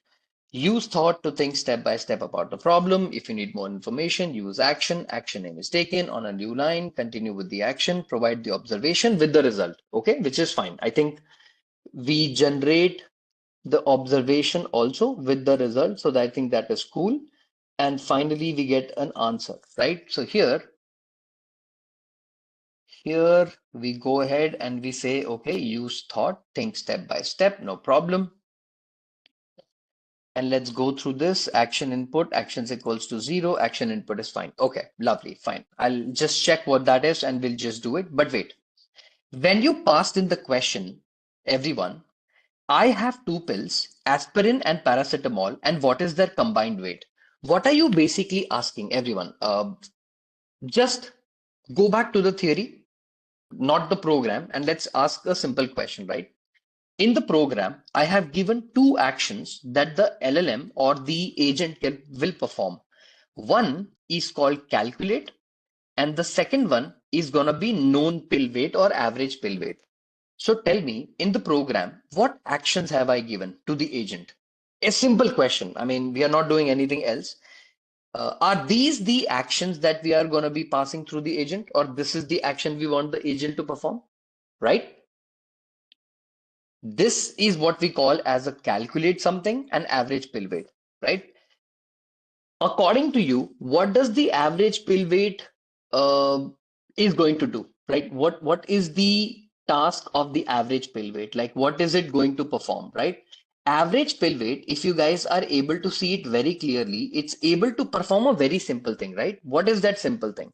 Use thought to think step by step about the problem. If you need more information, use action. Action name is taken on a new line. Continue with the action. Provide the observation with the result. Okay, which is fine. I think we generate the observation also with the result. So I think that is cool. And finally, we get an answer, right? So here we go ahead and we say, okay, use thought, think step by step, no problem. And let's go through this. Action input, actions equals to 0, action input is fine. Okay, lovely, fine. I'll just check what that is and we'll just do it. But wait, when you passed in the question, everyone, I have two pills, aspirin and paracetamol, and what is their combined weight? What are you basically asking, everyone? Just go back to the theory, not the program, and let's ask a simple question, right? In the program, I have given two actions that the LLM or the agent will perform. One is called calculate, and the second one is going to be known pill weight or average pill weight. So tell me, in the program, what actions have I given to the agent? A simple question. I mean, we are not doing anything else. Are these the actions that we are going to be passing through the agent, or this is the action we want the agent to perform, right? This is what we call as a calculate something and average pill weight, right? According to you, what does the average pill weight is going to do, right? What is the task of the average pill weight? Like, what is it going to perform, right? Average pill weight, if you guys are able to see it very clearly, it's able to perform a very simple thing, right? What is that simple thing?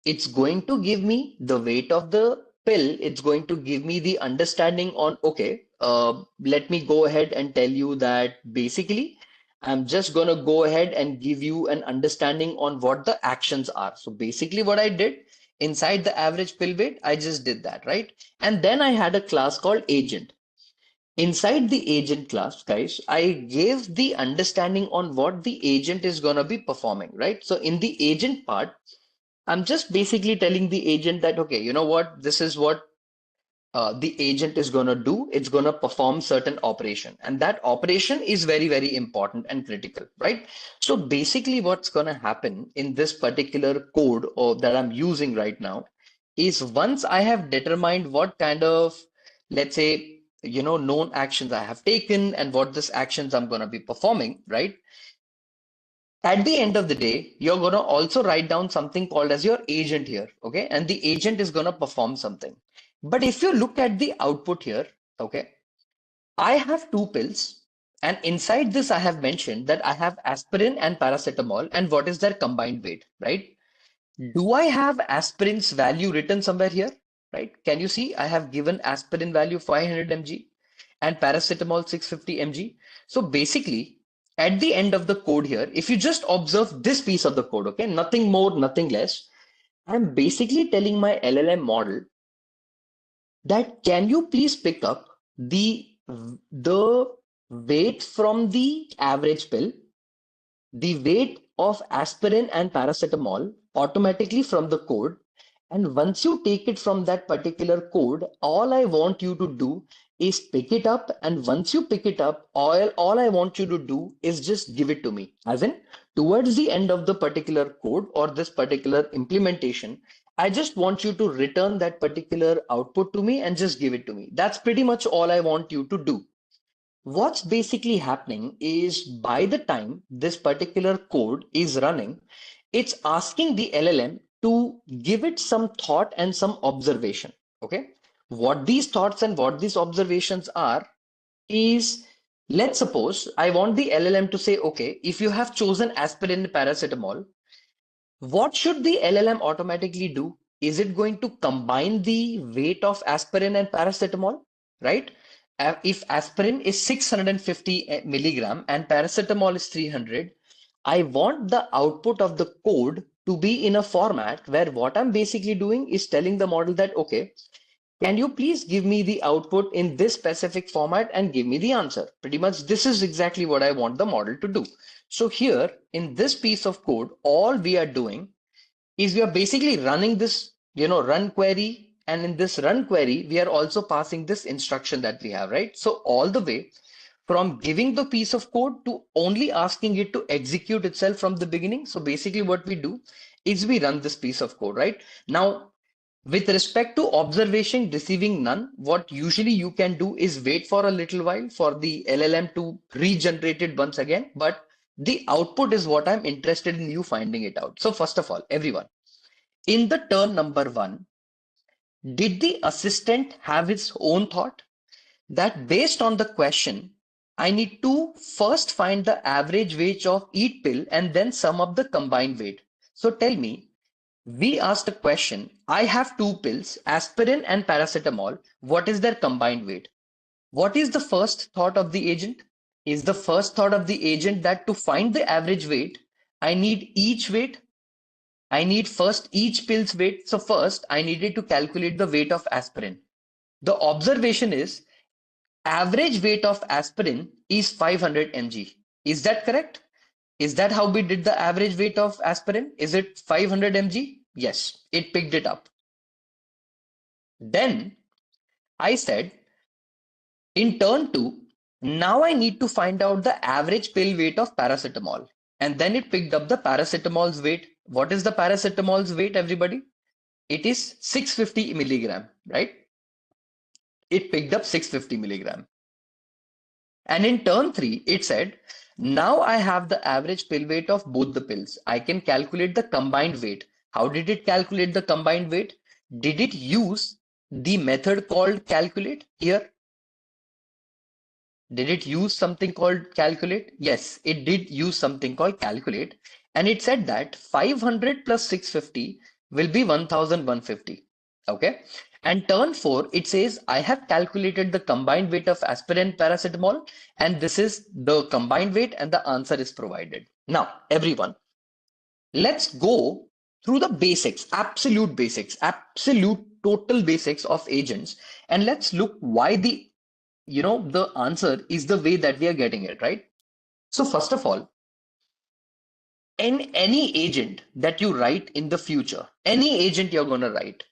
It's going to give me the weight of the pill. It's going to give me the understanding on, okay, let me go ahead and tell you that basically, I'm just going to go ahead and give you an understanding on what the actions are. So basically what I did inside the average pill weight, I just did that, right? And then I had a class called agent. Inside the agent class, guys, I gave the understanding on what the agent is going to be performing, right? So in the agent part, I'm just basically telling the agent that, okay, you know what, this is what the agent is going to do. It's going to perform certain operation. And that operation is very, very important and critical, right? So basically what's going to happen in this particular code or that I'm using right now is once I have determined what kind of, let's say, known actions I have taken and what this actions I'm going to be performing, right? At the end of the day, you're going to also write down something called as your agent here, okay? And the agent is going to perform something. But if you look at the output here, okay, I have two pills, and inside this, I have mentioned that I have aspirin and paracetamol, and what is their combined weight, right? Do I have aspirin's value written somewhere here, right? Can you see I have given aspirin value 500 mg and paracetamol 650 mg. So basically, at the end of the code here, if you just observe this piece of the code, okay, nothing more, nothing less, I'm basically telling my LLM model that can you please pick up the weight from the average pill, the weight of aspirin and paracetamol automatically from the code. And once you take it from that particular code, all I want you to do is pick it up. And once you pick it up, all I want you to do is just give it to me. As in, towards the end of the particular code or this particular implementation, I just want you to return that particular output to me and just give it to me. That's pretty much all I want you to do. What's basically happening is by the time this particular code is running, it's asking the LLM to give it some thought and some observation. Okay. What these thoughts and what these observations are is, let's suppose I want the LLM to say, okay, if you have chosen aspirin and paracetamol, what should the LLM automatically do? Is it going to combine the weight of aspirin and paracetamol, right? If aspirin is 650 milligram and paracetamol is 300, I want the output of the code to be in a format where what I'm basically doing is telling the model that, okay, can you please give me the output in this specific format and give me the answer? Pretty much this is exactly what I want the model to do. So here in this piece of code, all we are doing is we are basically running this, run query. And in this run query, we are also passing this instruction that we have, right? So all the way from giving the piece of code to only asking it to execute itself from the beginning. So basically what we do is we run this piece of code, right? Now, with respect to observation receiving none, what usually you can do is wait for a little while for the LLM to regenerate it once again. But the output is what I'm interested in you finding it out. So first of all, everyone, in the turn number one, did the assistant have its own thought? That based on the question, I need to first find the average weight of each pill and then sum up the combined weight. So tell me, we asked a question. I have two pills, aspirin and paracetamol. What is their combined weight? What is the first thought of the agent? Is the first thought of the agent that to find the average weight, I need each weight? I need first each pill's weight. So first I needed to calculate the weight of aspirin. The observation is average weight of aspirin is 500 mg. Is that correct? Is that how we did the average weight of aspirin? Is it 500 mg? Yes, it picked it up. Then I said, in turn two, now I need to find out the average pill weight of paracetamol. And then it picked up the paracetamol's weight. What is the paracetamol's weight, everybody? It is 650 milligram, right? It picked up 650 milligram. And in turn three, it said, now I have the average pill weight of both the pills. I can calculate the combined weight. How did it calculate the combined weight? Did it use the method called calculate here? Did it use something called calculate? Yes, it did use something called calculate. And it said that 500 plus 650 will be 1150. Okay. And turn four, it says, I have calculated the combined weight of aspirin and paracetamol, and this is the combined weight, and the answer is provided. Now, everyone, let's go through the basics, absolute total basics of agents, and let's look why the answer is the way that we are getting it, right? So first of all, in any agent that you write in the future, any agent you're going to write,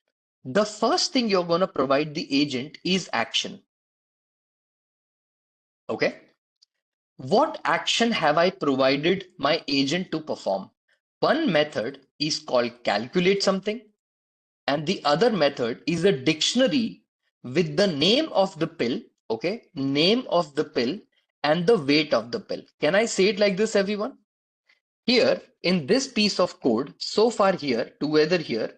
the first thing you're going to provide the agent is action. Okay. What action have I provided my agent to perform? One method is called calculate something, and the other method is a dictionary with the name of the pill, okay, name of the pill and the weight of the pill. Can I say it like this, everyone? Here in this piece of code, so far here, together here,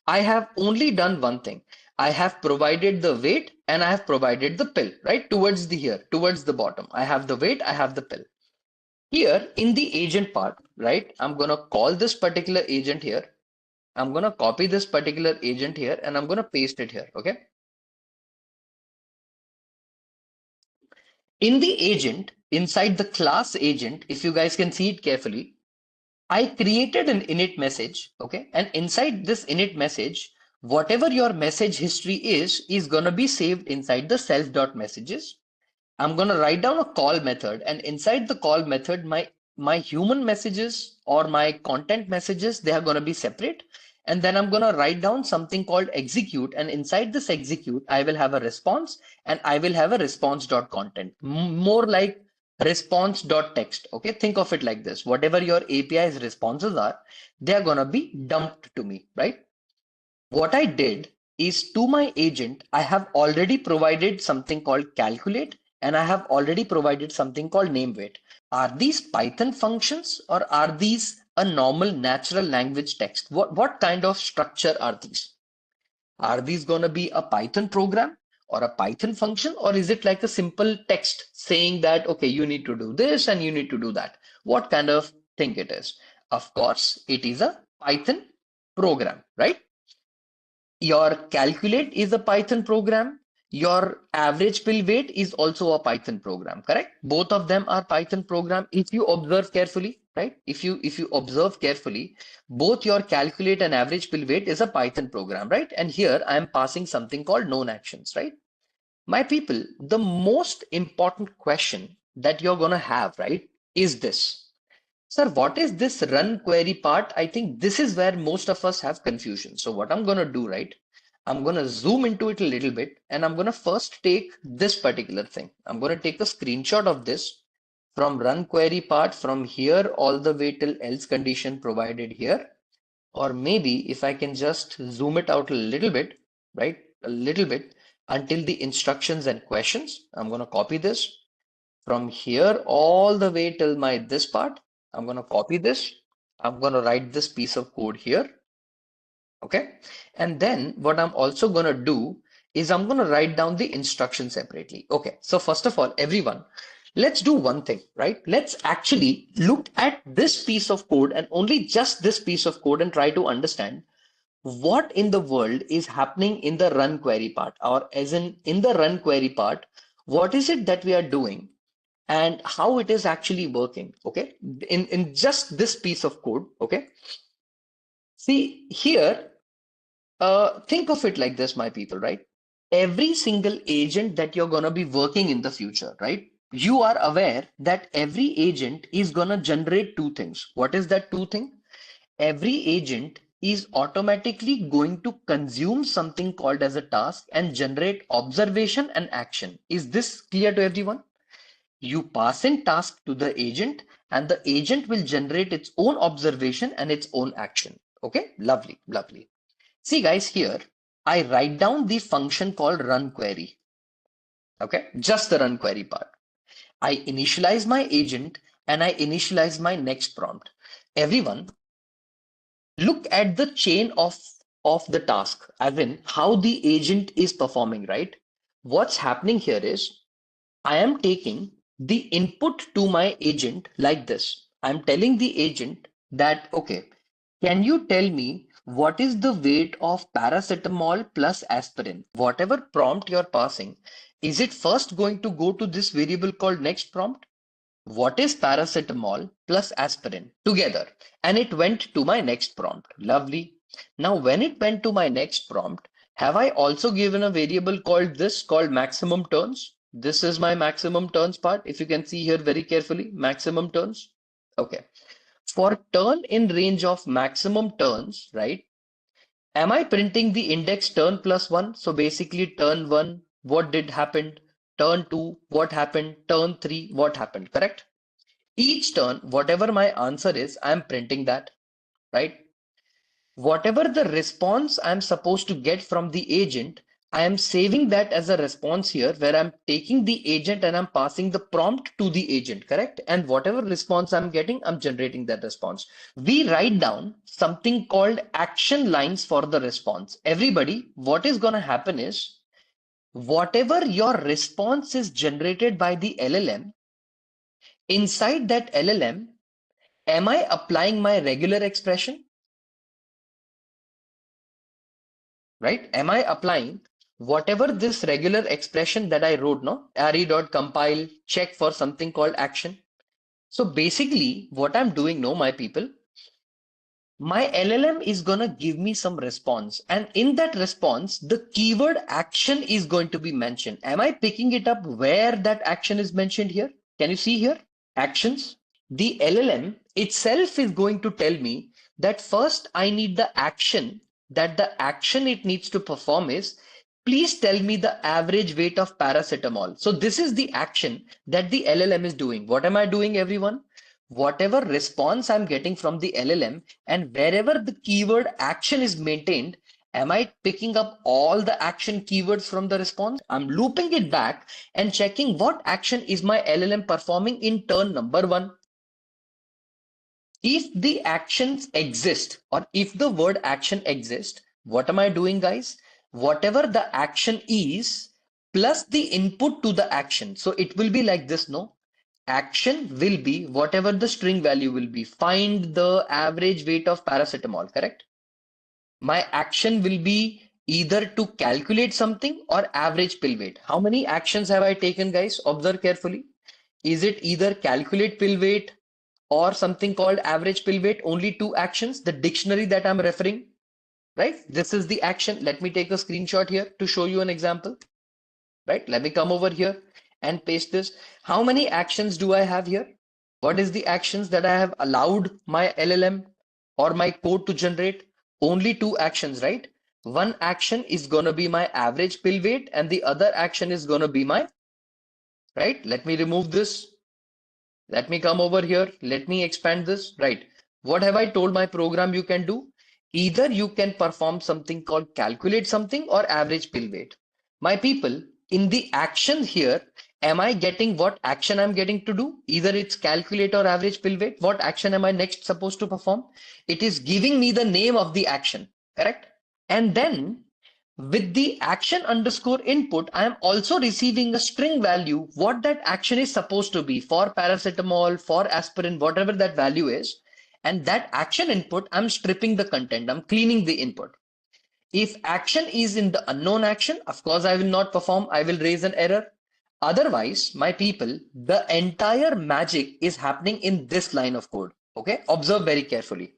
I have only done one thing. I have provided the weight and I have provided the pill, right? Towards the bottom. I have the weight, I have the pill. Here in the agent part, right? I'm going to call this particular agent here. I'm going to copy this particular agent here and I'm going to paste it here, okay? In the agent, inside the class agent, if you guys can see it carefully, I created an init message, okay? And inside this init message, whatever your message history is going to be saved inside the self.messages. I'm going to write down a call method, and inside the call method, my human messages or my content messages, they are going to be separate. And then I'm going to write down something called execute, and inside this execute, I will have a response, and I will have a response.content, more like response.text. Okay, think of it like this. Whatever your API's responses are, they are going to be dumped to me, right? What I did is, to my agent, I have already provided something called calculate, and I have already provided something called name weight. Are these Python functions or are these a normal natural language text? What kind of structure are these? Are these going to be a Python program or a Python function, or is it like a simple text saying that, okay, you need to do this and you need to do that? What kind of thing it is? Of course, it is a Python program, right? Your calculate is a Python program. Your average pill weight is also a Python program, correct? Both of them are Python program. If you observe carefully, right? If you observe carefully, both your calculate and average pill weight is a Python program, right? And here I am passing something called known actions, right? My people, the most important question that you're gonna have, right, is this. Sir, what is this run query part? I think this is where most of us have confusion. So what I'm going to do, right? I'm going to zoom into it a little bit and I'm going to first take this particular thing. I'm going to take a screenshot of this from run query part from here all the way till else condition provided here. Or maybe if I can just zoom it out a little bit, right? A little bit until the instructions and questions. I'm going to copy this from here all the way till my this part. I'm going to copy this. I'm going to write this piece of code here. Okay. And then what I'm also going to do is I'm going to write down the instruction separately. Okay. So first of all, everyone, let's do one thing, right? Let's actually look at this piece of code and only just this piece of code and try to understand what in the world is happening in the run query part, or as in the run query part, what is it that we are doing and how it is actually working, okay, in just this piece of code. Okay, see here, think of it like this, my people, right? every single agent that you're going to be working in the future, right? You are aware that every agent is going to generate two things. What is that two thing? Every agent is automatically going to consume something called as a task and generate observation and action. Is this clear to everyone? You pass in task to the agent and the agent will generate its own observation and its own action. Okay, lovely, lovely. See guys, here I write down the function called run query. Okay, just the run query part. I initialize my agent and I initialize my next prompt. Everyone, look at the chain of the task, as in how the agent is performing, right? What's happening here is I am taking the input to my agent like this. I'm telling the agent that, okay, can you tell me what is the weight of paracetamol plus aspirin? Whatever prompt you're passing, is it first going to go to this variable called next prompt? What is paracetamol plus aspirin together? And it went to my next prompt. Lovely. Now, when it went to my next prompt, have I also given a variable called this called maximum turns? This is my maximum turns part. If you can see here very carefully, maximum turns. Okay. For turn in range of maximum turns, right? Am I printing the index turn plus one? So basically turn one, what did happen? Turn two, what happened? Turn three, what happened? Correct? Each turn, whatever my answer is, I'm printing that, right? Whatever the response I'm supposed to get from the agent, I am saving that as a response here where I'm taking the agent and I'm passing the prompt to the agent, correct? And whatever response I'm getting, I'm generating that response. We write down something called action lines for the response. Everybody, what is going to happen is whatever your response is generated by the LLM, inside that LLM, am I applying my regular expression, right? Am I applying whatever this regular expression that I wrote, no? Array.compile, check for something called action. So basically, what I'm doing now, my people, my LLM is going to give me some response. And in that response, the keyword action is going to be mentioned. Am I picking it up where that action is mentioned here? Can you see here? Actions. The LLM itself is going to tell me that first I need the action, that the action it needs to perform is, please tell me the average weight of paracetamol. So this is the action that the LLM is doing. What am I doing, everyone? Whatever response I'm getting from the LLM and wherever the keyword action is maintained, am I picking up all the action keywords from the response? I'm looping it back and checking what action is my LLM performing in turn number one. If the actions exist or if the word action exists, what am I doing, guys? Whatever the action is plus the input to the action. So it will be like this, no? Action will be whatever the string value will be. Find the average weight of paracetamol, correct? My action will be either to calculate something or average pill weight. How many actions have I taken, guys? Observe carefully. Is it either calculate pill weight or something called average pill weight? Only two actions, the dictionary that I'm referring, right? This is the action. Let me take a screenshot here to show you an example, right? Let me come over here and paste this. How many actions do I have here? What is the actions that I have allowed my LLM or my code to generate? Only two actions, right? One action is going to be my average pill weight and the other action is going to be my, right? Let me remove this. Let me come over here. Let me expand this. Right. What have I told my program you can do? Either you can perform something called calculate something or average pill weight. My people, in the action here, am I getting what action I'm getting to do? Either it's calculate or average pill weight. What action am I next supposed to perform? It is giving me the name of the action, correct? And then with the action underscore input, I am also receiving a string value, what that action is supposed to be for paracetamol, for aspirin, whatever that value is. And that action input, I'm stripping the content, I'm cleaning the input. If action is in the unknown action, of course, I will not perform, I will raise an error. Otherwise, my people, the entire magic is happening in this line of code. Okay, observe very carefully.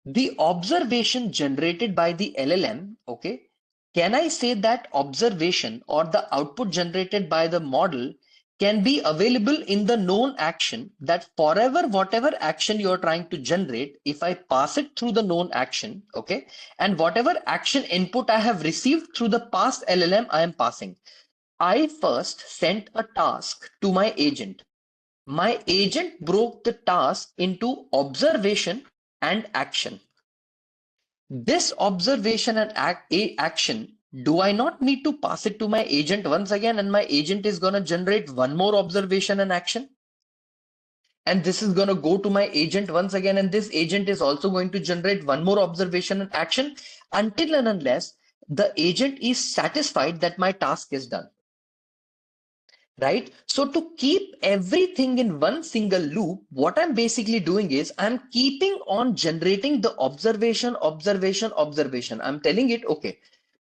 The observation generated by the LLM, okay, can I say that observation or the output generated by the model can be available in the known action, that forever, whatever action you're trying to generate, if I pass it through the known action, okay, and whatever action input I have received through the past LLM I am passing, I first sent a task to my agent. My agent broke the task into observation and action. This observation and action, do I not need to pass it to my agent once again, and my agent is going to generate one more observation and action? And this is going to go to my agent once again, and this agent is also going to generate one more observation and action until and unless the agent is satisfied that my task is done. Right? So to keep everything in one single loop, what I'm basically doing is I'm keeping on generating the observation, observation, observation. I'm telling it, okay,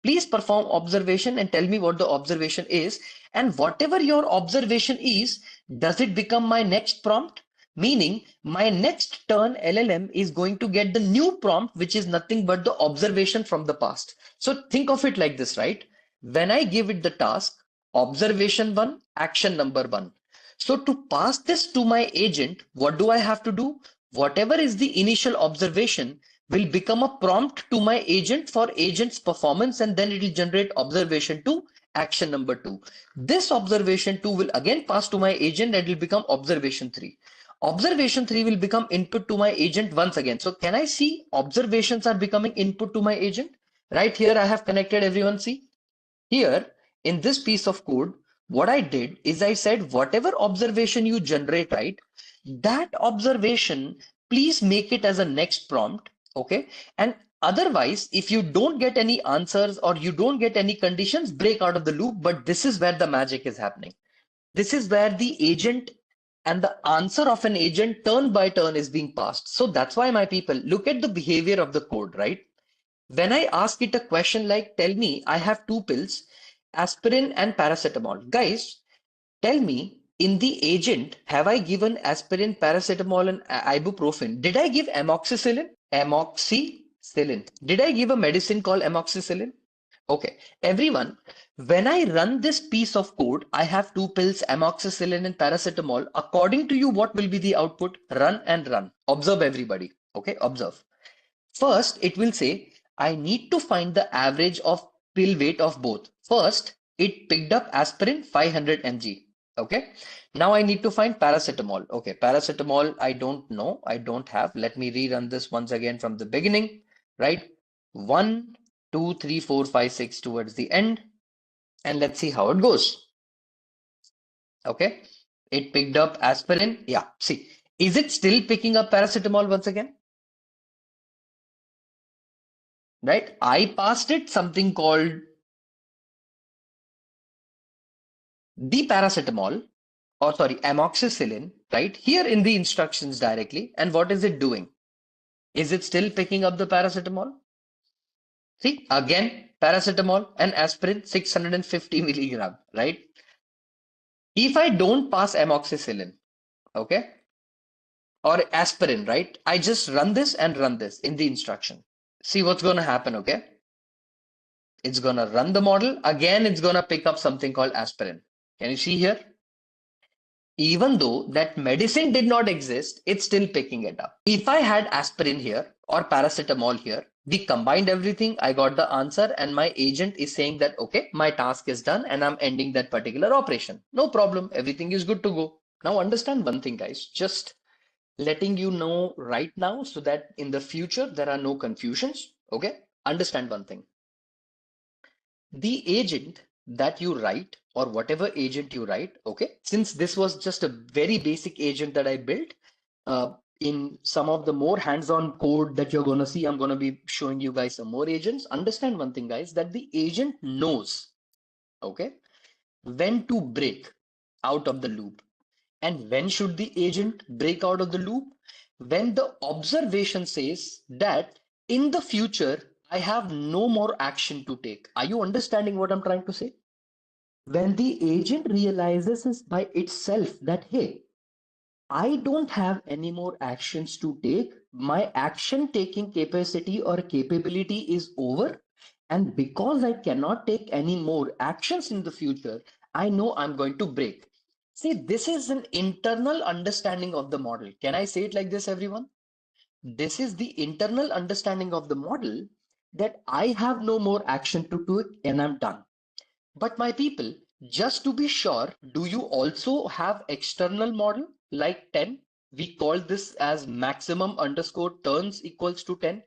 please perform observation and tell me what the observation is. And whatever your observation is, does it become my next prompt? Meaning my next turn LLM is going to get the new prompt, which is nothing but the observation from the past. So think of it like this, right? When I give it the task, observation one, action number one. So to pass this to my agent, what do I have to do? Whatever is the initial observation will become a prompt to my agent for agent's performance, and then it will generate observation two, action number two. This observation two will again pass to my agent and it will become observation three. Observation three will become input to my agent once again. So can I see observations are becoming input to my agent? Right here I have connected, everyone see? Here, in this piece of code, what I did is I said, whatever observation you generate, right, that observation, please make it as a next prompt, okay? And otherwise, if you don't get any answers or you don't get any conditions, break out of the loop. But this is where the magic is happening. This is where the agent and the answer of an agent turn by turn is being passed. So that's why, my people, look at the behavior of the code, right? When I ask it a question like, tell me, I have two pills, aspirin and paracetamol. Guys, tell me, in the agent, have I given aspirin, paracetamol, and ibuprofen? Did I give amoxicillin? Amoxicillin. Did I give a medicine called amoxicillin? Okay, everyone, when I run this piece of code, I have two pills, amoxicillin and paracetamol. According to you, what will be the output? Run and run. Observe, everybody. Okay, observe. First, it will say, I need to find the average of pill weight of both. First, it picked up aspirin 500 mg. Okay. Now I need to find paracetamol. Okay. Paracetamol, I don't know. I don't have. Let me rerun this once again from the beginning, right? 1, 2, 3, 4, 5, 6 towards the end. And let's see how it goes. Okay. It picked up aspirin. Yeah. See, is it still picking up paracetamol once again? Right? I passed it something called the paracetamol, or sorry, amoxicillin, right? Here in the instructions directly. And what is it doing? Is it still picking up the paracetamol? See, again, paracetamol and aspirin, 650 milligram, right? If I don't pass amoxicillin, okay, or aspirin, right? I just run this and run this in the instruction. See what's going to happen, okay? It's going to run the model. Again, it's going to pick up something called aspirin. Can you see here? Even though that medicine did not exist, it's still picking it up. If I had aspirin here or paracetamol here, we combined everything, I got the answer, and my agent is saying that, okay, my task is done and I'm ending that particular operation. No problem, everything is good to go. Now understand one thing, guys, just letting you know right now so that in the future there are no confusions, okay? Understand one thing. The agent that you write, or whatever agent you write, okay, since this was just a very basic agent that I built, in some of the more hands-on code that you're going to see, I'm going to be showing you guys some more agents. Understand one thing, guys, that the agent knows, okay, when to break out of the loop. And when should the agent break out of the loop? When the observation says that in the future, I have no more action to take. Are you understanding what I'm trying to say? When the agent realizes by itself that, hey, I don't have any more actions to take, my action taking capacity or capability is over, And because I cannot take any more actions in the future, I know I'm going to break. See, this is an internal understanding of the model. Can I say it like this, everyone? This is the internal understanding of the model that I have no more action to do it and I'm done. But my people, just to be sure, do you also have external model like 10? We call this as maximum underscore turns equals to 10.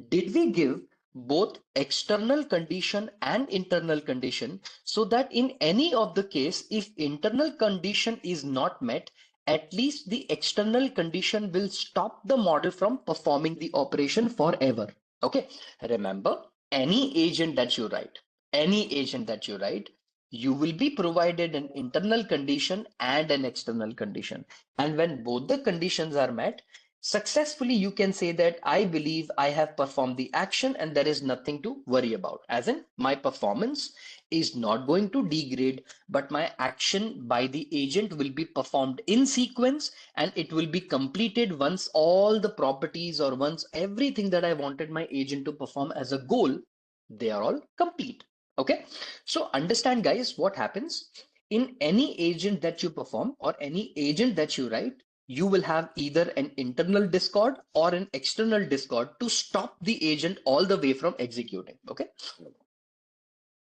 Did we give both external condition and internal condition so that in any of the case, if internal condition is not met, at least the external condition will stop the model from performing the operation forever. Okay, remember, any agent that you write, any agent that you write, you will be provided an internal condition and an external condition. And when both the conditions are met, successfully you can say that I believe I have performed the action and there is nothing to worry about. As in, my performance is not going to degrade, but my action by the agent will be performed in sequence and it will be completed once all the properties or once everything that I wanted my agent to perform as a goal, they are all complete. Okay, so understand, guys, what happens in any agent that you perform or any agent that you write, you will have either an internal discord or an external discord to stop the agent all the way from executing. Okay,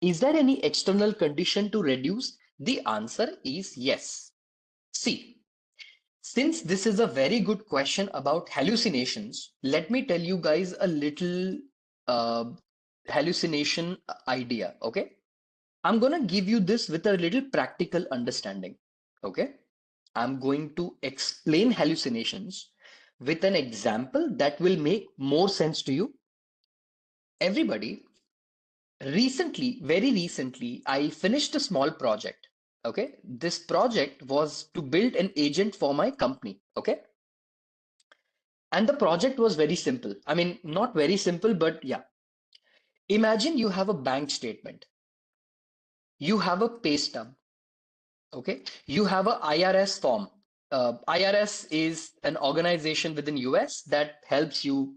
is there any external condition to reduce? The answer is yes. See, since this is a very good question about hallucinations, let me tell you guys a little uh, hallucination idea. Okay, I'm going to give you this with a little practical understanding. Okay, I'm going to explain hallucinations with an example that will make more sense to you. Everybody, very recently, I finished a small project. Okay, this project was to build an agent for my company. Okay, and the project was very simple. I mean, not very simple, but yeah. Imagine you have a bank statement, you have a pay stub, okay, you have a IRS form. IRS is an organization within US that helps you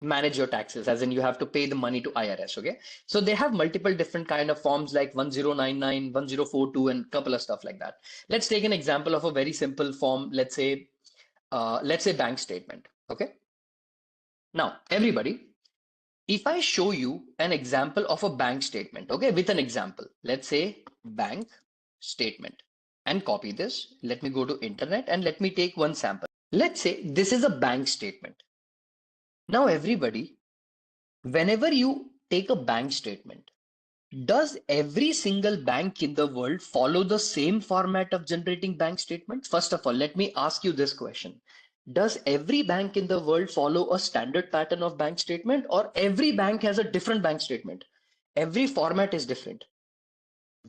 manage your taxes, as in you have to pay the money to IRS. Okay, so they have multiple different kind of forms like 1099, 1042, and couple of stuff like that. Let's take an example of a very simple form. Let's say bank statement. Okay, now everybody, if I show you an example of a bank statement, okay, with an example, let's say bank statement, and copy this. Let me go to internet and let me take one sample. Let's say this is a bank statement. Now everybody, whenever you take a bank statement, does every single bank in the world follow the same format of generating bank statements? First of all, let me ask you this question. Does every bank in the world follow a standard pattern of bank statement, or every bank has a different bank statement? Every format is different.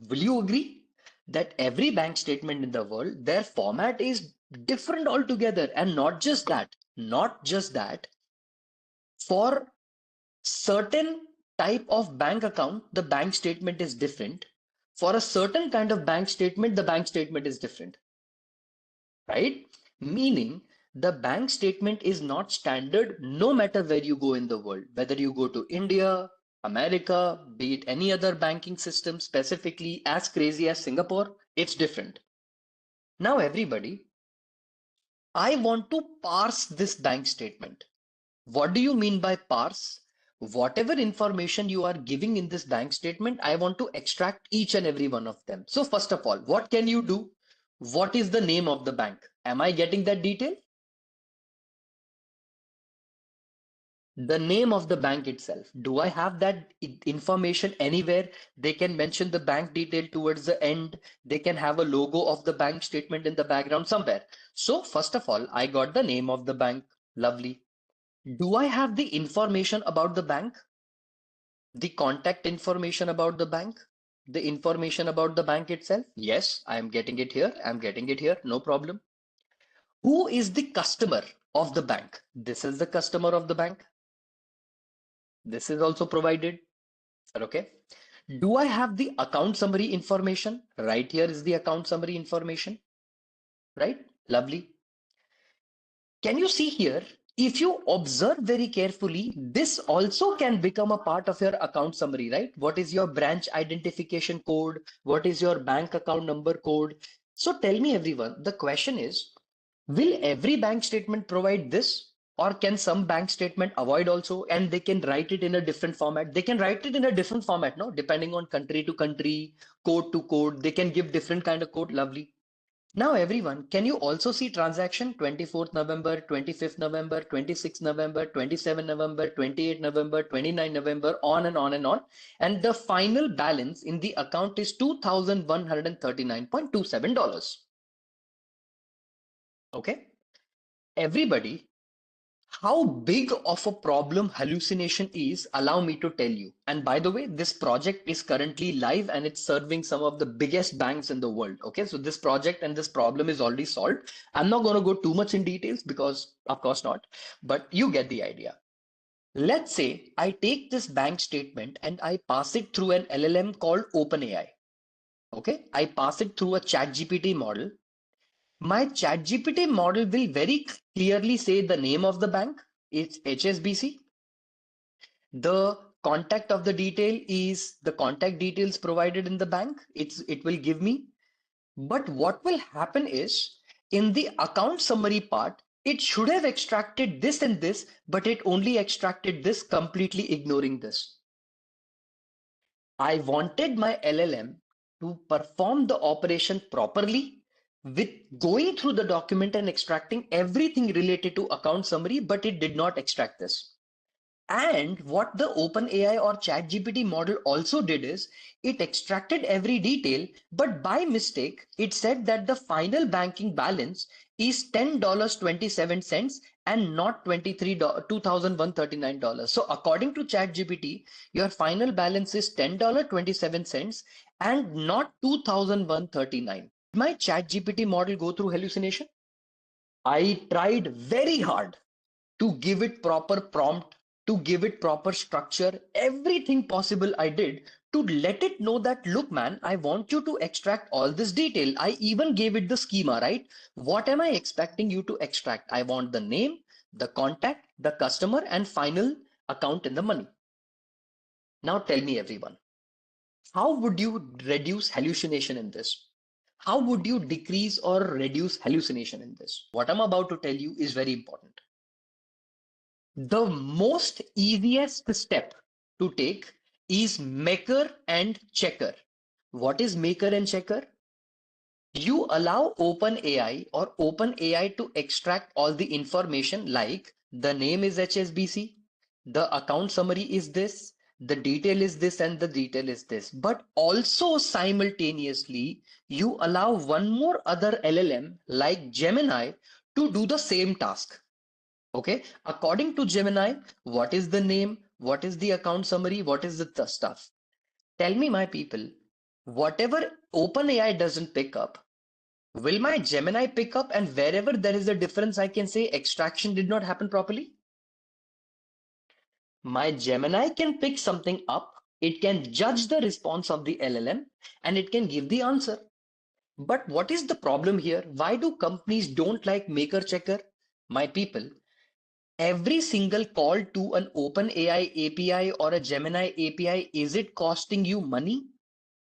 Will you agree that every bank statement in the world, their format is different altogether? And not just that, for certain type of bank account, the bank statement is different. For a certain kind of bank statement, the bank statement is different, right? Meaning the bank statement is not standard no matter where you go in the world, whether you go to India, America, be it any other banking system, specifically as crazy as Singapore, it's different. Now, everybody, I want to parse this bank statement. What do you mean by parse? Whatever information you are giving in this bank statement, I want to extract each and every one of them. So first of all, what can you do? What is the name of the bank? Am I getting that detail? The name of the bank itself. Do I have that information anywhere? They can mention the bank detail towards the end. They can have a logo of the bank statement in the background somewhere. So first of all, I got the name of the bank. Lovely. Do I have the information about the bank? The contact information about the bank? The information about the bank itself? Yes, I am getting it here. I'm getting it here. No problem. Who is the customer of the bank? This is the customer of the bank. This is also provided. Okay. Do I have the account summary information? Right here is the account summary information. Right? Lovely. Can you see here? If you observe very carefully, this also can become a part of your account summary, right? What is your branch identification code? What is your bank account number code? So tell me, everyone, the question is, will every bank statement provide this? Or can some bank statement avoid also, and they can write it in a different format? They can write it in a different format, no? Depending on country to country, code to code, they can give different kind of code. Lovely. Now, everyone, can you also see transaction 24th November, 25th November, 26th November, 27th November, 28th November, 29th November, on and on and on. And the final balance in the account is $2,139.27. Okay. Everybody, how big of a problem hallucination is, allow me to tell you. And by the way, this project is currently live and it's serving some of the biggest banks in the world. Okay, so this project and this problem is already solved. I'm not going to go too much in details because, of course, not, but you get the idea. Let's say I take this bank statement and I pass it through an LLM called OpenAI. Okay, I pass it through a ChatGPT model. My ChatGPT model will very clearly say the name of the bank, it's HSBC. The contact of the detail is the contact details provided in the bank. It will give me. But what will happen is in the account summary part, it should have extracted this and this, but it only extracted this, completely ignoring this. I wanted my LLM to perform the operation properly with going through the document and extracting everything related to account summary, but it did not extract this. And what the OpenAI or ChatGPT model also did is it extracted every detail, but by mistake, it said that the final banking balance is $10.27 and not $2,139. So according to ChatGPT, your final balance is $10.27 and not 2,139. My ChatGPT model go through hallucination? I tried very hard to give it proper prompt, to give it proper structure, everything possible I did to let it know that, look, man, I want you to extract all this detail. I even gave it the schema, right? What am I expecting you to extract? I want the name, the contact, the customer, and final account in the money. Now tell me, everyone, how would you reduce hallucination in this? How would you decrease or reduce hallucination in this? What I'm about to tell you is very important. The most easiest step to take is maker and checker. What is maker and checker? You allow OpenAI or OpenAI to extract all the information like the name is HSBC, the account summary is this, the detail is this, and the detail is this. But also simultaneously, you allow one more other LLM like Gemini to do the same task. Okay, according to Gemini, what is the name? What is the account summary? What is the stuff? Tell me, my people, whatever OpenAI doesn't pick up, will my Gemini pick up? And wherever there is a difference, I can say extraction did not happen properly. My Gemini can pick something up, it can judge the response of the LLM, and it can give the answer. But what is the problem here? Why do companies don't like maker checker? My people, every single call to an OpenAI API or a Gemini API, is it costing you money?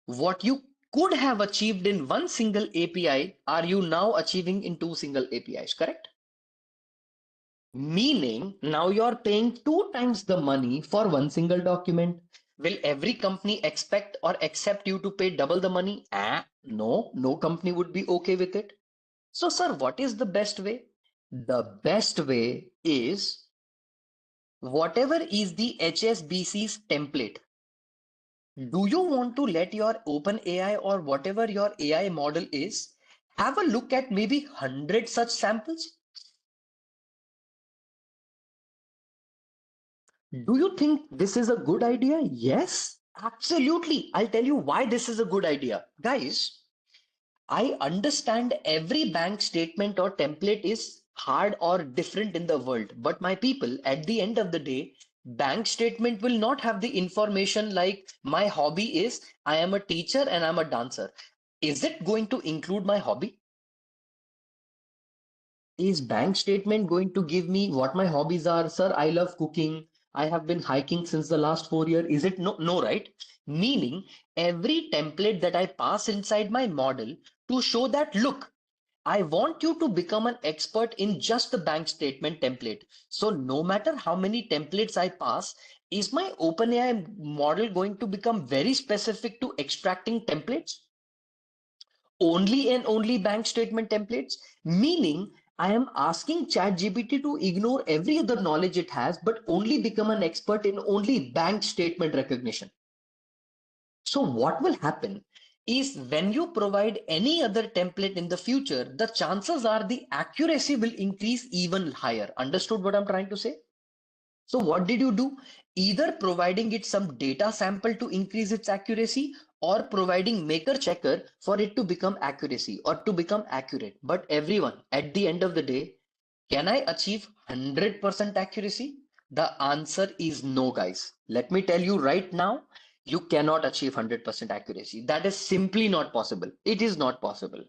What you could have achieved in one single API, are you now achieving in two single APIs, correct? Meaning now you're paying two times the money for one single document. Will every company expect or accept you to pay double the money? No, no company would be okay with it. So, sir, what is the best way? The best way is whatever is the HSBC's template. Do you want to let your open AI or whatever your AI model is have a look at maybe 100 such samples? Do you think this is a good idea? Yes, absolutely. I'll tell you why this is a good idea. Guys, I understand every bank statement or template is hard or different in the world, but my people, at the end of the day, bank statement will not have the information like my hobby is I am a teacher and I'm a dancer. Is it going to include my hobby? Is bank statement going to give me what my hobbies are? Sir, I love cooking. I have been hiking since the last 4 years. Is it? No, no, right? Meaning every template that I pass inside my model to show that, look, I want you to become an expert in just the bank statement template. So no matter how many templates I pass, is my OpenAI model going to become very specific to extracting templates? Only and only bank statement templates, meaning I am asking ChatGPT to ignore every other knowledge it has, but only become an expert in only bank statement recognition. So what will happen is when you provide any other template in the future, the chances are the accuracy will increase even higher. Understood what I'm trying to say? So what did you do? Either providing it some data sample to increase its accuracy or providing maker checker for it to become accuracy or to become accurate. But everyone, at the end of the day, can I achieve 100% accuracy? The answer is no, guys. Let me tell you right now, you cannot achieve 100% accuracy. That is simply not possible. It is not possible.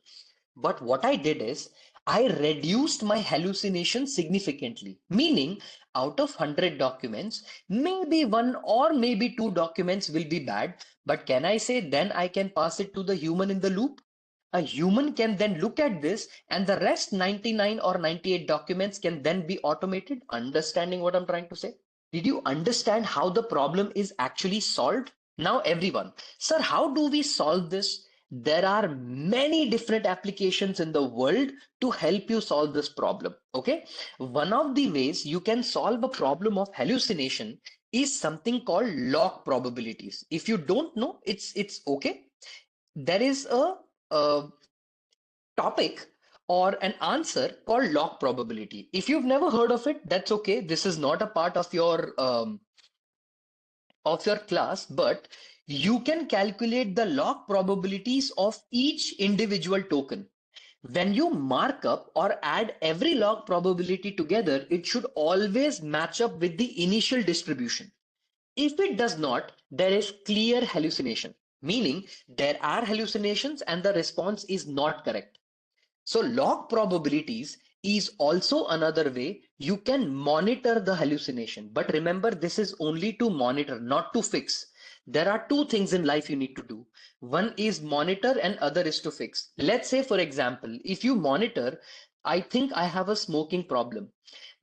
But what I did is I reduced my hallucination significantly, meaning out of 100 documents, maybe one or maybe two documents will be bad. But can I say then I can pass it to the human in the loop? A human can then look at this and the rest 99 or 98 documents can then be automated. Understanding what I'm trying to say? Did you understand how the problem is actually solved? Now, everyone, sir, how do we solve this? There are many different applications in the world to help you solve this problem. Okay. One of the ways you can solve a problem of hallucination is something called log probabilities. If you don't know, it's okay. There is a topic or an answer called log probability. If you've never heard of it, that's okay. This is not a part of your class, but you can calculate the log probabilities of each individual token. When you mark up or add every log probability together, it should always match up with the initial distribution. If it does not, there is clear hallucination, meaning there are hallucinations and the response is not correct. So log probabilities is also another way you can monitor the hallucination. But remember, this is only to monitor, not to fix. There are two things in life you need to do. One is monitor and other is to fix. Let's say, for example, if you monitor, I think I have a smoking problem.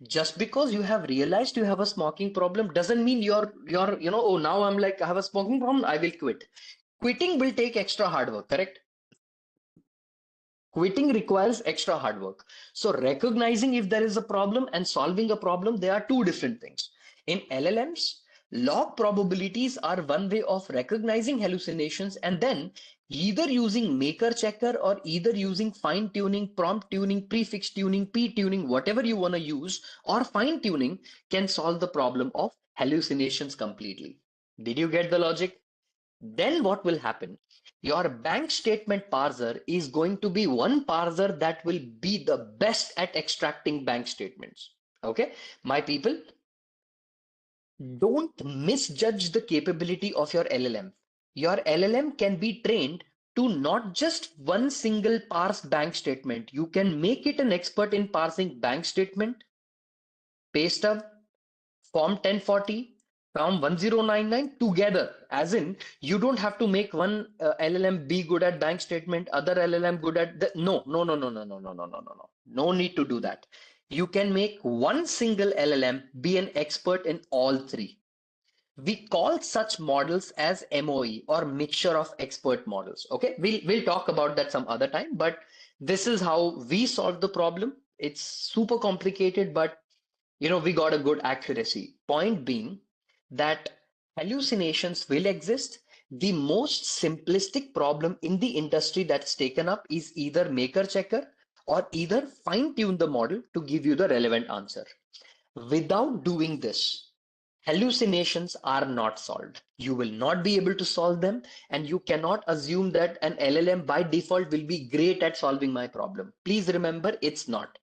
Just because you have realized you have a smoking problem doesn't mean you're oh, now I'm like I have a smoking problem, I will quit. Quitting will take extra hard work, correct? Quitting requires extra hard work. So recognizing if there is a problem and solving a problem, they are two different things. In LLMs, log probabilities are one way of recognizing hallucinations and then either using maker checker or either using fine tuning, prompt tuning, prefix tuning, p tuning, whatever you want to use, or fine tuning can solve the problem of hallucinations completely. Did you get the logic? Then what will happen? Your bank statement parser is going to be one parser that will be the best at extracting bank statements. Okay, my people, don't misjudge the capability of your LLM. Your LLM can be trained to not just one single parse bank statement. You can make it an expert in parsing bank statement, pay stub, Form 1040, Form 1099 together. As in, you don't have to make one LLM be good at bank statement, other LLM good at the no, no, no, no, no, no, no, no, no, no, no. No need to do that. You can make one single LLM be an expert in all three. We call such models as MOE or mixture of expert models. Okay, we'll talk about that some other time, but this is how we solve the problem. It's super complicated, but we got a good accuracy. Point being that hallucinations will exist. The most simplistic problem in the industry that's taken up is either maker checker or either fine tune the model to give you the relevant answer. Without doing this, hallucinations are not solved. You will not be able to solve them, and you cannot assume that an LLM by default will be great at solving my problem. Please remember, it's not.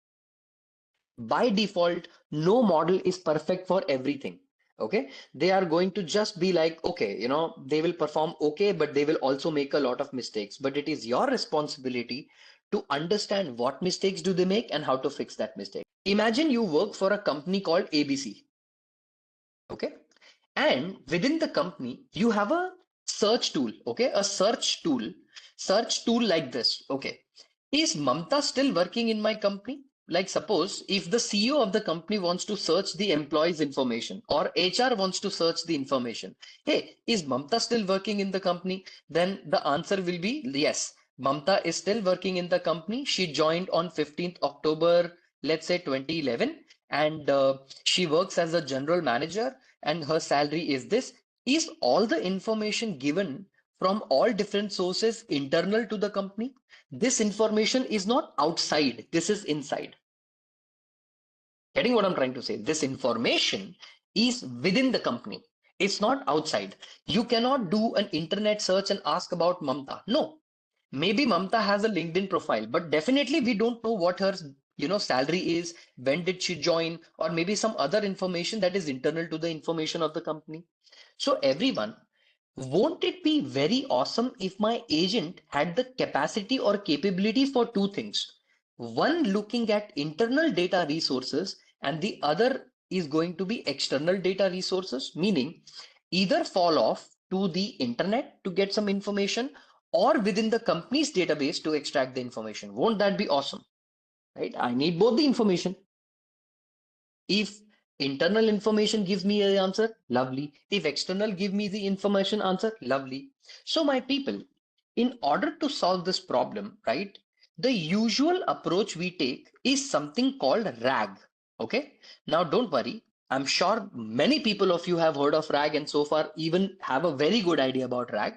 By default, no model is perfect for everything. Okay, they are going to just be like, okay, they will perform okay, but they will also make a lot of mistakes. But it is your responsibility to understand what mistakes do they make and how to fix that mistake. Imagine you work for a company called ABC, okay? And within the company, you have a search tool, okay? A search tool like this, okay? Is Mamta still working in my company? Like suppose if the CEO of the company wants to search the employees information or HR wants to search the information. Hey, is Mamta still working in the company? Then the answer will be yes. Mamta is still working in the company. She joined on 15th October, let's say 2011, and she works as a general manager and her salary is this. Is all the information given from all different sources internal to the company? This information is not outside, this is inside. Getting what I'm trying to say? This information is within the company. It's not outside. You cannot do an internet search and ask about Mamta. No. Maybe Mamta has a LinkedIn profile, but definitely we don't know what her salary is, when did she join, or maybe some other information that is internal to the information of the company. So everyone, won't it be very awesome if my agent had the capacity or capability for two things? One looking at internal data resources, and the other is going to be external data resources, meaning either fall off to the internet to get some information or within the company's database to extract the information. Won't that be awesome? Right? I need both the information. If internal information gives me the answer, lovely. If external give me the information answer, lovely. So my people, in order to solve this problem, right, the usual approach we take is something called RAG. Okay. Now don't worry. I'm sure many people of you have heard of RAG and so far even have a very good idea about RAG.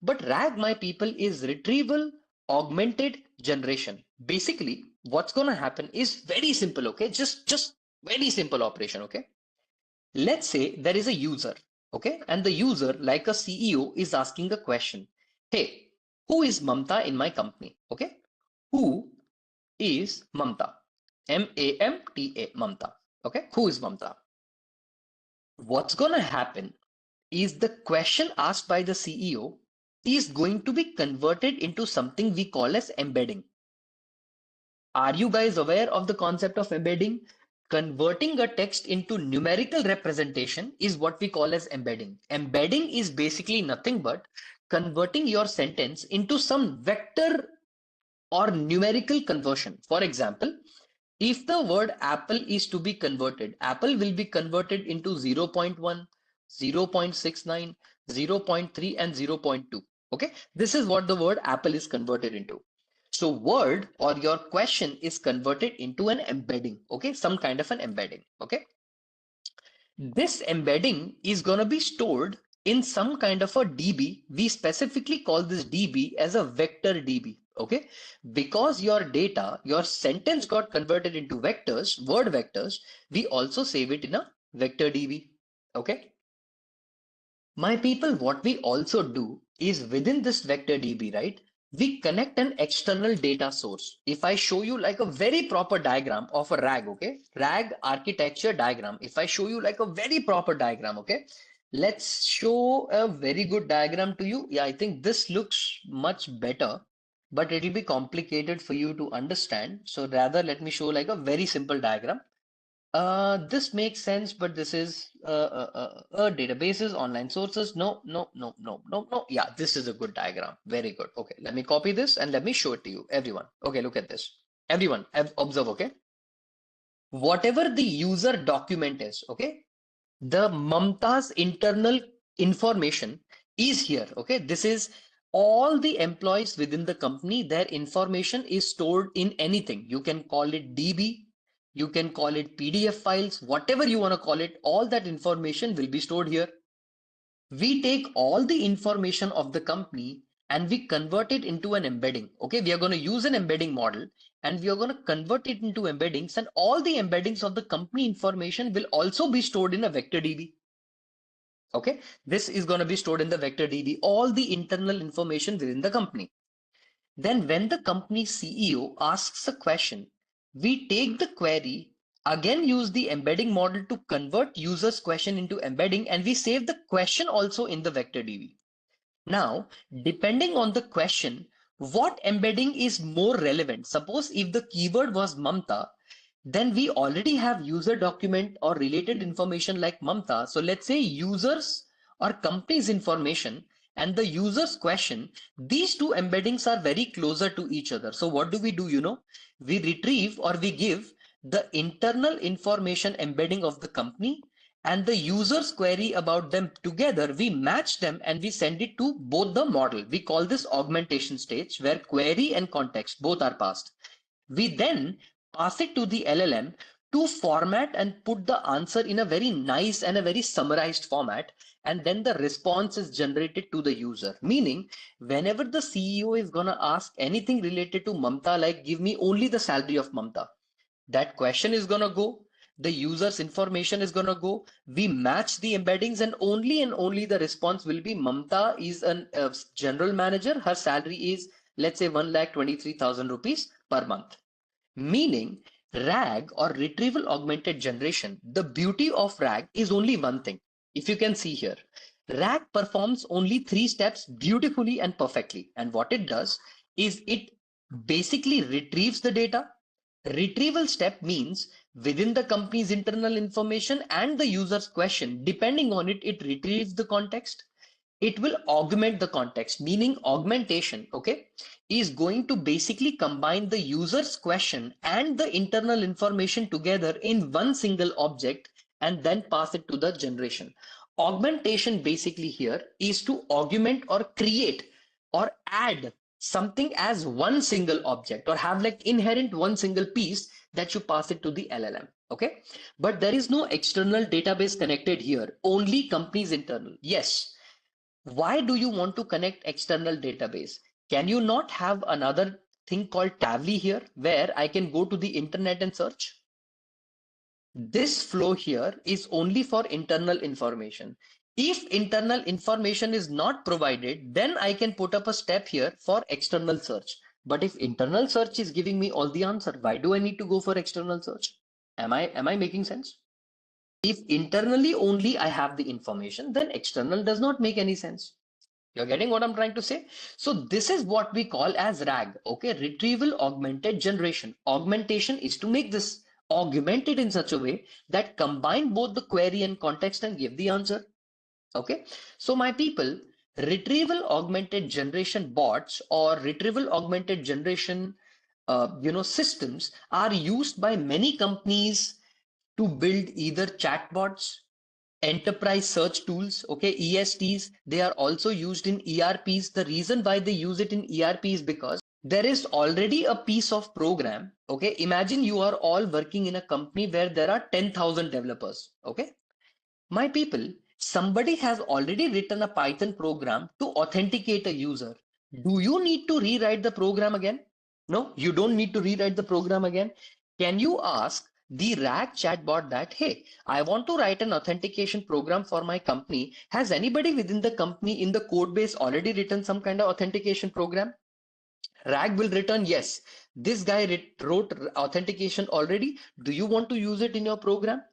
But RAG, my people, is retrieval augmented generation. Basically, what's going to happen is very simple. Okay. Just very simple operation, okay? Let's say there is a user, okay? And the user, like a CEO, is asking a question. Hey, who is Mamta in my company? Okay? Who is Mamta? Mamta, Mamta. Okay? Who is Mamta? What's gonna happen is the question asked by the CEO is going to be converted into something we call as embedding. Are you guys aware of the concept of embedding? Converting a text into numerical representation is what we call as embedding. Embedding is basically nothing but converting your sentence into some vector or numerical conversion. For example, if the word apple is to be converted, apple will be converted into 0.1, 0.69, 0.3, and 0.2. Okay, this is what the word apple is converted into. So word or your question is converted into an embedding, okay, some kind of an embedding, okay. This embedding is going to be stored in some kind of a DB. We specifically call this DB as a vector DB, okay? Because your data, your sentence got converted into vectors, word vectors, we also save it in a vector DB, okay? My people, what we also do is within this vector DB, right? We connect an external data source. If I show you like a very proper diagram of a RAG, okay? RAG architecture diagram. If I show you like a very proper diagram, okay? Let's show a very good diagram to you. Yeah, I think this looks much better, but it'll be complicated for you to understand. So rather, let me show like a very simple diagram. This makes sense, but this is databases, online sources. No, no, no, no, no, no. Yeah, this is a good diagram. Very good. Okay, let me copy this and let me show it to you, everyone. Okay, look at this. Everyone, observe, okay? Whatever the user document is, okay? The Mamta's internal information is here, okay? This is all the employees within the company. Their information is stored in anything. You can call it DB, you can call it PDF files, whatever you want to call it, all that information will be stored here. We take all the information of the company and we convert it into an embedding. Okay, we are going to use an embedding model and we are going to convert it into embeddings, and all the embeddings of the company information will also be stored in a vector DB. Okay, this is going to be stored in the vector DB, all the internal information within the company. Then when the company CEO asks a question, we take the query, again use the embedding model to convert user's question into embedding, and we save the question also in the vector DB. Now, depending on the question, What embedding is more relevant? Suppose if the keyword was Mamta, then we already have user document or related information like Mamta. So let's say users or company's information and the user's question, these two embeddings are very closer to each other. So what do? We retrieve or we give the internal information embedding of the company and the user's query about them together. We match them and we send it to both the model. We call this augmentation stage, where query and context both are passed. We then pass it to the LLM to format and put the answer in a very nice and a very summarized format. And then the response is generated to the user. Meaning, whenever the CEO is going to ask anything related to Mamta, like give me only the salary of Mamta, that question is going to go, the user's information is going to go, we match the embeddings, and only the response will be Mamta is a general manager, her salary is, let's say, 1,23,000 rupees per month. Meaning, RAG or retrieval augmented generation, the beauty of RAG is only one thing. If you can see here, RAG performs only 3 steps beautifully and perfectly. And what it does is it basically retrieves the data. Retrieval step means within the company's internal information and the user's question, depending on it, it retrieves the context. It will augment the context, meaning augmentation, okay, is going to basically combine the user's question and the internal information together in one single object and then pass it to the generation. Augmentation basically here is to augment or create or add something as one single object, or have like inherent one single piece that you pass it to the LLM. Okay, but there is no external database connected here, only company's internal. Yes. Why do you want to connect external database? Can you not have another thing called Tavli here, where I can go to the internet and search? This flow here is only for internal information. If internal information is not provided, then I can put up a step here for external search. But if internal search is giving me all the answer, why do I need to go for external search? Am I making sense? If internally only I have the information, then external does not make any sense. You're getting what I'm trying to say? So this is what we call as RAG, okay? Retrieval augmented generation. Augmentation is to make this augmented in such a way that combine both the query and context and give the answer, okay? So my people, retrieval augmented generation bots or retrieval augmented generation systems are used by many companies to build either chatbots, enterprise search tools, okay, ESTs. They are also used in ERPs. The reason why they use it in ERP is because there is already a piece of program, okay. Imagine you are all working in a company where there are 10,000 developers, okay. My people, somebody has already written a Python program to authenticate a user. Do you need to rewrite the program again? No, you don't need to rewrite the program again. Can you ask the RAG chatbot that, hey, I want to write an authentication program for my company. Has anybody within the company in the code base already written some kind of authentication program? RAG will return, yes, this guy wrote authentication already. Do you want to use it in your program?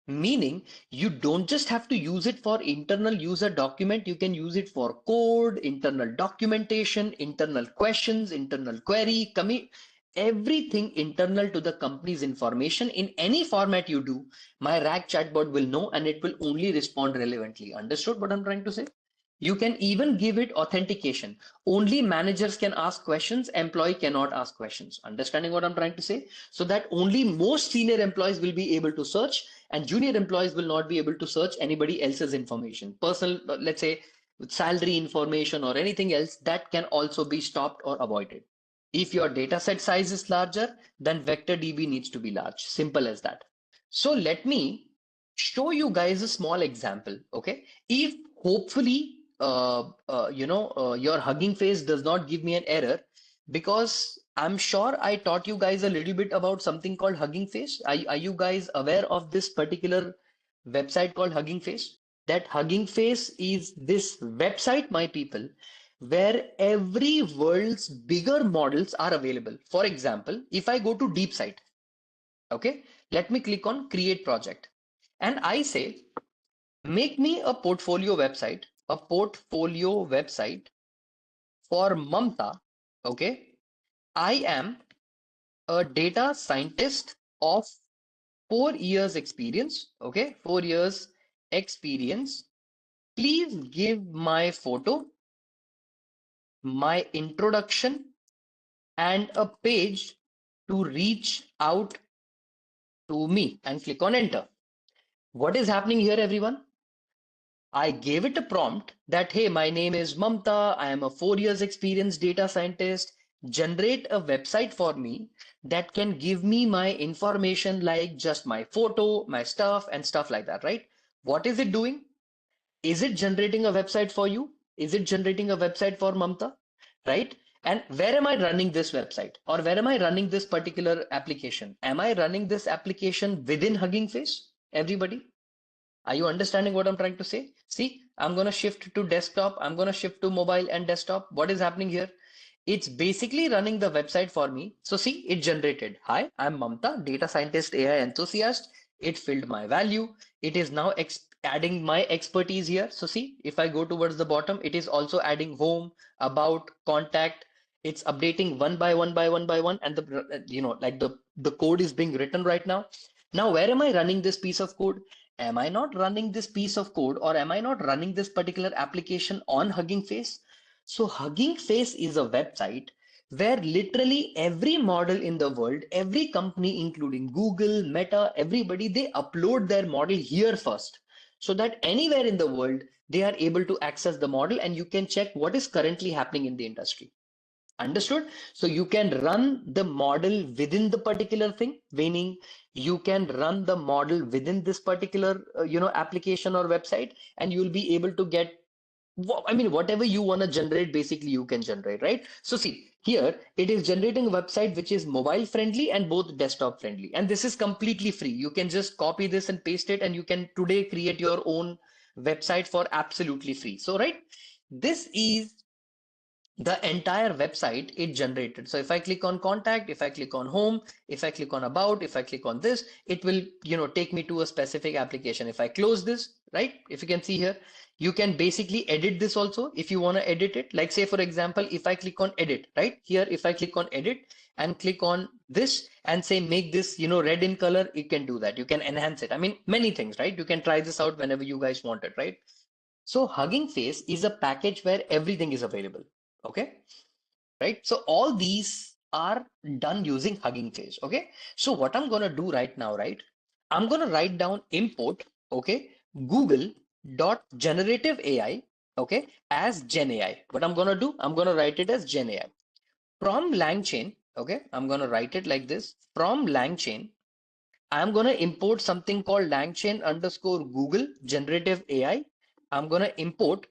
Meaning, you don't just have to use it for internal user document, you can use it for code, internal documentation, internal questions, internal query, commit, everything internal to the company's information in any format you do, my RAG chatbot will know and it will only respond relevantly. Understood what I'm trying to say? You can even give it authentication. Only managers can ask questions, employee cannot ask questions. Understanding what I'm trying to say? So that only most senior employees will be able to search and junior employees will not be able to search anybody else's information. Personal, let's say salary information or anything else that can also be stopped or avoided. If your data set size is larger, then vector DB needs to be large. Simple as that. So let me show you guys a small example. Okay. If hopefully your Hugging Face does not give me an error, because I'm sure I taught you guys a little bit about something called Hugging Face. Are you guys aware of this particular website called Hugging Face? That Hugging Face is this website, my people, where every world's bigger models are available. For example, if I go to DeepSite, okay, let me click on Create Project, and I say, make me a portfolio website for Mamta Okay. I am a data scientist of 4 years experience. Okay. 4 years experience. Please give my photo, my introduction, and a page to reach out to me, and click on enter. What is happening here, everyone? I gave it a prompt that, hey, my name is Mamta. I am a 4 years experienced data scientist. Generate a website for me that can give me my information like just my photo, my stuff, and stuff like that, right? What is it doing? Is it generating a website for you? Is it generating a website for Mamta? Right? And where am I running this website? Or where am I running this particular application? Am I running this application within Hugging Face? Everybody? Are you understanding what I'm trying to say? See, I'm going to shift to desktop. I'm going to shift to mobile and desktop. What is happening here? It's basically running the website for me. So see, it generated. Hi, I'm Mamta, data scientist, AI enthusiast. It filled my value. It is now adding my expertise here. So see, if I go towards the bottom, it is also adding home, about, contact. It's updating one by one by one by one, and the code is being written right now. Now, where am I running this piece of code? Am I not running this piece of code, or am I not running this particular application on Hugging Face? So Hugging Face is a website where literally every model in the world, every company, including Google, Meta, everybody, they upload their model here first, so that anywhere in the world, they are able to access the model and you can check what is currently happening in the industry. Understood? So you can run the model within the particular thing, meaning you can run the model within this particular application or website, and you'll be able to get, I mean, whatever you want to generate, basically you can generate, right? So see, here it is generating a website which is mobile friendly and both desktop friendly. And this is completely free. You can just copy this and paste it, and you can today create your own website for absolutely free. So, right, this is the entire website it generated. So if I click on contact, if I click on home, if I click on about, if I click on this, it will, take me to a specific application. If I close this, right, if you can see here, you can basically edit this also if you want to edit it. Like say, for example, if I click on edit, right here, if I click on edit and click on this and say, make this, red in color, you can do that. You can enhance it. I mean, many things, right? You can try this out whenever you guys want it, right? So Hugging Face is a package where everything is available. Okay, right? So all these are done using Hugging Face. Okay, so what I'm gonna do right now, right? I'm gonna write down import, okay, Google dot generative AI, okay, as Gen AI. What I'm gonna do, I'm gonna write it as Gen AI from LangChain. Okay, I'm gonna write it like this from LangChain. I'm going to import something called LangChain underscore Google generative AI. I'm going to import,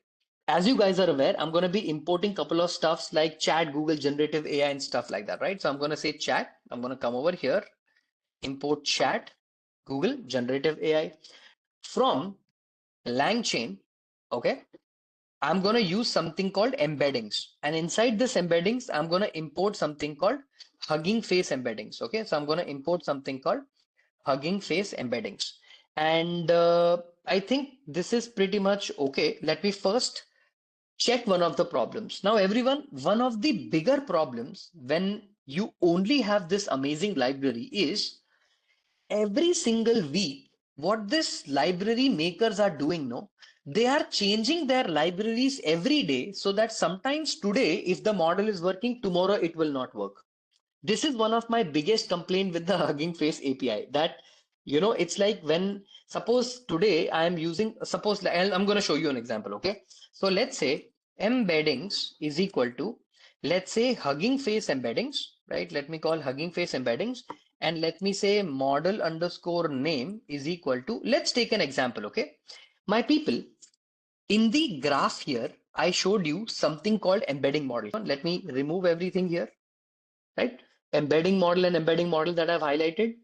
as you guys are aware, I'm going to be importing a couple of stuffs like chat, Google generative AI and stuff like that, right? So I'm going to say chat. I'm going to come over here, import chat, Google generative AI from LangChain. Okay. I'm going to use something called embeddings. And inside this embeddings, I'm going to import something called Hugging Face embeddings. Okay. So I'm going to import something called Hugging Face embeddings. And I think this is pretty much okay. Let me first check one of the problems. Now, everyone, one of the bigger problems when you only have this amazing library is every single week, what this library makers are doing, no, they are changing their libraries every day so that sometimes today, if the model is working, tomorrow it will not work. This is one of my biggest complaint with the Hugging Face API, that it's like, when suppose today I am using, suppose I'm going to show you an example. Okay, so let's say embeddings is equal to, let's say, Hugging Face embeddings, right? Let me call Hugging Face embeddings, and let me say model underscore name is equal to, let's take an example. Okay, my people, in the graph here I showed you something called embedding model. Let me remove everything here, right? Embedding model and embedding model that I've highlighted.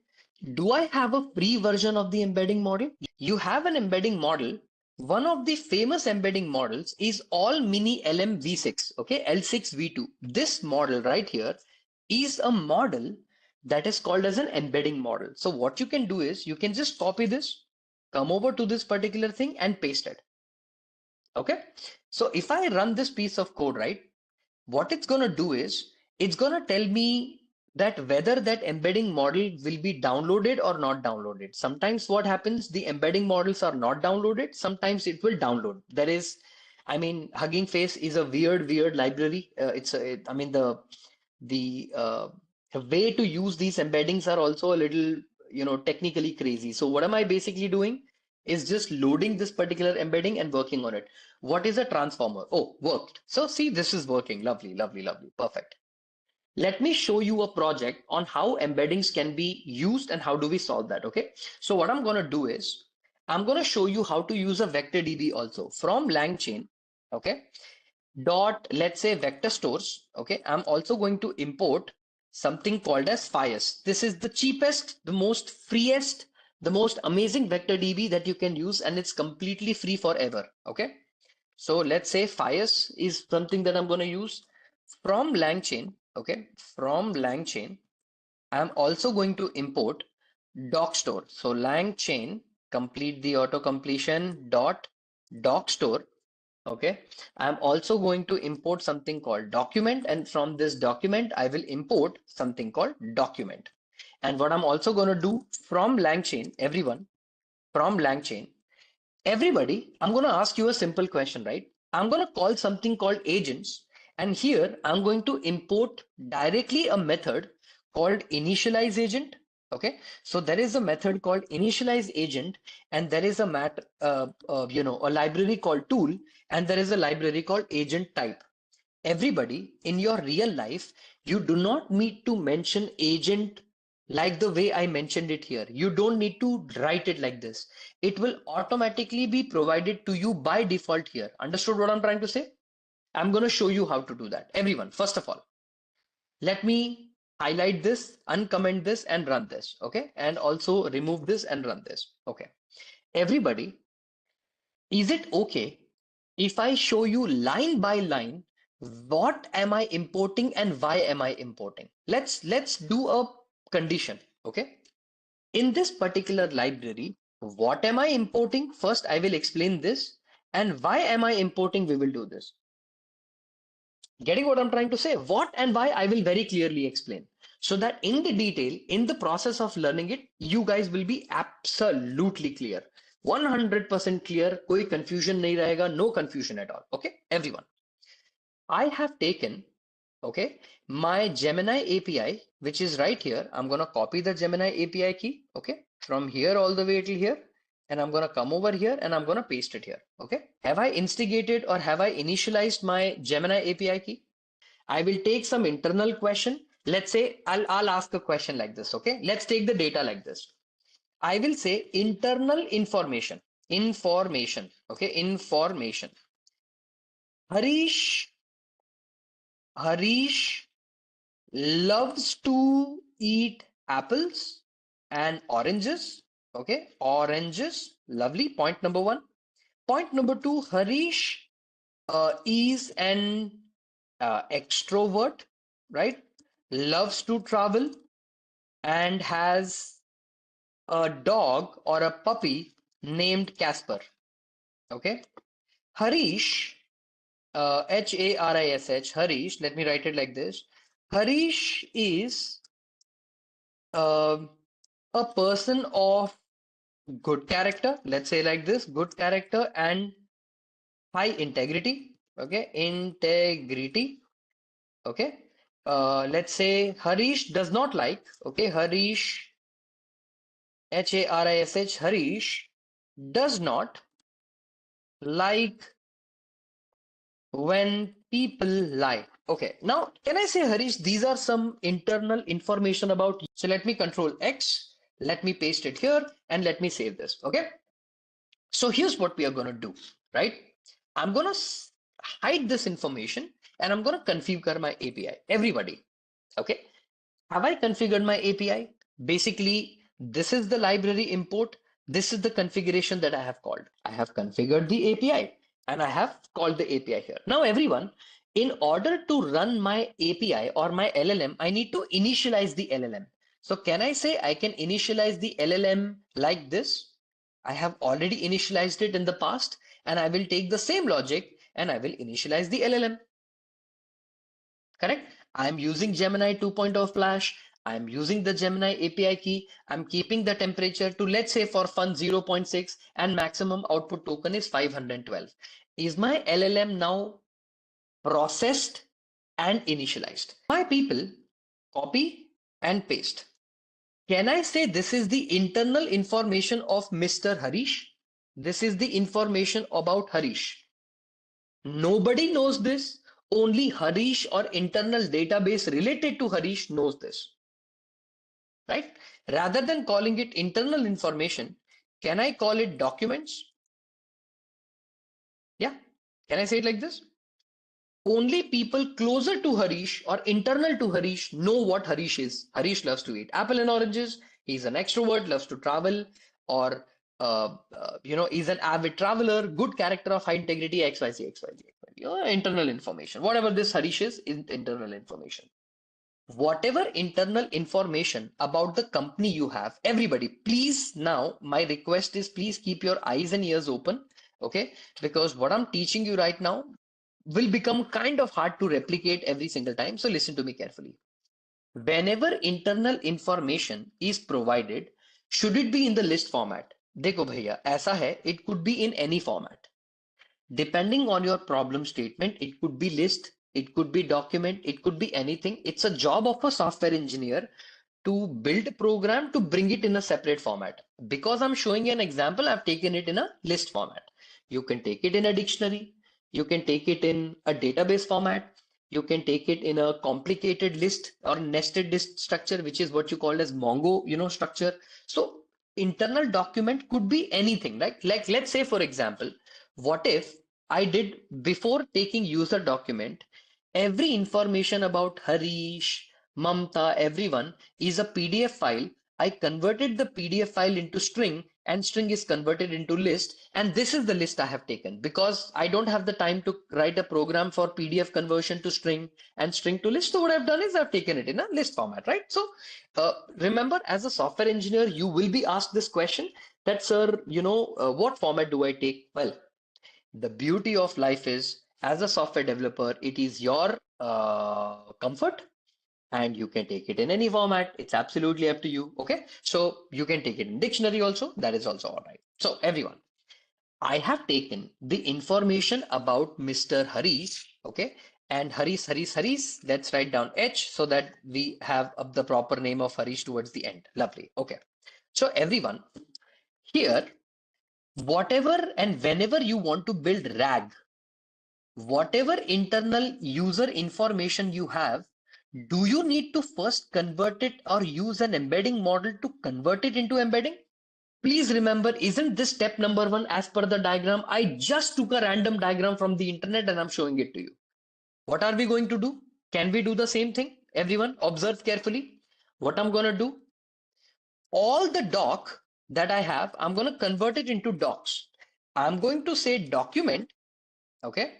Do I have a free version of the embedding model? You have an embedding model. One of the famous embedding models is all mini LM V6, okay, L6 V2. This model right here is a model that is called as an embedding model. So what you can do is you can just copy this, come over to this particular thing and paste it. Okay. So if I run this piece of code, right, what it's going to do is it's going to tell me that whether that embedding model will be downloaded or not downloaded. Sometimes what happens, the embedding models are not downloaded. Sometimes it will download. There is, I mean, Hugging Face is a weird library. I mean, the way to use these embeddings are also a little, technically crazy. So what am I basically doing is just loading this particular embedding and working on it. What is a transformer? Oh, worked. So see, this is working. Lovely, perfect. Let me show you a project on how embeddings can be used and how do we solve that, okay? So what I'm going to do is I'm going to show you how to use a vector DB also from LangChain, okay? Dot, let's say vector stores, okay? I'm also going to import something called as Fias. This is the cheapest, the most freest, the most amazing vector DB that you can use, and it's completely free forever, okay? So let's say Fias is something that I'm going to use from LangChain, okay? From LangChain, I'm also going to import docstore. So LangChain, complete the auto completion dot docstore, okay? I'm also going to import something called document, and from this document, I will import something called document. And what I'm also going to do from LangChain, everyone, from LangChain, everybody, I'm going to ask you a simple question, right? I'm going to call something called agents. And here I'm going to import directly a method called initialize agent. Okay. So there is a method called initialize agent, and there is a library called tool, and there is a library called agent type. Everybody, in your real life, you do not need to mention agent like the way I mentioned it here. You don't need to write it like this. It will automatically be provided to you by default here. Understood what I'm trying to say? I'm going to show you how to do that. Everyone, first of all, let me highlight this, uncomment this, and run this. Okay. And also remove this and run this. Okay. Everybody, is it okay if I show you line by line what am I importing and why am I importing? Let's do a condition, okay? In this particular library, what am I importing? First, I will explain this, and why am I importing? We will do this. Getting what I'm trying to say? What and why I will very clearly explain. So that in the detail, in the process of learning it, you guys will be absolutely clear. 100% clear, koi confusion nahi rahega, no confusion at all. Okay, everyone. I have taken, okay, my Gemini API, which is right here. I'm going to copy the Gemini API key, okay, from here all the way till here. And I'm going to come over here and I'm going to paste it here. Okay. Have I instigated or have I initialized my Gemini API key? I will take some internal question. Let's say I'll ask a question like this. Okay. Let's take the data like this. I will say internal information. Okay. Information. Harish Harish loves to eat apples and oranges. Okay, oranges. Lovely. Point number one. Point number two, Harish is an extrovert, right? Loves to travel and has a dog or a puppy named Casper. Okay. Harish, Harish, Harish, let me write it like this. Harish is um a person of good character, let's say like this, good character and high integrity. Okay, integrity. Okay, let's say Harish does not like, okay, Harish, Harish, Harish does not like when people lie. Okay, now can I say, Harish, these are some internal information about you. So let me control X, let me paste it here, and let me save this. Okay. So here's what we are going to do, right? I'm going to hide this information and I'm going to configure my API. Everybody, okay? Have I configured my API? Basically, this is the library import. This is the configuration that I have called. I have configured the API and I have called the API here. Now, everyone, in order to run my API or my LLM, I need to initialize the LLM. So can I say I can initialize the LLM like this? I have already initialized it in the past, and I will take the same logic and I will initialize the LLM. Correct? I'm using Gemini 2.0 Flash. I'm using the Gemini API key. I'm keeping the temperature to, let's say, for fun 0.6, and maximum output token is 512. Is my LLM now processed and initialized? My people copy and paste. Can I say this is the internal information of Mr. Harish? This is the information about Harish. Nobody knows this. Only Harish or internal database related to Harish knows this, right? Rather than calling it internal information, can I call it documents? Yeah. Can I say it like this? Only people closer to Harish or internal to Harish know what Harish is. Harish loves to eat apple and oranges. He's an extrovert, loves to travel, or he's an avid traveler, good character of high integrity, XYZ, XYZ, XYZ. Internal information. Whatever this Harish is internal information. Whatever internal information about the company you have, everybody, please, now my request is, please keep your eyes and ears open, okay? Because what I'm teaching you right now will become kind of hard to replicate every single time. So listen to me carefully. Whenever internal information is provided, should it be in the list format? देखो भैया, ऐसा है, it could be in any format. Depending on your problem statement, it could be list, it could be document, it could be anything. It's a job of a software engineer to build a program to bring it in a separate format. Because I'm showing you an example, I've taken it in a list format. You can take it in a dictionary, you can take it in a database format, you can take it in a complicated list or nested list structure, which is what you call as Mongo, structure. So internal document could be anything, right? Like let's say, for example, what if I did, before taking user document, every information about Harish, Mamta, everyone is a PDF file. I converted the PDF file into string, and string is converted into list. And this is the list I have taken because I don't have the time to write a program for PDF conversion to string and string to list. So what I've done is I've taken it in a list format, right? So remember, as a software engineer, you will be asked this question that, sir, what format do I take? Well, the beauty of life is, as a software developer, it is your comfort, and you can take it in any format. It's absolutely up to you. Okay. So you can take it in dictionary also. That is also all right. So everyone, I have taken the information about Mr. Harish. Okay. And Harish, let's write down H so that we have the proper name of Harish towards the end. Lovely. Okay. So everyone, here, whatever and whenever you want to build RAG, whatever internal user information you have, do you need to first convert it or use an embedding model to convert it into embedding? Please remember, isn't this step number one as per the diagram? I just took a random diagram from the internet and I'm showing it to you. What are we going to do? Can we do the same thing? Everyone, observe carefully. What I'm going to do, all the doc that I have, I'm going to convert it into docs. I'm going to say document, okay?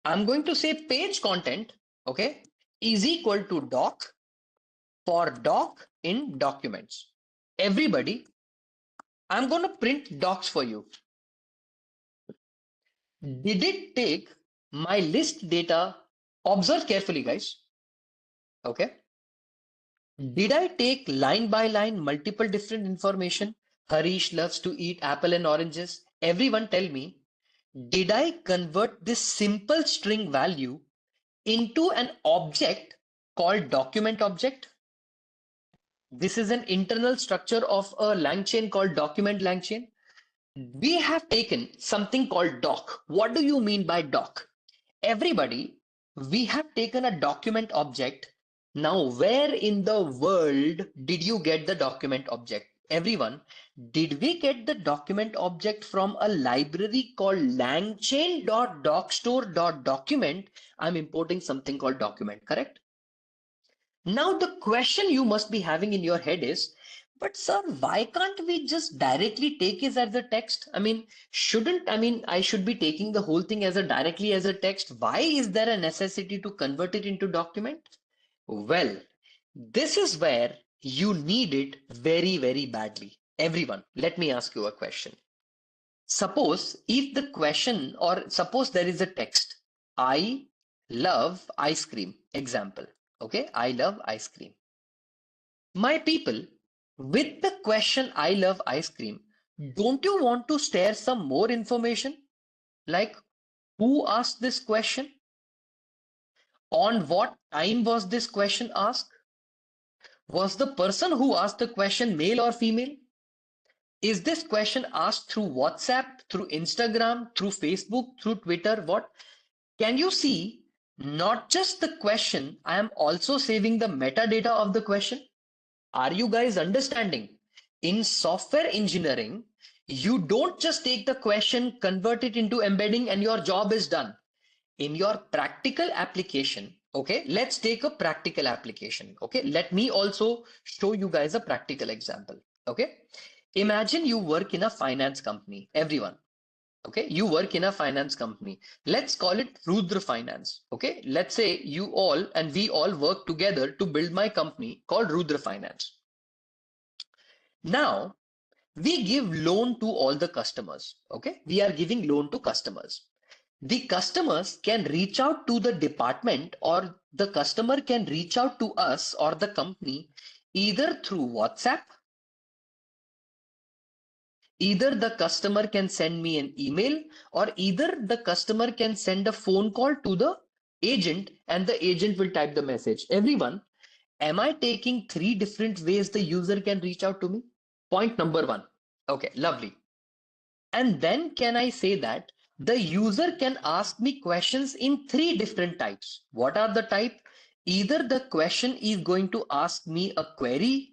I'm going to say page content, okay, is equal to doc for doc in documents. Everybody, I'm going to print docs for you. Did it take my list data? Observe carefully, guys. Okay. Did I take line by line multiple different information? Harish loves to eat apple and oranges. Everyone tell me, did I convert this simple string value into an object called document object? This is an internal structure of a LangChain called document LangChain. We have taken something called doc. What do you mean by doc? Everybody, we have taken a document object. Now, where in the world did you get the document object? Everyone, did we get the document object from a library called langchain.docstore.document? I'm importing something called document, correct? Now, the question you must be having in your head is, but sir, why can't we just directly take it as a text? I should be taking the whole thing as a directly as a text. Why is there a necessity to convert it into document? Well, this is where you need it very, very badly. Everyone, let me ask you a question. Suppose if the question, or suppose there is a text, I love ice cream. Example. Okay, I love ice cream. My people, with the question I love ice cream, don't you want to share some more information? Like who asked this question? On what time was this question asked? Was the person who asked the question male or female? Is this question asked through WhatsApp, through Instagram, through Facebook, through Twitter? What? Can you see? Not just the question, I am also saving the metadata of the question. Are you guys understanding? In software engineering, you don't just take the question, convert it into embedding, and your job is done. In your practical application, okay, let's take a practical application. Okay, let me also show you guys a practical example. Okay, imagine you work in a finance company, everyone. Okay, you work in a finance company. Let's call it Rudra Finance. Okay, let's say you all and we all work together to build my company called Rudra Finance. Now we give loan to all the customers. Okay, we are giving loan to customers. The customers can reach out to the department, or the customer can reach out to us or the company either through WhatsApp. Either the customer can send me an email, or either the customer can send a phone call to the agent and the agent will type the message. Everyone, am I taking three different ways the user can reach out to me? Point number one. Okay, lovely. And then can I say that the user can ask me questions in three different types? What are the type? Either the question is going to ask me a query,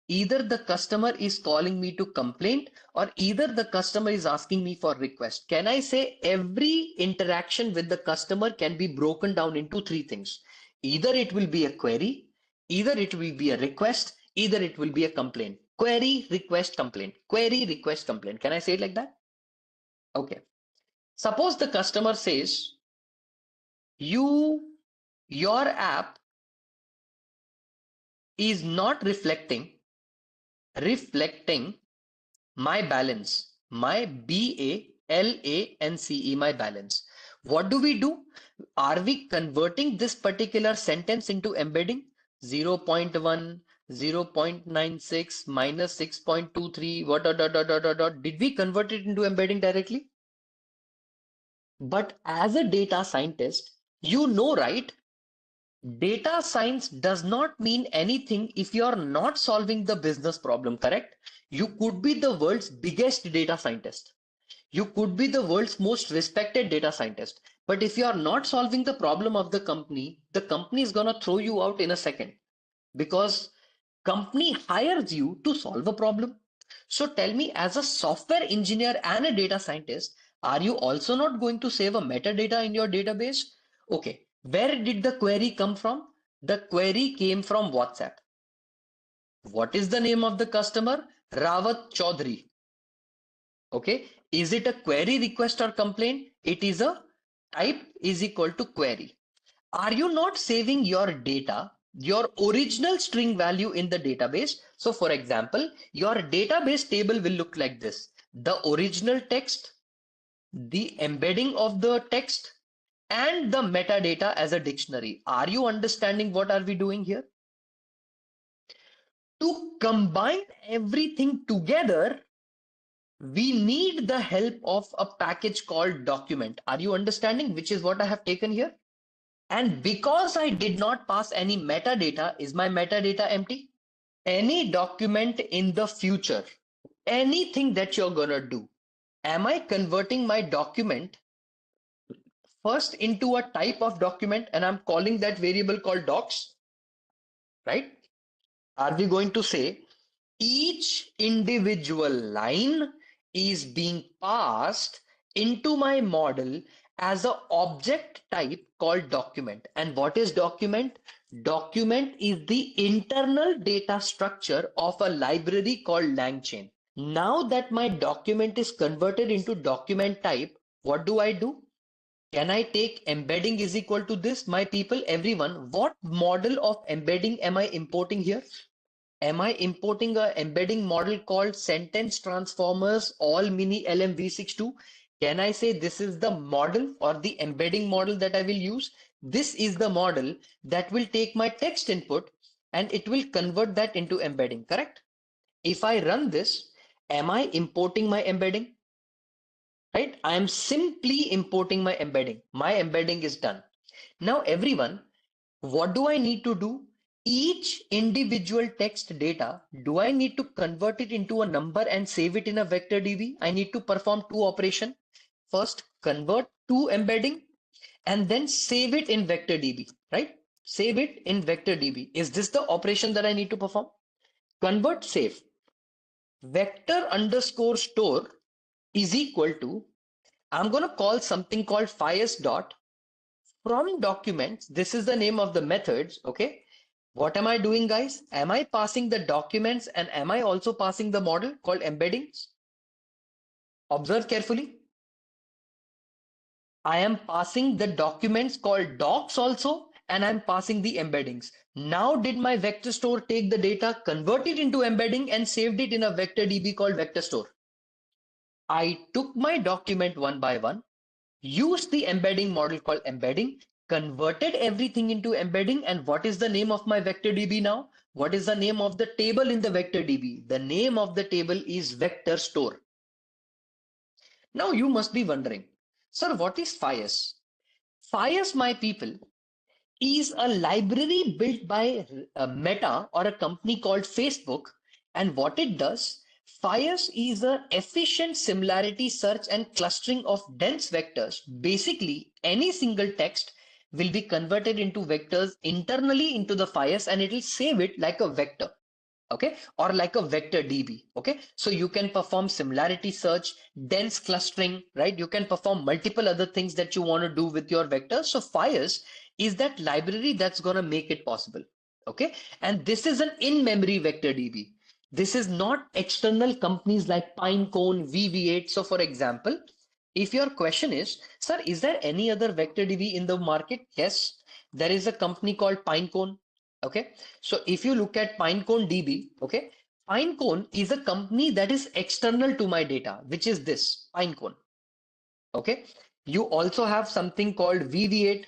either the customer is calling me to complaint, or either the customer is asking me for request. Can I say every interaction with the customer can be broken down into three things? Either it will be a query, either it will be a request, either it will be a complaint. Query, request, complaint. Query, request, complaint. Can I say it like that? Okay. Suppose the customer says, your app is not reflecting my balance, my BALANCE, my balance. What do? Are we converting this particular sentence into embedding? 0.1, 0.96, minus 6.23, what dot. Did we convert it into embedding directly? But as a data scientist, you know, right? Data science does not mean anything if you are not solving the business problem, correct? You could be the world's biggest data scientist. You could be the world's most respected data scientist. But if you are not solving the problem of the company is going to throw you out in a second because company hires you to solve a problem. So tell me, as a software engineer and a data scientist, are you also not going to save a metadata in your database? Okay, where did the query come from? The query came from WhatsApp. What is the name of the customer? Rawat Chaudhary. Okay, is it a query, request, or complaint? It is a type is equal to query. Are you not saving your data, your original string value in the database? So for example, your database table will look like this: the original text, the embedding of the text, and the metadata as a dictionary. Are you understanding what are we doing here? To combine everything together, we need the help of a package called document. Are you understanding? Which is what I have taken here. And because I did not pass any metadata, is my metadata empty? Any document in the future, anything that you're gonna do, am I converting my document first into a type of document and I'm calling that variable called docs, right? Are we going to say each individual line is being passed into my model as an object type called document? And what is document? Document is the internal data structure of a library called LangChain. Now that my document is converted into document type, what do? Can I take embedding is equal to this? My people, everyone, what model of embedding am I importing here? Am I importing a embedding model called sentence transformers all mini LM v62? Can I say this is the model or the embedding model that I will use? This is the model that will take my text input and it will convert that into embedding, correct? If I run this, am I importing my embedding? Right? I am simply importing my embedding. My embedding is done. Now, everyone, what do I need to do? Each individual text data, do I need to convert it into a number and save it in a vector DB? I need to perform two operations. First, convert to embedding and then save it in vector DB, right? Save it in vector DB. Is this the operation that I need to perform? Convert, save. Vector underscore store is equal to, I'm going to call something called fires dot from documents. This is the name of the methods. Okay. What am I doing, guys? Am I passing the documents and am I also passing the model called embeddings? Observe carefully. I am passing the documents called docs also, and I'm passing the embeddings. Now, did my vector store take the data, convert it into embedding, and saved it in a vector DB called vector store? I took my document one by one, used the embedding model called embedding, converted everything into embedding. And what is the name of my vector DB now? What is the name of the table in the vector DB? The name of the table is vector store. Now you must be wondering, sir, what is FIAS? FIAS, my people, is a library built by Meta or a company called Facebook. And what it does, FIAS is an efficient similarity search and clustering of dense vectors. Basically, any single text will be converted into vectors internally into the FIAS and it will save it like a vector. Okay, or like a vector DB. Okay, so you can perform similarity search, dense clustering, right? You can perform multiple other things that you want to do with your vectors. So FIAS is that library that's going to make it possible. Okay, and this is an in-memory vector DB. This is not external companies like Pinecone, VV8. So for example, if your question is, sir, is there any other vector DB in the market? Yes, there is a company called Pinecone. Okay, so if you look at Pinecone DB, okay, Pinecone is a company that is external to my data, which is this Pinecone. Okay, you also have something called VV8.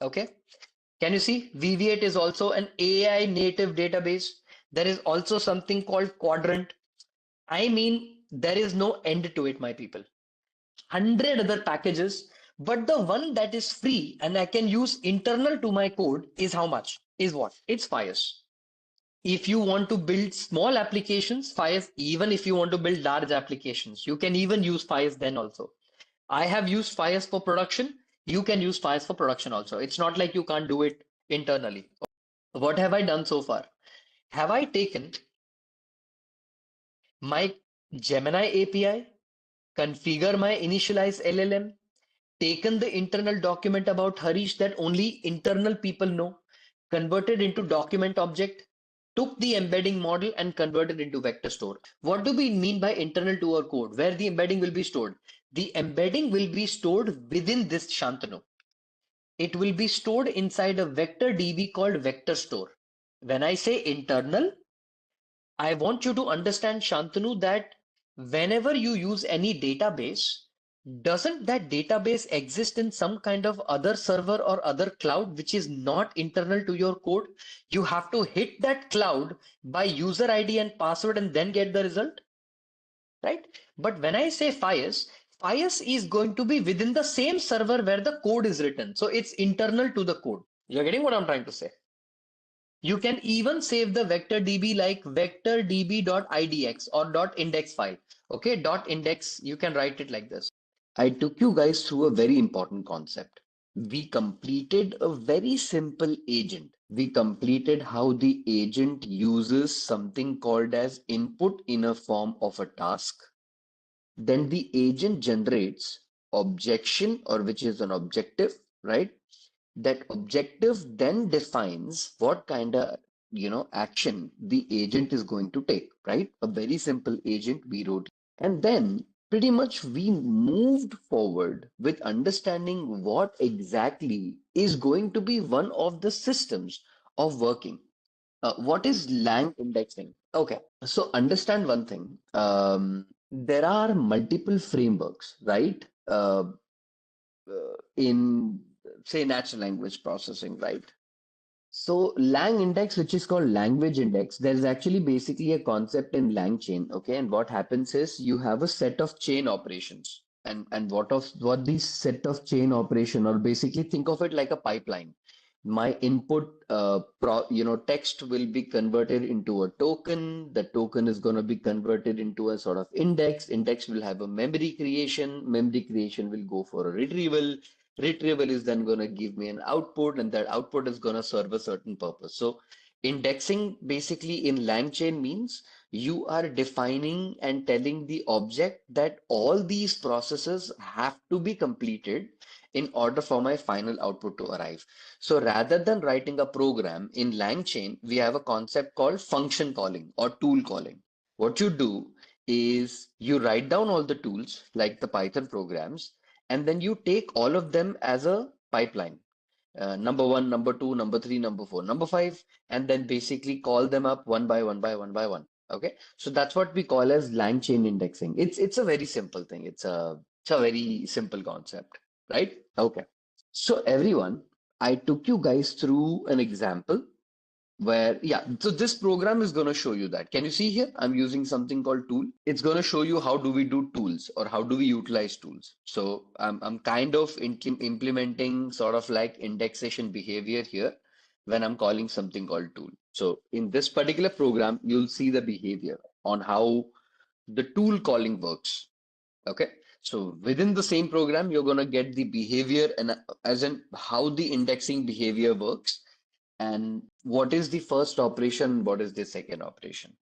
Okay, can you see VV8 is also an AI native database. There is also something called Quadrant. I mean, there is no end to it, my people. 100 other packages, but the one that is free and I can use internal to my code is how much? Is what? It's FIAS. If you want to build small applications, FIAS, even if you want to build large applications, you can even use FIAS then also. I have used FIAS for production. You can use FIAS for production also. It's not like you can't do it internally. What have I done so far? Have I taken my Gemini API, configure my initialize LLM, taken the internal document about Harish that only internal people know, converted into document object, took the embedding model and converted into vector store. What do we mean by internal to our code? Where the embedding will be stored? The embedding will be stored within this Shantanu. It will be stored inside a vector DB called vector store. When I say internal, I want you to understand, Shantanu, that whenever you use any database, doesn't that database exist in some kind of other server or other cloud which is not internal to your code? You have to hit that cloud by user ID and password and then get the result, right? But when I say FIAS, FIAS is going to be within the same server where the code is written. So it's internal to the code. You're getting what I'm trying to say? You can even save the vector DB like vector db.idx or .index file. Okay, .index, you can write it like this. I took you guys through a very important concept. We completed a very simple agent. We completed how the agent uses something called as input in a form of a task. Then the agent generates objection or which is an objective, right? That objective then defines what kind of action the agent is going to take, right? A very simple agent we wrote, and then pretty much we moved forward with understanding what exactly is going to be one of the systems of working. What is lang indexing? Okay, so understand one thing. there are multiple frameworks, right? In say natural language processing, right? So Lang index, which is called language index, there is actually basically a concept in LangChain, okay? And what happens is you have a set of chain operations. And what these set of chain operation, or basically think of it like a pipeline. My input text will be converted into a token. The token is going to be converted into a sort of index. Index will have a memory creation. Memory creation will go for a retrieval. Retrieval is then going to give me an output, and that output is going to serve a certain purpose. So indexing basically in LangChain means you are defining and telling the object that all these processes have to be completed in order for my final output to arrive. So rather than writing a program in LangChain, we have a concept called function calling or tool calling. What you do is you write down all the tools like the Python programs, and then you take all of them as a pipeline. Number one, number two, number three, number four, number five, and then basically call them up one by one by one by one. Okay, so that's what we call as LangChain indexing. It's a very simple thing. It's a very simple concept, right? Okay. So everyone, I took you guys through an example where, yeah, so this program is going to show you that. Can you see here? I'm using something called tool. It's going to show you how do we do tools or how do we utilize tools. So I'm kind of implementing sort of like indexation behavior here when I'm calling something called tool. So in this particular program, you'll see the behavior on how the tool calling works. Okay. So within the same program, you're going to get the behavior and as in how the indexing behavior works and what is the first operation, what is the second operation.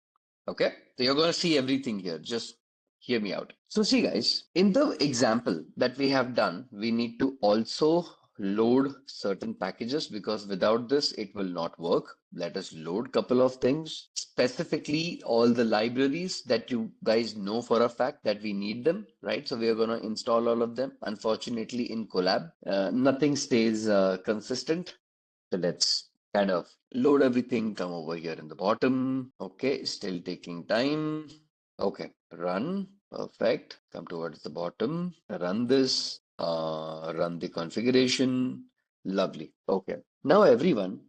Okay, so you're going to see everything here. Just hear me out. So see guys, in the example that we have done, we need to also load certain packages because without this, it will not work. Let us load couple of things, specifically all the libraries that you guys know for a fact that we need them, right? So we are going to install all of them. Unfortunately, in Collab, nothing stays consistent. So let's kind of load everything, come over here in the bottom. Okay, still taking time. Okay, run. Perfect. Come towards the bottom. Run this. Run the configuration. Lovely. Okay. Now everyone,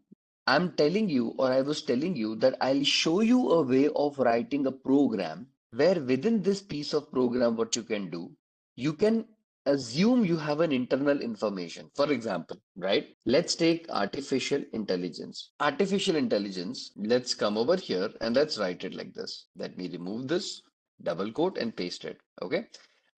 I'm telling you, or I was telling you that I'll show you a way of writing a program where within this piece of program, what you can do, you can assume you have an internal information. For example, right? Let's take artificial intelligence. Artificial intelligence, let's come over here and let's write it like this. Let me remove this, double quote and paste it. Okay.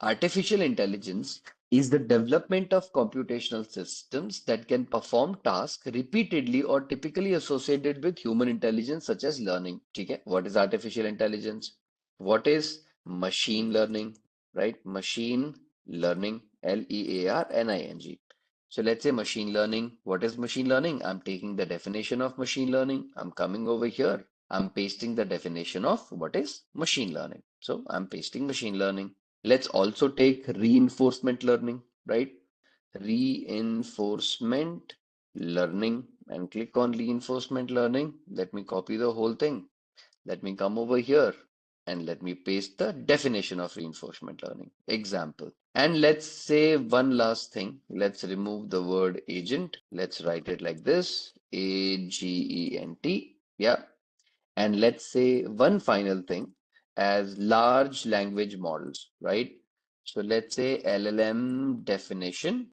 Artificial intelligence is the development of computational systems that can perform tasks repeatedly or typically associated with human intelligence, such as learning. Okay. What is artificial intelligence? What is machine learning? Right? Machine learning, Learning. So let's say machine learning. What is machine learning? I'm taking the definition of machine learning. I'm coming over here. I'm pasting the definition of what is machine learning. So I'm pasting machine learning. Let's also take reinforcement learning, right? Reinforcement learning and click on reinforcement learning. Let me copy the whole thing. Let me come over here and let me paste the definition of reinforcement learning. Example. And let's say one last thing. Let's remove the word agent. Let's write it like this, AGENT. Yeah. And let's say one final thing as large language models, right? So let's say LLM definition,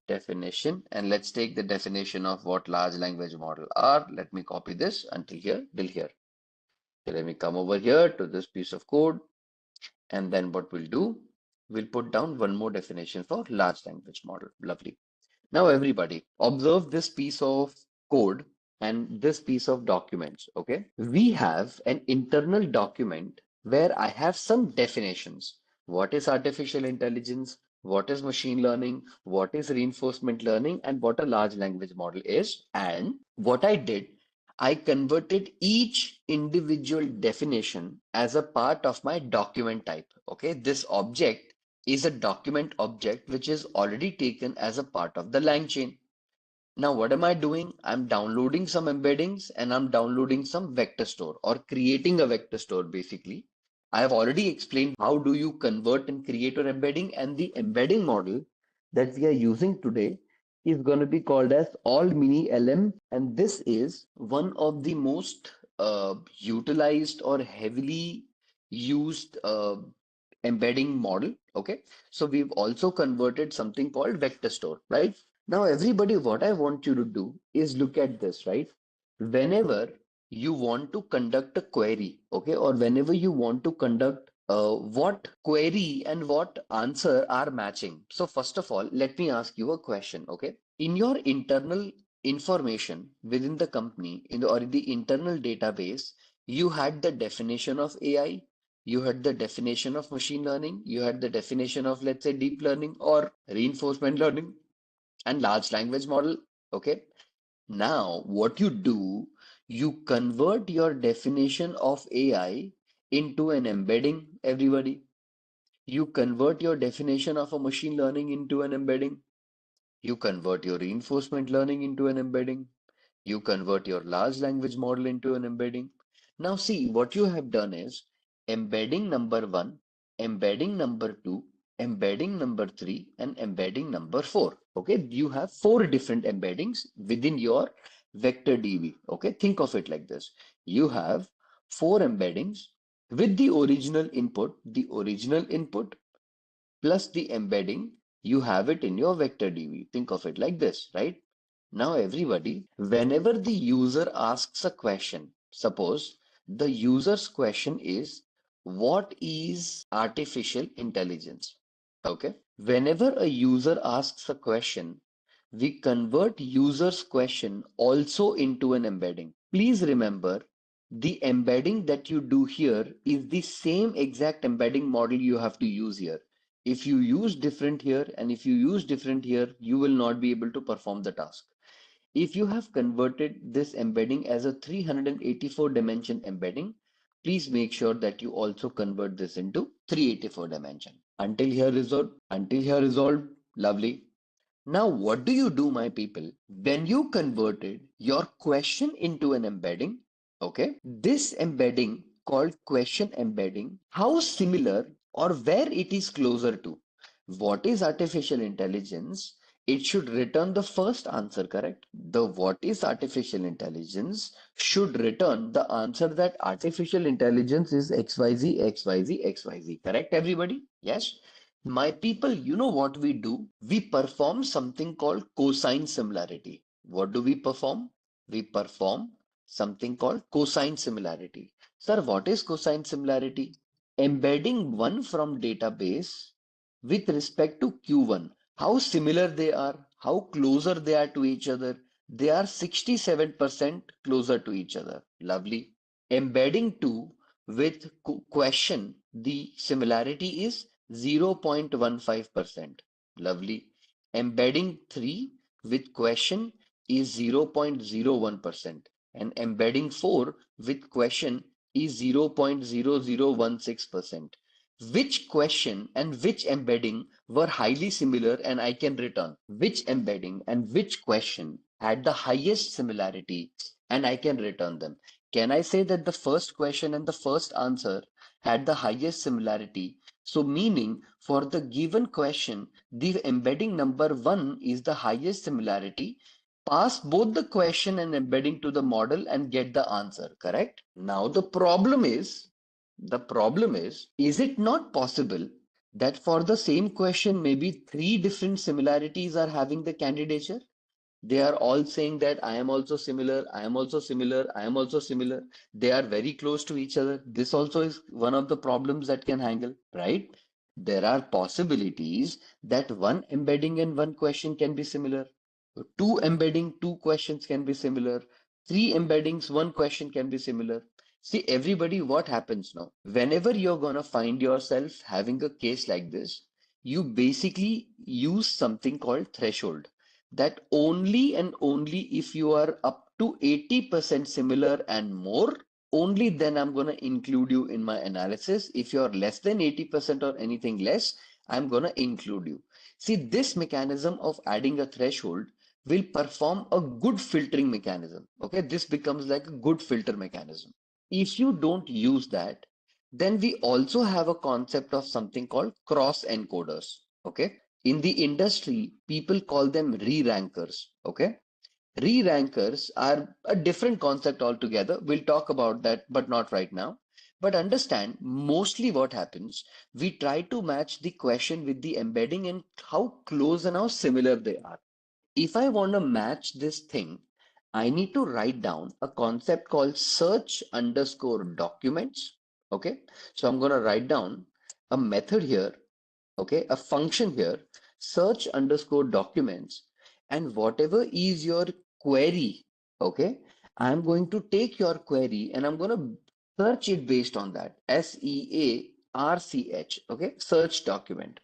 and let's take the definition of what large language model are. Let me copy this until here, till here. So let me come over here to this piece of code, and then what we'll do, we'll put down one more definition for large language model. Lovely. Now, everybody, observe this piece of code and this piece of documents. Okay, we have an internal document where I have some definitions. What is artificial intelligence? What is machine learning? What is reinforcement learning? And what a large language model is. And what I did, I converted each individual definition as a part of my document type. Okay, this object is a document object which is already taken as a part of the LangChain. Now, what am I doing? I'm downloading some embeddings and I'm downloading some vector store or creating a vector store basically. I have already explained how do you convert and create your embedding, and the embedding model that we are using today is going to be called as all mini LM, and this is one of the most utilized or heavily used embedding model. Okay, so we've also converted something called vector store, right? Now, everybody, what I want you to do is look at this, right? Whenever you want to conduct a query, okay, or whenever you want to conduct what query and what answer are matching. So, first of all, let me ask you a question, okay? In your internal information within the company, or in the internal database, you had the definition of AI, you had the definition of machine learning, you had the definition of, let's say, deep learning or reinforcement learning and large language model, okay? Now, what you do, you convert your definition of AI into an embedding, everybody. You convert your definition of a machine learning into an embedding. You convert your reinforcement learning into an embedding. You convert your large language model into an embedding. Now, see, what you have done is embedding number one, embedding number two, embedding number three, and embedding number four. Okay, you have four different embeddings within your vector DB. Okay, think of it like this. You have four embeddings with the original input plus the embedding, you have it in your vector DB. Think of it like this, right? Now, everybody, whenever the user asks a question, suppose the user's question is, what is artificial intelligence? Okay. Whenever a user asks a question, we convert user's question also into an embedding. Please remember, the embedding that you do here is the same exact embedding model you have to use here. If you use different here and if you use different here, you will not be able to perform the task. If you have converted this embedding as a 384 dimension embedding, please make sure that you also convert this into 384 dimension. Until here resolved, lovely. Now, what do you do, my people? When you converted your question into an embedding, okay, this embedding called question embedding, how similar or where it is closer to? What is artificial intelligence? It should return the first answer, correct? The what is artificial intelligence should return the answer that artificial intelligence is XYZ, XYZ, XYZ. Correct, everybody? Yes? My people, you know what we do? We perform something called cosine similarity. What do we perform? We perform something called cosine similarity. Sir, what is cosine similarity? Embedding one from database with respect to Q1. How similar they are, how closer they are to each other. They are 67% closer to each other. Lovely. Embedding 2 with question, the similarity is 0.15%. Lovely. Embedding 3 with question is 0.01%. And embedding 4 with question is 0.0016%. Which question and which embedding were highly similar and I can return? Which embedding and which question had the highest similarity and I can return them? Can I say that the first question and the first answer had the highest similarity? So meaning for the given question, the embedding number one is the highest similarity. Pass both the question and embedding to the model and get the answer, correct? Now is it not possible that for the same question, maybe three different similarities are having the candidature? They are all saying that I am also similar, I am also similar, I am also similar. They are very close to each other. This also is one of the problems that can handle, right? There are possibilities that one embedding and one question can be similar. Two embedding, two questions can be similar. Three embeddings, one question can be similar. See, everybody, what happens now? Whenever you're gonna find yourself having a case like this, you basically use something called threshold, that only and only if you are up to 80% similar and more, only then I'm going to include you in my analysis. If you're less than 80% or anything less, I'm going to include you. See, this mechanism of adding a threshold will perform a good filtering mechanism. Okay, this becomes like a good filter mechanism. If you don't use that, Then we also have a concept of something called cross encoders. Okay. In the industry, people call them re-rankers. Okay. Re-rankers are a different concept altogether. We'll talk about that, but not right now. But understand, mostly what happens, we try to match the question with the embedding and how close and how similar they are. If I want to match this thing, I need to write down a concept called search underscore documents. Okay. So I'm going to write down a method here. Okay. A function here, search underscore documents, and whatever is your query. Okay. I'm going to take your query and I'm going to search it based on that. SEARCH. Okay. Search document.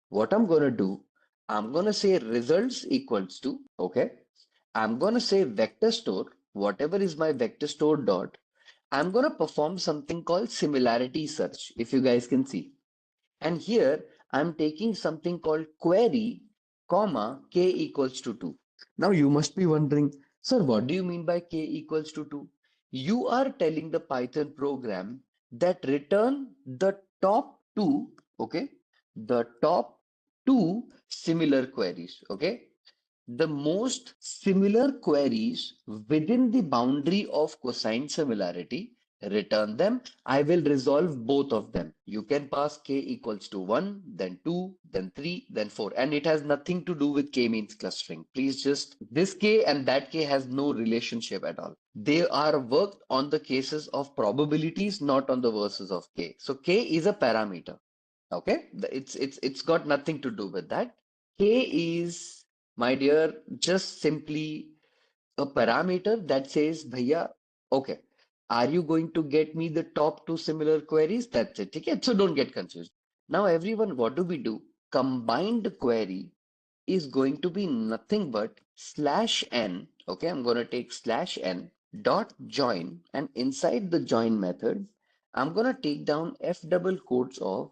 What I'm going to do, I'm going to say results equals to, okay, I'm going to say vector store, whatever is my vector store dot, I'm going to perform something called similarity search, if you guys can see. And here I'm taking something called query, comma, k equals to 2. Now you must be wondering, sir, what do you mean by k equals to 2? You are telling the Python program that return the top two, okay, the top two similar queries, okay? The most similar queries within the boundary of cosine similarity, return them. I will resolve both of them. You can pass k equals to 1, then 2, then 3, then 4. And it has nothing to do with k-means clustering. Please just, this k and that k has no relationship at all. They are worked on the cases of probabilities, not on the verses of k. So k is a parameter. Okay, it's got nothing to do with that. K is, my dear, just simply a parameter that says, Bhaiya, okay, are you going to get me the top two similar queries? That's it. Okay, so don't get confused. Now, everyone, what do we do? Combined query is going to be nothing but slash n. Okay, I'm going to take slash n dot join, and inside the join method, I'm going to take down f double quotes of,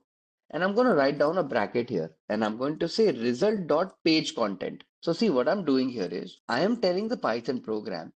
and I'm going to write down a bracket here, and I'm going to say result dot page content. So see, what I'm doing here is I am telling the Python program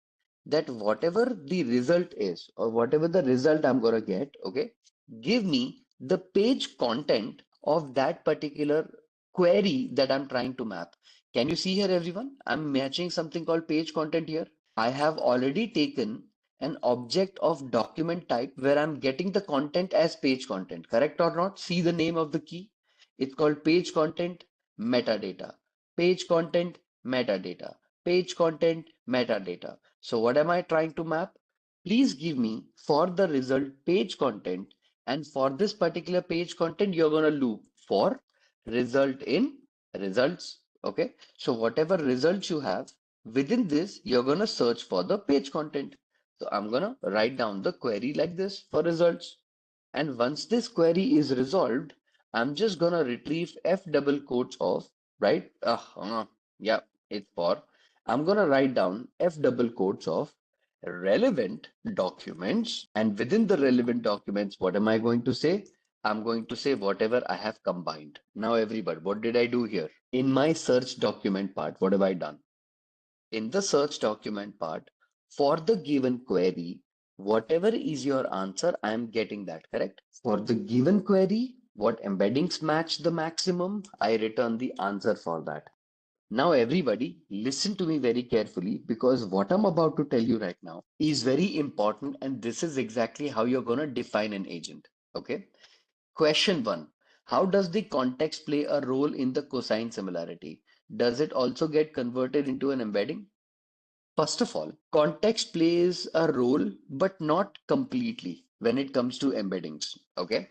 that whatever the result is, or whatever the result I'm going to get, okay, give me the page content of that particular query that I'm trying to map. Can you see here, everyone? I'm matching something called page content here. I have already taken an object of document type where I'm getting the content as page content, correct or not? See the name of the key. It's called page content metadata. Page content metadata. Page content metadata. So what am I trying to map? Please give me for the result page content, and for this particular page content, you're going to loop for result in results. Okay. So whatever results you have within this, you're going to search for the page content. So I'm going to write down the query like this for results. And once this query is resolved, I'm just going to retrieve F double quotes of, right? Yeah, it's for, I'm going to write down F double quotes of relevant documents. And within the relevant documents, what am I going to say? I'm going to say whatever I have combined. Now, everybody, what did I do here? In my search document part, what have I done? In the search document part, for the given query, whatever is your answer, I am getting that, correct? For the given query, what embeddings match the maximum, I return the answer for that. Now, everybody, listen to me very carefully, because what I'm about to tell you right now is very important, and this is exactly how you're going to define an agent. Okay. Question one: how does the context play a role in the cosine similarity? Does it also get converted into an embedding? First of all, context plays a role, but not completely when it comes to embeddings. Okay.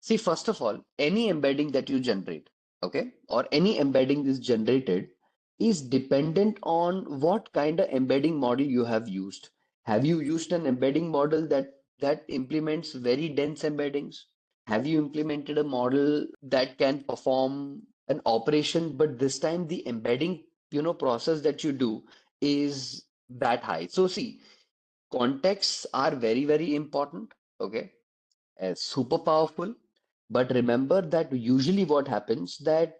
See, first of all, any embedding that you generate, okay, or any embedding is generated is dependent on what kind of embedding model you have used. Have you used an embedding model that implements very dense embeddings? Have you implemented a model that can perform an operation, but this time the embedding, process that you do is that high? So see, contexts are very, very important. Okay, super powerful. But remember that usually what happens that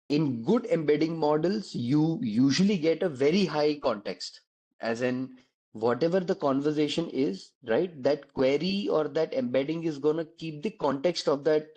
in good embedding models, you usually get a very high context, as in whatever the conversation is, right, that query or that embedding is going to keep the context of that,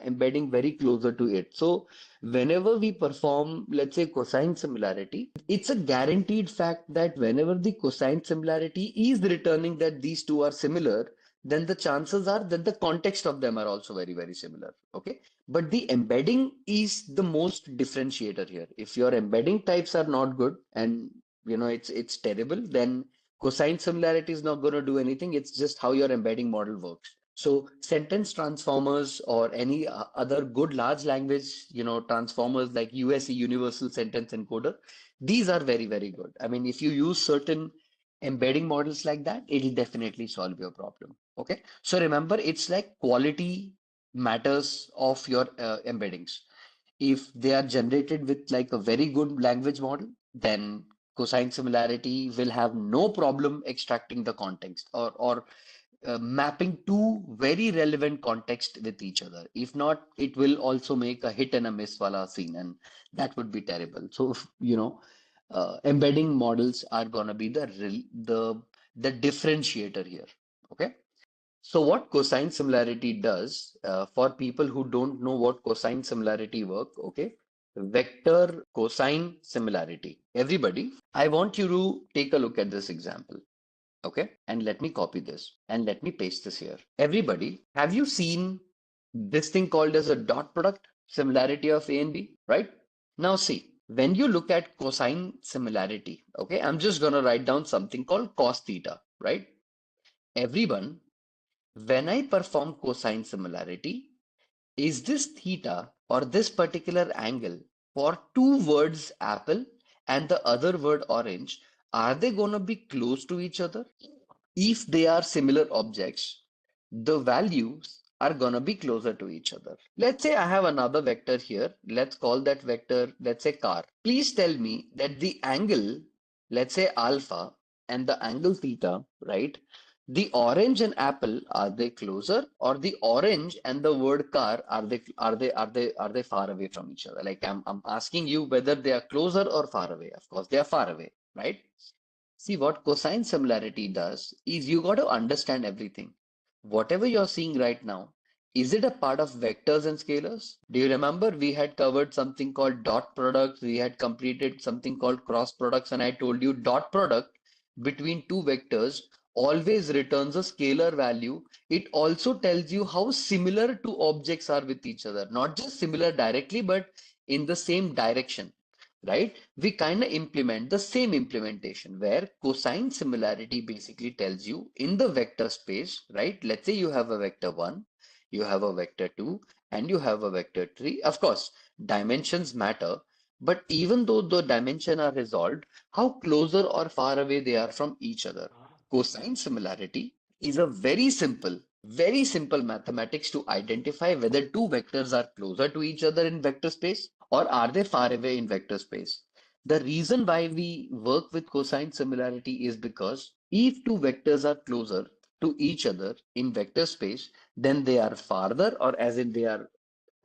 embedding very closer to it. So whenever we perform, let's say, cosine similarity, it's a guaranteed fact that whenever the cosine similarity is returning that these two are similar, then the chances are that the context of them are also very, very similar. Okay. But the embedding is the most differentiator here. If your embedding types are not good and it's terrible, then cosine similarity is not going to do anything. It's just how your embedding model works. So sentence transformers or any other good large language, transformers like USE, Universal Sentence Encoder, these are very, very good. I mean, if you use certain embedding models like that, it'll definitely solve your problem. Okay. So remember, it's like quality matters of your embeddings. If they are generated with like a very good language model, then cosine similarity will have no problem extracting the context or mapping two very relevant context with each other. If not, it will also make a hit and a miss wala scene, and that would be terrible. So, embedding models are gonna be the differentiator here. Okay. So what cosine similarity does, for people who don't know what cosine similarity work, okay, vector cosine similarity. Everybody, I want you to take a look at this example, okay, and let me copy this and let me paste this here. Everybody, have you seen this thing called as a dot product similarity of A and B, right? Now see, when you look at cosine similarity, okay, I'm just gonna write down something called cos theta, right? Everyone, when I perform cosine similarity, is this theta or this particular angle for two words apple and the other word orange, are they going to be close to each other? If they are similar objects, the values are going to be closer to each other. Let's say I have another vector here. Let's call that vector, let's say car. Please tell me that the angle, let's say alpha, and the angle theta, right? The orange and apple, are they closer, or the orange and the word car, are they far away from each other? Like I'm asking you whether they are closer or far away. Of course, they are far away, right? See, what cosine similarity does is you got to understand everything. Whatever you're seeing right now, is it a part of vectors and scalars? Do you remember we had covered something called dot products? We had completed something called cross products, and I told you dot product between two vectors always returns a scalar value. It also tells you how similar two objects are with each other, not just similar directly, but in the same direction, right? We kind of implement the same implementation where cosine similarity basically tells you in the vector space, right? Let's say you have a vector 1, you have a vector 2, and you have a vector 3. Of course, dimensions matter, but even though the dimension are resolved, how closer or far away they are from each other. Cosine similarity is a very simple mathematics to identify whether two vectors are closer to each other in vector space or are they far away in vector space. The reason why we work with cosine similarity is because if two vectors are closer to each other in vector space, then they are farther, or as in they are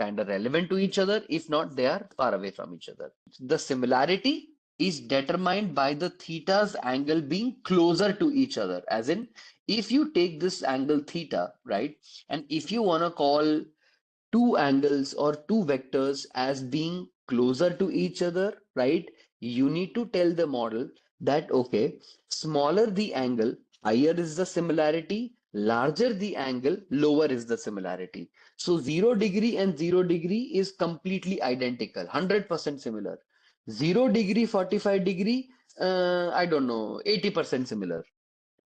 kind of relevant to each other. If not, they are far away from each other. The similarity is determined by the theta's angle being closer to each other. As in, if you take this angle theta, right, and if you want to call two angles or two vectors as being closer to each other, right? You need to tell the model that, okay, smaller the angle, higher is the similarity, larger the angle, lower is the similarity. So 0 degree and 0 degree is completely identical, 100% similar. 0 degree, 45 degree, I don't know, 80% similar.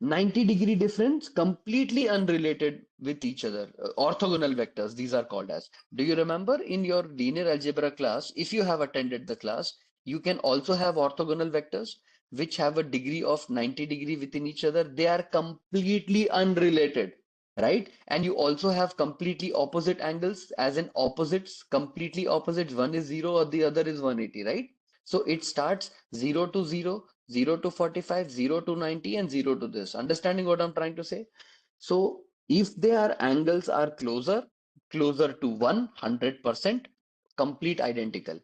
90-degree difference, completely unrelated with each other. Orthogonal vectors, these are called as. Do you remember in your linear algebra class, if you have attended the class, you can also have orthogonal vectors which have a degree of 90-degree within each other. They are completely unrelated, right? And you also have completely opposite angles, as in opposites, completely opposites. One is 0 or the other is 180, right? So it starts 0 to 0, 0 to 45, 0 to 90, and 0 to this. Understanding what I'm trying to say? So if their angles are closer to 100%, complete identical.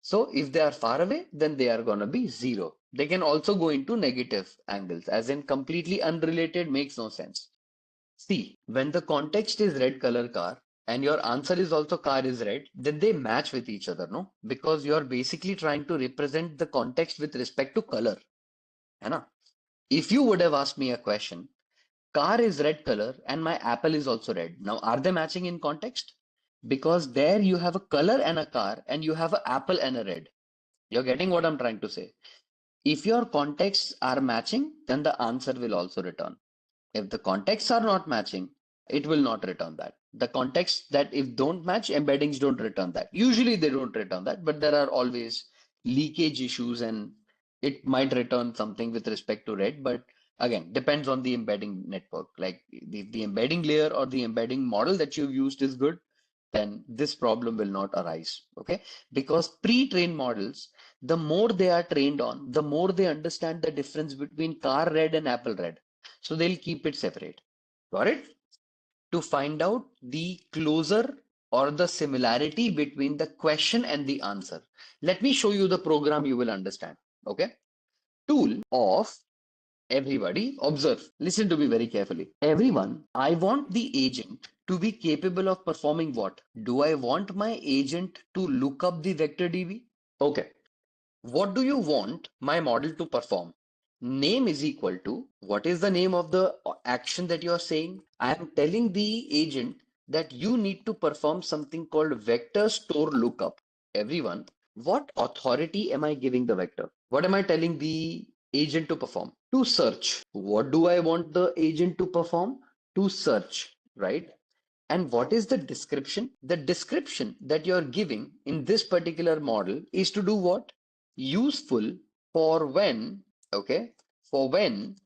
So if they are far away, then they are going to be 0. They can also go into negative angles, as in completely unrelated, makes no sense. See, when the context is red color car and your answer is also car is red, then they match with each other, no? Because you're basically trying to represent the context with respect to color. है ना? If you would have asked me a question, car is red color and my apple is also red. Now, are they matching in context? Because there you have a color and a car and you have an apple and a red. You're getting what I'm trying to say. If your contexts are matching, then the answer will also return. If the contexts are not matching, it will not return that. The contexts that if don't match, embeddings don't return that. Usually they don't return that, but there are always leakage issues and it might return something with respect to red. But again, depends on the embedding network. Like if the embedding layer or the embedding model that you've used is good, then this problem will not arise. Okay. Because pre-trained models, the more they are trained on, the more they understand the difference between car red and apple red. So they'll keep it separate. Got it? To find out the closer or the similarity between the question and the answer. Let me show you the program you will understand. Okay. Tool of everybody. Observe. Listen to me very carefully. Everyone, I want the agent to be capable of performing what? Do I want my agent to look up the vector DB? Okay. What do you want my model to perform? Name is equal to what is the name of the action that you are saying? I am telling the agent that you need to perform something called vector store lookup. Everyone, what authority am I giving the vector? What am I telling the agent to perform? To search. What do I want the agent to perform? To search, right? And what is the description? The description that you're giving in this particular model is to do what? Useful for when, okay, for when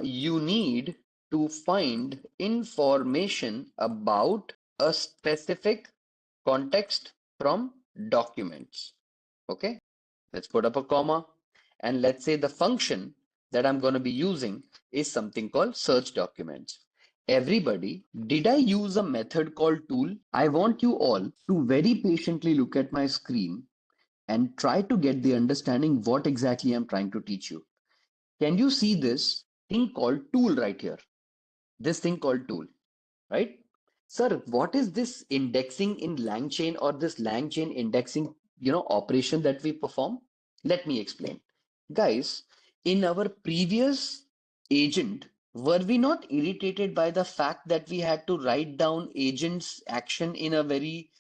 you need to find information about a specific context from documents. Okay, let's put up a comma and let's say the function that I'm going to be using is something called search documents. Everybody, did I use a method called tool? I want you all to very patiently look at my screen and try to get the understanding what exactly I'm trying to teach you. Can you see this thing called tool right here? This thing called tool, right? Sir, what is this indexing in LangChain or this LangChain indexing, operation that we perform? Let me explain. Guys, in our previous agent, were we not irritated by the fact that we had to write down agent's action in a very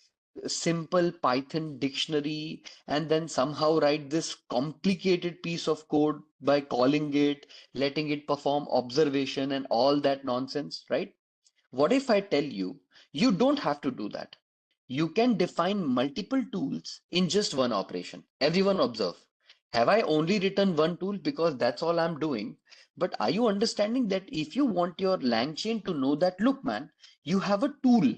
simple Python dictionary and then somehow write this complicated piece of code by calling it, letting it perform observation and all that nonsense, right? What if I tell you, you don't have to do that? You can define multiple tools in just one operation. Everyone observe. Have I only written one tool because that's all I'm doing? But are you understanding that if you want your LangChain to know that, look, man, you have a tool.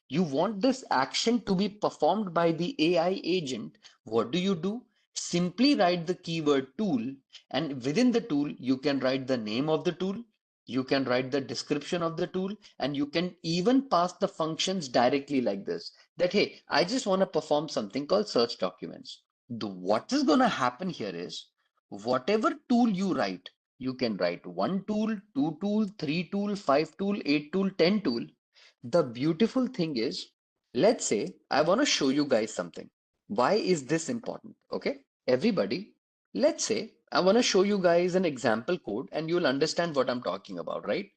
You want this action to be performed by the AI agent. What do? Simply write the keyword tool, and within the tool, you can write the name of the tool, you can write the description of the tool, and you can even pass the functions directly like this. That, hey, I just want to perform something called search documents. What is going to happen here is whatever tool you write, you can write one tool, two tool, three tool, five tool, eight tool, 10 tool. The beautiful thing is, let's say I want to show you guys something. Why is this important? Okay, everybody, let's say I want to show you guys an example code and you'll understand what I'm talking about, right?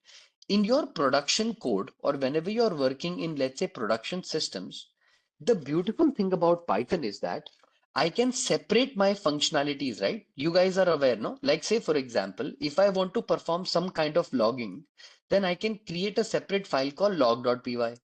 In your production code or whenever you're working in, let's say, production systems, the beautiful thing about Python is that I can separate my functionalities, right? You guys are aware, no? Like say, for example, if I want to perform some kind of logging, then I can create a separate file called log.py.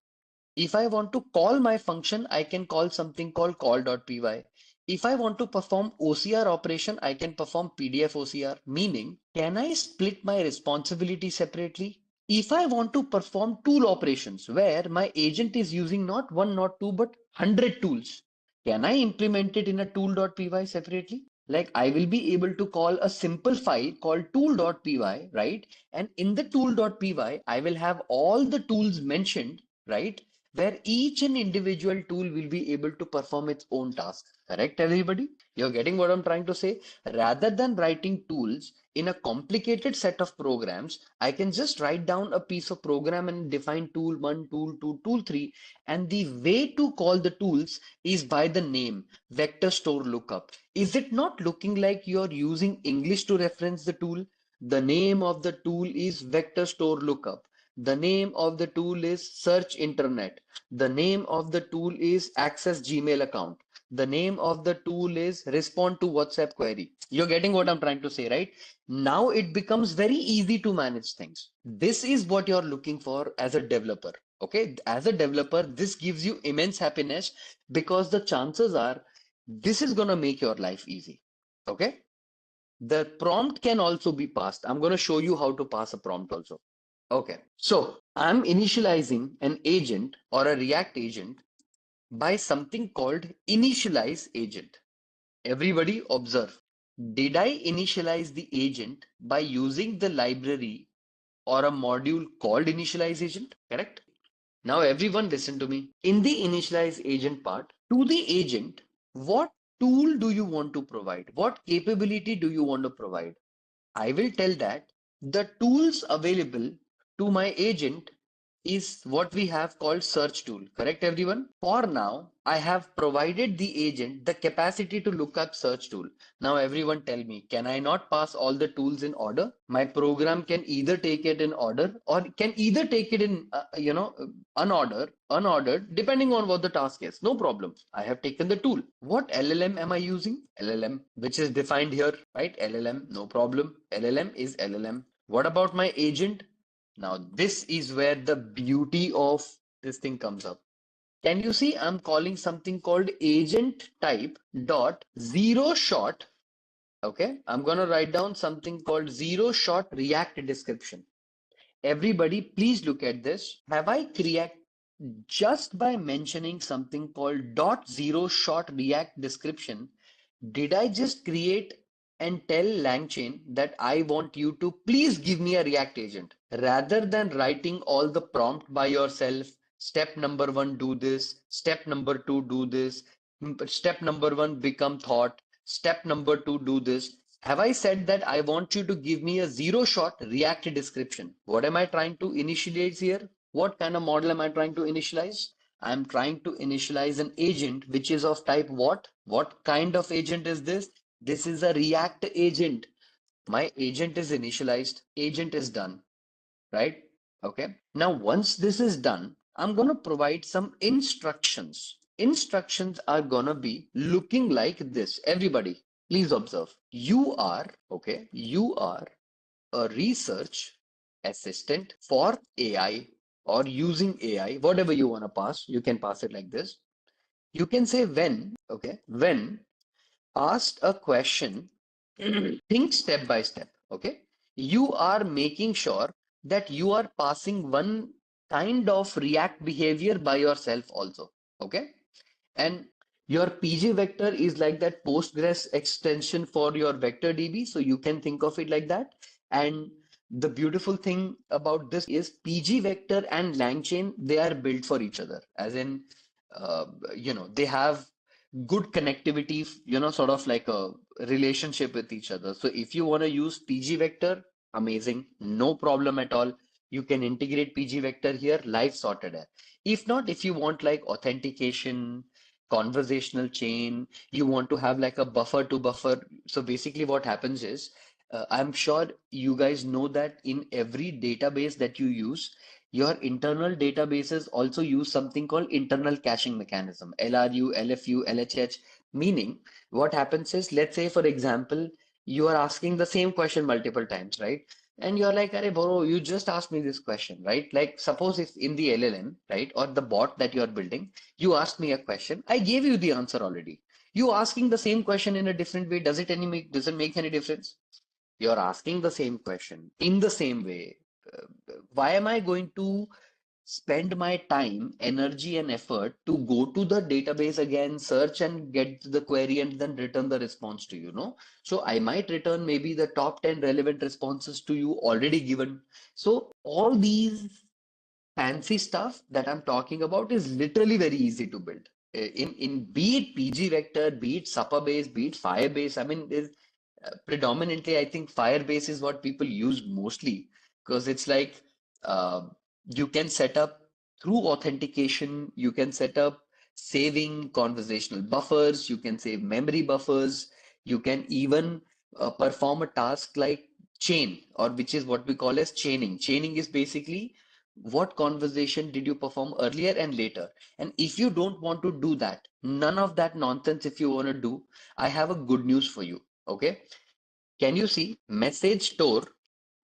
If I want to call my function, I can call something called call.py. If I want to perform OCR operation, I can perform PDF OCR, meaning can I split my responsibility separately? If I want to perform tool operations where my agent is using not one, not two, but 100 tools, can I implement it in a tool.py separately? Like I will be able to call a simple file called tool.py, right? And in the tool.py, I will have all the tools mentioned, right? where each and individual tool will be able to perform its own task. Correct, everybody? You're getting what I'm trying to say? Rather than writing tools in a complicated set of programs, I can just write down a piece of program and define tool 1, tool 2, tool 3, and the way to call the tools is by the name, vector store lookup. Is it not looking like you're using English to reference the tool? The name of the tool is vector store lookup. The name of the tool is search internet. The name of the tool is access Gmail account. The name of the tool is respond to WhatsApp query. You're getting what I'm trying to say, right? Now it becomes very easy to manage things. This is what you're looking for as a developer. Okay, as a developer, this gives you immense happiness because the chances are this is going to make your life easy. Okay, the prompt can also be passed. I'm going to show you how to pass a prompt also. Okay, so I'm initializing an agent or a React agent by something called initialize agent. Everybody observe. Did I initialize the agent by using the library or a module called initialize agent? Correct? Now everyone listen to me. In the initialize agent part, to the agent, what tool do you want to provide? What capability do you want to provide? I will tell that the tools available to my agent is what we have called search tool. Correct, everyone? For now, I have provided the agent the capacity to look up search tool. Now, everyone tell me, can I not pass all the tools in order? My program can either take it in order or can either take it in, unordered, depending on what the task is. No problem. I have taken the tool. What LLM am I using? LLM, which is defined here, right? LLM, no problem. LLM is LLM. What about my agent? Now, this is where the beauty of this thing comes up. Can you see I'm calling something called agent type dot zero shot? Okay, I'm going to write down something called zero shot React description. Everybody, please look at this. Have I create just by mentioning something called dot zero shot React description? Did I just create and tell LangChain that I want you to please give me a React agent rather than writing all the prompt by yourself? Step number one, do this. Step number two, do this. Step number one, become thought. Step number two, do this. Have I said that I want you to give me a zero shot React description? What am I trying to initialize here? What kind of model am I trying to initialize? I'm trying to initialize an agent which is of type what? What kind of agent is this? This is a React agent. My agent is initialized, agent is done, right? Okay. Now, once this is done, I'm going to provide some instructions. Instructions are going to be looking like this. Everybody, please observe. You are a research assistant for AI or using AI, whatever you want to pass, you can pass it like this. You can say when, okay, when asked a question, think step by step, okay? You are making sure that you are passing one kind of React behavior by yourself also, okay? And your PG vector is like that Postgres extension for your vector DB. So you can think of it like that. And the beautiful thing about this is PG vector and LangChain, they are built for each other. As in, they have good connectivity, sort of like a relationship with each other. So if you want to use PG vector, amazing, no problem at all. You can integrate PG vector here, live sorted. If not, if you want like authentication, conversational chain, you want to have like a buffer to buffer. So basically what happens is, I'm sure you guys know that in every database that you use, your internal databases also use something called internal caching mechanism, LRU, LFU, LHH, meaning what happens is, let's say, for example, you are asking the same question multiple times, right? And you're like, Arey, bro, you just asked me this question, right? Like, suppose if in the LLM, right, or the bot that you're building, you asked me a question, I gave you the answer already. You asking the same question in a different way, doesn't make any difference? You're asking the same question in the same way. Why am I going to spend my time, energy, and effort to go to the database again, search and get the query, and then return the response to you? No. So I might return maybe the top 10 relevant responses to you already given. So all these fancy stuff that I'm talking about is literally very easy to build. In be it PG vector, be it Supabase, be it Firebase. I mean, there's predominantly, I think Firebase is what people use mostly because it's like uh, you can set up through authentication, you can set up saving conversational buffers, you can save memory buffers, you can even perform a task like chain, or which is what we call as chaining. Chaining is basically what conversation did you perform earlier and later. And if you don't want to do that, none of that nonsense, if you want to do, I have a good news for you. Okay, can you see message store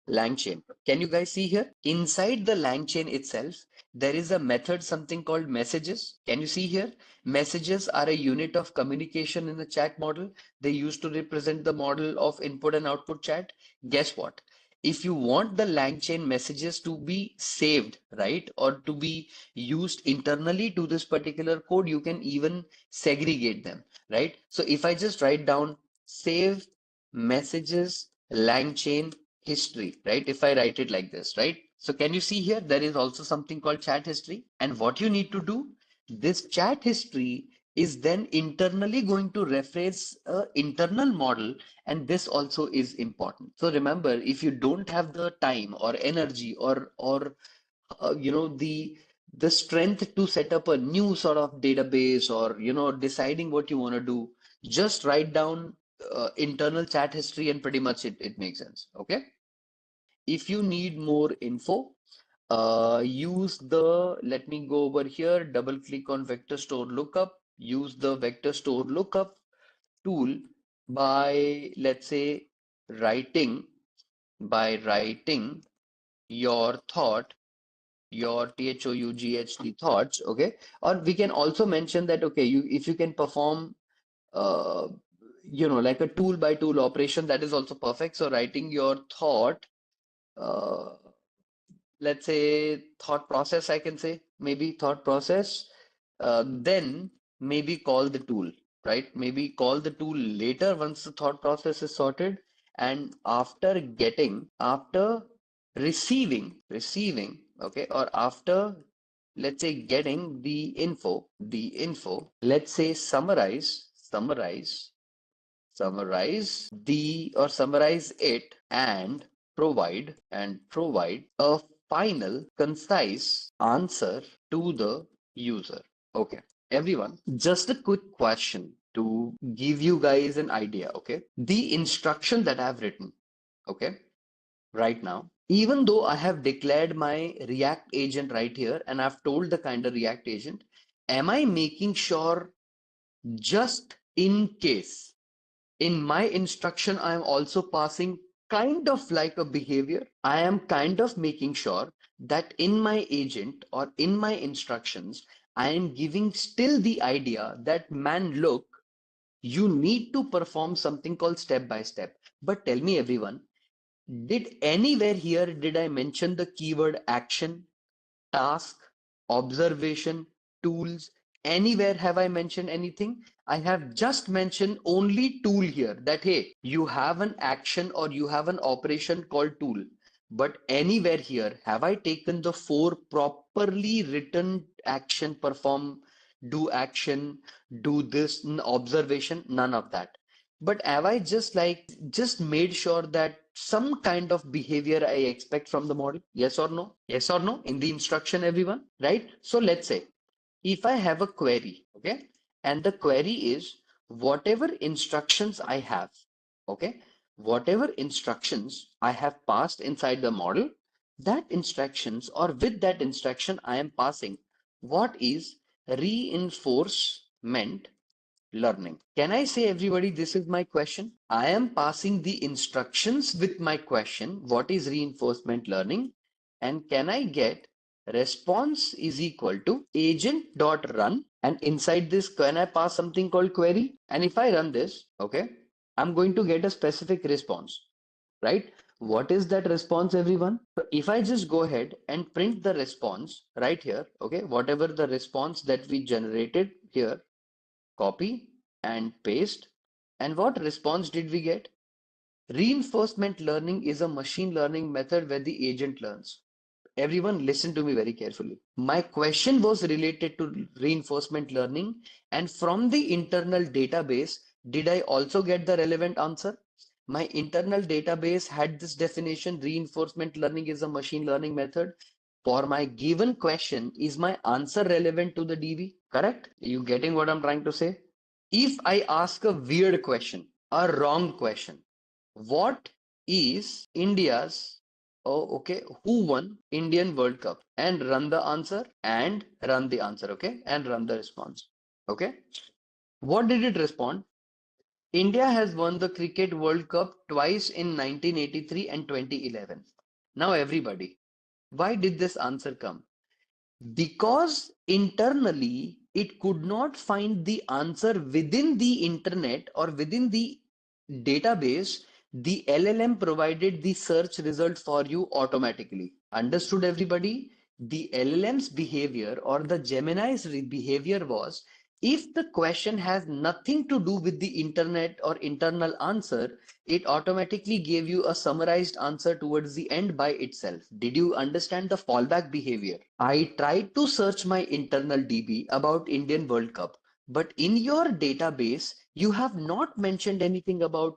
LangChain? Can you guys see here? Inside the LangChain itself, there is a method, something called messages. Can you see here? Messages are a unit of communication in the chat model. They used to represent the model of input and output chat. Guess what? If you want the LangChain messages to be saved, right, or to be used internally to this particular code, you can even segregate them, right? So if I just write down save messages LangChain history, right? If I write it like this, right? So can you see here, there is also something called chat history. And what you need to do, this chat history is then internally going to reference a internal model. And this also is important. So remember, if you don't have the time or energy or the strength to set up a new sort of database, or deciding what you want to do, just write down internal chat history and pretty much it makes sense. Okay, if you need more info, use the, let me go over here, double click on vector store lookup, use the vector store lookup tool by, let's say, writing, your thought, your THOUGHT thoughts, okay? Or we can also mention that, okay, if you can perform, uh, like a tool by tool operation, that is also perfect. So writing your thought, uh, let's say thought process, I can say, maybe thought process, then maybe call the tool, right? Maybe call the tool later once the thought process is sorted. And after receiving, okay, or after, let's say, getting the info, let's say summarize it and provide a final concise answer to the user. Okay, everyone, just a quick question to give you guys an idea. Okay, the instruction that I've written, okay, right now, even though I have declared my React agent right here and I've told the kind of React agent, am I making sure, just in case, in my instruction, I am also passing kind of like a behavior. I am kind of making sure that in my agent or in my instructions, I am giving still the idea that, man, look, you need to perform something called step by step. But tell me, everyone, did anywhere here did I mention the keyword action, task, observation, tools? Anywhere have I mentioned anything? I have just mentioned only tool here, that hey, you have an action or you have an operation called tool. But anywhere here have I taken the four properly written action, perform, do action, do this, observation? None of that. But have I just made sure that some kind of behavior I expect from the model? Yes or no? Yes or no? In the instruction, everyone, right? So let's say if I have a query, okay, and the query is whatever instructions I have, okay, whatever instructions I have passed inside the model, that instructions, or with that instruction, I am passing what is reinforcement learning. Can I say, everybody, this is my question? I am passing the instructions with my question, what is reinforcement learning? And can I get response is equal to agent.run? And inside this, can I pass something called query? And if I run this, okay, I'm going to get a specific response, right? What is that response, everyone? So if I just go ahead and print the response right here, okay, whatever the response that we generated here, copy and paste. And what response did we get? Reinforcement learning is a machine learning method where the agent learns. Everyone listen to me very carefully. My question was related to reinforcement learning, and from the internal database, did I also get the relevant answer? My internal database had this definition: reinforcement learning is a machine learning method. For my given question, is my answer relevant to the DB? Correct? Are you getting what I'm trying to say? If I ask a weird question, a wrong question, what is India's, oh, okay, who won Indian World Cup? And run the answer and run the answer, okay? And run the response, okay? What did it respond? India has won the Cricket World Cup twice in 1983 and 2011. Now, everybody, why did this answer come? Because internally it could not find the answer within the internet or within the database. The LLM provided the search result for you automatically. Understood, everybody? The LLM's behavior or the Gemini's behavior was, if the question has nothing to do with the internet or internal answer, it automatically gave you a summarized answer towards the end by itself. Did you understand the fallback behavior? I tried to search my internal DB about Indian World Cup, but in your database, you have not mentioned anything about,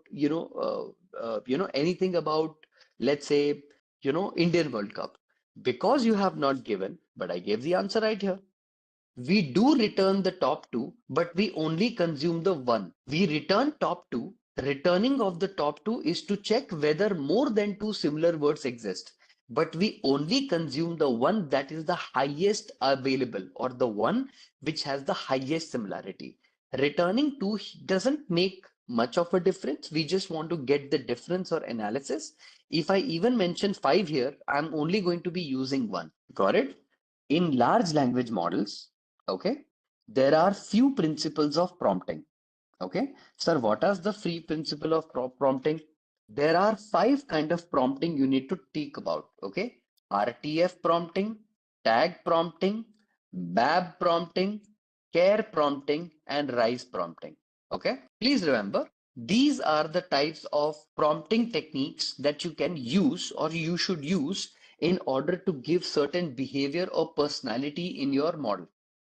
anything about, let's say, Indian World Cup, because you have not given, but I gave the answer right here. We do return the top two, but we only consume the one. We return top two. Returning of the top two is to check whether more than two similar words exist. But we only consume the one that is the highest available, or the one which has the highest similarity. Returning two doesn't make much of a difference. We just want to get the difference or analysis. If I even mention five here, I'm only going to be using one. Got it? In large language models, okay, there are few principles of prompting. Okay, sir, what is the free principle of prompting? There are five kind of prompting you need to think about. Okay, RTF prompting, tag prompting, BAB prompting, care prompting, and rise prompting. Okay, please remember, these are the types of prompting techniques that you can use or you should use in order to give certain behavior or personality in your model.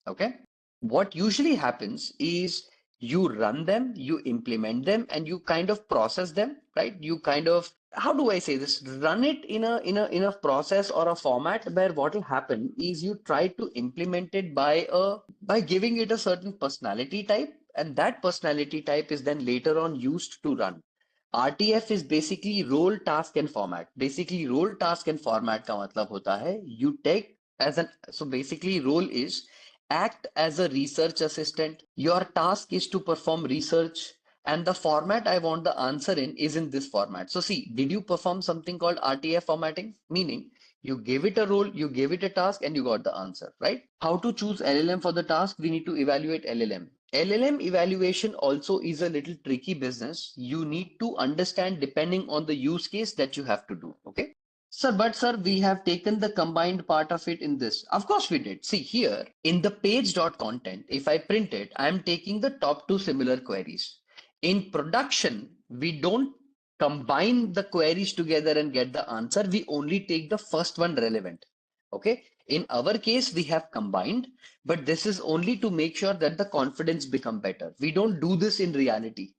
Okay, what usually happens is you run them, you implement them, and you kind of process them, right? You kind of, how do I say this, run it in a process or a format where what will happen is you try to implement it by giving it a certain personality type, and that personality type is then later on used to run. RTF is basically role, task and format. Basically role, task and format का मतलब होता है you take as an, so basically role is act as a research assistant. Your task is to perform research, and the format I want the answer in is in this format. So see, did you perform something called RTF formatting? Meaning you gave it a role, you gave it a task, and you got the answer, right? How to choose LLM for the task? We need to evaluate LLM. LLM evaluation also is a little tricky business. You need to understand depending on the use case that you have to do. Okay. Sir, but sir, we have taken the combined part of it in this. Of course we did. See here in the page.content, if I print it, I'm taking the top two similar queries. In production, we don't combine the queries together and get the answer. We only take the first one relevant. Okay. In our case, we have combined, but this is only to make sure that the confidence become better. We don't do this in reality.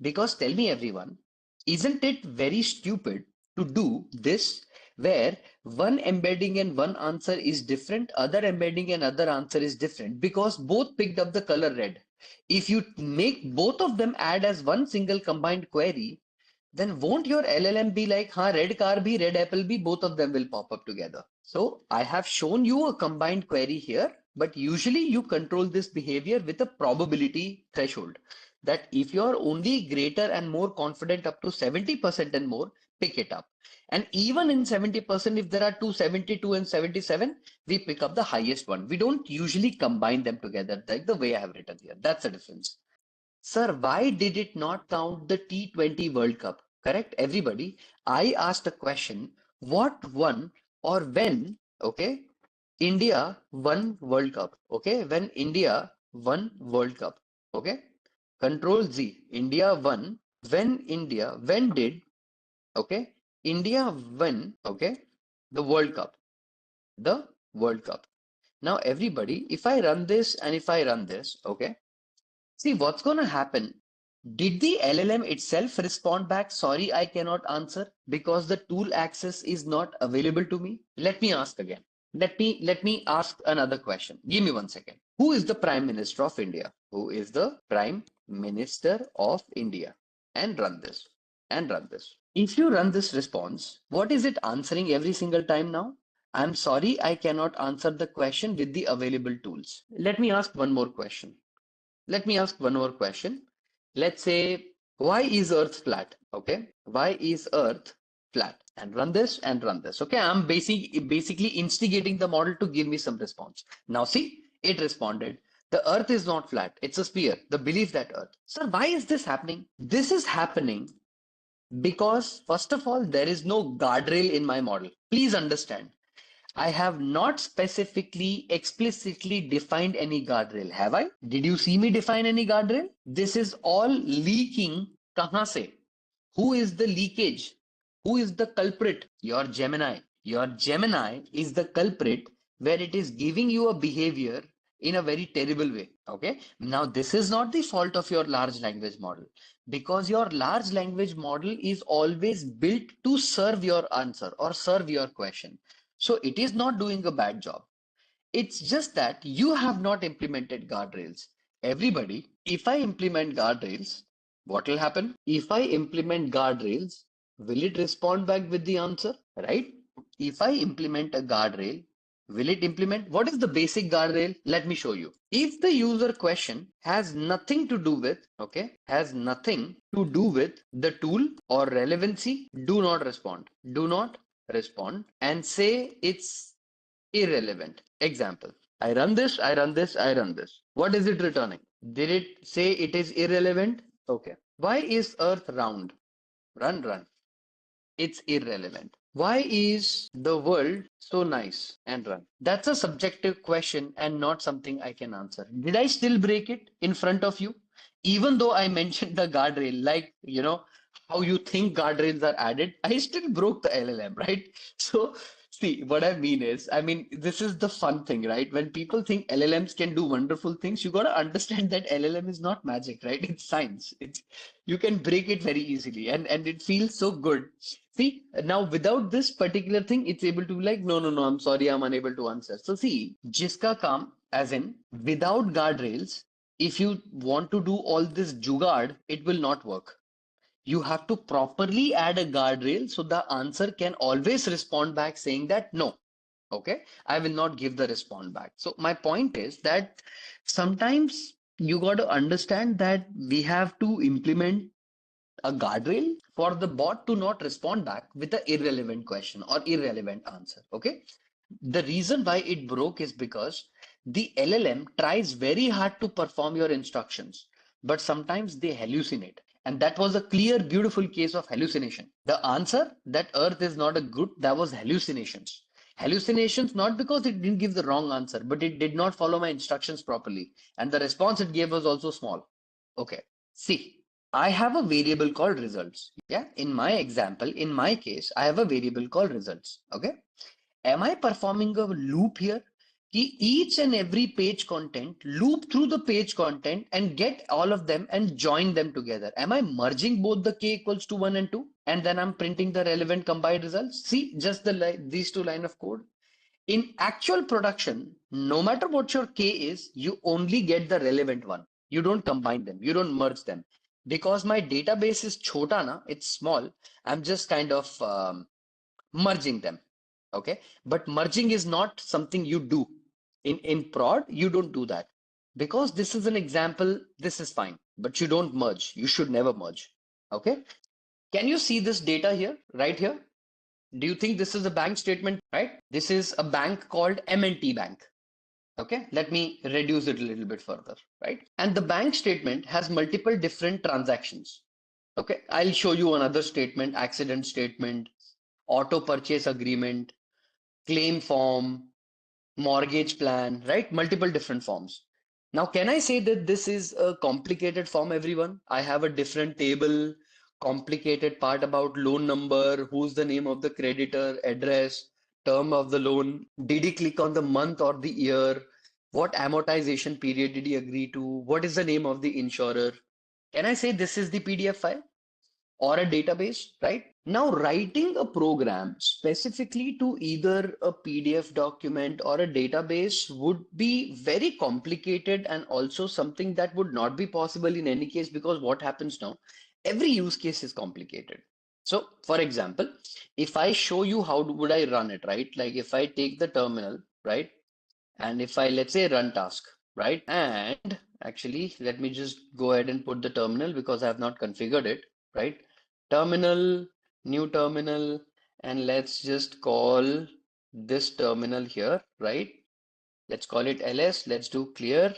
Because tell me everyone, isn't it very stupid to do this where one embedding and one answer is different, other embedding and other answer is different because both picked up the color red. If you make both of them add as one single combined query, then won't your LLM be like, हाँ, red car bhi, red apple bhi, both of them will pop up together. So I have shown you a combined query here, but usually you control this behavior with a probability threshold that if you're only greater and more confident up to 70% and more, pick it up. And even in 70%, if there are 272 and 77, we pick up the highest one. We don't usually combine them together like the way I have written here. That's the difference. Sir, why did it not count the T20 World Cup? Correct, everybody. I asked a question, what won or when, okay, India won World Cup, okay, when India won World Cup, okay, Control Z, India won, when did, okay, India win, okay, the World Cup. the World Cup. Now, everybody, if I run this and if I run this, okay, see what's going to happen. Did the LLM itself respond back, sorry, I cannot answer because the tool access is not available to me? Let me ask again. Let me ask another question. Give me 1 second. Who is the Prime Minister of India? Who is the Prime Minister of India? And run this. And run this. If you run this response, what is it answering every single time now? I'm sorry, I cannot answer the question with the available tools. Let me ask one more question. Let me ask one more question. Let's say, why is Earth flat? Okay. Why is Earth flat? And run this and run this. Okay. I'm basically instigating the model to give me some response. Now see, it responded. The Earth is not flat. It's a sphere. The belief that Earth. Sir, why is this happening? This is happening because, first of all, there is no guardrail in my model. Please understand. I have not specifically, explicitly defined any guardrail, have I? Did you see me define any guardrail? This is all leaking. Kahan se? Who is the leakage? Who is the culprit? Your Gemini. Your Gemini is the culprit where it is giving you a behavior in a very terrible way. Okay. Now, this is not the fault of your large language model because your large language model is always built to serve your answer or serve your question. So it is not doing a bad job. It's just that you have not implemented guardrails. Everybody, if I implement guardrails, what will happen? If I implement guardrails, will it respond back with the answer? Right? If I implement a guardrail, will it implement? What is the basic guardrail? Let me show you. If the user question has nothing to do with, okay, has nothing to do with the tool or relevancy, do not respond. Do not respond and say it's irrelevant. Example. I run this, I run this, I run this. What is it returning? Did it say it is irrelevant? Okay. Why is Earth round? Run, run. It's irrelevant. Why is the world so nice? And run. That's a subjective question and not something I can answer. Did I still break it in front of you? Even though I mentioned the guardrail, like, how you think guardrails are added, I still broke the LLM, right? So, see, what I mean is, this is the fun thing, right? When people think LLMs can do wonderful things, you got to understand that LLM is not magic, right? It's science. You can break it very easily and it feels so good. See, now without this particular thing, it's able to be like, no, no, no, I'm sorry, I'm unable to answer. So see, jiska kaam, as in without guardrails, if you want to do all this jugaad, it will not work. You have to properly add a guardrail so the answer can always respond back saying that no, okay, I will not give the response back. So my point is that sometimes you got to understand that we have to implement a guardrail for the bot to not respond back with an irrelevant question or irrelevant answer. Okay. The reason why it broke is because the LLM tries very hard to perform your instructions, but sometimes they hallucinate. And that was a clear, beautiful case of hallucination. The answer that Earth is not a good, that was hallucinations. Hallucinations, not because it didn't give the wrong answer, but it did not follow my instructions properly. And the response it gave was also small. Okay. See, I have a variable called results. Yeah. In my example, in my case, I have a variable called results. Okay. Am I performing a loop here? Each and every page content, loop through the page content and get all of them and join them together. Am I merging both the k equals to 1 and 2? And then I'm printing the relevant combined results. See, just these two line of code. In actual production, no matter what your k is, you only get the relevant one. You don't combine them. You don't merge them. Because my database is chota na, it's small. I'm just kind of merging them. Okay. But merging is not something you do. In prod, you don't do that. Because this is an example, this is fine. But you don't merge. You should never merge. Okay. Can you see this data here, right here? Do you think this is a bank statement, right? This is a bank called M&T Bank. Okay, let me reduce it a little bit further, right? And the bank statement has multiple different transactions. Okay, I'll show you another statement, accident statement, auto purchase agreement, claim form, mortgage plan, right? Multiple different forms. Now, can I say that this is a complicated form, everyone? I have a different table, complicated part about loan number, who's the name of the creditor, address, term of the loan? Did he click on the month or the year? What amortization period did he agree to? What is the name of the insurer? Can I say this is the PDF file or a database, right? Now, writing a program specifically to either a PDF document or a database would be very complicated and also something that would not be possible in any case, because what happens now? Every use case is complicated. So, for example, if I show you how would I run it, right? Like if I take the terminal, right? And if I, let's say, run task, right? And actually, let me just go ahead and put the terminal because I have not configured it, right? Terminal, new terminal, and let's just call this terminal here, right? Let's call it ls. Let's do clear.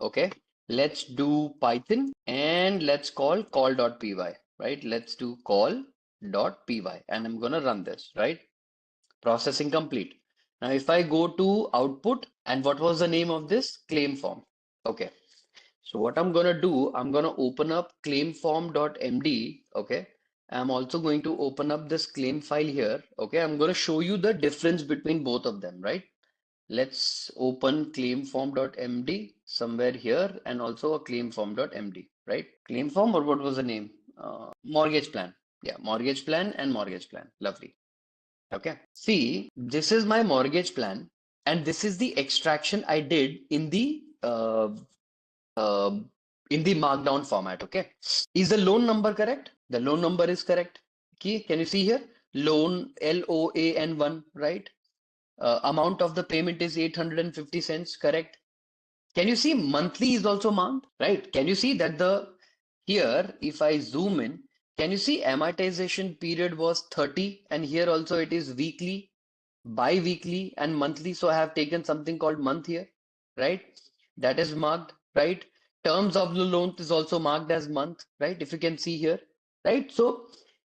Okay. Let's do Python and let's call.py, right? Let's do call.py and I'm going to run this, right? Processing complete. Now, if I go to output, and what was the name of this? Claim form. Okay. So what I'm gonna do, I'm gonna open up claimform.md. Okay. I'm also going to open up this claim file here. Okay. I'm gonna show you the difference between both of them, right? Let's open claimform.md somewhere here and also a claimform.md, right? Claimform, or what was the name? Mortgage plan. Yeah, mortgage plan and mortgage plan. Lovely. Okay. See, this is my mortgage plan, and this is the extraction I did uh, in the markdown format. Okay. Is the loan number correct? The loan number is correct. Okay. Can you see here? Loan LOAN1, right? Amount of the payment is 850 cents, correct? Can you see monthly is also marked, right? Can you see that here, if I zoom in, can you see amortization period was 30 and here also it is weekly, bi-weekly and monthly. So I have taken something called month here, right? That is marked, right? Terms of the loan is also marked as month, right? If you can see here, right? So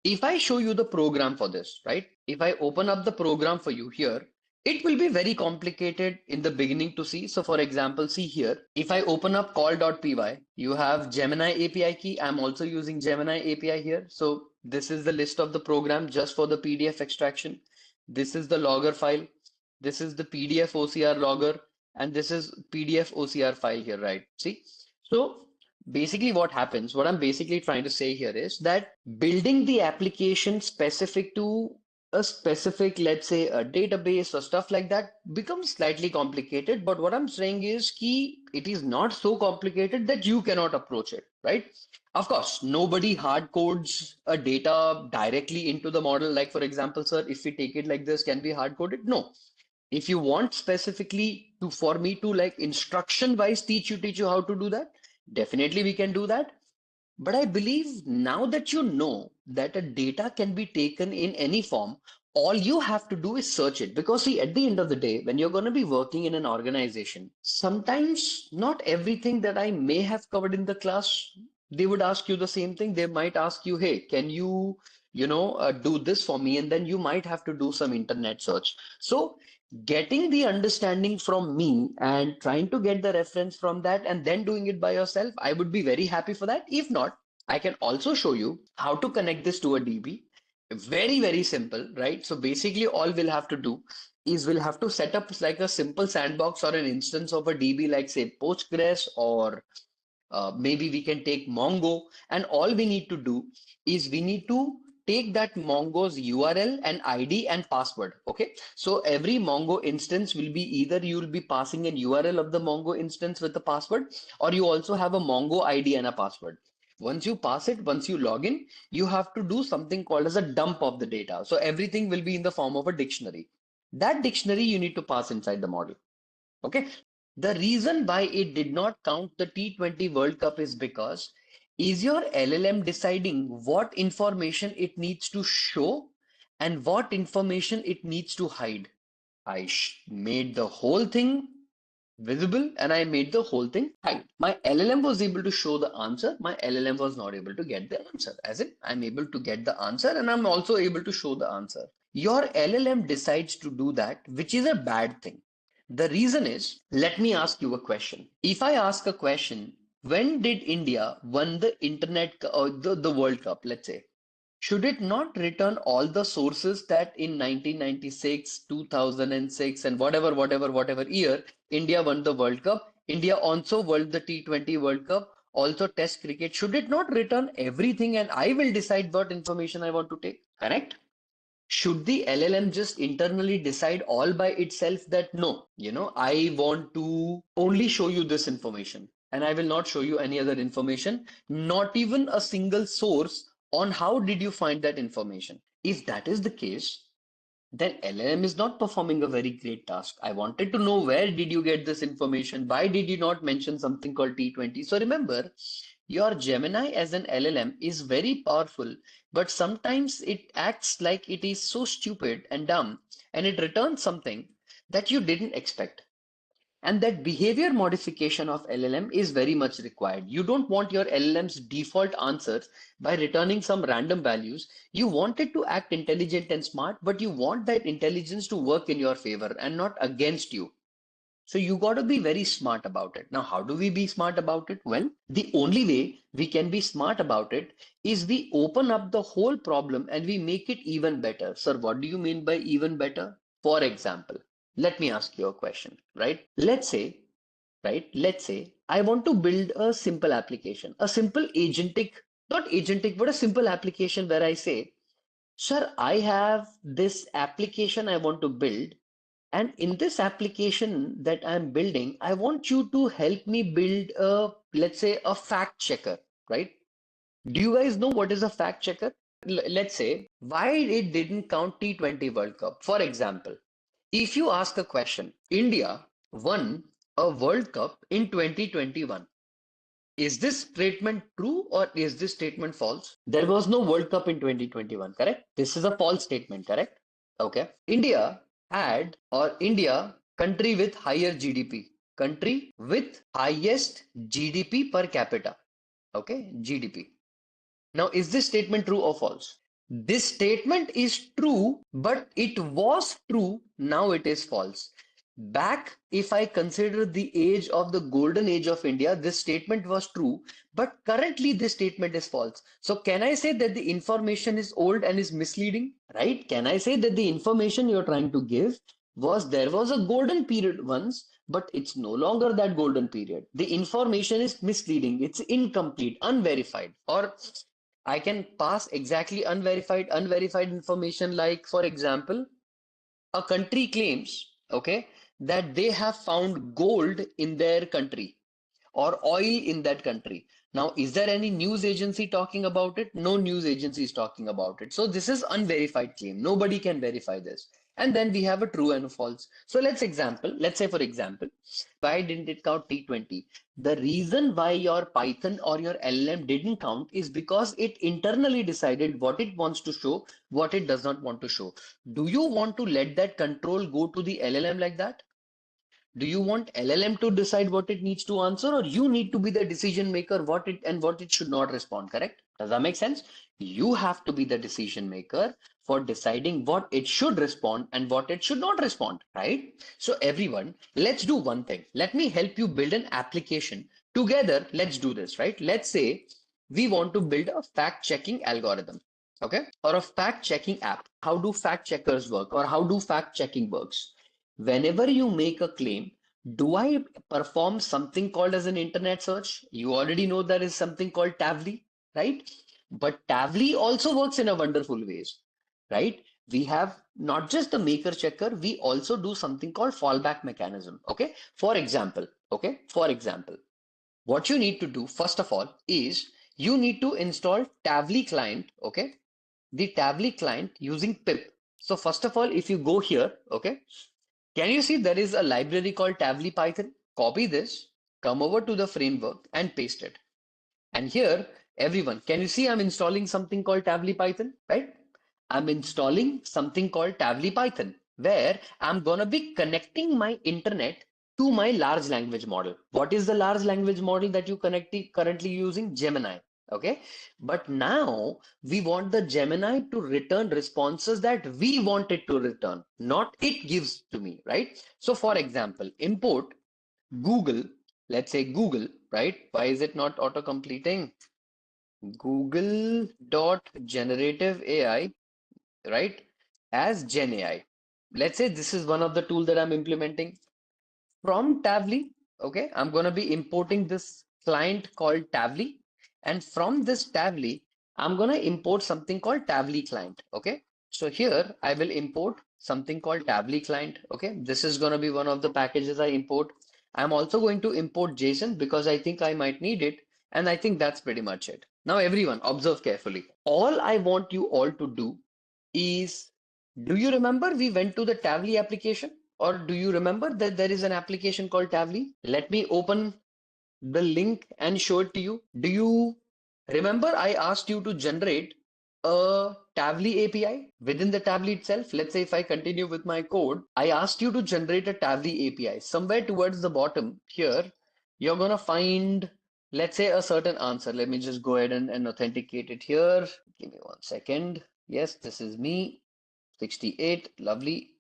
if I show you the program for this, right? If I open up the program for you here, it will be very complicated in the beginning to see. So for example, see here, if I open up call.py, you have Gemini API key. I'm also using Gemini API here. So this is the list of the program just for the PDF extraction. This is the logger file. This is the PDF OCR logger, and this is PDF OCR file here, right? See? So basically what happens, what I'm basically trying to say here is that building the application specific to a specific, let's say, a database or stuff like that becomes slightly complicated. But what I'm saying is key, it is not so complicated that you cannot approach it, right? Of course, nobody hard codes a data directly into the model. Like for example, sir, if we take it like this, can be hard coded? No. If you want specifically to for me to like instruction wise teach you how to do that, definitely we can do that. But I believe now that you know that a data can be taken in any form, all you have to do is search it. Because see, at the end of the day, when you're going to be working in an organization, sometimes not everything that I may have covered in the class, they would ask you the same thing. They might ask you, hey, can you, do this for me? And then you might have to do some internet search. So getting the understanding from me and trying to get the reference from that and then doing it by yourself, I would be very happy for that. If not, I can also show you how to connect this to a DB. Very, very simple, right? So basically all we'll have to do is we'll have to set up like a simple sandbox or an instance of a DB, like say Postgres, or maybe we can take Mongo, and all we need to do is we need to take that Mongo's URL and ID and password. Okay. So every Mongo instance will be either you'll be passing an URL of the Mongo instance with the password, or you also have a Mongo ID and a password. Once you pass it, once you log in, you have to do something called as a dump of the data. So everything will be in the form of a dictionary. That dictionary you need to pass inside the model. Okay. The reason why it did not count the T20 World Cup is because is your LLM deciding what information it needs to show and what information it needs to hide? Made the whole thing visible and I made the whole thing hide. My LLM was able to show the answer. My LLM was not able to get the answer. As in, I'm able to get the answer and I'm also able to show the answer. Your LLM decides to do that, which is a bad thing. The reason is, let me ask you a question. If I ask a question, when did India won the internet or the World Cup, let's say? should it not return all the sources that in 1996, 2006, and whatever year India won the World Cup? India also won the T20 World Cup, also Test cricket. Should it not return everything and I will decide what information I want to take? Correct? Should the LLM just internally decide all by itself that no, I want to only show you this information and I will not show you any other information, not even a single source on how did you find that information? If that is the case, then LLM is not performing a very great task. I wanted to know where did you get this information? Why did you not mention something called T20? So remember, your Gemini as an LLM is very powerful, but sometimes it acts like it is so stupid and dumb and it returns something that you didn't expect. And that behavior modification of LLM is very much required. You don't want your LLM's default answers by returning some random values. You want it to act intelligent and smart, but you want that intelligence to work in your favor and not against you. So you got to be very smart about it. Now, how do we be smart about it? Well, the only way we can be smart about it is we open up the whole problem and we make it even better. Sir, what do you mean by even better? For example, let me ask you a question, right? Let's say I want to build a simple application, a simple agentic, not agentic, but a simple application where I say, sir, I have this application I want to build, and in this application that I'm building, I want you to help me build a, let's say, a fact checker, right? Do you guys know what is a fact checker? Let's say why it didn't count T20 World Cup. For example, if you ask a question, India won a World Cup in 2021. Is this statement true or is this statement false? There was no World Cup in 2021, correct? This is a false statement, correct? Okay. India, country with higher GDP, country with highest GDP per capita. Okay, GDP. Now, is this statement true or false? This statement is true, but it was true. Now it is false. Back, if I consider the age of the golden age of India, this statement was true, but currently this statement is false. So can I say that the information is old and is misleading, right? Can I say that the information you're trying to give there was a golden period once, but it's no longer that golden period. The information is misleading, it's incomplete, unverified, or I can pass exactly unverified information like, for example, a country claims, okay, that they have found gold in their country or oil in that country. Now, is there any news agency talking about it? No news agency is talking about it. So this is unverified claim. Nobody can verify this. And then we have a true and a false. So let's say for example, why didn't it count T20? The reason why your Python or your LLM didn't count is because it internally decided what it wants to show, what it does not want to show. Do you want to let that control go to the LLM like that? Do you want LLM to decide what it needs to answer, or you need to be the decision maker what it should not respond, correct? Does that make sense? You have to be the decision maker for deciding what it should respond and what it should not respond, right? So everyone, let's do one thing. Let me help you build an application. Together, let's do this, right? Let's say we want to build a fact checking algorithm, okay? Or a fact checking app. How do fact checkers work, or how do fact checking works? Whenever you make a claim, do I perform something called as an internet search? You already know there is something called Tavli, right? But Tavli also works in a wonderful ways, right? We have not just the maker checker, we also do something called fallback mechanism. For example, what you need to do first of all is you need to install Tavli client, okay? The Tavli client using pip. So first of all, if you go here, okay, can you see there is a library called Tavli Python? Copy this, come over to the framework and paste it. And here, everyone, can you see I'm installing something called Tavli Python, right? I'm installing something called Tavli Python, where I'm gonna be connecting my internet to my large language model. What is the large language model that you currently using? Gemini. Okay. But now we want the Gemini to return responses that we want it to return, not it gives to me, right? So for example, import Google, let's say Google, right? Why is it not auto completing? Google.generative AI, right? As Gen AI. Let's say this is one of the tool that I'm implementing from Tavly. Okay, I'm going to be importing this client called Tavly, and from this Tavly I'm going to import something called Tavly client. Okay, so here I will import something called Tavly client. Okay, this is going to be one of the packages I import. I'm also going to import JSON because I think I might need it, and I think that's pretty much it. Now everyone observe carefully. All I want you all to do is, do you remember we went to the Tavly application? Or do you remember that there is an application called Tavly? Let me open the link and show it to you. Do you remember I asked you to generate a Tavly API within the Tavly itself? Let's say if I continue with my code, I asked you to generate a Tavly API. Somewhere towards the bottom here, you're gonna find, let's say, a certain answer. Let me just go ahead and authenticate it here. Give me 1 second. Yes, this is me. 68, lovely.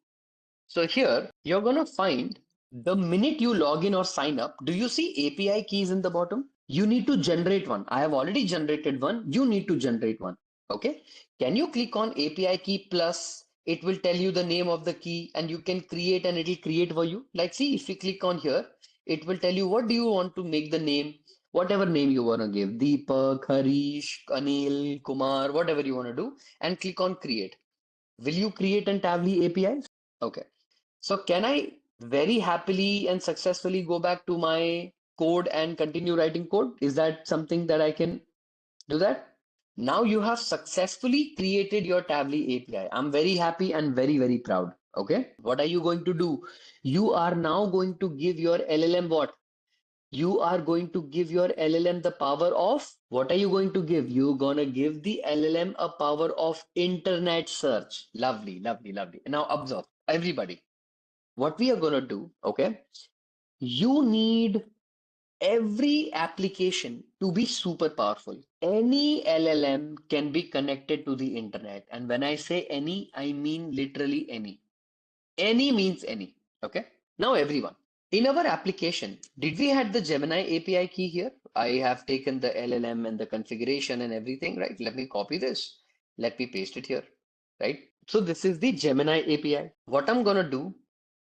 So here you're going to find the minute you log in or sign up, do you see API keys in the bottom? You need to generate one. I have already generated one. You need to generate one. Okay. Can you click on API key plus? It will tell you the name of the key and you can create and it will create for you. Like, see, if you click on here, it will tell you what do you want to make the name, whatever name you want to give, Deepak, Harish, Anil, Kumar, whatever you want to do, and click on create. Will you create an Tavly API? Okay. So can I very happily and successfully go back to my code and continue writing code? Is that something that I can do that? Now you have successfully created your Tavly API. I'm very happy and very, very proud. Okay. What are you going to do? You are now going to give your LLM what? You are going to give your LLM the power of, what are you going to give? You're gonna give the LLM a power of internet search. Lovely, lovely, lovely. Now observe, everybody. What we are gonna do, okay? You need every application to be super powerful. Any LLM can be connected to the internet. And when I say any, I mean literally any. Any means any. Okay. Now, everyone, in our application, did we had the Gemini API key here? I have taken the LLM and the configuration and everything, right? Let me copy this. Let me paste it here, right? So this is the Gemini API. What I'm gonna do,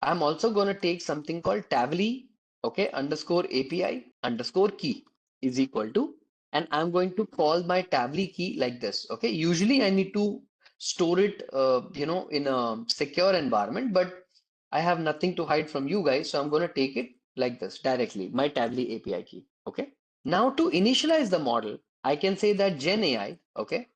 I'm also gonna take something called Tavly, okay, underscore API underscore key is equal to, and I'm going to call my Tavly key like this. Okay. Usually I need to store it, in a secure environment, but I have nothing to hide from you guys. So I'm going to take it like this directly, my Tavly API key. Okay. Now to initialize the model, I can say that Gen AI, okay,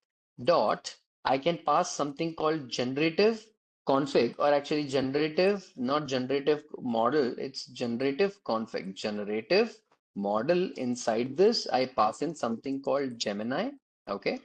dot, I can pass something called generative config, or actually generative, not generative model, it's generative config, generative model. Inside this, I pass in something called Gemini, okay,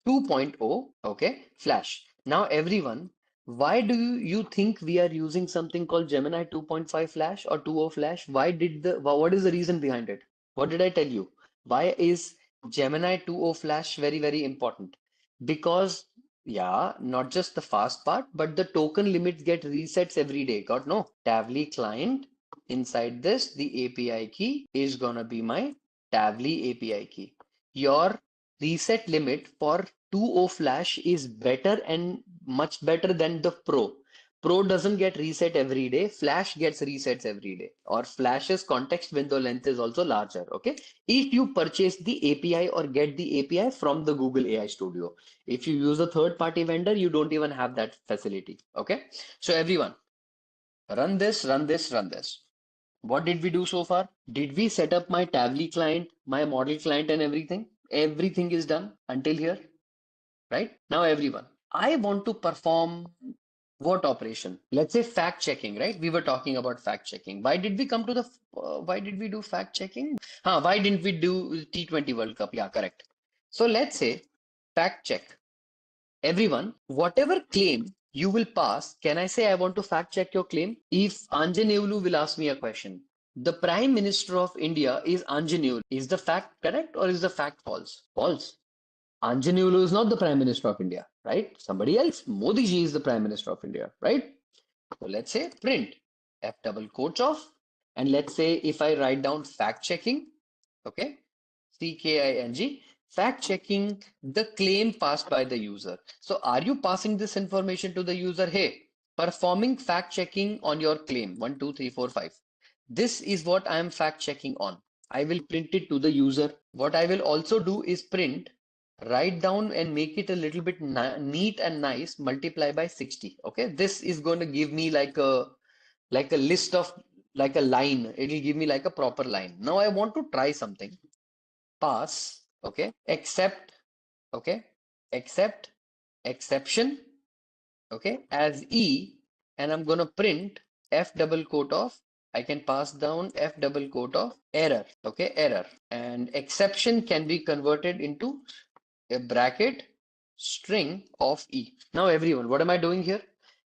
2.0, okay, Flash. Now, everyone, why do you think we are using something called Gemini 2.5 Flash or 2.0 Flash? What is the reason behind it? What did I tell you? Why is Gemini 2.0 Flash very, very important? Because, yeah, not just the fast part, but the token limits get resets every day. Got no? Tavly client, inside this, the API key is gonna be my Tavly API key. Your reset limit for 2.0 Flash is better and much better than the Pro. Pro doesn't get reset every day. Flash gets resets every day. Or Flash's context window length is also larger. Okay. If you purchase the API or get the API from the Google AI Studio. If you use a third party vendor, you don't even have that facility. Okay. So everyone, run this, run this, run this. What did we do so far? Did we set up my Tavly client, my model client and everything? Everything is done until here, right? Now, everyone, I want to perform what operation? Let's say fact checking, right? We were talking about fact checking. Why did we come to why did we do fact checking? Why didn't we do T20 World Cup? Yeah, correct. So let's say fact check. Everyone, whatever claim you will pass, can I say I want to fact check your claim? If Anjaneyulu will ask me a question, the Prime Minister of India is Anjaneyulu. Is the fact correct or is the fact false? False. Anjaneyulu is not the Prime Minister of India, right? Somebody else. Modi ji is the Prime Minister of India, right? So let's say print F double quotes off. And let's say if I write down fact checking, okay, CKING, Fact checking the claim passed by the user. So are you passing this information to the user? Hey, performing fact checking on your claim. 1, 2, 3, 4, 5. This is what I am fact checking on. I will print it to the user. What I will also do is print, write down and make it a little bit neat and nice, multiply by 60. Okay, this is going to give me like a list of like a line. It will give me like a proper line. Now I want to try something. Pass, okay, accept, okay, accept, exception, okay, as E, and I'm gonna print F double quote of, I can pass down F double quote of error, okay, error, and exception can be converted into a bracket string of E. Now everyone, what am I doing here?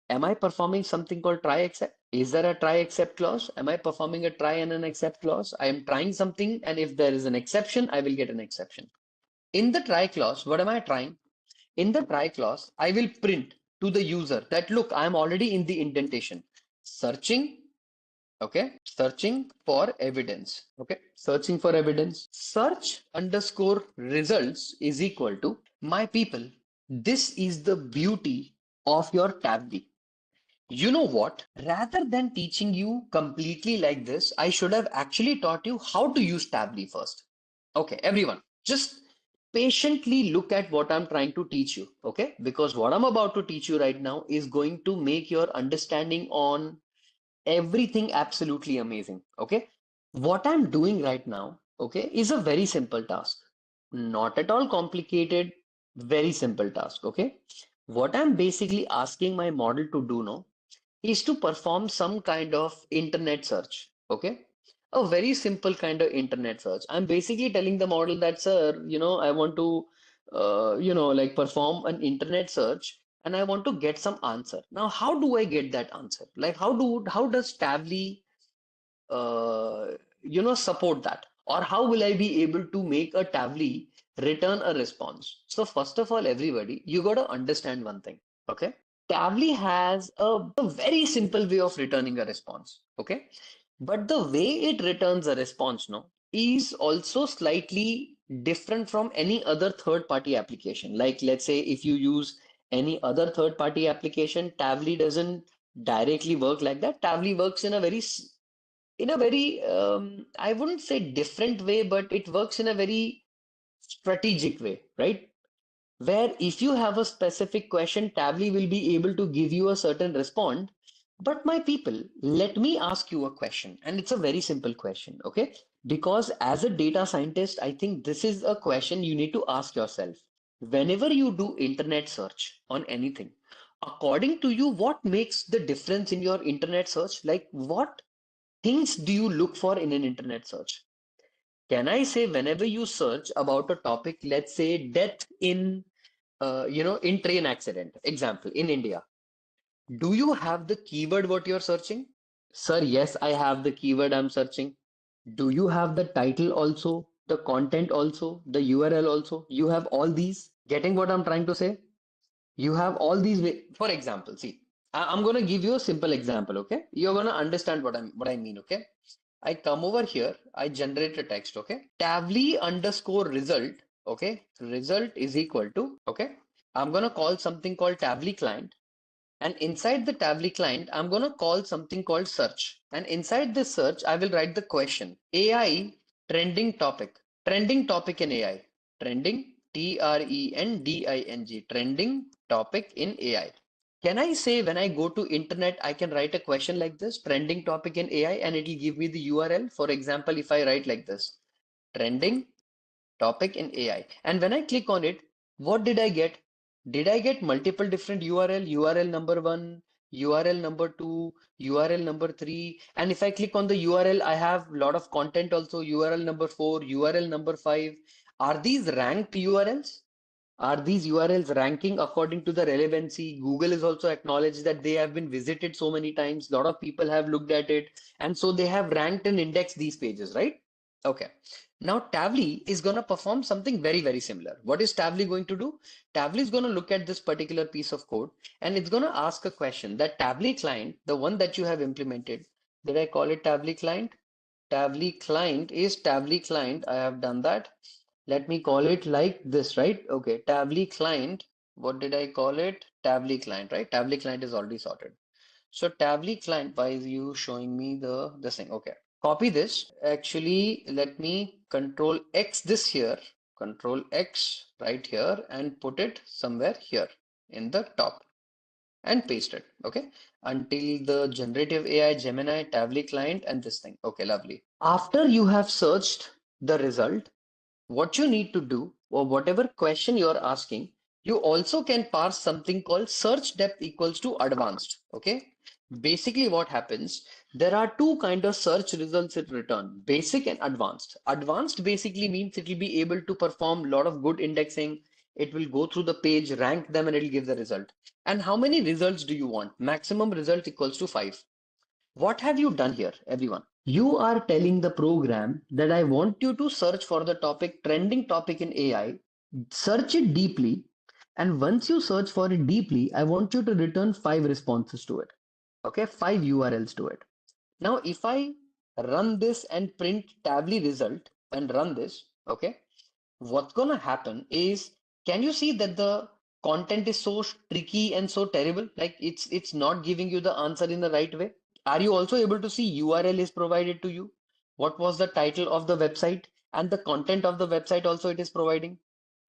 Am I performing something called try except? Is there a try except clause? Am I performing a try and an except clause? I am trying something, and if there is an exception, I will get an exception. In the try clause, what am I trying? In the try clause, I will print to the user that look, I am already in the indentation. Searching, okay, searching for evidence, okay, searching for evidence. Search underscore results is equal to my people. This is the beauty of your tab. You know what? Rather than teaching you completely like this, I should have actually taught you how to use Tably first. Okay, everyone, just patiently look at what I'm trying to teach you. Okay, because what I'm about to teach you right now is going to make your understanding on everything absolutely amazing. Okay, what I'm doing right now, okay, is a very simple task, not at all complicated, very simple task. Okay, what I'm basically asking my model to do now is to perform some kind of internet search. Okay. A very simple kind of internet search. I'm basically telling the model that, sir, I want to, like perform an internet search and I want to get some answer. Now, how do I get that answer? Like, how does Tably uh, support that? Or how will I be able to make a Tably return a response? So first of all, everybody, you got to understand one thing. Okay. Tably has a very simple way of returning a response. Okay. But the way it returns a response, no, is also slightly different from any other third party application. Like, let's say if you use any other third party application, Tably doesn't directly work like that. Tably works in a very I wouldn't say different way, but it works in a very strategic way, right? Where if you have a specific question, Tably will be able to give you a certain response. But my people, let me ask you a question, and it's a very simple question, okay? Because as a data scientist, I think this is a question you need to ask yourself. Whenever you do internet search on anything, according to you, what makes the difference in your internet search? Like, what things do you look for in an internet search? Can I say whenever you search about a topic, let's say death in train accident, example, in India, do you have the keyword what you're searching? Sir, yes, I have the keyword I'm searching. Do you have the title also, the content also, the URL also? You have all these. Getting what I'm trying to say? You have all these. For example, see, I'm going to give you a simple example, okay? You're going to understand what I mean, okay? I come over here, I generate a text, okay? Tavli underscore result, okay? Result is equal to, okay? I'm going to call something called Tavli client. And inside the Tavli client, I'm going to call something called search. And inside this search, I will write the question AI trending topic in AI, trending, TRENDING, trending topic in AI. Can I say when I go to internet, I can write a question like this, trending topic in AI, and it will give me the URL. For example, if I write like this, trending topic in AI. And when I click on it, what did I get? Did I get multiple different URL, URL number one, URL number two, URL number three? And if I click on the URL, I have a lot of content also, URL number four, URL number five. Are these ranked URLs? Are these URLs ranking according to the relevancy? Google is also acknowledged that they have been visited so many times. A lot of people have looked at it. And so they have ranked and indexed these pages, right? Okay. Now Tavli is going to perform something very, very similar. What is Tavli going to do? Tavli is going to look at this particular piece of code and it's going to ask a question that Tavli client, the one that you have implemented, did I call it Tavli client? Tavli client is Tavli client. I have done that. Let me call it like this, right? Okay, Tavli client. What did I call it? Tavli client, right? Tavli client is already sorted. So Tavli client, why is you showing me the this thing? Okay. Copy this. Actually, let me control X this here, control X right here and put it somewhere here in the top and paste it. Okay. Until the generative AI Gemini Tavli client and this thing. Okay, lovely. After you have searched the result, what you need to do, or whatever question you're asking, you also can parse something called search depth equals to advanced. Okay. Basically, what happens, there are two kind of search results it return, basic and advanced. Advanced basically means it will be able to perform a lot of good indexing. It will go through the page, rank them, and it will give the result. And how many results do you want? Maximum result equals to 5. What have you done here, everyone? You are telling the program that I want you to search for the topic, trending topic in AI, search it deeply, and once you search for it deeply, I want you to return 5 responses to it. Okay, 5 URLs to it. Now, if I run this and print Tably result and run this, okay, what's gonna happen is, can you see that the content is so tricky and so terrible? Like it's not giving you the answer in the right way. Are you also able to see URL is provided to you? What was the title of the website and the content of the website also it is providing,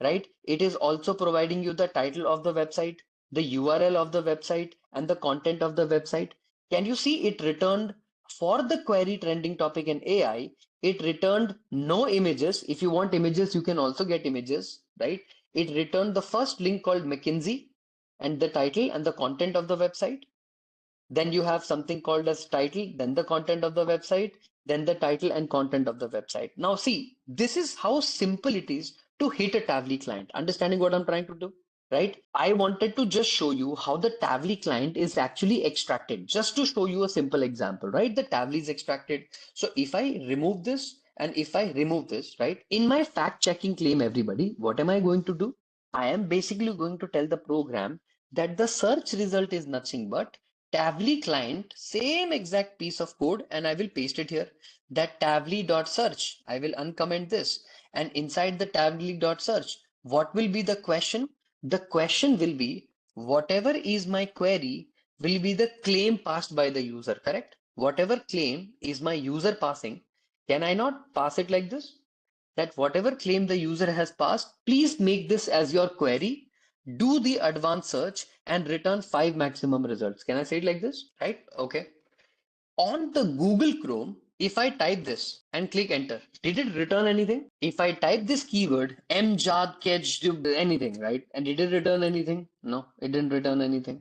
right? It is also providing you the title of the website, the URL of the website, and the content of the website. Can you see it returned for the query trending topic in AI? It returned no images. If you want images, you can also get images, right? It returned the first link called McKinsey and the title and the content of the website. Then you have something called as title, then the content of the website, then the title and content of the website. Now, see, this is how simple it is to hit a Tavli client. Understanding what I'm trying to do, right? I wanted to just show you how the Tavli client is actually extracted, just to show you a simple example, right? The Tavli is extracted. So if I remove this and if I remove this, right, in my fact checking claim, everybody, what am I going to do? I am basically going to tell the program that the search result is nothing but Tavli client, same exact piece of code, and I will paste it here. That Tavli.search, I will uncomment this. And inside the Tavli.search, what will be the question? The question will be whatever is my query will be the claim passed by the user, correct? Whatever claim is my user passing, can I not pass it like this? That whatever claim the user has passed, please make this as your query, do the advanced search and return 5 maximum results. Can I say it like this? Right? Okay. On the Google Chrome, if I type this and click enter, did it return anything? If I type this keyword, mjad, catch, anything, right? And did it return anything? No, it didn't return anything.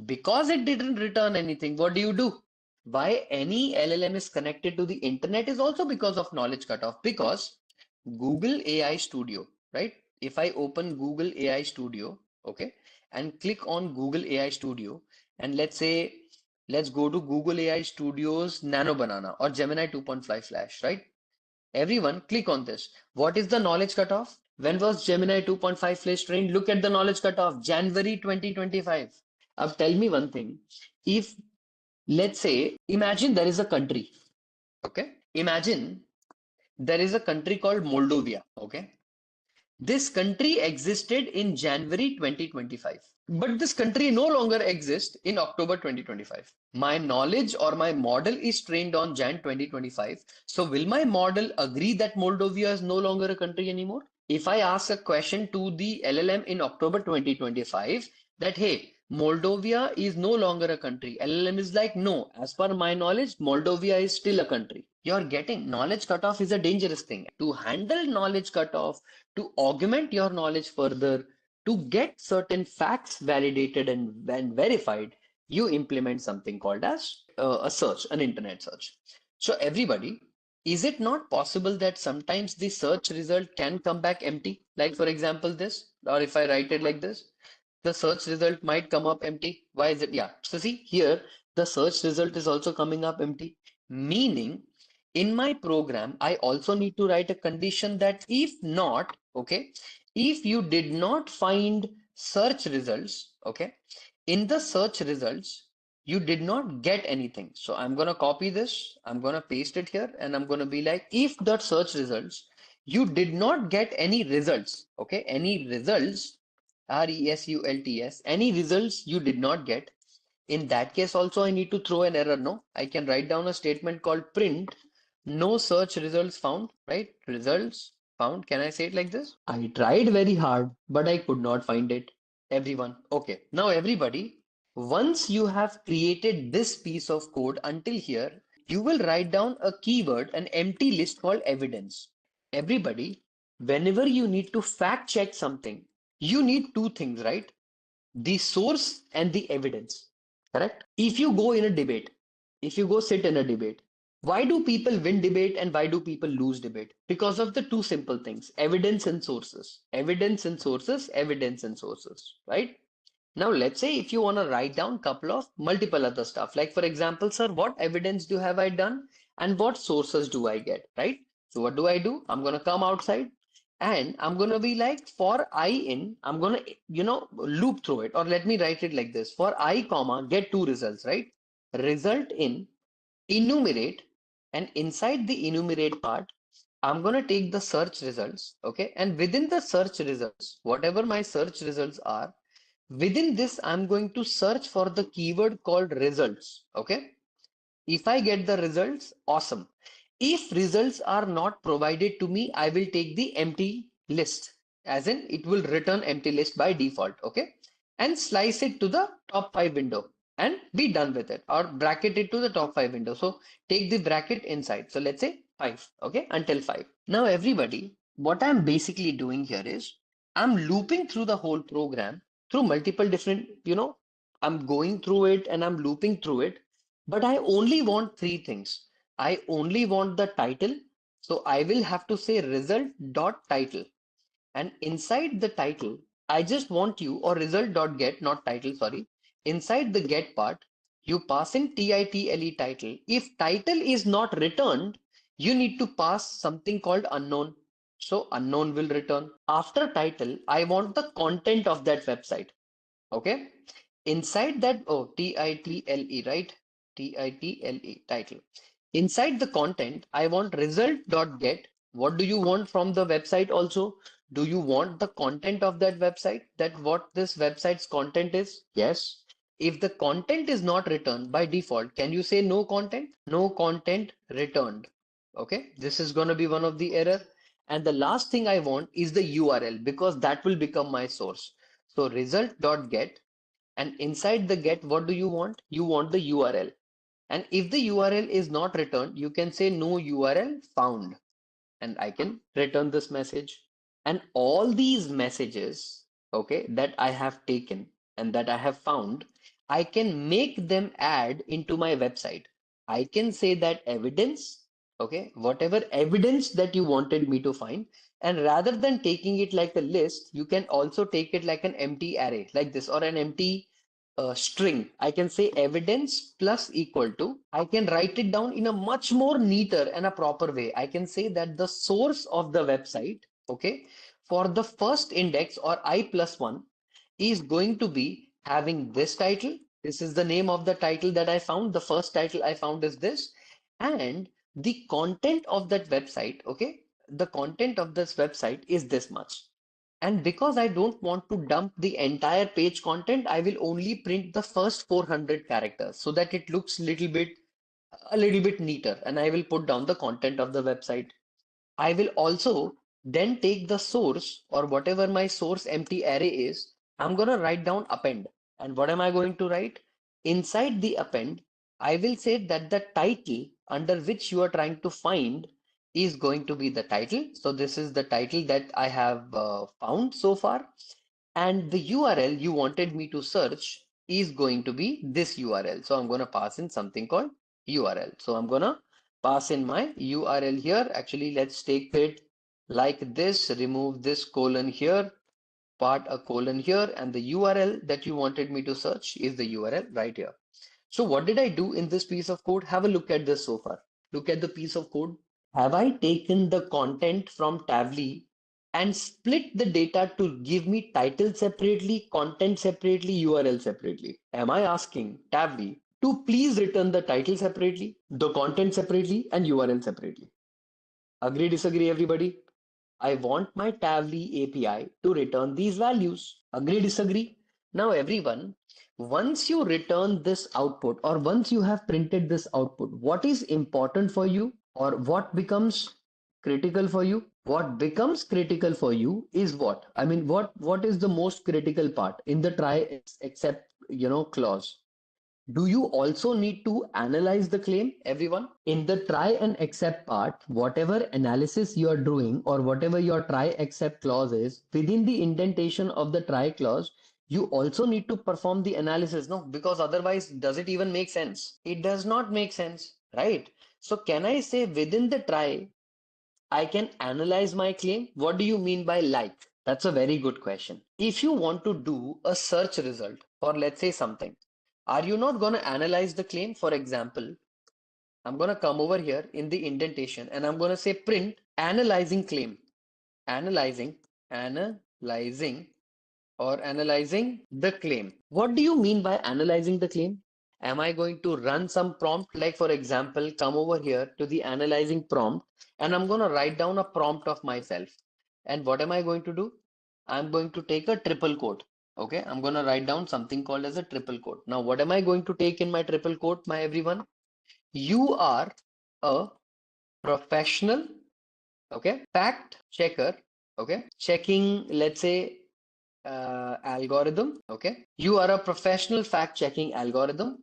Because it didn't return anything, what do? Why any LLM is connected to the internet is also because of knowledge cutoff. Because Google AI Studio, right? If I open Google AI Studio, okay, and click on Google AI Studio, and let's go to Google AI Studio's Nano Banana or Gemini 2.5 Flash, right? Everyone click on this. What is the knowledge cutoff? When was Gemini 2.5 Flash trained? Look at the knowledge cutoff, January 2025. Now tell me one thing. If, let's say, imagine there is a country, okay? Imagine there is a country called Moldova, okay? This country existed in January 2025, but this country no longer exists in October 2025. My knowledge or my model is trained on Jan 2025. So will my model agree that Moldova is no longer a country anymore? If I ask a question to the LLM in October 2025 that, hey, Moldova is no longer a country, LLM is like, no, as per my knowledge, Moldova is still a country. You're getting knowledge cutoff is a dangerous thing. To handle knowledge cutoff, to augment your knowledge further, to get certain facts validated and verified, you implement something called as a search, an internet search. So everybody, is it not possible that sometimes the search result can come back empty? Like for example, this, or if I write it like this, the search result might come up empty. Why is it? Yeah. So see here, the search result is also coming up empty, meaning in my program, I also need to write a condition that if not, okay, if you did not find search results, okay, in the search results, you did not get anything. So I'm going to copy this, I'm going to paste it here, and I'm going to be like, if dot search results, you did not get any results. Okay, any results, results, any results you did not get. In that case, also I need to throw an error. No, I can write down a statement called print no search results found, right? Results found. Can I say it like this? I tried very hard, but I could not find it. Everyone. Okay. Now, everybody, once you have created this piece of code until here, you will write down a keyword, an empty list called evidence. Everybody, whenever you need to fact check something, you need two things, right? The source and the evidence, correct? If you go in a debate, if you go sit in a debate, why do people win debate and why do people lose debate? Because of the two simple things, evidence and sources, evidence and sources, evidence and sources, right? Now, let's say if you want to write down couple of multiple other stuff, like for example, sir, what evidence do have I done and what sources do I get, right? So what do? I'm going to come outside and I'm going to be like for I in, I'm going to, loop through it, or let me write it like this, for I comma, get two results, right? Result in, enumerate, and inside the enumerate part, I'm going to take the search results, okay? And within the search results, whatever my search results are, within this, I'm going to search for the keyword called results. Okay. If I get the results, awesome. If results are not provided to me, I will take the empty list, as in it will return empty list by default. Okay. And slice it to the top five window and be done with it, or bracket it to the top five window. So take the bracket inside. So let's say five. Okay. Until five. Now, everybody, what I'm basically doing here is I'm looping through the whole program through multiple different, I'm going through it and I'm looping through it, but I only want three things. I only want the title. So I will have to say result dot title. And inside the title, I just want you, or result dot get, not title, sorry. Inside the get part, you pass in title title. If title is not returned, you need to pass something called unknown. So unknown will return. After title, I want the content of that website. Okay. Inside that, oh, title, right? Title, title. Inside the content, I want result.get. What do you want from the website also? Do you want the content of that website? That what this website's content is? Yes. If the content is not returned by default, can you say no content? No content returned. Okay. This is going to be one of the error. And the last thing I want is the URL, because that will become my source. So result.get, and inside the get, what do you want? You want the URL. And if the URL is not returned, you can say no URL found, and I can return this message. And all these messages, okay, that I have taken and that I have found, I can make them add into my website. I can say that evidence, okay, whatever evidence that you wanted me to find. And rather than taking it like a list, you can also take it like an empty array, like this, or an empty string. I can say evidence plus equal to, I can write it down in a much more neater and a proper way. I can say that the source of the website, okay, for the first index or I plus one is going to be having this title. This is the name of the title that I found. The first title I found is this. And the content of that website, okay, the content of this website is this much. And because I don't want to dump the entire page content, I will only print the first 400 characters so that it looks a little bit neater. And I will put down the content of the website. I will also then take the source, or whatever my source empty array is. I'm going to write down append. And what am I going to write? Inside the append, I will say that the title under which you are trying to find is going to be the title. So this is the title that I have found so far. And the URL you wanted me to search is going to be this URL. So I'm going to pass in something called URL. So I'm going to pass in my URL here. Actually, let's take it like this, remove this colon here, part a colon here, and the URL that you wanted me to search is the URL right here. So what did I do in this piece of code? Have a look at this so far. Look at the piece of code. Have I taken the content from Tavli and split the data to give me title separately, content separately, URL separately? Am I asking Tavli to please return the title separately, the content separately, and URL separately? Agree, disagree, everybody? I want my Tavli API to return these values. Agree, disagree? Now, everyone, once you return this output or once you have printed this output, what is important for you or what becomes critical for you? What becomes critical for you is what? I mean, what is the most critical part in the try except clause? Do you also need to analyze the claim, everyone? In the try and accept part, whatever analysis you are doing or whatever your try accept clause is, within the indentation of the try clause, you also need to perform the analysis, no? Because otherwise, does it even make sense? It does not make sense, right? So can I say within the try, I can analyze my claim? What do you mean by like? That's a very good question. If you want to do a search result for, let's say, something, are you not going to analyze the claim? For example, I'm going to come over here in the indentation and I'm going to say print analyzing claim. Analyzing, analyzing, or analyzing the claim. What do you mean by analyzing the claim? Am I going to run some prompt? Like, for example, come over here to the analyzing prompt and I'm going to write down a prompt of myself. And what am I going to do? I'm going to take a triple quote. Okay, I'm going to write down something called as a triple quote. Now, what am I going to take in my triple quote, my everyone? You are a professional, okay, fact checker, okay, checking, let's say, algorithm, okay. You are a professional fact checking algorithm.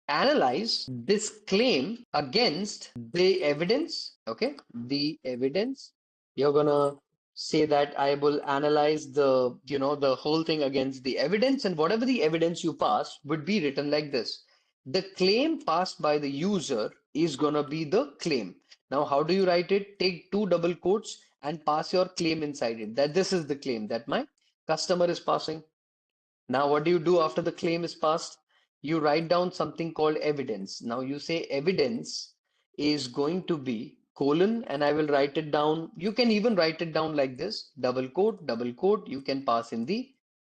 Analyze this claim against the evidence, okay, the evidence. You're gonna say that I will analyze the whole thing against the evidence, and whatever the evidence you pass would be written like this. The claim passed by the user is gonna be the claim. Now, how do you write it? Take two double quotes and pass your claim inside it, that this is the claim that my customer is passing. Now, what do you do after the claim is passed? You write down something called evidence. Now, you say evidence is going to be colon, and I will write it down. You can even write it down like this, double quote, you can pass in the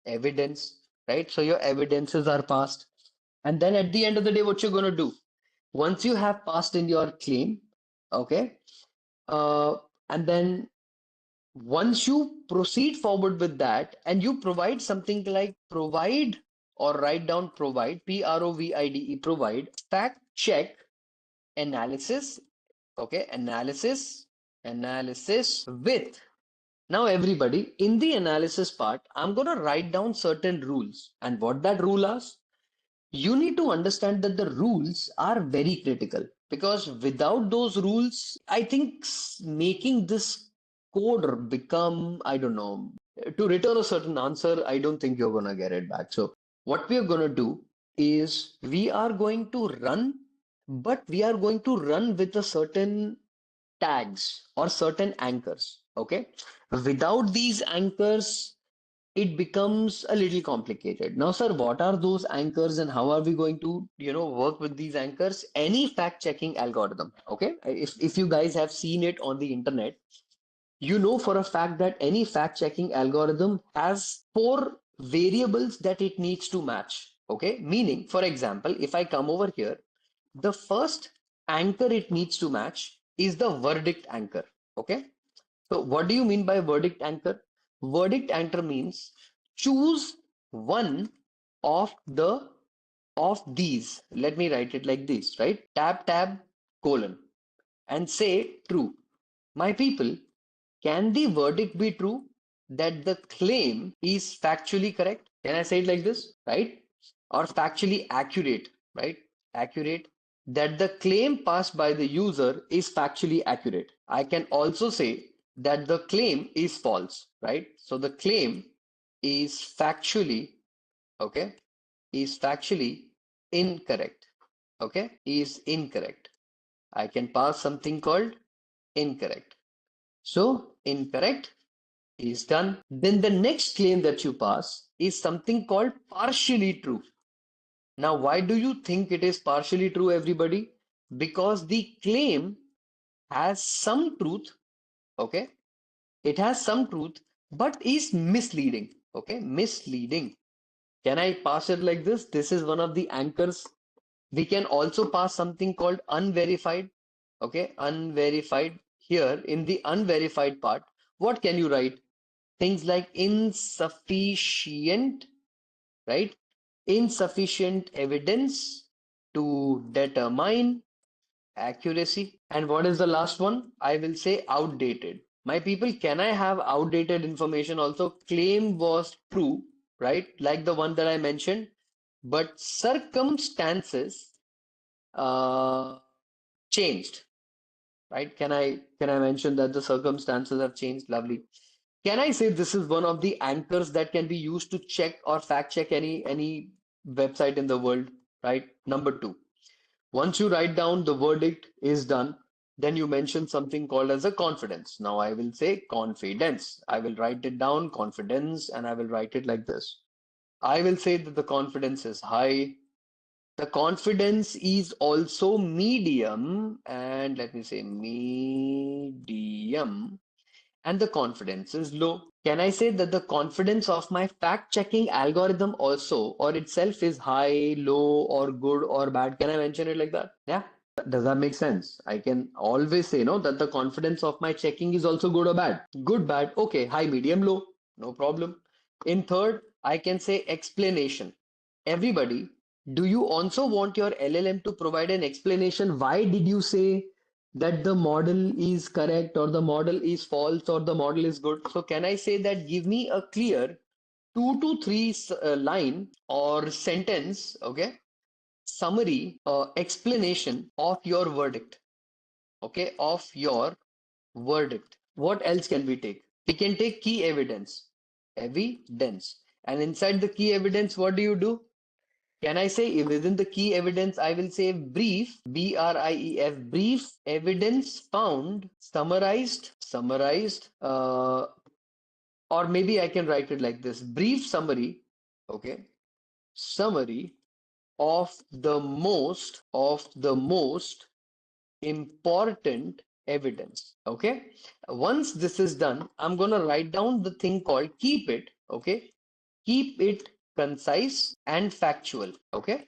evidence, right? So your evidences are passed. And then at the end of the day, what you're going to do? Once you have passed in your claim, okay, uh, and then once you proceed forward with that and you provide something like provide or write down provide, provide, provide fact check analysis, okay, analysis with. Now, everybody, in the analysis part, I'm going to write down certain rules, and what that rule is, you need to understand that the rules are very critical, because without those rules, I think making this code become, I don't know, to return a certain answer, I don't think you're going to get it back. So what we are going to do is we are going to run, but we are going to run with a certain tags or certain anchors. Okay. Without these anchors, it becomes a little complicated. Now, sir, what are those anchors and how are we going to, work with these anchors? Any fact checking algorithm, okay? If you guys have seen it on the internet, you know for a fact that any fact checking algorithm has four variables that it needs to match, okay? Meaning, for example, if I come over here, the first anchor it needs to match is the verdict anchor, okay? So what do you mean by verdict anchor? Verdict anchor means choose one of these. Let me write it like this, right? Tab colon and say true. My people, can the verdict be true that the claim is factually correct? Can I say it like this, right? Or factually accurate, right? Accurate. That the claim passed by the user is factually accurate. I can also say that the claim is false, right? So the claim is factually, okay, is factually incorrect, okay, is incorrect. I can pass something called incorrect. So incorrect is done. Then the next claim that you pass is something called partially true. Now, why do you think it is partially true, everybody? Because the claim has some truth, okay? It has some truth, but is misleading, okay? Misleading. Can I pass it like this? This is one of the anchors. We can also pass something called unverified, okay? Unverified. Here in the unverified part, What can you write? Things like insufficient, right? Insufficient evidence to determine accuracy. And what is the last one? I will say outdated. My people, can I have outdated information also? Claim was true, right? Like the one that I mentioned, but circumstances uh, changed, right? Can I mention that the circumstances have changed? Lovely. Can I say this is one of the anchors that can be used to check or fact check any website in the world, right? Number two, once you write down the verdict is done, then you mention something called as a confidence. Now I will say confidence. I will write it down, confidence, and I will write it like this. I will say that the confidence is high. The confidence is also medium, and let me say medium, and the confidence is low. Can I say that the confidence of my fact checking algorithm also or itself is high, low, or good or bad? Can I mention it like that? Yeah. Does that make sense? I can always say no that the confidence of my checking is also good or bad. Good, bad, okay, high, medium, low, no problem. In third, I can say explanation. Everybody, do you also want your LLM to provide an explanation? Why did you say that the model is correct or the model is false or the model is good? So can I say that give me a clear 2 to 3 line or sentence, okay, summary, explanation of your verdict, okay, of your verdict. What else can we take? We can take key evidence, evidence. And inside the key evidence, what do? Can I say within the key evidence, I will say brief, BRIEF, brief evidence found, or maybe I can write it like this, brief summary, okay, summary of the most important evidence. Okay. Once this is done, I'm going to write down the thing called keep it. Okay. Keep it concise and factual. Okay.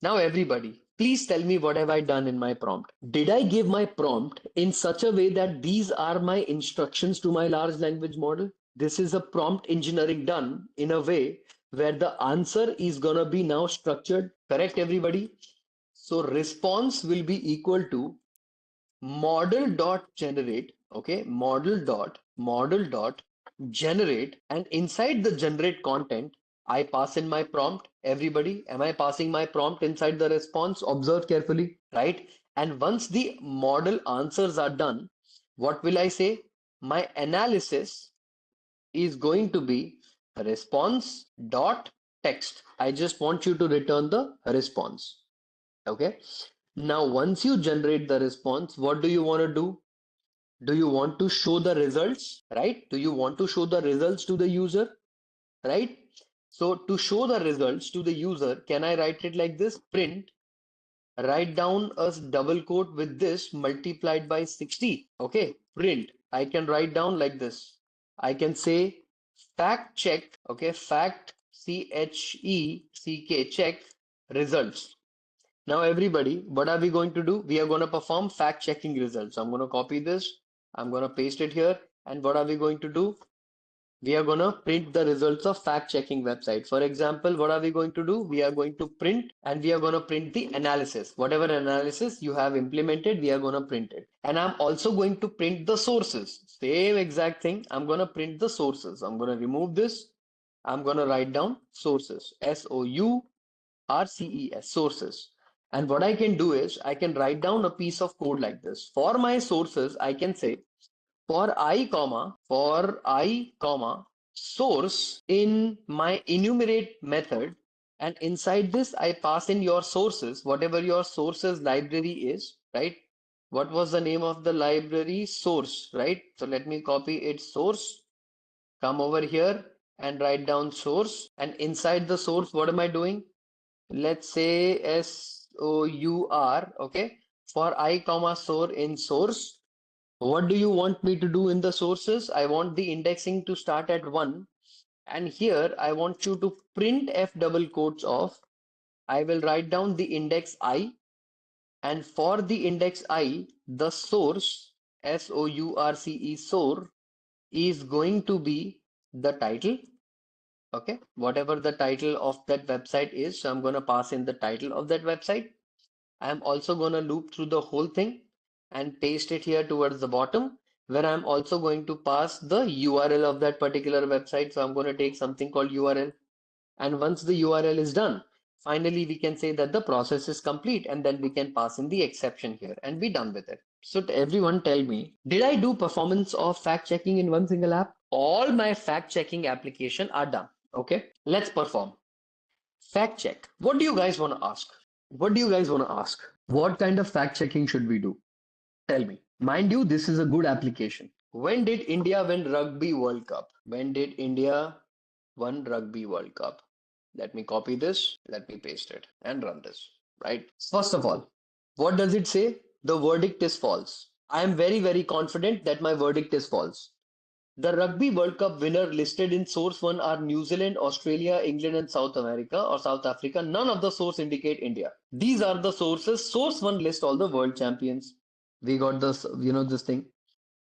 Now, everybody, please tell me what have I done in my prompt? Did I give my prompt in such a way that these are my instructions to my large language model? This is a prompt engineering done in a way where the answer is going to be now structured. Correct, everybody? So response will be equal to model dot generate, okay, model dot generate, and inside the generate content I pass in my prompt. Everybody, am I passing my prompt inside the response? Observe carefully, right? And once the model answers are done, what will I say? My analysis is going to be response dot text. I just want you to return the response. Okay. Now, once you generate the response, what do you want to do? Do you want to show the results, right? Do you want to show the results to the user, right? So to show the results to the user, can I write it like this? Print, write down a double quote with this multiplied by 60. Okay, print. I can write down like this. I can say fact check, okay, fact, CHECK, check results. Now, everybody, what are we going to do? We are going to perform fact checking results. I'm going to copy this. I'm going to paste it here. And what are we going to do? We are going to print the results of fact checking website. For example, what are we going to do? We are going to print and we are going to print the analysis. Whatever analysis you have implemented, we are going to print it. And I'm also going to print the sources. Same exact thing. I'm going to print the sources. I'm going to remove this. I'm going to write down sources. SOURCES, sources. And what I can do is I can write down a piece of code like this. For my sources, I can say for I, source in my enumerate method. And inside this, I pass in your sources, whatever your sources library is, right? What was the name of the library? Source, right? So let me copy it, source, come over here and write down source. And inside the source, what am I doing? Let's say SOUR, okay, for I comma source in source. What do you want me to do in the sources? I want the indexing to start at 1. And here I want you to print F double quotes of, I will write down the index I. And for the index I, the source, SOURCE, source, is going to be the title. Okay, whatever the title of that website is, so I'm going to pass in the title of that website. I'm also going to loop through the whole thing and paste it here towards the bottom, where I'm also going to pass the URL of that particular website. So I'm going to take something called URL. And once the URL is done, finally we can say that the process is complete, and then we can pass in the exception here and be done with it. So everyone tell me, did I do performance of fact checking in one single app? All my fact checking application are done. Okay, let's perform. Fact check. What do you guys want to ask? What do you guys want to ask? What kind of fact checking should we do? Tell me. Mind you, this is a good application. When did India win Rugby World Cup? When did India win Rugby World Cup? Let me copy this, let me paste it and run this, right? First of all, what does it say? The verdict is false. I am very, very confident that my verdict is false. The Rugby World Cup winner listed in source 1 are New Zealand, Australia, England, and South America or South Africa. None of the source indicate India. These are the sources. Source 1 lists all the world champions. We got this, this thing.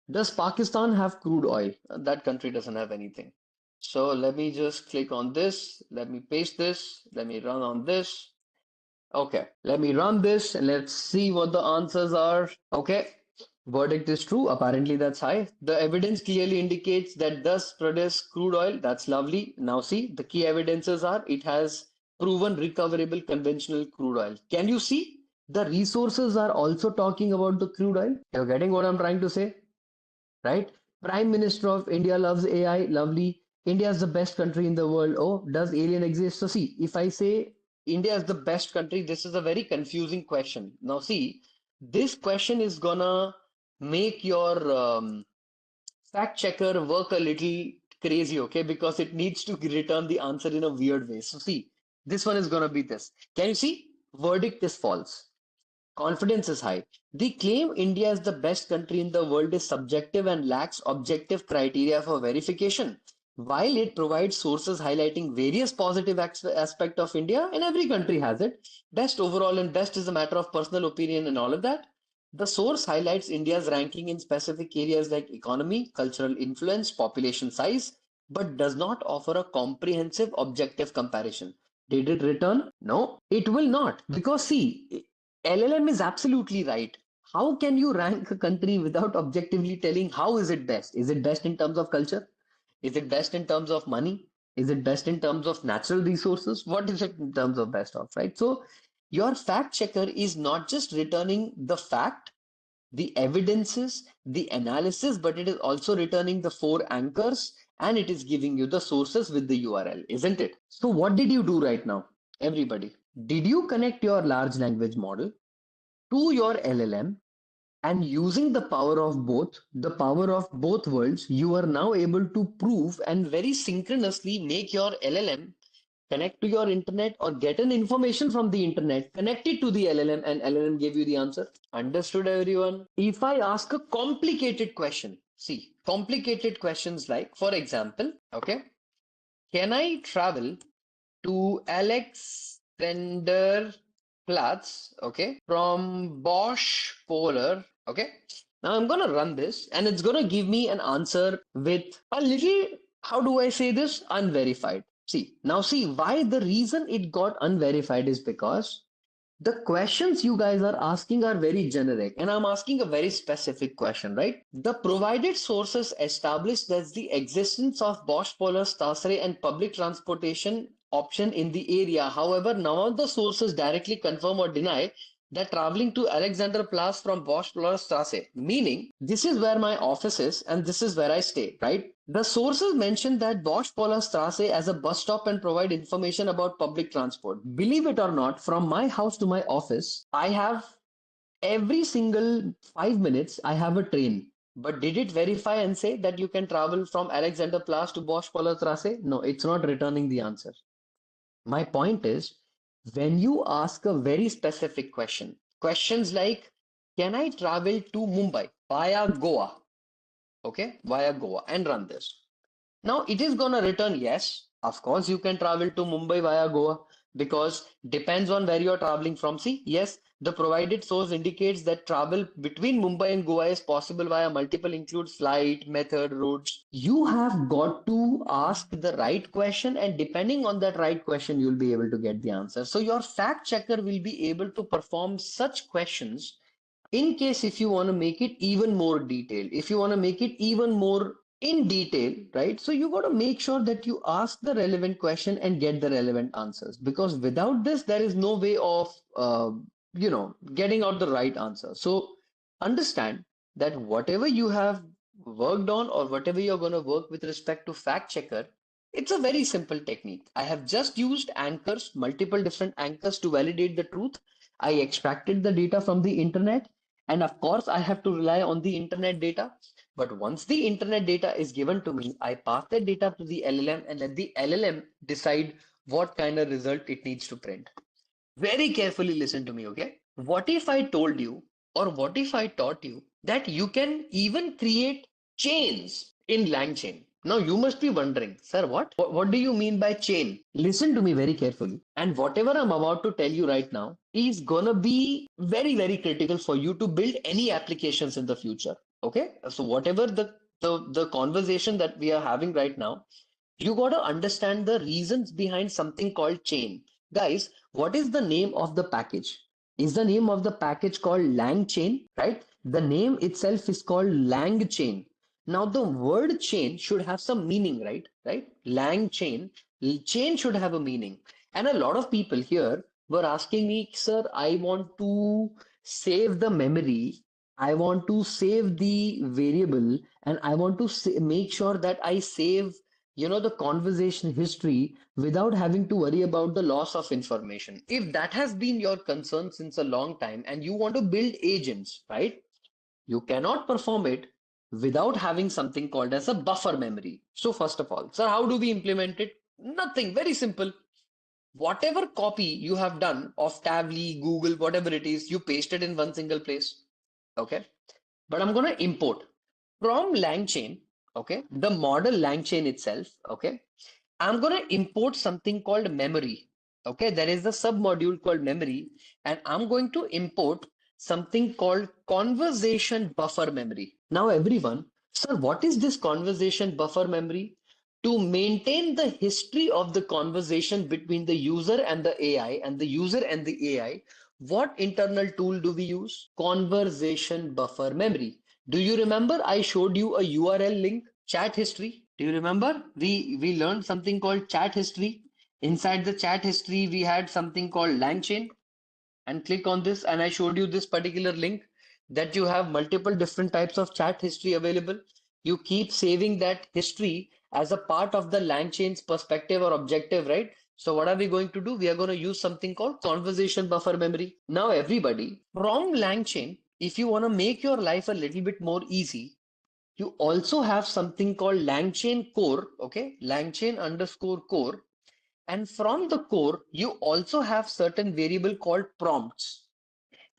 Does Pakistan have crude oil? That country doesn't have anything. So let me just click on this. Let me paste this. Let me run on this. Okay, let me run this and let's see what the answers are. Okay, verdict is true. Apparently, that's high. The evidence clearly indicates that does produce crude oil. That's lovely. Now, see, the key evidences are it has proven recoverable conventional crude oil. Can you see? The resources are also talking about the crude oil. You're getting what I'm trying to say, right? Prime Minister of India loves AI. Lovely. India is the best country in the world. Oh, does alien exist? So, see, if I say India is the best country, this is a very confusing question. Now, see, this question is gonna make your fact checker work a little crazy, okay? Because it needs to return the answer in a weird way. So, see, this one is gonna be this. Can you see? Verdict is false. Confidence is high. The claim India is the best country in the world is subjective and lacks objective criteria for verification. While it provides sources highlighting various positive aspects of India, and every country has it, best overall and best is a matter of personal opinion and all of that. The source highlights India's ranking in specific areas like economy, cultural influence, population size, but does not offer a comprehensive objective comparison. Did it return? No, it will not. Because see, LLM is absolutely right. How can you rank a country without objectively telling how is it best? Is it best in terms of culture? Is it best in terms of money? Is it best in terms of natural resources? What is it in terms of best of, right? So your fact checker is not just returning the fact, the evidences, the analysis, but it is also returning the four anchors and it is giving you the sources with the URL, isn't it? So what did you do right now? Everybody, did you connect your large language model to your LLM, and using the power of both worlds, you are now able to prove and very synchronously make your LLM connect to your internet or get an information from the internet, connect it to the LLM, and LLM gave you the answer. Understood, everyone? If I ask a complicated question, see, complicated questions like, for example, okay, can I travel to Alexander Platz, okay, from Bosch Polar, okay. Now I'm gonna run this and it's gonna give me an answer with a little, how do I say this, unverified. See why the reason it got unverified is because the questions you guys are asking are very generic, and I'm asking a very specific question, right? The provided sources establish that the existence of Bosch Polar Stasre and public transportation option in the area. However, none of the sources directly confirm or deny that traveling to Alexanderplatz from Bosch Polar Straße, meaning this is where my office is and this is where I stay, right? The sources mention that Bosch Polar Straße as a bus stop and provide information about public transport. Believe it or not, from my house to my office, I have every single 5 minutes, I have a train. But did it verify and say that you can travel from Alexanderplatz to Bosch Polar Straße? No, it's not returning the answer. My point is, when you ask a very specific question, questions like, can I travel to Mumbai via Goa? Okay, via Goa and run this. Now it is gonna return yes, of course you can travel to Mumbai via Goa. because depends on where you're traveling from. See, yes, the provided source indicates that travel between Mumbai and Goa is possible via multiple includes flight, method, routes. You have got to ask the right question, and depending on that right question, you'll be able to get the answer. So your fact checker will be able to perform such questions in case if you want to make it even more detailed, if you want to make it even more in detail, right? So you got to make sure that you ask the relevant question and get the relevant answers, because without this, there is no way of, getting out the right answer. So understand that whatever you have worked on or whatever you're going to work with respect to fact checker, it's a very simple technique. I have just used anchors, multiple different anchors to validate the truth. I extracted the data from the internet, and of course, I have to rely on the internet data. But once the internet data is given to me, I pass that data to the LLM and let the LLM decide what kind of result it needs to print. Very carefully listen to me, okay? What if I told you, or what if I taught you that you can even create chains in LangChain? Now you must be wondering, sir, what? What do you mean by chain? Listen to me very carefully. And whatever I'm about to tell you right now is gonna be very, very critical for you to build any applications in the future. Okay? So whatever the conversation that we are having right now, you got to understand the reasons behind something called chain. Guys, what is the name of the package? Is the name of the package called LangChain, right? The name itself is called LangChain. Now, the word chain should have some meaning, right? Right? LangChain, chain should have a meaning. And a lot of people here were asking me, sir, I want to save the memory, I want to save the variable, and I want to make sure that I save the conversation history without having to worry about the loss of information. If that has been your concern since a long time and you want to build agents, right, you cannot perform it without having something called as a buffer memory. So first of all, so how do we implement it? Nothing, very simple. Whatever copy you have done of Tably, Google, whatever it is, you paste it in one single place. Okay, but I'm going to import from LangChain, okay, the model LangChain itself, okay, I'm going to import something called memory. Okay, there is a submodule called memory, and I'm going to import something called conversation buffer memory. Now, everyone, sir, what is this conversation buffer memory? To maintain the history of the conversation between the user and the AI, and the user and the AI, what internal tool do we use? Conversation buffer memory. Do you remember I showed you a URL link, chat history? Do you remember? We learned something called chat history. Inside the chat history, we had something called LangChain. And click on this, and I showed you this particular link that you have multiple different types of chat history available. You keep saving that history as a part of the LangChain's perspective or objective, right? So what are we going to do? We are going to use something called conversation buffer memory. Now, everybody, from LangChain, if you want to make your life a little bit more easy, you also have something called LangChain core, okay? LangChain underscore core. And from the core, you also have certain variable called prompts.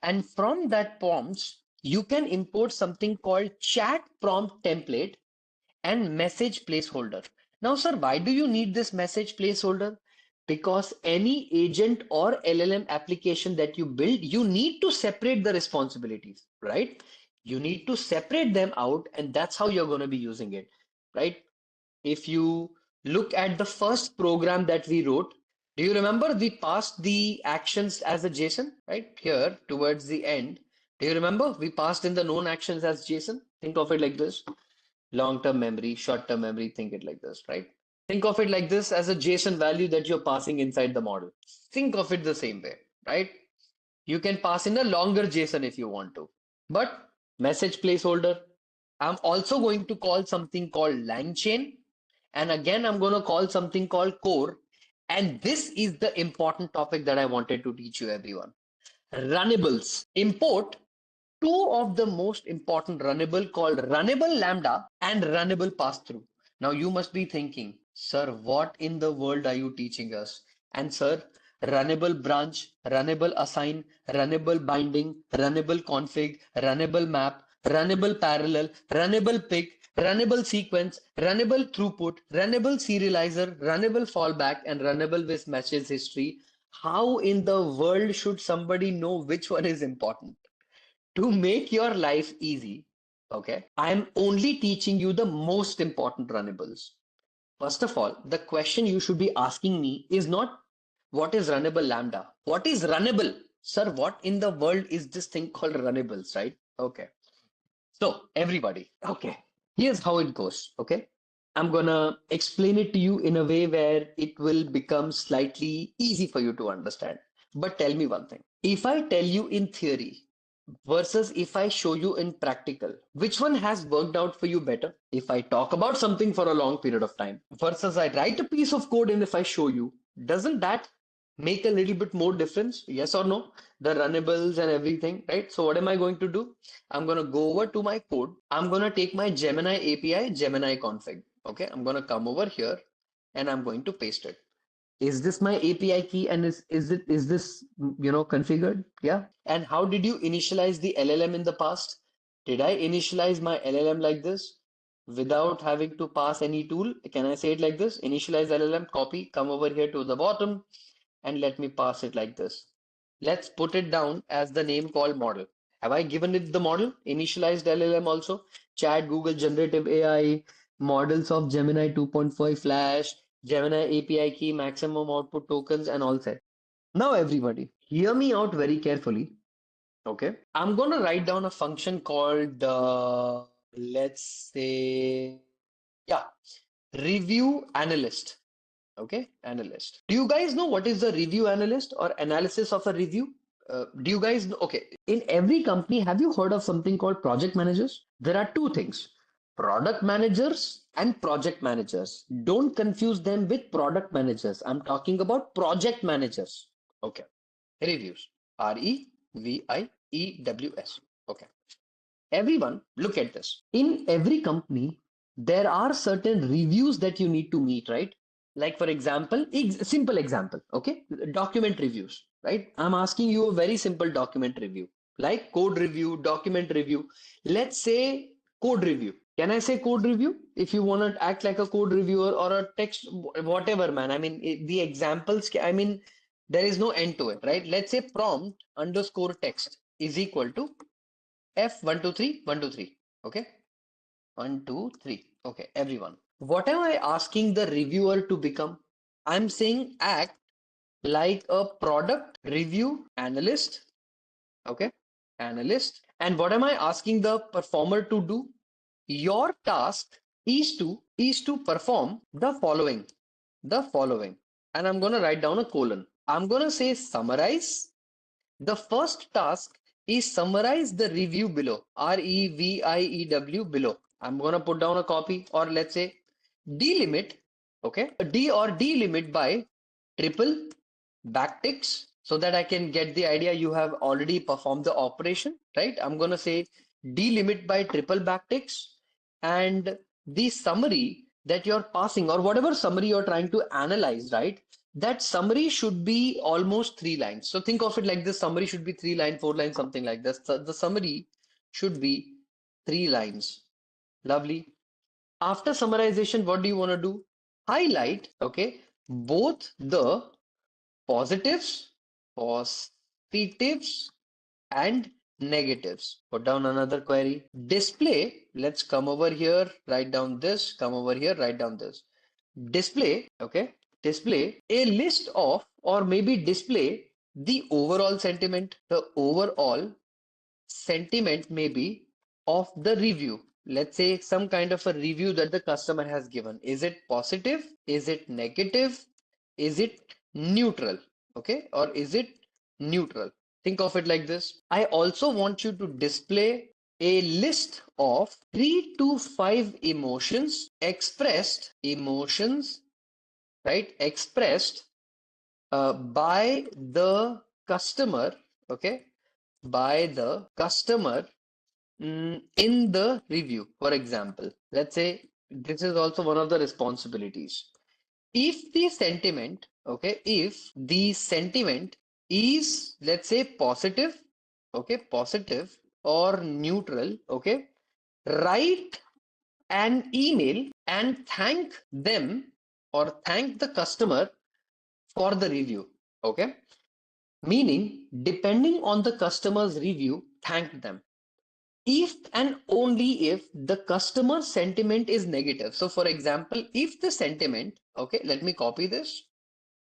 And from that prompts, you can import something called chat prompt template and message placeholder. Now, sir, why do you need this message placeholder? Because any agent or LLM application that you build, you need to separate the responsibilities, right? You need to separate them out, and that's how you're going to be using it, right? If you look at the first program that we wrote, do you remember we passed the actions as a JSON, right? Here towards the end, do you remember we passed in the known actions as JSON? Think of it like this: long-term memory, short-term memory, think it like this, right? Think of it like this as a JSON value that you're passing inside the model. Think of it the same way, right? You can pass in a longer JSON if you want to. But message placeholder, I'm also going to call something called LangChain. And again, I'm going to call something called core. And this is the important topic that I wanted to teach you, everyone. Runnables. Import two of the most important runnable called runnable lambda and runnable pass-through. Now you must be thinking, sir, what in the world are you teaching us? And sir, runnable branch, runnable assign, runnable binding, runnable config, runnable map, runnable parallel, runnable pick, runnable sequence, runnable throughput, runnable serializer, runnable fallback, and runnable with message history How in the world should somebody know which one is important? To make your life easy, okay, I am only teaching you the most important runnables. First of all, the question you should be asking me is not what is runnable lambda? What is runnable? Sir, what in the world is this thing called runnables, right? Okay. So, everybody, okay, here's how it goes, okay? I'm gonna explain it to you in a way where it will become slightly easy for you to understand. But tell me one thing. If I tell you in theory versus if I show you in practical, which one has worked out for you better? If I talk about something for a long period of time versus I write a piece of code and if I show you, doesn't that make a little bit more difference? Yes or no? The runnables and everything, right? So what am I going to do? I'm going to go over to my code. I'm going to take my Gemini API, Gemini config. Okay, I'm going to come over here and I'm going to paste it. Is this my API key and is this configured? Yeah. And how did you initialize the LLM in the past? Did I initialize my LLM like this without having to pass any tool? Can I say it like this? Initialize LLM, copy, come over here to the bottom and let me pass it like this. Let's put it down as the name called model. Have I given it the model? Initialized LLM also? Chat, Google, Generative AI, models of Gemini 2.5 Flash, Gemini API key, maximum output tokens, and all set. Now, everybody, hear me out very carefully. Okay. I'm going to write down a function called, let's say, yeah, review analyst. Okay, analyst. Do you guys know what is the review analyst or analysis of a review? Do you guys know? Okay, in every company, have you heard of something called project managers? There are two things, product managers and project managers. Don't confuse them with product managers. I'm talking about project managers. Okay, reviews. Review's. Okay. Everyone, look at this. In every company, there are certain reviews that you need to meet, right? Like, for example, simple example, okay? Document reviews, right? I'm asking you a very simple document review, like code review, document review. Let's say code review. Can I say code review? If you want to act like a code reviewer or a text, whatever, man. I mean, the examples, I mean, there is no end to it, right? Let's say prompt underscore text is equal to F123, 123. Okay. 123. Okay, everyone. What am I asking the reviewer to become? I'm saying act like a product review analyst. Okay. Analyst. And what am I asking the performer to do? Your task is to perform the following. The following. And I'm gonna write down a colon. I'm gonna say summarize. The first task is summarize the review below, REVIEW below. I'm going to put down a copy or let's say delimit, okay, D or delimit by triple backticks so that I can get the idea you have already performed the operation, right? I'm going to say delimit by triple backticks and the summary that you're passing or whatever summary you're trying to analyze, right? That summary should be almost 3 lines. So think of it like this summary should be 3 lines, 4 lines, something like this. The summary should be 3 lines. Lovely. After summarization, what do you want to do? Highlight, okay, both the positives, positives, and negatives. Put down another query. Display, let's come over here, write down this, come over here, write down this. Display, okay, display a list of, or maybe display the overall sentiment, the overall sentiment maybe of the review. Let's say some kind of a review that the customer has given. Is it positive? Is it negative? Is it neutral? Okay, or is it neutral? Think of it like this. I also want you to display a list of 3 to 5 emotions, right? Expressed by the customer, okay? By the customer in the review. For example, let's say this is also one of the responsibilities. If the sentiment, okay, if the sentiment is, let's say, positive, okay, positive or neutral, okay, write an email and thank them or thank the customer for the review. Okay. Meaning, depending on the customer's review, thank them. If and only if the customer sentiment is negative. So, for example, if the sentiment, okay, let me copy this,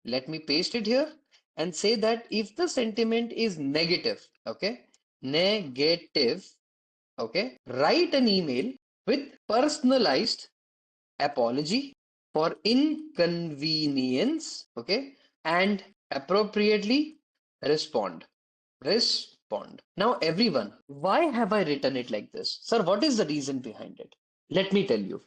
let me paste it here and say that if the sentiment is negative, okay, negative, okay, write an email with personalized apology for inconvenience, okay, and appropriately respond. Respond. Now, everyone, why have I written it like this? Sir, what is the reason behind it? Let me tell you.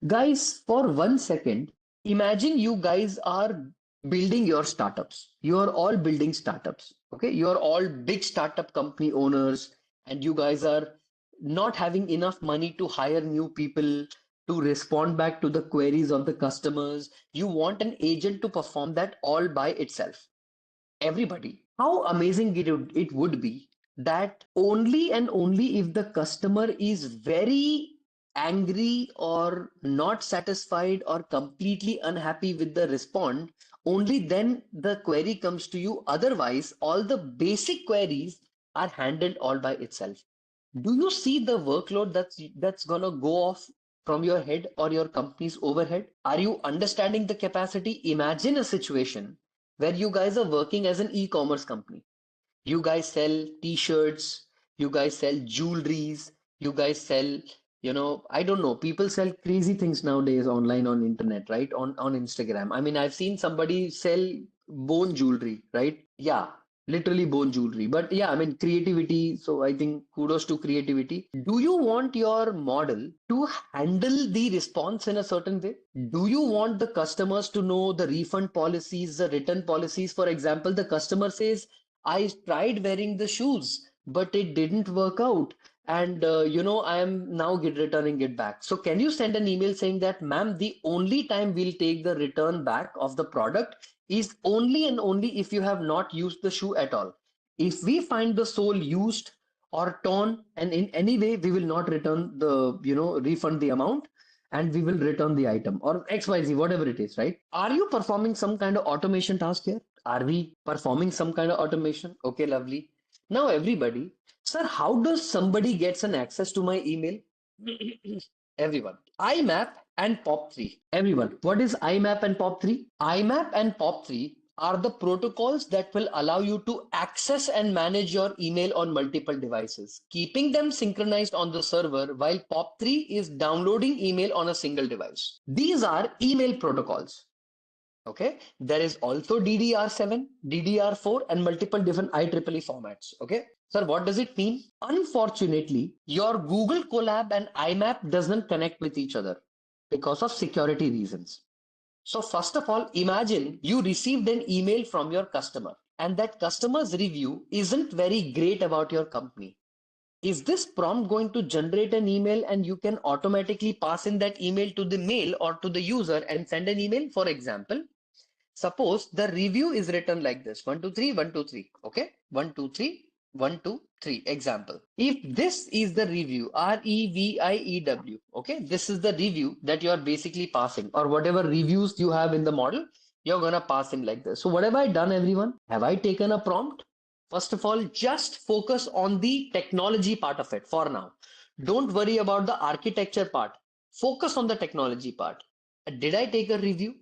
Guys, for 1 second, imagine you guys are building your startups. You are all building startups. Okay. You are all big startup company owners, and you guys are not having enough money to hire new people to respond back to the queries of the customers. You want an agent to perform that all by itself. Everybody. How amazing it would be that only and only if the customer is very angry or not satisfied or completely unhappy with the response, only then the query comes to you. Otherwise, all the basic queries are handled all by itself. Do you see the workload that's gonna go off from your head or your company's overhead? Are you understanding the capacity? Imagine a situation where you guys are working as an e-commerce company. You guys sell t-shirts, you guys sell jewelries, you guys sell, I don't know, people sell crazy things nowadays online on internet, right? On Instagram. I mean, I've seen somebody sell bone jewelry, right? Yeah, literally bone jewelry. But yeah, I mean, creativity. So I think kudos to creativity. Do you want your model to handle the response in a certain way? Do you want the customers to know the refund policies, the return policies? For example, the customer says, I tried wearing the shoes, but it didn't work out. And I am now returning it back. So can you send an email saying that, ma'am, the only time we'll take the return back of the product is only and only if you have not used the shoe at all. If we find the sole used or torn, and in any way, we will not return the, refund the amount, and we will return the item or XYZ, whatever it is, right? Are you performing some kind of automation task here? Are we performing some kind of automation? Okay, lovely. Now, everybody, sir, how does somebody gets an access to my email? Everyone. IMAP and POP3. Everyone. What is IMAP and POP3? IMAP and POP3 are the protocols that will allow you to access and manage your email on multiple devices, keeping them synchronized on the server while POP3 is downloading email on a single device. These are email protocols. Okay, there is also DDR7, DDR4, and multiple different IEEE formats. Okay, sir, what does it mean? Unfortunately, your Google Colab and IMAP doesn't connect with each other because of security reasons. So, first of all, imagine you received an email from your customer, and that customer's review isn't very great about your company. Is this prompt going to generate an email and you can automatically pass in that email to the mail or to the user and send an email? For example, suppose the review is written like this: 1, 2, 3, 1, 2, 3. Okay, 1, 2, 3, 1, 2, 3. Example. If this is the review, REVIEW, okay, this is the review that you are basically passing, or whatever reviews you have in the model, you're gonna pass in like this. So, what have I done, everyone? Have I taken a prompt? First of all, just focus on the technology part of it for now. Don't worry about the architecture part. Focus on the technology part. Did I take a review?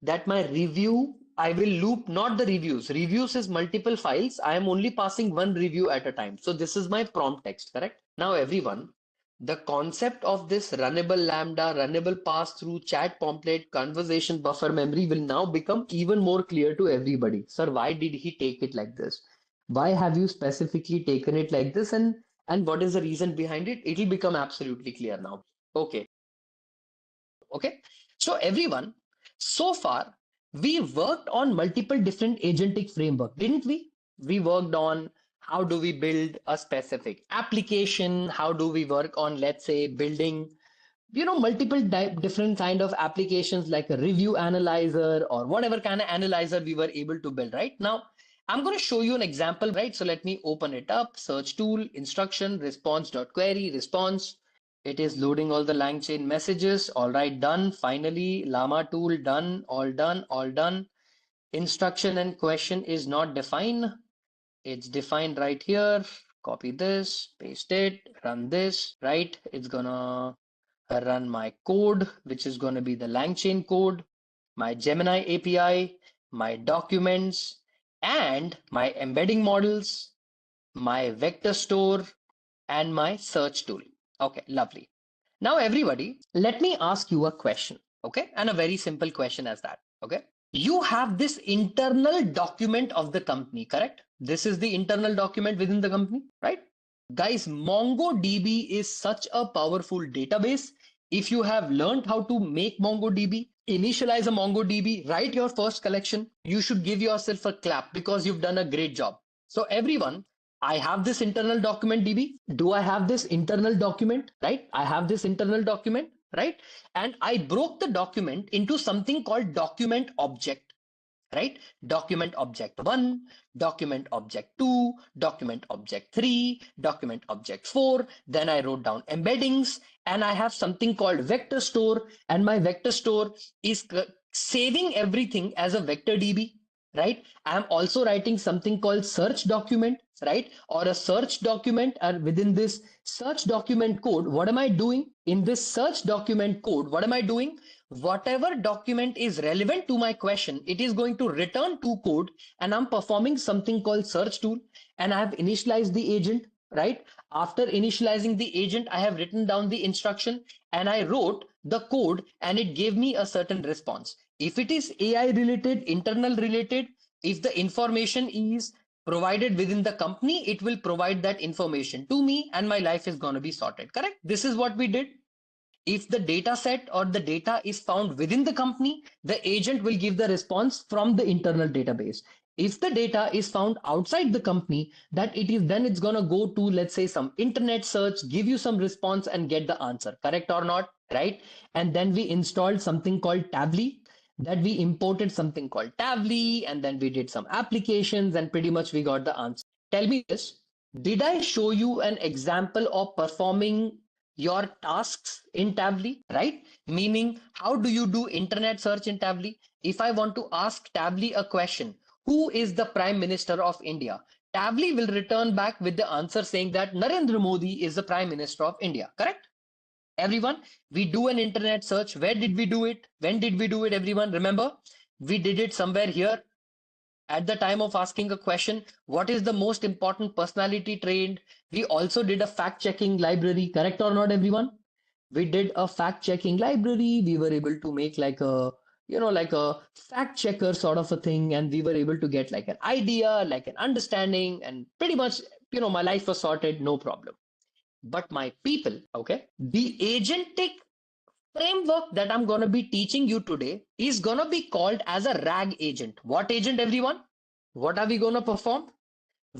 That my review, I will loop not the reviews. Reviews is multiple files. I am only passing one review at a time. So this is my prompt text, correct? Now, everyone, the concept of this runnable lambda, runnable pass through, chat pomplate, conversation buffer memory will now become even more clear to everybody. Sir, why did he take it like this? Why have you specifically taken it like this? And what is the reason behind it? It will become absolutely clear now. Okay. Okay. So everyone, so far we worked on multiple different agentic framework, didn't we? We worked on how do we build a specific application? How do we work on, let's say, building, multiple different kind of applications like a review analyzer or whatever kind of analyzer we were able to build, right? Now, I'm going to show you an example, right? So let me open it up. Search tool, instruction, response.query, response. It is loading all the LangChain messages. All right, done. Finally, Llama tool done, all done, all done. Instruction and question is not defined. It's defined right here. Copy this, paste it, run this, right? It's gonna run my code, which is gonna be the LangChain code, my Gemini API, my documents, and my embedding models, my vector store, and my search tool. Okay, lovely. Now, everybody, let me ask you a question, okay? And a very simple question as that, okay? You have this internal document of the company, correct? This is the internal document within the company, right? Guys, MongoDB is such a powerful database. If you have learned how to make MongoDB, initialize a MongoDB, write your first collection, you should give yourself a clap because you've done a great job. So everyone, I have this internal document DB. Do I have this internal document, right? I have this internal document, right? And I broke the document into something called document object, right? Document object 1, document object 2, document object 3, document object 4. Then I wrote down embeddings, and I have something called vector store, and my vector store is saving everything as a vector DB, right? I'm also writing something called search document, right? Or a search document, and within this search document code, what am I doing? In this search document code, what am I doing? Whatever document is relevant to my question, it is going to return to code, and I'm performing something called search tool, and I have initialized the agent, right? After initializing the agent, I have written down the instruction and I wrote the code, and it gave me a certain response. If it is AI related, internal related, if the information is provided within the company, it will provide that information to me and my life is going to be sorted. Correct? This is what we did. If the data set or the data is found within the company, the agent will give the response from the internal database. If the data is found outside the company, that it is then it's going to go to, let's say, some internet search, give you some response and get the answer. Correct or not? Right? And then we installed something called Tably, that we imported something called Tably, and then we did some applications and pretty much we got the answer. Tell me this, did I show you an example of performing your tasks in Tably, right? Meaning, how do you do internet search in Tably? If I want to ask Tably a question, who is the Prime Minister of India? Tably will return back with the answer saying that Narendra Modi is the Prime Minister of India, correct? Everyone, we do an internet search. Where did we do it? When did we do it, everyone? Remember, we did it somewhere here at the time of asking a question. What is the most important personality trait? We also did a fact checking library, correct or not, everyone? We did a fact checking library. We were able to make like a, like a fact checker sort of a thing, and we were able to get like an idea, like an understanding, and pretty much, my life was sorted, no problem. But my people, okay, the agentic framework that I'm going to be teaching you today is going to be called as a RAG agent. What agent, everyone? What are we going to perform?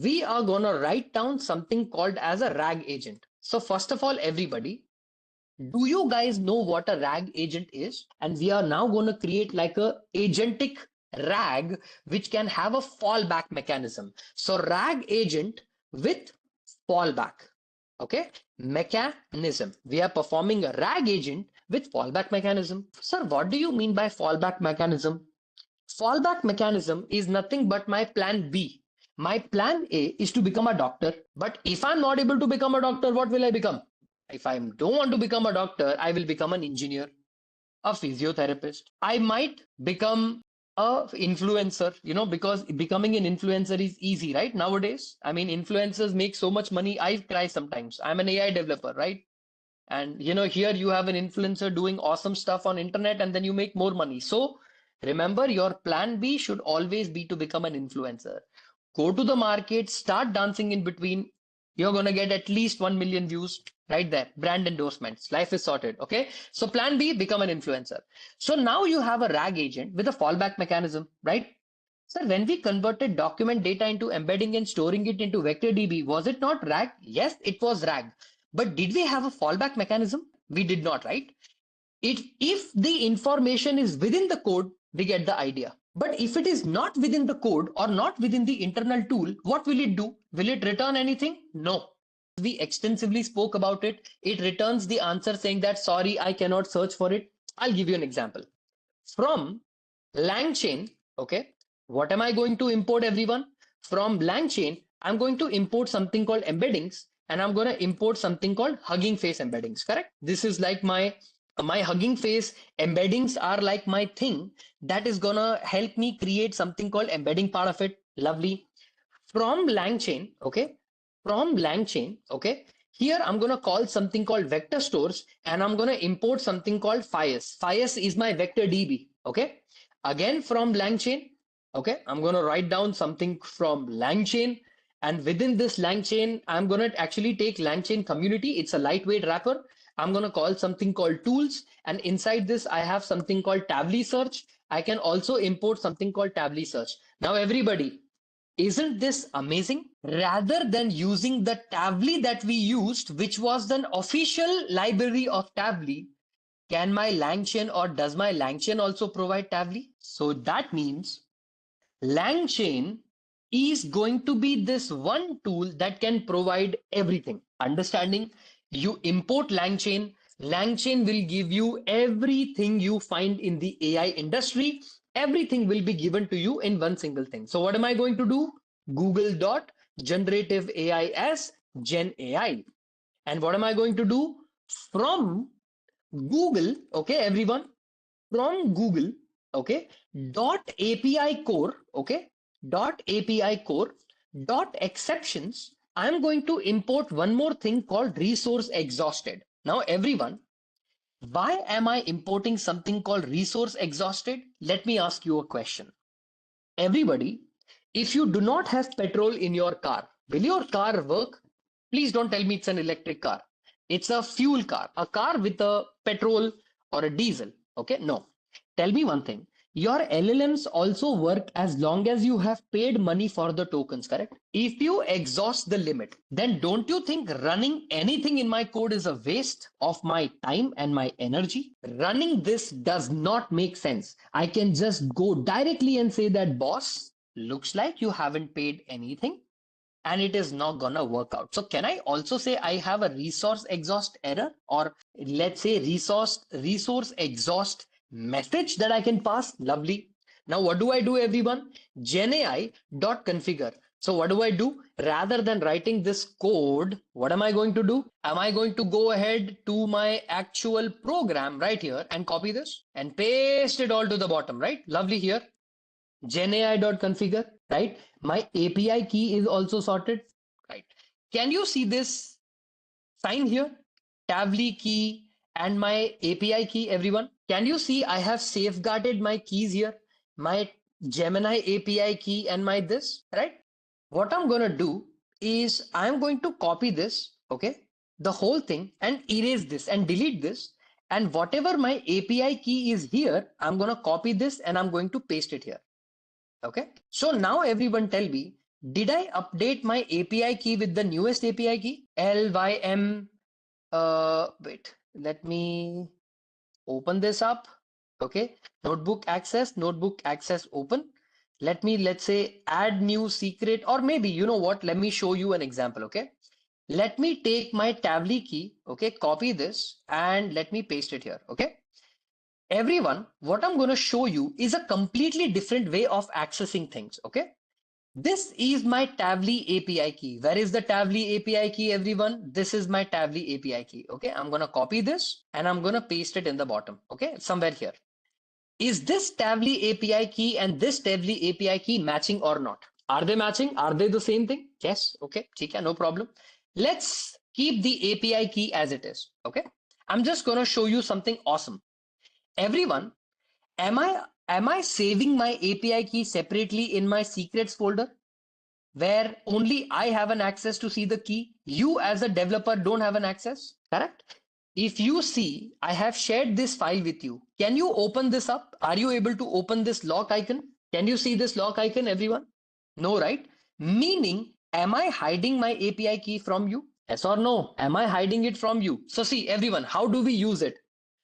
We are going to write down something called as a RAG agent. So first of all, everybody, do you guys know what a RAG agent is? And we are now going to create like a agentic RAG which can have a fallback mechanism. So RAG agent with fallback. Okay, mechanism. We are performing a RAG agent with fallback mechanism. Sir, what do you mean by fallback mechanism? Fallback mechanism is nothing but my plan B. My plan A is to become a doctor, but if I'm not able to become a doctor, what will I become? If I don't want to become a doctor, I will become an engineer, a physiotherapist. I might become a influencer, because becoming an influencer is easy, right? Nowadays, I mean, influencers make so much money. I cry sometimes. I'm an AI developer, right? And here you have an influencer doing awesome stuff on internet, and then you make more money. So remember, your plan B should always be to become an influencer. Go to the market, start dancing in between. You're going to get at least 1 million views right there. Brand endorsements. Life is sorted. Okay. So plan B, become an influencer. So now you have a RAG agent with a fallback mechanism, right? Sir, when we converted document data into embedding and storing it into vector DB, was it not RAG? Yes, it was RAG. But did we have a fallback mechanism? We did not, right? If the information is within the code, we get the idea. But if it is not within the code or not within the internal tool, what will it do? Will it return anything? No. We extensively spoke about it. It returns the answer saying that, sorry, I cannot search for it. I'll give you an example. From LangChain, okay, What am I going to import, everyone? From LangChain, I'm going to import something called embeddings, and I'm going to import something called Hugging Face embeddings, correct? This is like my Hugging Face embeddings are like my thing that is gonna help me create something called embedding part of it. Lovely. From LangChain, okay? From LangChain, okay? Here I'm gonna call something called vector stores, and I'm gonna import something called Fias. Fias is my vector DB, okay? Again from LangChain, okay? I'm gonna write down something from LangChain, and within this LangChain, I'm gonna actually take LangChain community. It's a lightweight wrapper. I'm gonna call something called tools, and inside this I have something called Tably search. I can also import something called Tably search. Now everybody, isn't this amazing? Rather than using the Tavli that we used, which was an official library of Tavli, can my LangChain or does my LangChain also provide Tavli? So that means LangChain is going to be this one tool that can provide everything. Understanding? You import LangChain, LangChain will give you everything you find in the AI industry. Everything will be given to you in one single thing. So what am I going to do? Google dot generative AI as Gen AI. And what am I going to do? From Google, okay, everyone, from Google, okay, dot API core, okay, dot API core, dot exceptions, I'm going to import one more thing called resource exhausted. Now, everyone, why am I importing something called resource exhausted? Let me ask you a question. Everybody, if you do not have petrol in your car, will your car work? Please don't tell me it's an electric car. It's a fuel car, a car with a petrol or a diesel. Okay, no. Tell me one thing. Your LLMs also work as long as you have paid money for the tokens, correct? If you exhaust the limit, then don't you think running anything in my code is a waste of my time and my energy? Running this does not make sense. I can just go directly and say that, boss, looks like you haven't paid anything and it is not gonna work out. So can I also say I have a resource exhaust error, or let's say resource exhaust message that I can pass? Lovely. Now what do I do, everyone? GenAI dot configure. So what do I do? Rather than writing this code, what am I going to do? Am I going to go ahead to my actual program right here and copy this and paste it all to the bottom, right? Lovely here. GenAI.configure, right? My API key is also sorted, right? Can you see this sign here? Tavli key and my API key, everyone. Can you see I have safeguarded my keys here? My Gemini API key and my this, right? What I'm going to do is I'm going to copy this, okay? The whole thing, and erase this and delete this. And whatever my API key is here, I'm going to copy this and I'm going to paste it here. Okay, so now everyone tell me, did I update my API key with the newest API key? LYM, wait, let me open this up. Okay, notebook access open. Let's say add new secret, or maybe, you know what, let me show you an example. Okay, let me take my Tavli key, okay, copy this and let me paste it here. Okay, everyone, what I'm going to show you is a completely different way of accessing things. Okay, this is my Tavli API key. Where is the Tavli API key, everyone? This is my Tavli API key. Okay, I'm going to copy this and I'm going to paste it in the bottom. Okay, somewhere here. Is this Tavli API key and this Tavli API key matching or not? Are they matching? Are they the same thing? Yes. Okay, no problem. Let's keep the API key as it is. Okay, I'm just going to show you something awesome. Everyone, am I saving my API key separately in my secrets folder where only I have an access to see the key? You as a developer don't have an access, correct? If you see, I have shared this file with you. Can you open this up? Are you able to open this lock icon? Can you see this lock icon, everyone? No, right? Meaning, am I hiding my API key from you? Yes or no? Am I hiding it from you? So see, everyone, how do we use it?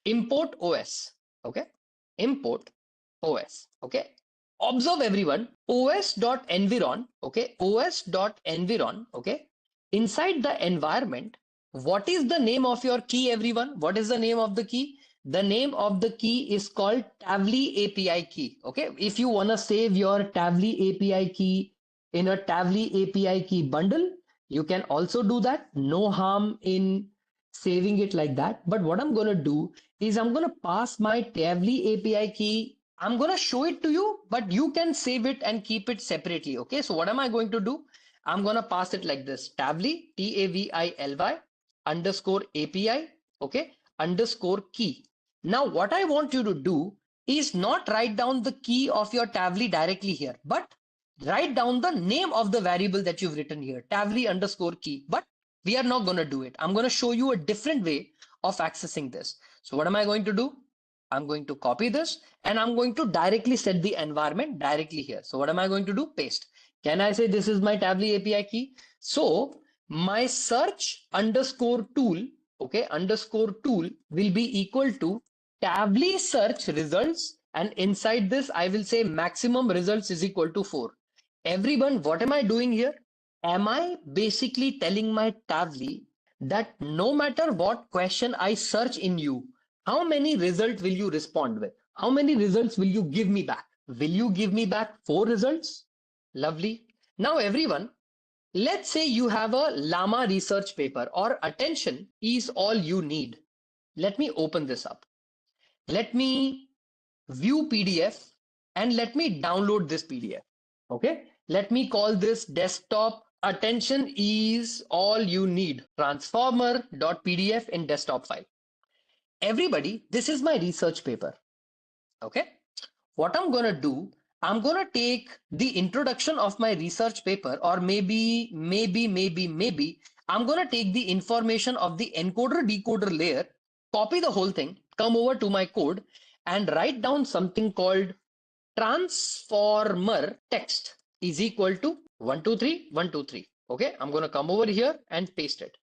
Import OS. Okay, import OS. Okay, observe, everyone, os.environ. Okay, os.environ. Okay, inside the environment, what is the name of your key, everyone? What is the name of the key? The name of the key is called Tavli API key. Okay, if you want to save your Tavli API key in a Tavli API key bundle, you can also do that. No harm in saving it like that. But what I'm going to do is I'm going to pass my Tavli API key. I'm going to show it to you, but you can save it and keep it separately. Okay, so what am I going to do? I'm going to pass it like this: Tavli, Tavily underscore API, okay, underscore key. Now, what I want you to do is not write down the key of your Tavli directly here, but write down the name of the variable that you've written here, Tavli underscore key. But we are not going to do it. I'm going to show you a different way of accessing this. So what am I going to do? I'm going to copy this and I'm going to directly set the environment directly here. So what am I going to do? Paste. Can I say this is my Tavli API key? So my search underscore tool, okay, underscore tool will be equal to Tavli search results, and inside this I will say maximum results is equal to 4. Everyone, what am I doing here? Am I basically telling my Tavli that no matter what question I search in you, how many results will you respond with? How many results will you give me back? Will you give me back 4 results? Lovely. Now everyone, let's say you have a llama research paper or attention is all you need. Let me open this up. Let me view PDF and let me download this PDF. Okay, let me call this desktop attention is all you need transformer.pdf in desktop file. Everybody, this is my research paper. Okay, what I'm gonna do, I'm gonna take the introduction of my research paper, or maybe I'm gonna take the information of the encoder decoder layer, copy the whole thing, come over to my code and write down something called transformer text is equal to 123 123. Okay, I'm gonna come over here and paste it.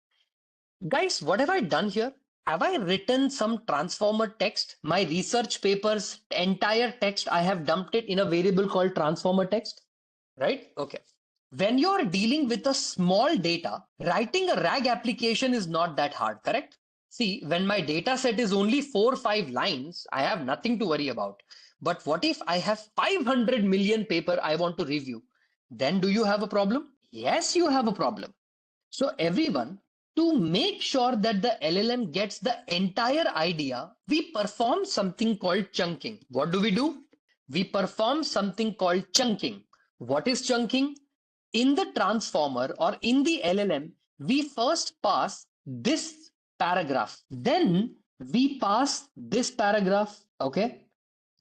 Guys, what have I done here? Have I written some transformer text? My research paper's entire text, I have dumped it in a variable called transformer text, right? Okay. When you're dealing with a small data, writing a RAG application is not that hard, correct? See, when my data set is only 4 or 5 lines, I have nothing to worry about. But what if I have 500 million paper I want to review? Then do you have a problem? Yes, you have a problem. So everyone, to make sure that the LLM gets the entire idea, we perform something called chunking. What do? We perform something called chunking. What is chunking? In the transformer or in the LLM, we first pass this paragraph. Then we pass this paragraph. Okay.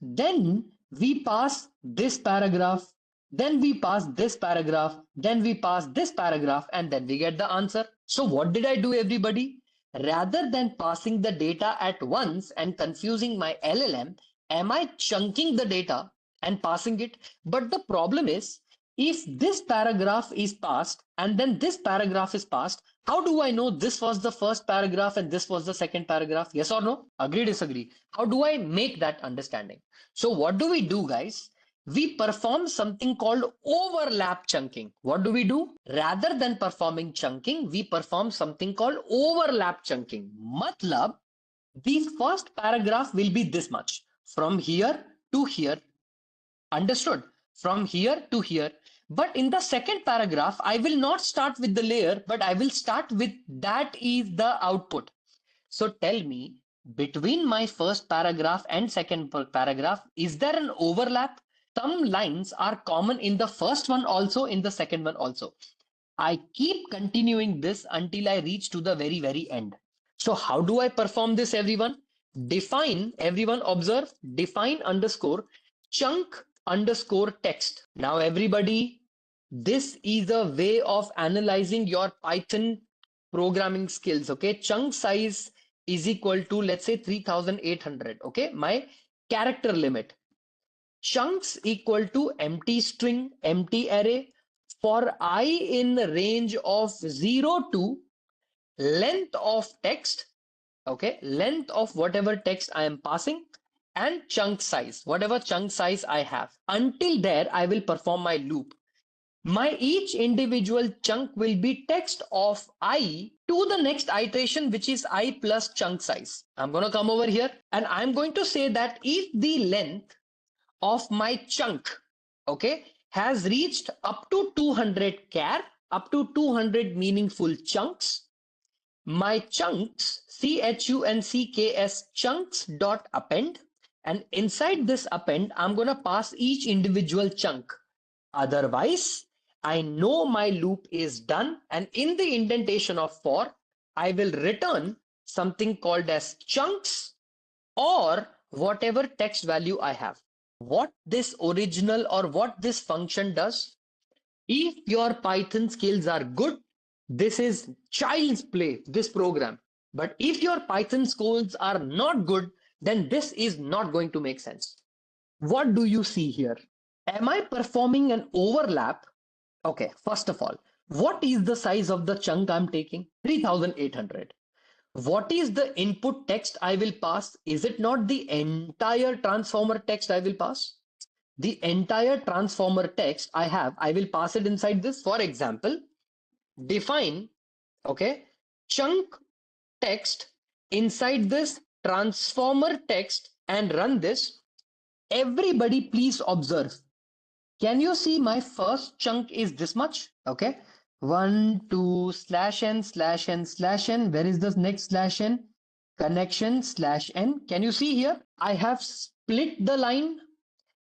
Then we pass this paragraph, then we pass this paragraph, then we pass this paragraph, and then we get the answer. So what did I do, everybody? Rather than passing the data at once and confusing my LLM, am I chunking the data and passing it? But the problem is, if this paragraph is passed and then this paragraph is passed, how do I know this was the first paragraph and this was the second paragraph? Yes or no? Agree, disagree? How do I make that understanding? So what do, guys? We perform something called overlap chunking. What do? Rather than performing chunking, we perform something called overlap chunking. Matlab, the first paragraph will be this much. From here to here. Understood? From here to here. But in the second paragraph, I will not start with the layer, but I will start with that is the output. So tell me, between my first paragraph and second paragraph, is there an overlap? Some lines are common in the first one also, in the second one also. I keep continuing this until I reach to the very end. So how do I perform this, everyone? Define, everyone observe, define underscore chunk underscore text. Now everybody, this is a way of analyzing your Python programming skills. Okay, chunk size is equal to, let's say, 3800. Okay, my character limit. Chunks equal to empty string, empty array. For I in range of 0 to length of text, okay, length of whatever text I am passing, and chunk size, whatever chunk size I have. Until there, I will perform my loop. My each individual chunk will be text of I to the next iteration, which is I plus chunk size. I'm going to come over here and I'm going to say that if the length of my chunk, okay, has reached up to 200 char, up to 200 meaningful chunks, my chunks, chunks chunks dot append, and inside this append, I'm going to pass each individual chunk. Otherwise, I know my loop is done, and in the indentation of for, I will return something called as chunks or whatever text value I have. What this original or what this function does, if your Python skills are good, this is child's play, this program. But if your Python skills are not good, then this is not going to make sense. What do you see here? Am I performing an overlap? Okay, first of all, what is the size of the chunk I'm taking? 3800. What is the input text I will pass? Is it not the entire transformer text I will pass? The entire transformer text I will pass it inside this. For example, define, okay, chunk text inside this transformer text and run this. Everybody please observe. Can you see my first chunk is this much? Okay. 1, 2, slash n, slash n, slash n. Where is the next slash n? Connection slash n. Can you see here? I have split the line.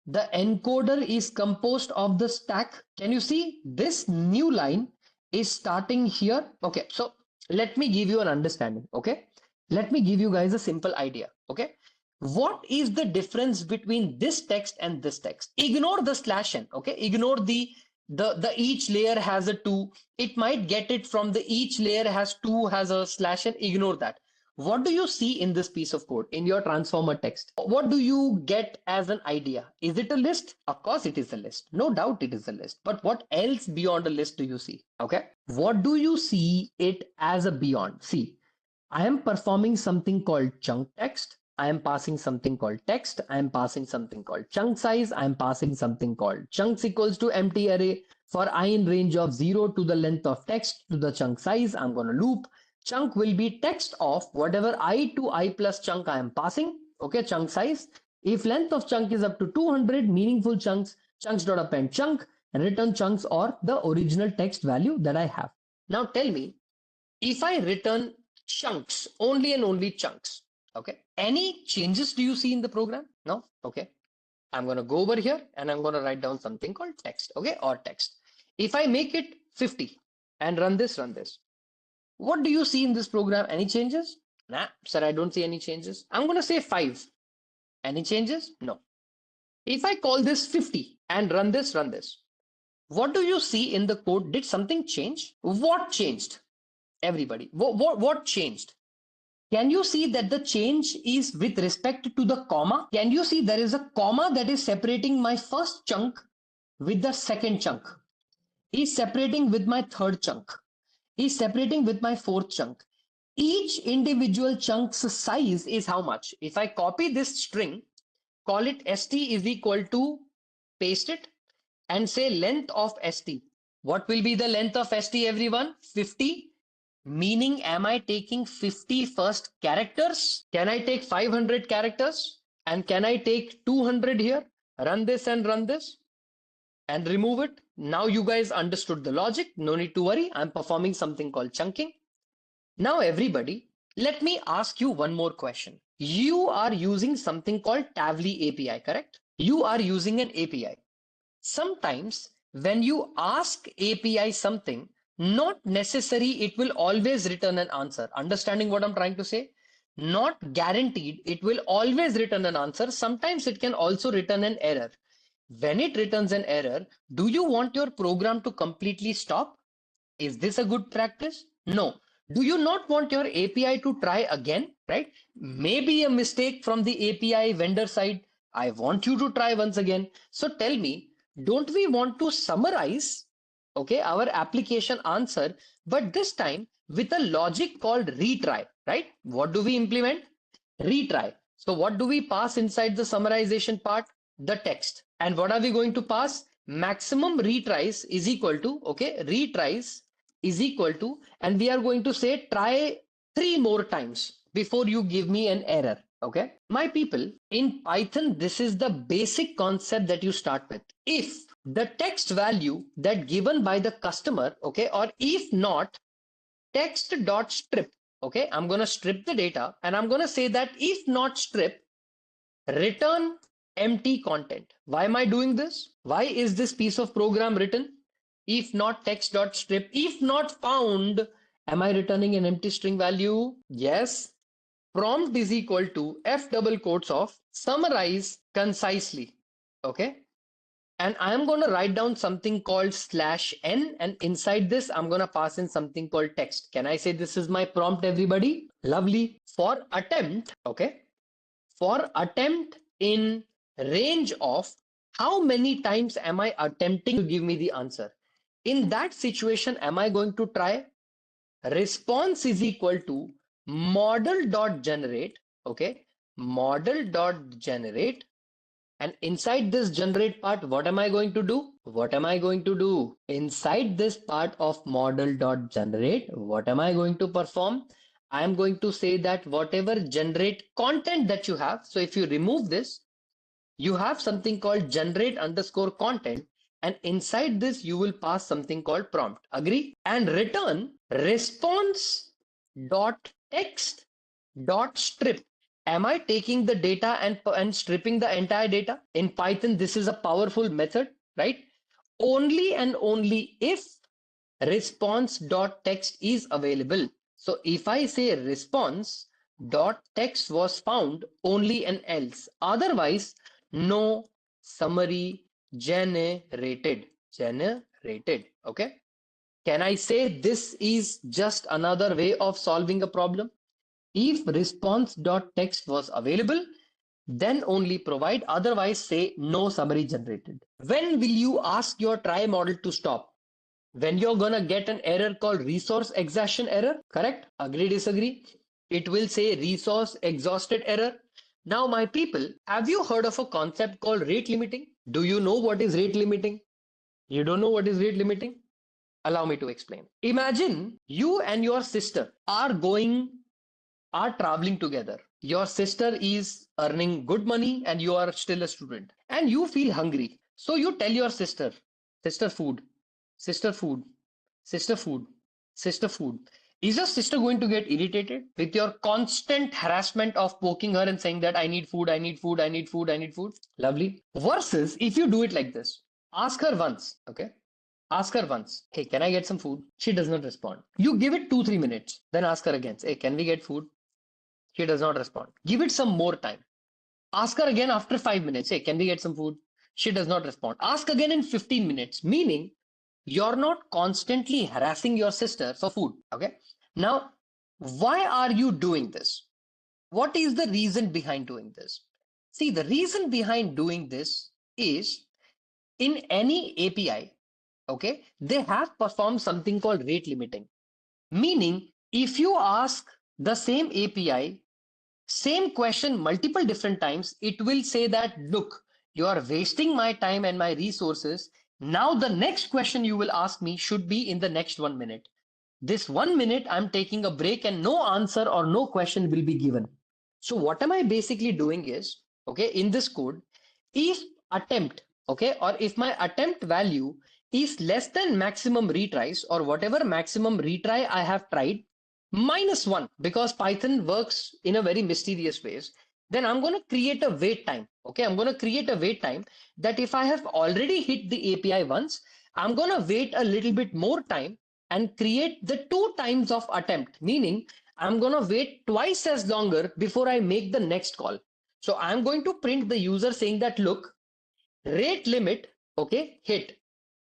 The encoder is composed of the stack. Can you see this new line is starting here? Okay, so let me give you an understanding. Okay, let me give you guys a simple idea. Okay, what is the difference between this text and this text? Ignore the slash n. Okay, ignore the each layer has a 2. It might get it from the each layer has 2 has a slash n. Ignore that. What do you see in this piece of code in your transformer text? What do you get as an idea? Is it a list? Of course it is a list. No doubt it is a list. But what else beyond a list do you see? Okay. What do you see it as a beyond? See, I am performing something called chunk text. I am passing something called text. I am passing something called chunk size. I am passing something called chunks equals to empty array. For I in range of 0 to the length of text to the chunk size, I'm going to loop. Chunk will be text of whatever I to I plus chunk I am passing. Okay, chunk size. If length of chunk is up to 200 meaningful chunks, chunks dot append chunk and return chunks or the original text value that I have. Now tell me, if I return chunks, only and only chunks, okay, any changes do you see in the program? No? Okay. I'm going to go over here and I'm going to write down something called text, okay, or text. If I make it 50 and run this, what do you see in this program? Any changes? Nah, sir, I don't see any changes. I'm going to say 5. Any changes? No. If I call this 50 and run this, what do you see in the code? Did something change? What changed? Everybody, what changed? Can you see that the change is with respect to the comma? Can you see there is a comma that is separating my first chunk with the second chunk? Is separating with my third chunk? Is separating with my fourth chunk? Each individual chunk's size is how much? If I copy this string, call it st is equal to, paste it and say length of st. What will be the length of st, everyone? 50. Meaning, am I taking 50 first characters? Can I take 500 characters? And can I take 200 here? Run this and run this and remove it. Now you guys understood the logic. No need to worry. I'm performing something called chunking. Now everybody, let me ask you one more question. You are using something called Tavli API, correct? You are using an API. Sometimes when you ask API something, not necessary it will always return an answer. Understanding what I'm trying to say? Not guaranteed it will always return an answer. Sometimes it can also return an error. When it returns an error, do you want your program to completely stop? Is this a good practice? No. Do you not want your API to try again, right? Maybe a mistake from the API vendor side. I want you to try once again. So tell me, don't we want to summarize, okay, our application answer, but this time with a logic called retry, right? What do we implement? Retry. So what do we pass inside the summarization part? The text. And what are we going to pass? maximum retries is equal to, okay, retries is equal to, and we are going to say try 3 more times before you give me an error. Okay, my people, in Python, this is the basic concept that you start with. If the text value that given by the customer, okay, or if not text dot strip, okay, I'm going to strip the data and I'm going to say that if not strip, return empty content. Why am I doing this? Why is this piece of program written? If not text dot strip, if not found, am I returning an empty string value? Yes. Prompt is equal to F double quotes of summarize concisely. Okay. And I'm going to write down something called /n, and inside this, I'm going to pass in something called text. Can I say this is my prompt, everybody? Lovely. For attempt, okay, for attempt in range of how many times am I attempting to give me the answer? In that situation, am I going to try? Response is equal to model.generate, okay, model.generate. And inside this generate part, what am I going to do? What am I going to do? Inside this part of model.generate, what am I going to perform? I am going to say that whatever generate content that you have. So if you remove this, you have something called generate underscore content. And inside this, you will pass something called prompt. Agree? And return response dot text dot strip. Am I taking the data and stripping the entire data? In Python, this is a powerful method, right? Only and only if response dot text is available. So if I say response dot text was found, only and else. Otherwise, no summary generated. Generated. Okay. Can I say this is just another way of solving a problem? If response.text was available, then only provide, otherwise say no summary generated. When will you ask your try model to stop? When you're gonna get an error called resource exhaustion error, correct? Agree, disagree? It will say resource exhausted error. Now, my people, have you heard of a concept called rate limiting? Do you know what is rate limiting? You don't know what is rate limiting? Allow me to explain. Imagine you and your sister are traveling together. Your sister is earning good money and you are still a student and you feel hungry. So you tell your sister, sister food, sister food, sister food, sister food. Is your sister going to get irritated with your constant harassment of poking her and saying that I need food, I need food, I need food, I need food? Lovely. Versus if you do it like this, ask her once, okay? Ask her once, hey, can I get some food? She does not respond. You give it 2-3 minutes, then ask her again, hey, can we get food? She does not respond. Give it some more time. Ask her again after 5 minutes. Hey, can we get some food? She does not respond. Ask again in 15 minutes, meaning you're not constantly harassing your sister for food. Okay. Now, why are you doing this? What is the reason behind doing this? See, the reason behind doing this is in any API, okay, they have performed something called rate limiting. Meaning, if you ask the same API same question multiple different times, it will say that, look, you are wasting my time and my resources. Now the next question you will ask me should be in the next 1 minute. This 1 minute, I'm taking a break and no answer or no question will be given. So what am I basically doing is, okay, in this code, if attempt, okay, or if my attempt value is less than maximum retries or whatever maximum retry I have tried, -1, because Python works in a very mysterious ways, then I'm going to create a wait time. Okay, I'm going to create a wait time that if I have already hit the API once, I'm going to wait a little bit more time and create the 2 times of attempt, meaning I'm going to wait twice as longer before I make the next call. So I'm going to print the user saying that, look, rate limit, okay, hit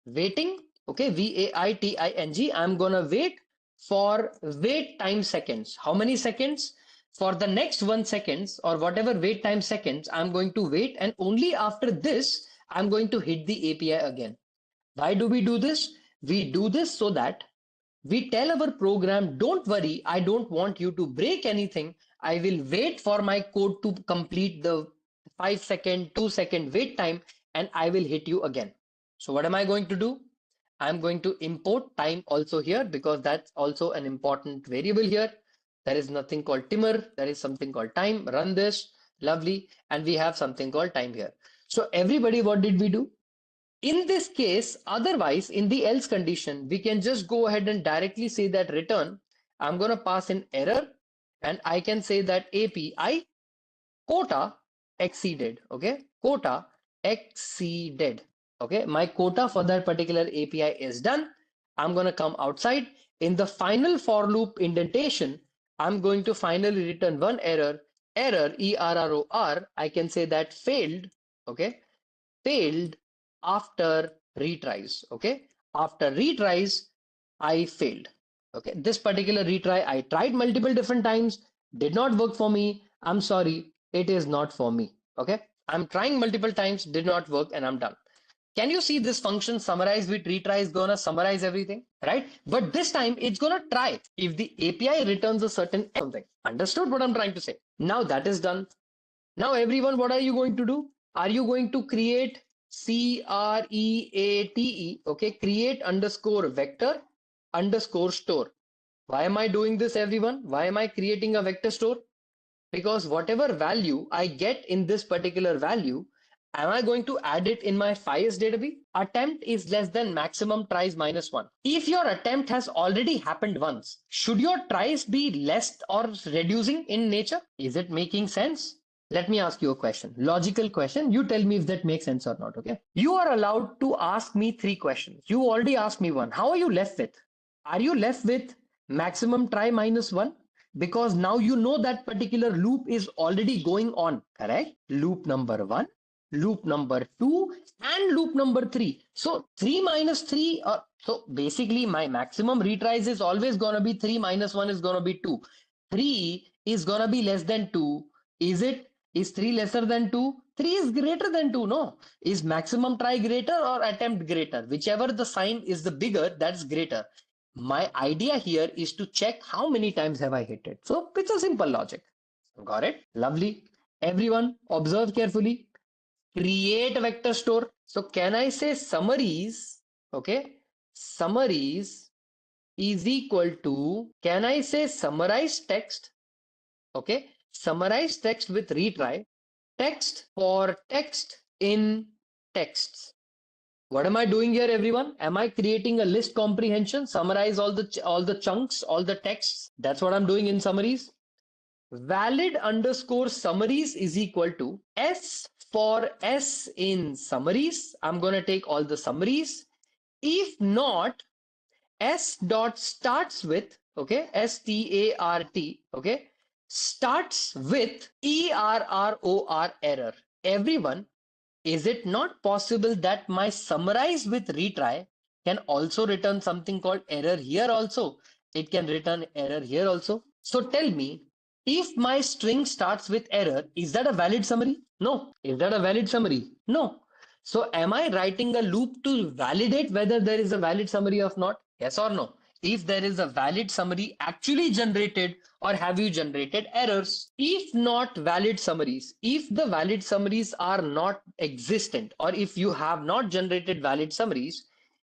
waiting, okay, waiting. I'm gonna wait for wait time seconds. How many seconds? For the next 1 seconds or whatever wait time seconds, I'm going to wait, and only after this I'm going to hit the API again. Why do we do this? We do this so that we tell our program, don't worry, I don't want you to break anything. I will wait for my code to complete the 5 second, 2 second wait time, and I will hit you again. So what am I going to do? I'm going to import time also here because that's also an important variable here. There is nothing called timer. There is something called time. Run this. Lovely. And we have something called time here. So everybody, what did we do? In this case, otherwise, in the else condition, we can just go ahead and directly say that return. I'm going to pass in error and I can say that API quota exceeded. Okay. Quota exceeded. Okay. My quota for that particular API is done. I'm going to come outside. In the final for loop indentation, I'm going to finally return one error. Error, ERROR. I can say that failed. Okay, failed after retries. Okay, after retries, I failed. Okay, this particular retry, I tried multiple different times, did not work for me. I'm sorry, it is not for me. Okay, I'm trying multiple times, did not work, and I'm done. Can you see this function summarize with retry is gonna summarize everything, right? But this time it's gonna try if the API returns a certain something. Understood what I'm trying to say? Now that is done. Now, everyone, what are you going to do? Are you going to create create, okay, create underscore vector underscore store? Why am I doing this, everyone? Why am I creating a vector store? Because whatever value I get in this particular value, am I going to add it in my FIS database? Attempt is less than maximum tries minus one. If your attempt has already happened once, should your tries be less or reducing in nature? Is it making sense? Let me ask you a question, logical question. You tell me if that makes sense or not, okay? You are allowed to ask me three questions. You already asked me one. How are you left with? Are you left with maximum try minus one? Because now you know that particular loop is already going on, correct? Loop number one, loop number two, and loop number three. So 3 minus 3, so basically my maximum retries is always going to be 3 minus 1 is going to be 2. 3 is going to be less than 2. Is it? Is 3 lesser than 2? 3 is greater than 2, no? Is maximum try greater or attempt greater? Whichever the sign is the bigger, that's greater. My idea here is to check how many times have I hit it. So it's a simple logic. Got it? Lovely. Everyone observe carefully. Create a vector store. So can I say summaries? Okay. Summaries is equal to, can I say summarize text? Okay. Summarize text with retry. Text for text in texts. What am I doing here, everyone? Am I creating a list comprehension? Summarize all the chunks, all the texts. That's what I'm doing in summaries. Valid underscore summaries is equal to S for S in summaries. I'm going to take all the summaries. If not, S dot starts with, okay, START, okay, starts with ERROR error. Everyone, is it not possible that my summarize with retry can also return something called error here also? It can return error here also. So tell me, if my string starts with error, is that a valid summary? No. Is that a valid summary? No. So am I writing a loop to validate whether there is a valid summary or not? Yes or no? If there is a valid summary actually generated, or have you generated errors? If not valid summaries, if the valid summaries are not existent, or if you have not generated valid summaries,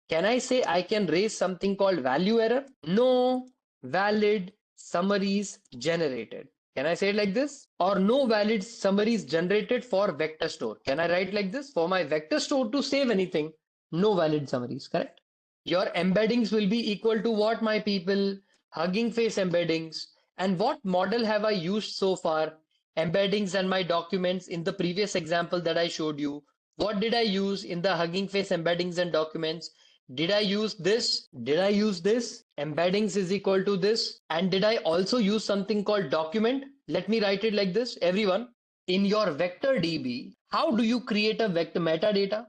can I say I can raise something called value error? No valid summaries generated. Can I say it like this? Or no valid summaries generated for vector store. Can I write like this? For my vector store to save anything, no valid summaries, correct? Your embeddings will be equal to what, my people? Hugging Face embeddings. And what model have I used so far? Embeddings and my documents in the previous example that I showed you. What did I use in the Hugging Face embeddings and documents? Did I use this? Did I use this? Embeddings is equal to this. And did I also use something called document? Let me write it like this. Everyone, in your vector DB, how do you create a vector metadata?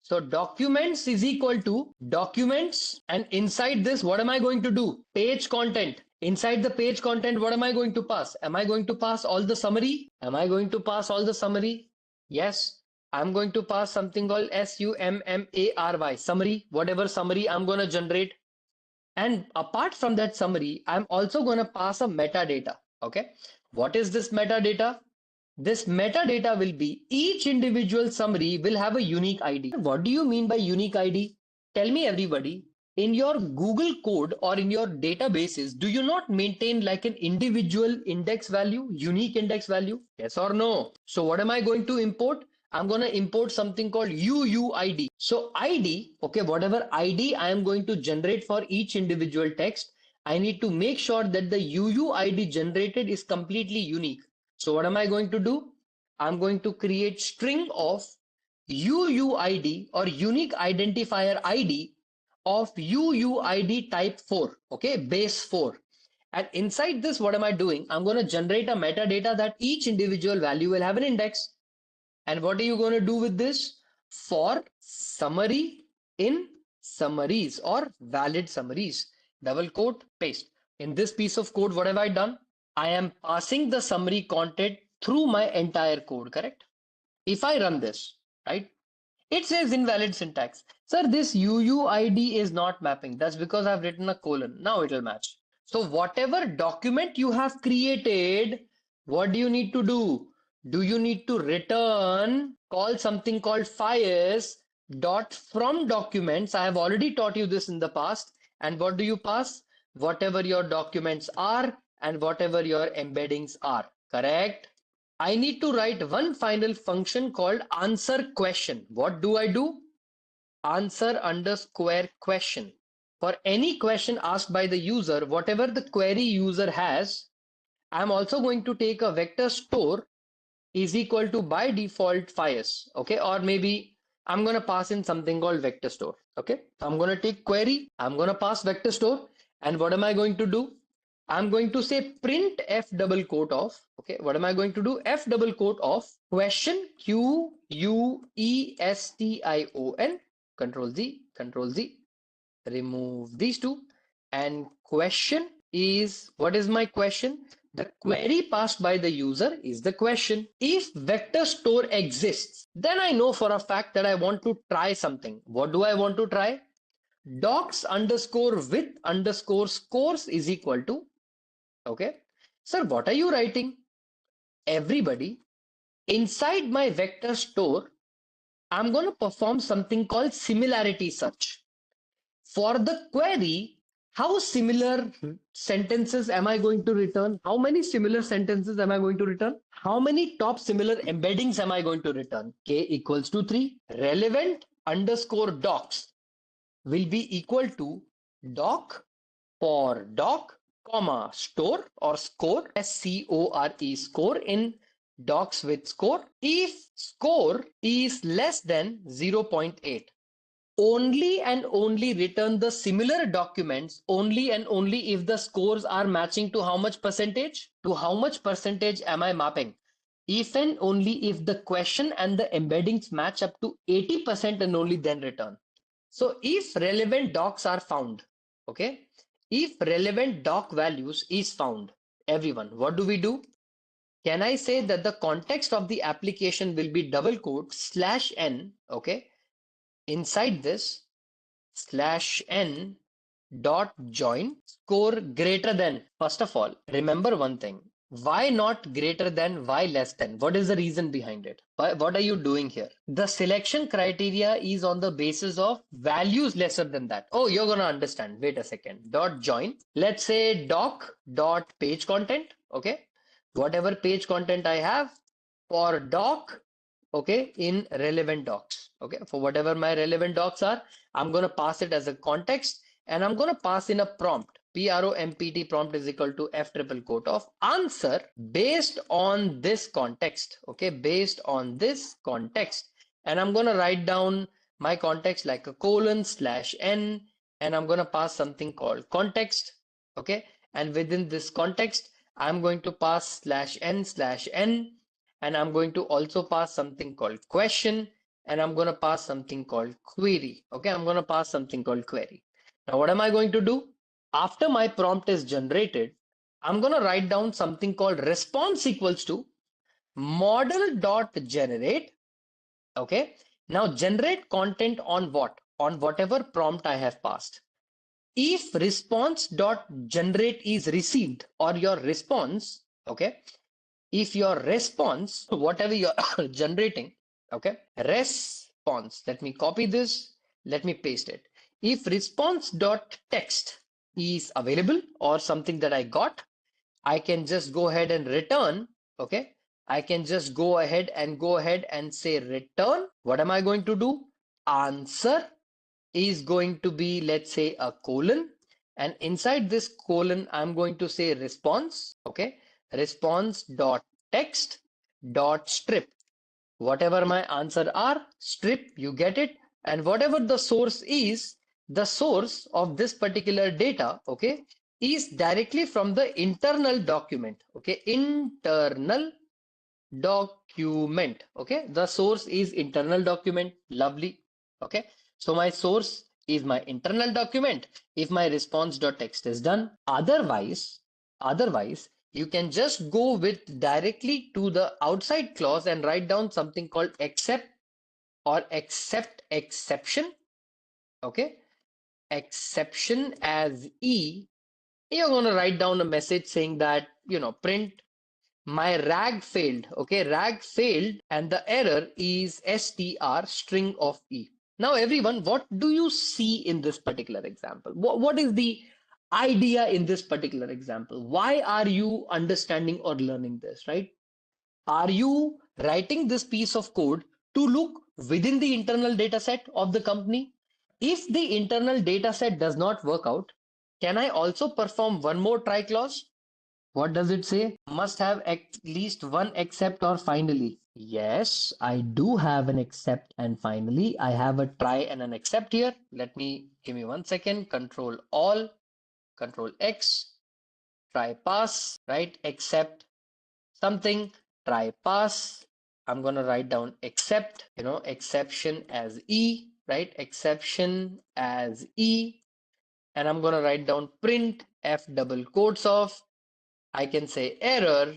So documents is equal to documents, and inside this, what am I going to do? Page content. Inside the page content, what am I going to pass? Am I going to pass all the summary? Am I going to pass all the summary? Yes. I'm going to pass something called SUMMARY, summary, whatever summary I'm going to generate. And apart from that summary, I'm also going to pass a metadata. Okay. What is this metadata? This metadata will be each individual summary will have a unique ID. What do you mean by unique ID? Tell me, everybody. In your Google code or in your databases, do you not maintain like an individual index value, unique index value? Yes or no? So what am I going to import? I'm going to import something called UUID. So ID, okay, whatever ID I am going to generate for each individual text, I need to make sure that the UUID generated is completely unique. So what am I going to do? I'm going to create string of UUID or unique identifier ID of UUID type 4, okay, base 4. And inside this, what am I doing? I'm going to generate a metadata that each individual value will have an index. And what are you going to do with this? For summary in summaries or valid summaries. Double quote, paste. In this piece of code, what have I done? I am passing the summary content through my entire code, correct? If I run this, right, it says invalid syntax. Sir, this UUID is not mapping. That's because I've written a colon. Now it will match. So whatever document you have created, what do you need to do? Do you need to return, call something called fires dot from documents? I have already taught you this in the past. And what do you pass? Whatever your documents are and whatever your embeddings are. Correct? I need to write one final function called answer question. What do I do? Answer underscore question. For any question asked by the user, whatever the query user has, I'm also going to take a vector store is equal to by default fires. Okay, or maybe I'm going to pass in something called vector store. Okay, I'm going to take query, I'm going to pass vector store, and what am I going to do? I'm going to say print f double quote of, okay, what am I going to do? F double quote of question, question, control Z, remove these two, and question is, what is my question? The query passed by the user is the question. If vector store exists, then I know for a fact that I want to try something. What do I want to try? Docs underscore with underscore scores is equal to, okay, sir, what are you writing? Everybody, inside my vector store, I'm going to perform something called similarity search. For the query, how similar sentences am I going to return? How many similar sentences am I going to return? How many top similar embeddings am I going to return? K equals to 3. Relevant underscore docs will be equal to doc for doc, comma, store or score, SCORE, score in docs with score. If score is less than 0.8, only and only return the similar documents only and only if the scores are matching to how much percentage? To how much percentage am I mapping? If and only if the question and the embeddings match up to 80% and only then return. So if relevant docs are found, okay, if relevant doc values is found, everyone, what do we do? Can I say that the context of the application will be double quote slash n, okay, inside this slash n dot join score greater than. First of all, remember one thing. Why not greater than? Why less than? What is the reason behind it? What are you doing here? The selection criteria is on the basis of values lesser than that. Oh, you're going to understand. Wait a second. Dot join. Let's say doc dot page content. Okay. Whatever page content I have for doc, okay, in relevant docs. Okay. For whatever my relevant docs are, I'm going to pass it as a context and I'm going to pass in a prompt. PROMPT prompt is equal to F triple quote of answer based on this context. Okay, based on this context. And I'm going to write down my context like a colon slash n, and I'm going to pass something called context. Okay, and within this context, I'm going to pass slash n, and I'm going to also pass something called question, and I'm going to pass something called query. Okay, I'm going to pass something called query. Now, what am I going to do? After my prompt is generated, I'm going to write down something called response equals to model dot generate. Okay. Now generate content on what? On whatever prompt I have passed. If response dot generate is received or your response, okay, if your response, whatever you're generating, okay, response, let me copy this, let me paste it. If response.text is available or something that I got, I can just go ahead and return, okay? I can just go ahead and say return. What am I going to do? Answer is going to be, let's say, a colon, and inside this colon I'm going to say response, okay, response dot text dot strip, whatever my answer are, strip, you get it, and whatever the source is, the source of this particular data, okay, is directly from the internal document, okay, internal document, okay, the source is internal document. Lovely. Okay, so my source is my internal document if my response.txt is done. Otherwise you can just go with directly to the outside clause and write down something called except or accept exception, okay, exception as e. You're going to write down a message saying that, print my rag failed, okay, rag failed, and the error is str string of e. Now everyone, what do you see in this particular example? What is the idea in this particular example? Why are you understanding or learning this, right? Are you writing this piece of code to look within the internal data set of the company? If the internal data set does not work out, can I also perform one more try clause? What does it say? Must have at least one except or finally. Yes, I do have an except and finally. I have a try and an except here. Give me 1 second. Control X, try pass, right? Except something, try pass. I'm going to write down except, exception as E, right? Exception as E. And I'm going to write down print F double quotes of, I can say error,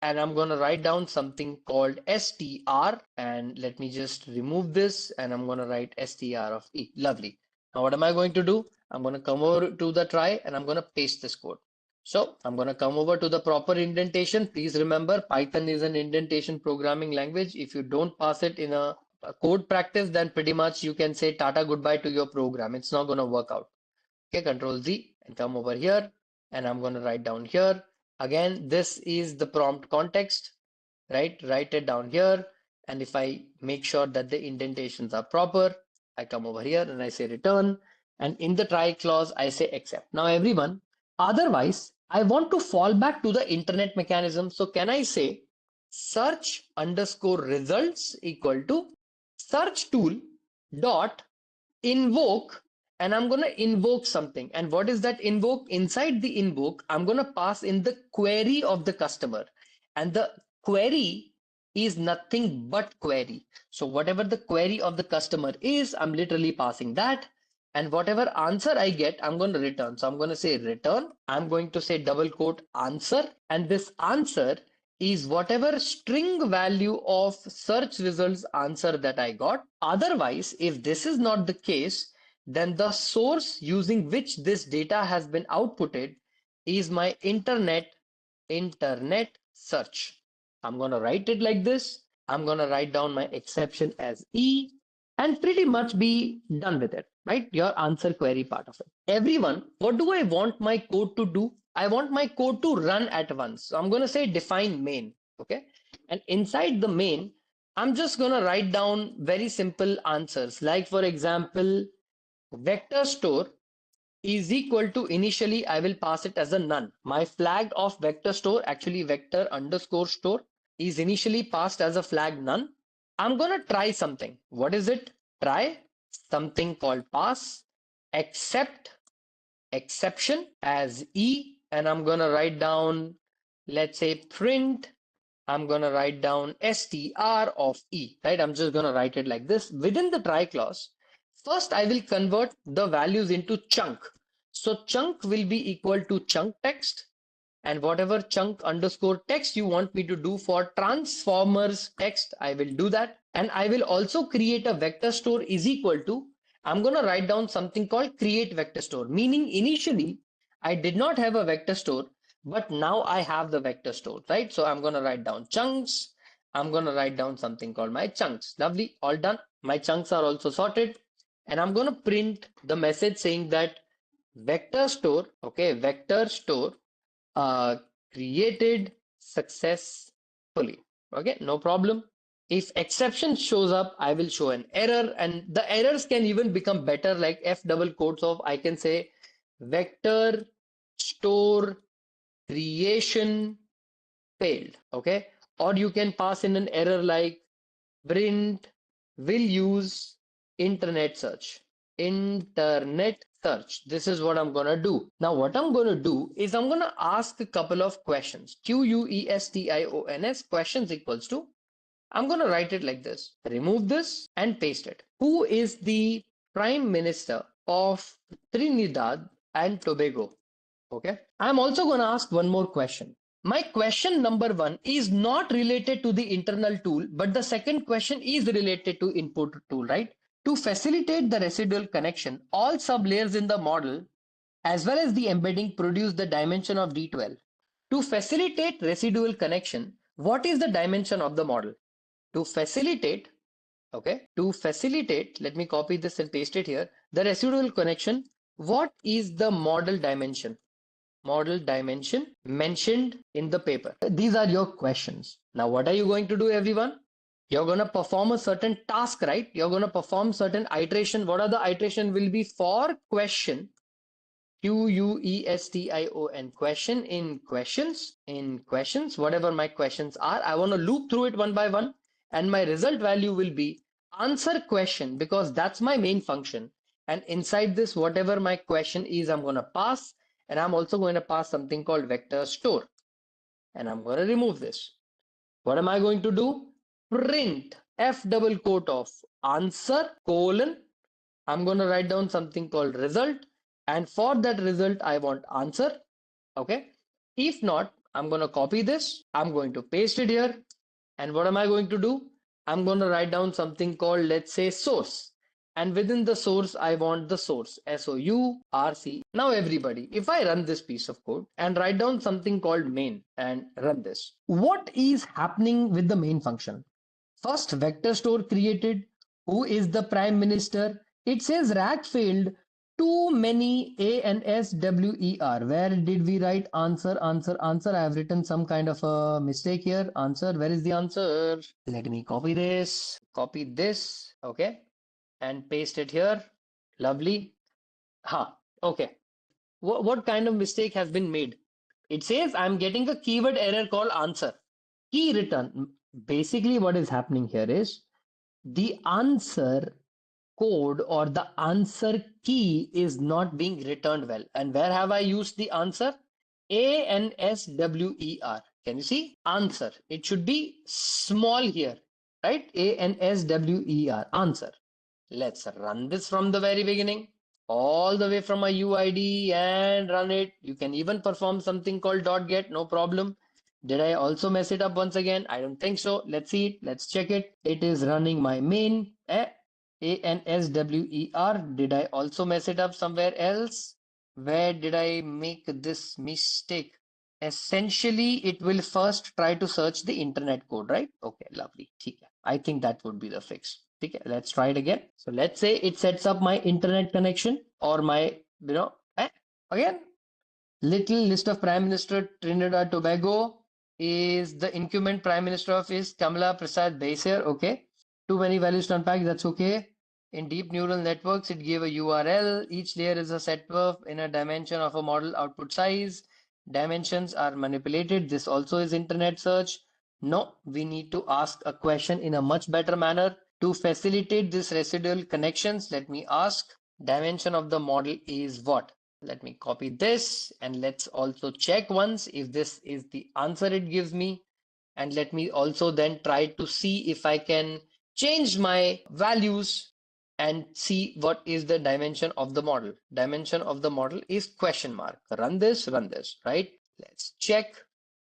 and I'm going to write down something called str, and let me just remove this, and I'm going to write str of e. Lovely. Now what am I going to do? I'm going to come over to the try and I'm going to paste this code. So I'm going to come over to the proper indentation. Please remember, Python is an indentation programming language. If you don't pass it in a code practice, then pretty much you can say tata goodbye to your program. It's not going to work out. Okay, Control Z and come over here, and I'm going to write down here. Again, this is the prompt context, right? Write it down here. And if I make sure that the indentations are proper, I come over here and I say return. And in the try clause, I say accept. Now, everyone, otherwise, I want to fall back to the internet mechanism. So can I say search underscore results equal to search tool dot invoke, and I'm going to invoke something. And what is that invoke? Inside the invoke, I'm going to pass in the query of the customer, and the query is nothing but query. So whatever the query of the customer is, I'm literally passing that, and whatever answer I get, I'm going to return. So I'm going to say return, I'm going to say double quote answer, and this answer is whatever string value of search results answer that I got. Otherwise, if this is not the case, then the source using which this data has been outputted is my internet search. I'm going to write it like this. I'm going to write down my exception as E and pretty much be done with it, right? Your answer query part of it. Everyone, what do I want my code to do? I want my code to run at once. So I'm going to say define main, okay? And inside the main, I'm just going to write down very simple answers. Like for example, vector store is equal to, initially I will pass it as a none. My flag of vector store, actually vector underscore store, is initially passed as a flag none. I'm going to try something. What is it? Try something called pass except exception as E, and I'm going to write down, let's say print, I'm going to write down str of E, right? I'm just going to write it like this. Within the try clause, first I will convert the values into chunk. So chunk will be equal to chunk text, and whatever chunk underscore text you want me to do for transformers text, I will do that. And I will also create a vector store is equal to, I'm going to write down something called create vector store, meaning initially I did not have a vector store, But now I have the vector store, right? So I'm going to write down chunks. I'm going to write down something called my chunks. Lovely, all done. My chunks are also sorted. And I'm going to print the message saying that vector store, okay, vector store uh, created successfully. Okay, no problem. If exception shows up, I will show an error, and the errors can even become better, like F double quotes of, I can say vector store creation failed. Okay, or you can pass in an error like print will use internet search. Internet search. This is what I'm going to do. Now, what I'm going to do is I'm going to ask a couple of questions. Questions. Questions equals to, I'm going to write it like this. Remove this and paste it. Who is the Prime Minister of Trinidad and Tobago? Okay. I'm also going to ask one more question. My question number one is not related to the internal tool, but the second question is related to input tool, right? To facilitate the residual connection, all sublayers in the model as well as the embedding produce the dimension of D12. To facilitate residual connection, what is the dimension of the model? To facilitate, okay, to facilitate, let me copy this and paste it here. The residual connection, what is the model dimension? Model dimension mentioned in the paper. These are your questions. Now, what are you going to do, everyone? You're going to perform a certain task, right? You're going to perform certain iteration. What are the iteration will be for question? Question, questions, whatever my questions are. I want to loop through it one by one, and my result value will be answer question, because that's my main function. And inside this, whatever my question is, I'm going to pass, and I'm also going to pass something called vector store, and I'm going to remove this. What am I going to do? Print F double quote of answer colon. I'm going to write down something called result, and for that result I want answer. Okay, if not, I'm going to copy this, I'm going to paste it here, and what am I going to do? I'm going to write down something called, let's say, source, and within the source I want the source, source. Now everybody, if I run this piece of code and write down something called main and run this, what is happening with the main function? First vector store created. Who is the prime minister? It says rack failed. Too many A and S W E R. Where did we write answer, answer, answer? I have written some kind of a mistake here. Answer. Where is the answer? Let me copy this, okay, and paste it here. Lovely. Okay. What kind of mistake has been made? It says I'm getting a keyword error called answer. Key return. Basically, what is happening here is the answer code or the answer key is not being returned well. And where have I used the answer? ANSWER. Can you see? Answer. It should be small here, right? ANSWER. Answer. Let's run this from the very beginning, all the way from a UID and run it. You can even perform something called .get, no problem. Did I also mess it up once again? I don't think so. Let's see it. Let's check it. It is running my main. ANSWER. Did I also mess it up somewhere else? Where did I make this mistake? Essentially, it will first try to search the internet code, right? Okay, lovely. I think that would be the fix. Okay, let's try it again. So let's say it sets up my internet connection or my, again, little list of Prime Minister Trinidad Tobago is the incumbent Prime Minister of is Kamala Prasad Baisir. Okay. Too many values to unpack. That's okay. In deep neural networks, it gave a URL. Each layer is a set verb in a dimension of a model output size. Dimensions are manipulated. This also is internet search. No, we need to ask a question in a much better manner. To facilitate this residual connections, let me ask dimension of the model is what? Let me copy this and let's also check once if this is the answer it gives me. And let me also then try to see if I can change my values and see what is the dimension of the model. Dimension of the model is question mark. Run this, right? Let's check.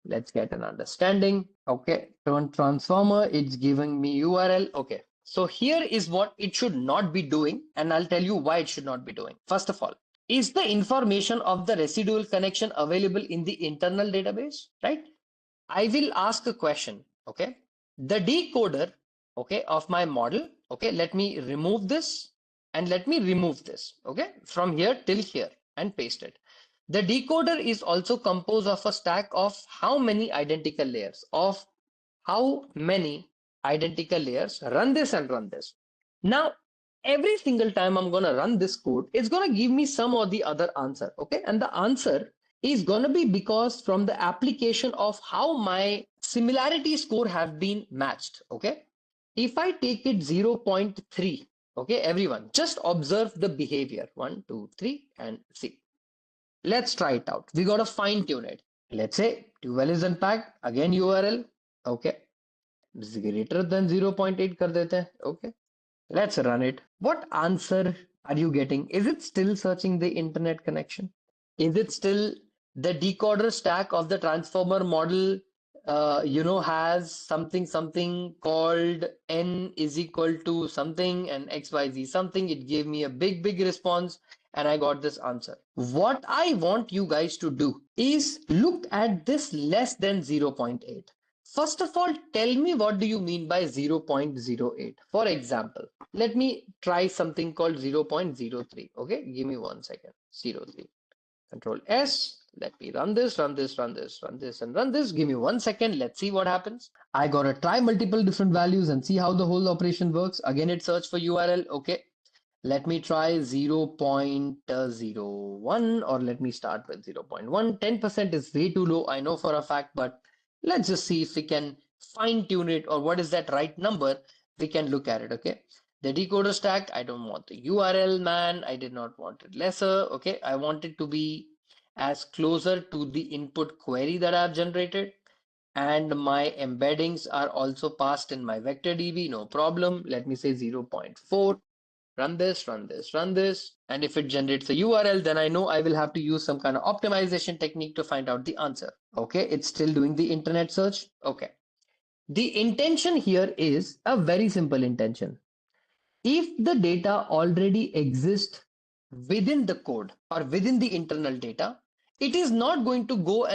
Let's get an understanding. Okay, turn transformer, it's giving me URL. Okay, so here is what it should not be doing, and I'll tell you why it should not be doing. First of all, is the information of the residual connection available in the internal database, right? I will ask a question, okay? The decoder, okay, of my model, okay, let me remove this and let me remove this, okay, from here till here and paste it. The decoder is also composed of a stack of how many identical layers, of how many identical layers. Run this and run this. Now, every single time I'm going to run this code, it's going to give me some or the other answer, okay? And the answer is going to be because from the application of how my similarity score have been matched, okay? If I take it 0.3, okay, everyone, just observe the behavior. 1, 2, 3, and see. Let's try it out. We got to fine tune it. Let's say 12 is unpacked, again URL, okay? Greater than 0.8 kar dete hain, okay? Let's run it. What answer are you getting? Is it still searching the internet connection? Is it still the decoder stack of the transformer model, has something called n is equal to something and xyz something? It gave me a big response and I got this answer. What I want you guys to do is look at this less than 0.8. First of all, tell me what do you mean by 0.08? For example, let me try something called 0.03. Okay, give me 1 second. 03. Control S. Let me run this, run this, run this, run this, and run this. Give me 1 second. Let's see what happens. I gotta try multiple different values and see how the whole operation works. Again, it search for URL. Okay. Let me try 0.01 or let me start with 0.1. 10% is way too low, I know for a fact, but let's just see if we can fine tune it or what is that right number. We can look at it, okay? The decoder stack, I don't want the URL, man. I did not want it lesser, okay? I want it to be as closer to the input query that I've generated. And my embeddings are also passed in my vector DB, no problem. Let me say 0.4. Run this, run this, run this. And if it generates a URL, then I know I will have to use some kind of optimization technique to find out the answer. Okay, it's still doing the internet search. Okay. The intention here is a very simple intention. If the data already exists within the code or within the internal data, it is not going to go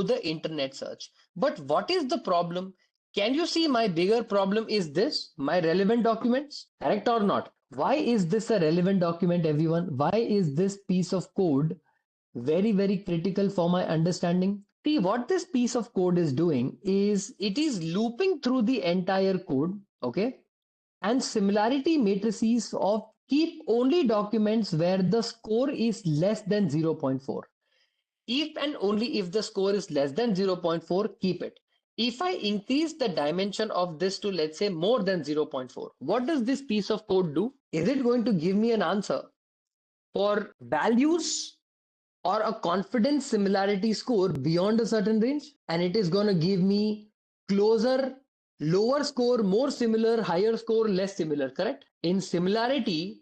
the internet search. But what is the problem? Can you see my bigger problem is this, my relevant documents, correct or not? Why is this a relevant document, everyone? Why is this piece of code very critical for my understanding? See, what this piece of code is doing is it is looping through the entire code, okay? And similarity matrices of keep only documents where the score is less than 0.4. If and only if the score is less than 0.4, keep it. If I increase the dimension of this to, let's say, more than 0.4, what does this piece of code do? Is it going to give me an answer for values or a confidence similarity score beyond a certain range? And it is going to give me closer, lower score, more similar, higher score, less similar, correct? In similarity,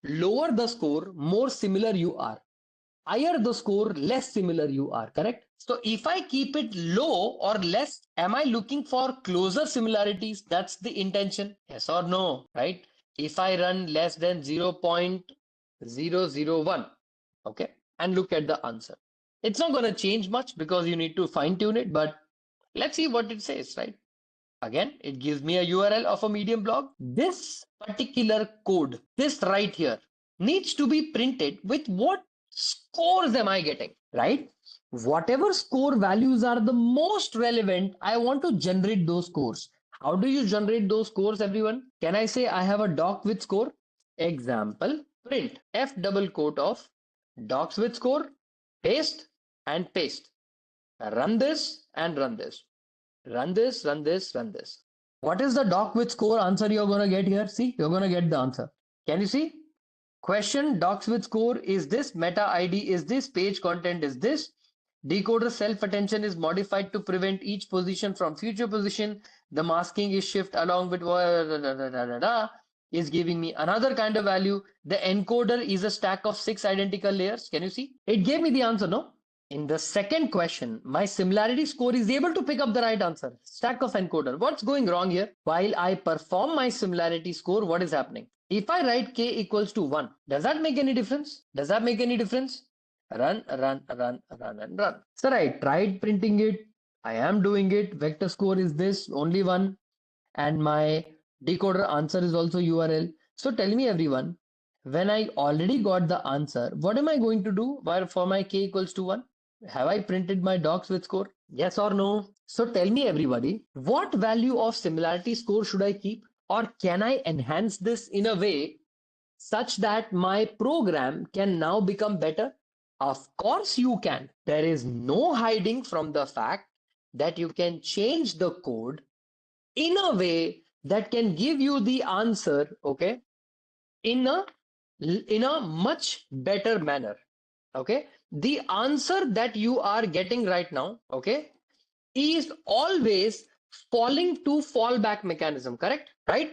lower the score, more similar you are. Higher the score, less similar you are, correct? So if I keep it low or less, am I looking for closer similarities? That's the intention. Yes or no, right? If I run less than 0.001, okay, and look at the answer. It's not going to change much because you need to fine tune it, but let's see what it says, right? Again, it gives me a URL of a Medium blog. This particular code, this right here, needs to be printed with what scores am I getting, right? Whatever score values are the most relevant, I want to generate those scores. How do you generate those scores, everyone? Can I say I have a doc with score? Example, print F double quote of docs with score, paste and paste. Run this and run this. Run this, run this, run this. What is the doc with score answer you're going to get here? See, you're going to get the answer. Can you see? Question docs with score is this, meta ID is this, page content is this. Decoder self attention is modified to prevent each position from future position. The masking is shift along with is giving me another kind of value. The encoder is a stack of 6 identical layers. Can you see? It gave me the answer, no? In the second question, my similarity score is able to pick up the right answer. Stack of encoder. What's going wrong here? While I perform my similarity score, what is happening? If I write k equals to 1, does that make any difference? Does that make any difference? Run, run, run, run, and run. Sir, I tried printing it. I am doing it. Vector score is this, only 1. And my decoder answer is also URL. So tell me everyone, when I already got the answer, what am I going to do for my k equals to 1? Have I printed my docs with score? Yes or no? So tell me everybody, what value of similarity score should I keep? Or can I enhance this in a way such that my program can now become better? Of course you can. There is no hiding from the fact that you can change the code in a way that can give you the answer, okay, in a much better manner. Okay, the answer that you are getting right now, okay, is always falling to fallback mechanism, correct? Right?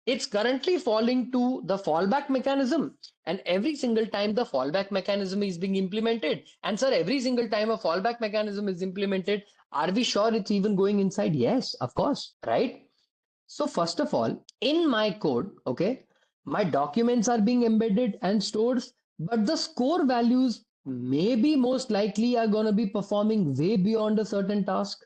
It's currently falling to the fallback mechanism, and every single time the fallback mechanism is being implemented, and sir, every single time a fallback mechanism is implemented, are we sure it's even going inside? Yes, of course, right? So first of all, in my code, okay, my documents are being embedded and stored, but the score values maybe most likely are going to be performing way beyond a certain task.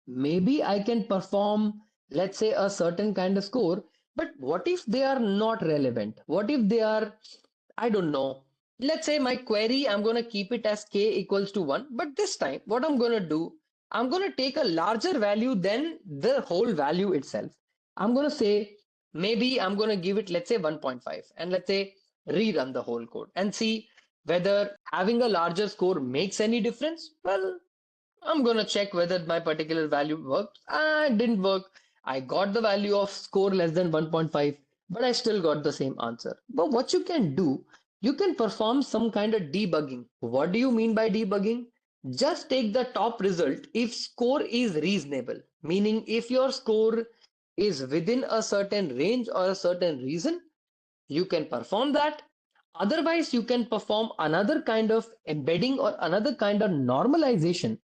Maybe I can perform, let's say, a certain kind of score, but what if they are not relevant? What if they are, I don't know. Let's say my query, I'm going to keep it as k equals to 1, but this time, what I'm going to do, I'm going to take a larger value than the whole value itself. I'm going to say, maybe I'm going to give it, let's say 1.5, and let's say rerun the whole code and see whether having a larger score makes any difference. Well, I'm going to check whether my particular value worked. Ah, it didn't work. I got the value of score less than 1.5, but I still got the same answer. But what you can do, you can perform some kind of debugging. What do you mean by debugging? Just take the top result if score is reasonable, meaning if your score is within a certain range or a certain reason, you can perform that. Otherwise, you can perform another kind of embedding or another kind of normalization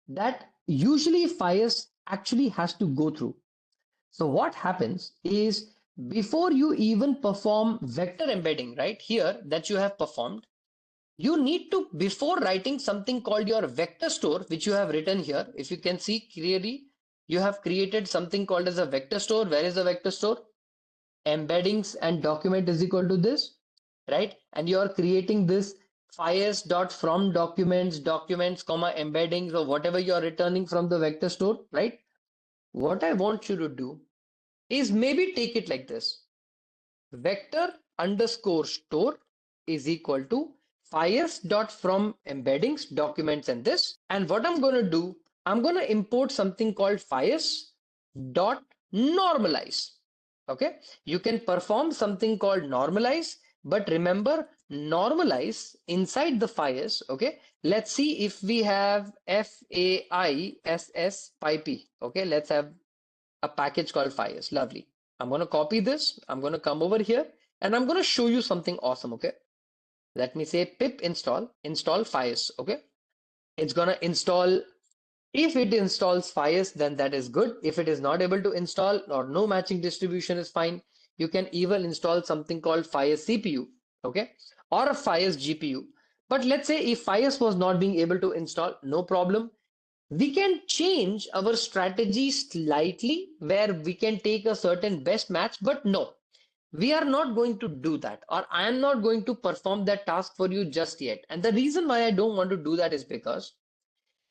that usually FIRES actually has to go through. So what happens is before you even perform vector embedding, right here that you have performed, you need to, before writing something called your vector store, which you have written here, if you can see clearly, you have created something called as a vector store. Where is the vector store? Embeddings and document is equal to this, right? And you are creating this fires dot from documents comma embeddings or whatever you are returning from the vector store, right? What I want you to do is maybe take it like this: vector underscore store is equal to fires dot from embeddings documents and this. And what I'm going to do, I'm going to import something called fires dot normalize. Okay, you can perform something called normalize, but remember, normalize inside the fires. Okay, let's see if we have FAISS PyP. Okay, let's have a package called fires. Lovely. I'm going to copy this. I'm going to come over here and I'm going to show you something awesome. Okay, let me say pip install fires. Okay, it's going to install. If it installs fires, then that is good. If it is not able to install or no matching distribution is fine, you can even install something called fires CPU, okay, or a fires GPU. But let's say if fires was not being able to install, no problem. We can change our strategy slightly where we can take a certain best match, but no, we are not going to do that, or I am not going to perform that task for you just yet. And the reason why I don't want to do that is because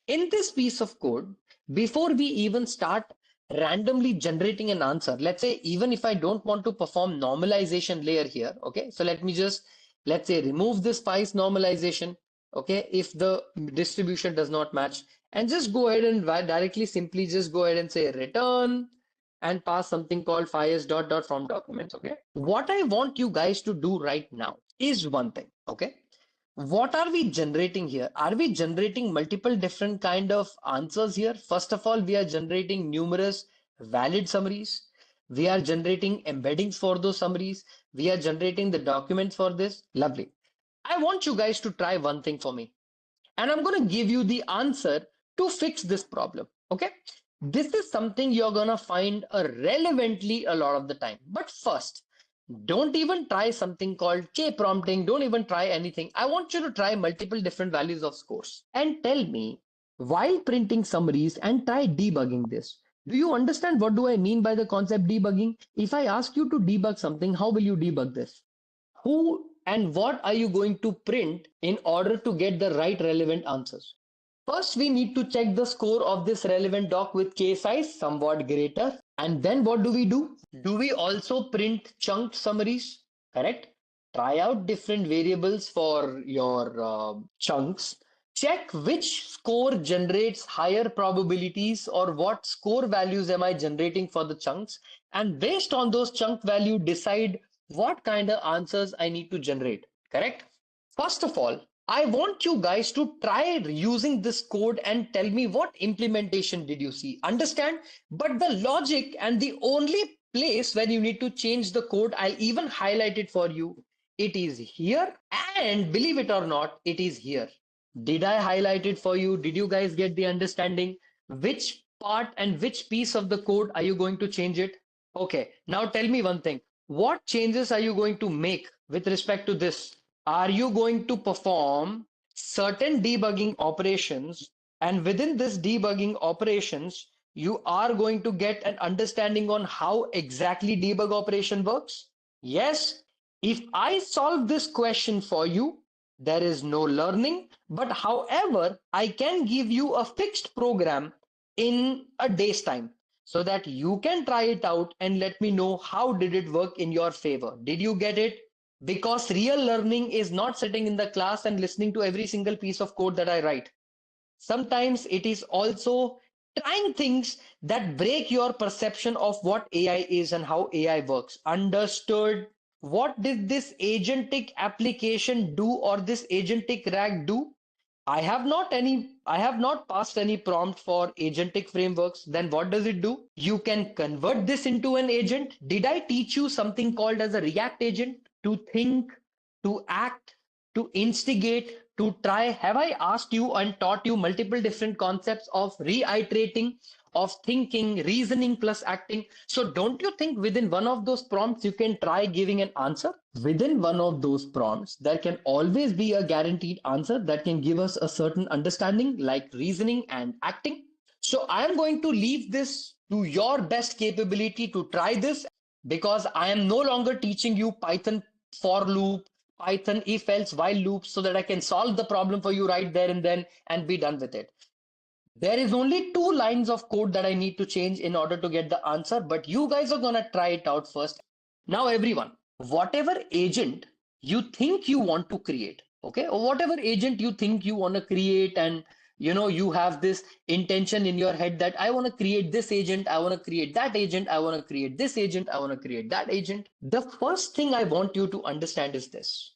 in this piece of code, before we even start randomly generating an answer, let's say even if I don't want to perform normalization layer here, okay, so let me just, let's say, remove this spice normalization, okay, if the distribution does not match, and just go ahead and directly simply just go ahead and say return and pass something called fires dot from documents. Okay, what I want you guys to do right now is one thing. Okay, what are we generating here? Are we generating multiple different kind of answers here? First of all, we are generating numerous valid summaries. We are generating embeddings for those summaries. We are generating the documents for this. Lovely. I want you guys to try one thing for me. and I'm going to give you the answer to fix this problem. Okay. This is something you're going to find relevantly a lot of the time. But first, don't even try something called K prompting. Don't even try anything. I want you to try multiple different values of scores and tell me while printing summaries and try debugging this. Do you understand what do I mean by the concept debugging? If I ask you to debug something, how will you debug this? Who and what are you going to print in order to get the right relevant answers? First, we need to check the score of this relevant doc with K size somewhat greater. And then what do we do? Do we also print chunked summaries? Correct. Try out different variables for your chunks. Check which score generates higher probabilities or what score values am I generating for the chunks. And based on those chunk value, decide what kind of answers I need to generate. Correct. First of all, I want you guys to try using this code and tell me what implementation did you see. Understand? But the logic and the only place where you need to change the code, I'll even highlight it for you. It is here, and believe it or not, it is here. Did I highlight it for you? Did you guys get the understanding? Which part and which piece of the code are you going to change it? Okay, now tell me one thing. What changes are you going to make with respect to this? Are you going to perform certain debugging operations, and within this debugging operations you are going to get an understanding on how exactly debug operation works? Yes. If I solve this question for you, there is no learning, but however I can give you a fixed program in a day's time so that you can try it out and let me know how did it work in your favor. Did you get it? Because real learning is not sitting in the class and listening to every single piece of code that I write. Sometimes it is also trying things that break your perception of what AI is and how AI works. Understood? What did this agentic application do or this agentic rack do? I have not passed any prompt for agentic frameworks. Then what does it do? You can convert this into an agent. Did I teach you something called as a React agent? To think, to act, to instigate, to try. Have I asked you and taught you multiple different concepts of reiterating, of thinking, reasoning plus acting? So don't you think within one of those prompts you can try giving an answer? Within one of those prompts, there can always be a guaranteed answer that can give us a certain understanding like reasoning and acting. So I am going to leave this to your best capability to try this, because I am no longer teaching you Python for loop, Python if else while loops so that I can solve the problem for you right there and then and be done with it. There is only two lines of code that I need to change in order to get the answer, but you guys are going to try it out first. Now, everyone, whatever agent you think you want to create, okay, or whatever agent you think you want to create, and you have this intention in your head that I want to create this agent, I want to create that agent, I want to create this agent, I want to create that agent. The first thing I want you to understand is this: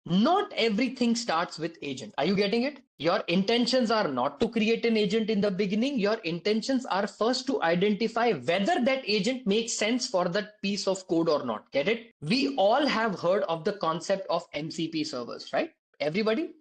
not everything starts with agent. Are you getting it? Your intentions are not to create an agent in the beginning. Your intentions are first to identify whether that agent makes sense for that piece of code or not. Get it? We all have heard of the concept of MCP servers, right? Everybody?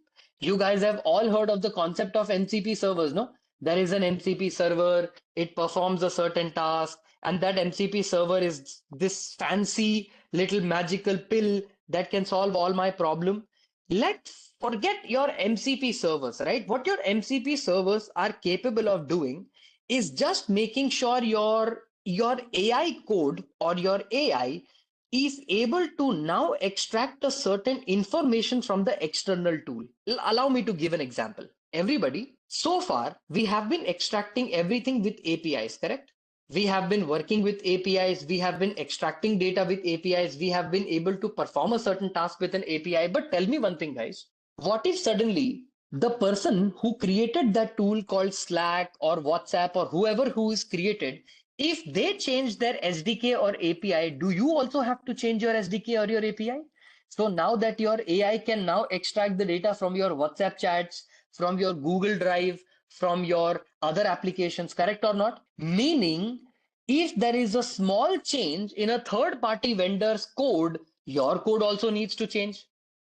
You guys have all heard of the concept of MCP servers, no? There is an MCP server, it performs a certain task, and that MCP server is this fancy little magical pill that can solve all my problem. Let's forget your MCP servers, right? What your MCP servers are capable of doing is just making sure your AI code or your AI is able to now extract a certain information from the external tool. Allow me to give an example. Everybody, so far we have been extracting everything with APIs, correct? We have been working with APIs, we have been extracting data with APIs, we have been able to perform a certain task with an API. But tell me one thing, guys. What if suddenly the person who created that tool called Slack or WhatsApp or whoever who is created, if they change their SDK or API, do you also have to change your SDK or your API? So now that your AI can now extract the data from your WhatsApp chats, from your Google Drive, from your other applications, correct or not? Meaning, if there is a small change in a third party vendor's code, your code also needs to change.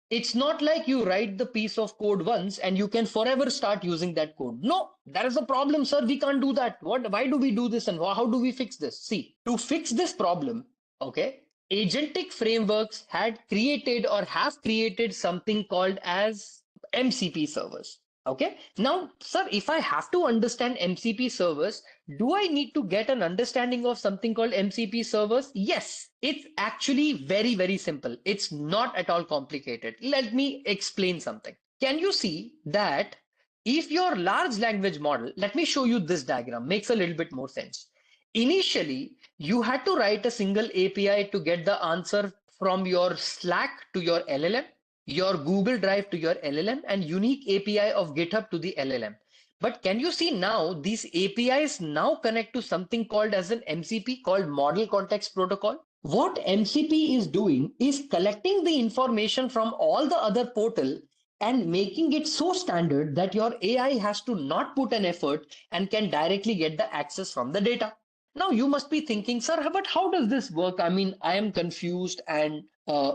It's not like you write the piece of code once and you can forever start using that code. No, that is the problem, sir. We can't do that. Why do we do this and how do we fix this? See, to fix this problem, okay, agentic frameworks had created or have created something called as MCP servers. Okay. Now, sir, if I have to understand MCP servers, do I need to get an understanding of something called MCP servers? Yes, it's actually very, very simple. It's not at all complicated. Let me explain something. Can you see that if your large language model, let me show you this diagram, makes a little bit more sense. Initially, you had to write a single API to get the answer from your Slack to your LLM, your Google Drive to your LLM, and unique API of GitHub to the LLM. But can you see now these APIs now connect to something called as an MCP called Model Context Protocol? What MCP is doing is collecting the information from all the other portal and making it so standard that your AI has to not put an effort and can directly get the access from the data. Now you must be thinking, sir, but how does this work? I mean, I am confused. And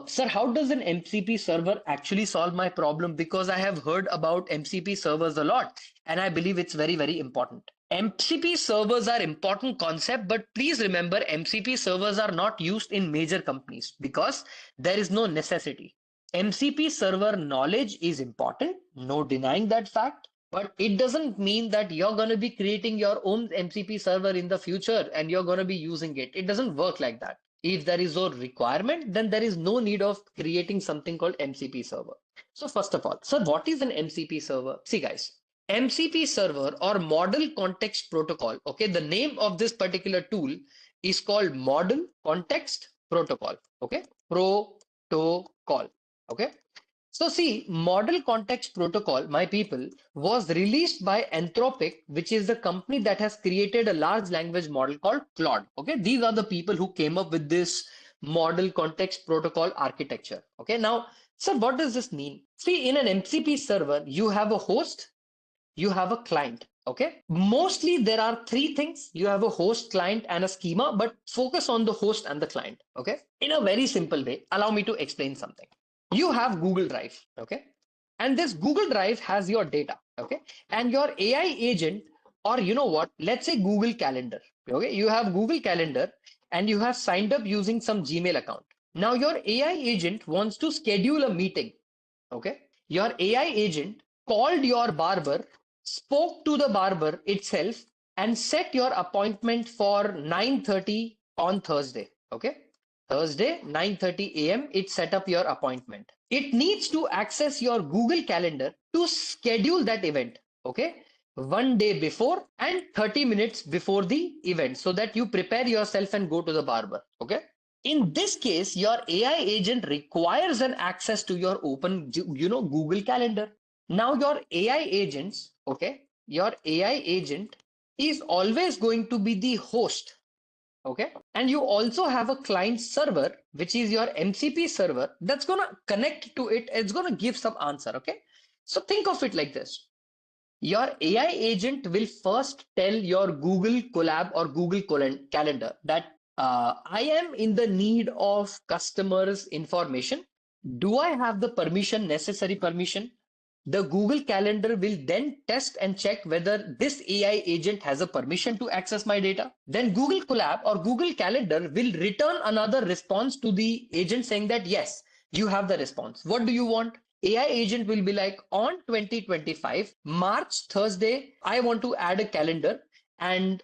sir, how does an MCP server actually solve my problem? Because I have heard about MCP servers a lot, and I believe it's very, very important. MCP servers are important concept, but please remember MCP servers are not used in major companies because there is no necessity. MCP server knowledge is important, no denying that fact, but it doesn't mean that you're going to be creating your own MCP server in the future and you're going to be using it. It doesn't work like that. If there is no requirement, then there is no need of creating something called MCP server. So first of all, so what is an MCP server? See guys, MCP server or model context protocol, okay, the name of this particular tool is called model context protocol, okay, protocol, okay. So see, Model Context Protocol, my people, was released by Anthropic, which is the company that has created a large language model called Claude. Okay, these are the people who came up with this Model Context Protocol architecture. Okay, now, sir, what does this mean? See, in an MCP server, you have a host, you have a client. Okay, mostly there are three things. You have a host, client, and a schema, but focus on the host and the client. Okay, in a very simple way, allow me to explain something. You have Google Drive, okay, and this Google Drive has your data, okay, and your AI agent, or you know what, let's say Google Calendar, okay, you have Google Calendar and you have signed up using some Gmail account. Now your AI agent wants to schedule a meeting. Okay, your AI agent called your barber, spoke to the barber itself, and set your appointment for 9:30 on Thursday. Okay, Thursday 9:30 a.m. it set up your appointment. It needs to access your Google Calendar to schedule that event. Okay, one day before and 30 minutes before the event, so that you prepare yourself and go to the barber. Okay, in this case, your AI agent requires an access to your open, Google Calendar. Now your AI agents, okay, your AI agent is always going to be the host, okay? And you also have a client server, which is your MCP server that's going to connect to it. It's going to give some answer, okay? So think of it like this. Your AI agent will first tell your Google Colab or Google Calendar that I am in the need of customers' information. Do I have the permission, necessary permission? The Google Calendar will then test and check whether this AI agent has a permission to access my data. Then Google Colab or Google Calendar will return another response to the agent saying that yes, you have the response. What do you want? AI agent will be like, on 2025 March Thursday, I want to add a calendar, and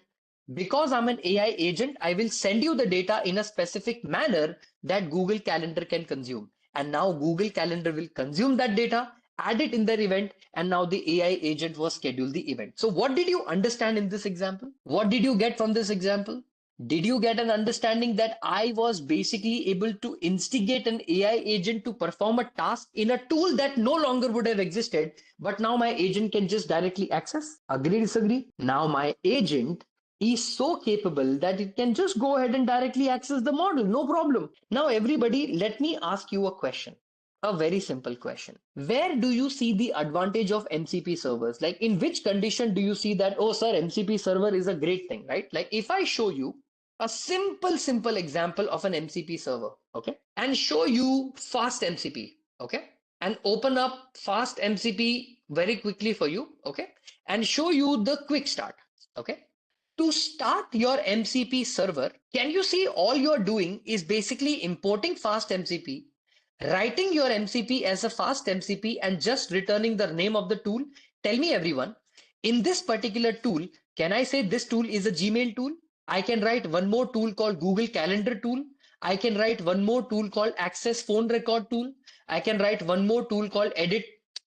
because I'm an AI agent, I will send you the data in a specific manner that Google Calendar can consume. And now Google Calendar will consume that data, add it in their event, and now the AI agent was scheduled the event. So what did you understand in this example? What did you get from this example? Did you get an understanding that I was basically able to instigate an AI agent to perform a task in a tool that no longer would have existed, but now my agent can just directly access? Agree, disagree? Now my agent is so capable that it can just go ahead and directly access the model, no problem. Now, everybody, let me ask you a question. A very simple question. Where do you see the advantage of MCP servers? Like, in which condition do you see that, oh, sir, MCP server is a great thing, right? Like, if I show you a simple example of an MCP server, okay, and show you fast MCP, okay, and open up fast MCP very quickly for you, okay, and show you the quick start, okay. To start your MCP server, can you see all you're doing is basically importing fast MCP, writing your MCP as a fast MCP and just returning the name of the tool? Tell me everyone, in this particular tool, can I say this tool is a Gmail tool? I can write one more tool called Google Calendar tool. I can write one more tool called Access Phone Record tool. I can write one more tool called Edit.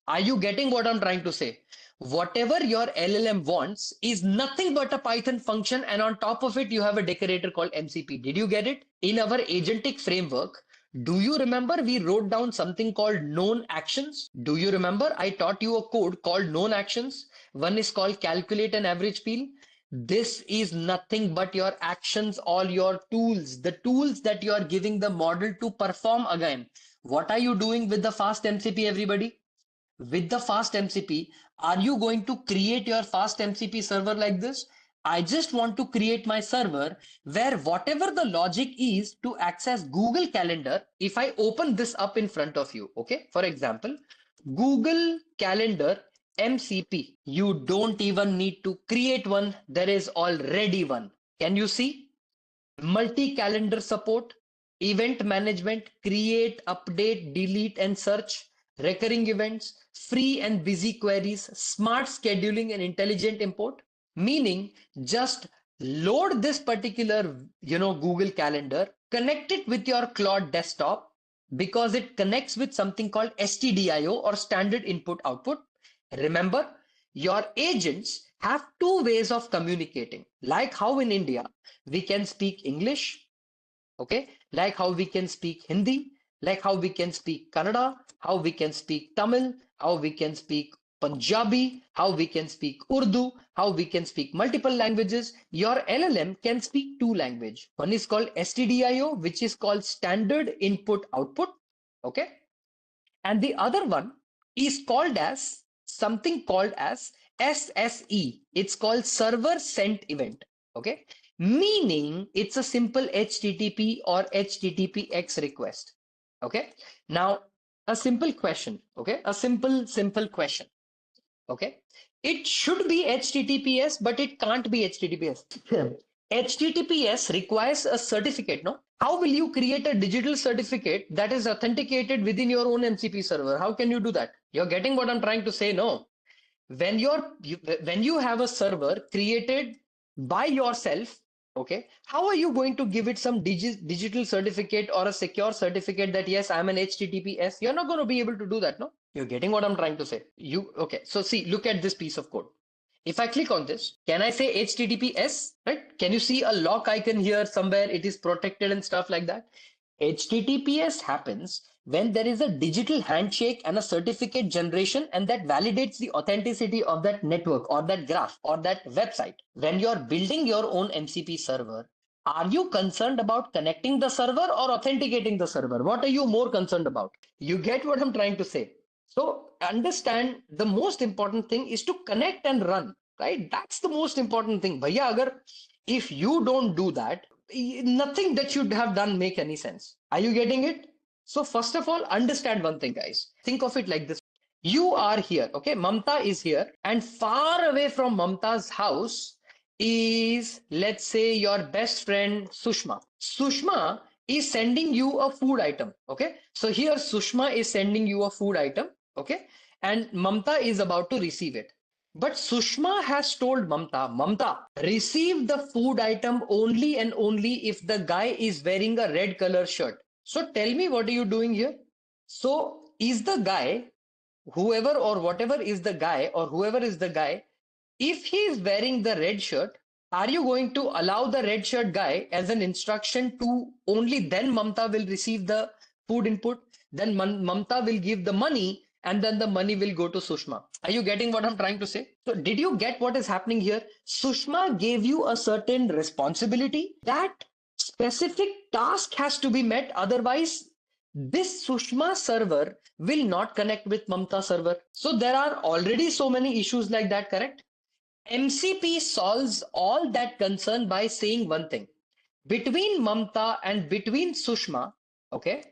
Are you getting what I'm trying to say? Whatever your LLM wants is nothing but a Python function, and on top of it, you have a decorator called MCP. Did you get it? In our agentic framework, do you remember we wrote down something called known actions? Do you remember I taught you a code called known actions? One is called calculate an average peel. This is nothing but your actions, all your tools, the tools that you are giving the model to perform again. What are you doing with the fast MCP, everybody? With the fast MCP, are you going to create your fast MCP server like this? I just want to create my server where whatever the logic is to access Google Calendar, if I open this up in front of you, okay, for example, Google Calendar MCP, you don't even need to create one, there is already one. Can you see? Multi-calendar support, event management, create, update, delete, and search, recurring events, free and busy queries, smart scheduling, and intelligent import. Meaning, just load this particular, Google Calendar, connect it with your Claude desktop because it connects with something called STDIO or standard input output. Remember, your agents have two ways of communicating, like how in India we can speak English, okay, like how we can speak Hindi, like how we can speak Kannada, how we can speak Tamil, how we can speak Punjabi, how we can speak Urdu, how we can speak multiple languages. Your LLM can speak two languages. One is called STDIO, which is called standard input output, okay, and the other one is called as something called as SSE. It's called server sent event. Okay. Meaning it's a simple HTTP or HTTPX request. Okay. Now, a simple question. Okay. A simple question. Okay. It should be HTTPS, but it can't be HTTPS. HTTPS requires a certificate, no? How will you create a digital certificate that is authenticated within your own MCP server? How can you do that? You're getting what I'm trying to say, no? When you have a server created by yourself, okay, how are you going to give it some digital certificate or a secure certificate that yes, I'm an HTTPS? You're not going to be able to do that, no? You're getting what I'm trying to say. Okay, so see, look at this piece of code. If I click on this, can I say HTTPS, right? Can you see a lock icon here somewhere? It is protected and stuff like that. HTTPS happens when there is a digital handshake and a certificate generation, and that validates the authenticity of that network or that graph or that website. When you're building your own MCP server, are you concerned about connecting the server or authenticating the server? What are you more concerned about? You get what I'm trying to say? So understand, the most important thing is to connect and run, right? That's the most important thing. Bhaiya, agar if you don't do that, nothing that you have done make any sense. Are you getting it? So first of all, understand one thing, guys. Think of it like this. You are here, okay? Mamta is here, and far away from Mamta's house is, let's say, your best friend Sushma. Sushma is sending you a food item, okay? So here Sushma is sending you a food item, okay? And Mamta is about to receive it. But Sushma has told Mamta, receive the food item only and only if the guy is wearing a red color shirt. So tell me, what are you doing here? So is the guy, whoever or whatever is the guy, or whoever is the guy, if he is wearing the red shirt, are you going to allow the red shirt guy as an instruction to only then Mamta will receive the food input? Then Mamta will give the money and then the money will go to Sushma. Are you getting what I'm trying to say? So, did you get what is happening here? Sushma gave you a certain responsibility. That specific task has to be met. Otherwise, this Sushma server will not connect with Mamta server. So, there are already so many issues like that, correct? MCP solves all that concern by saying one thing. Between Mamta and between Sushma, okay,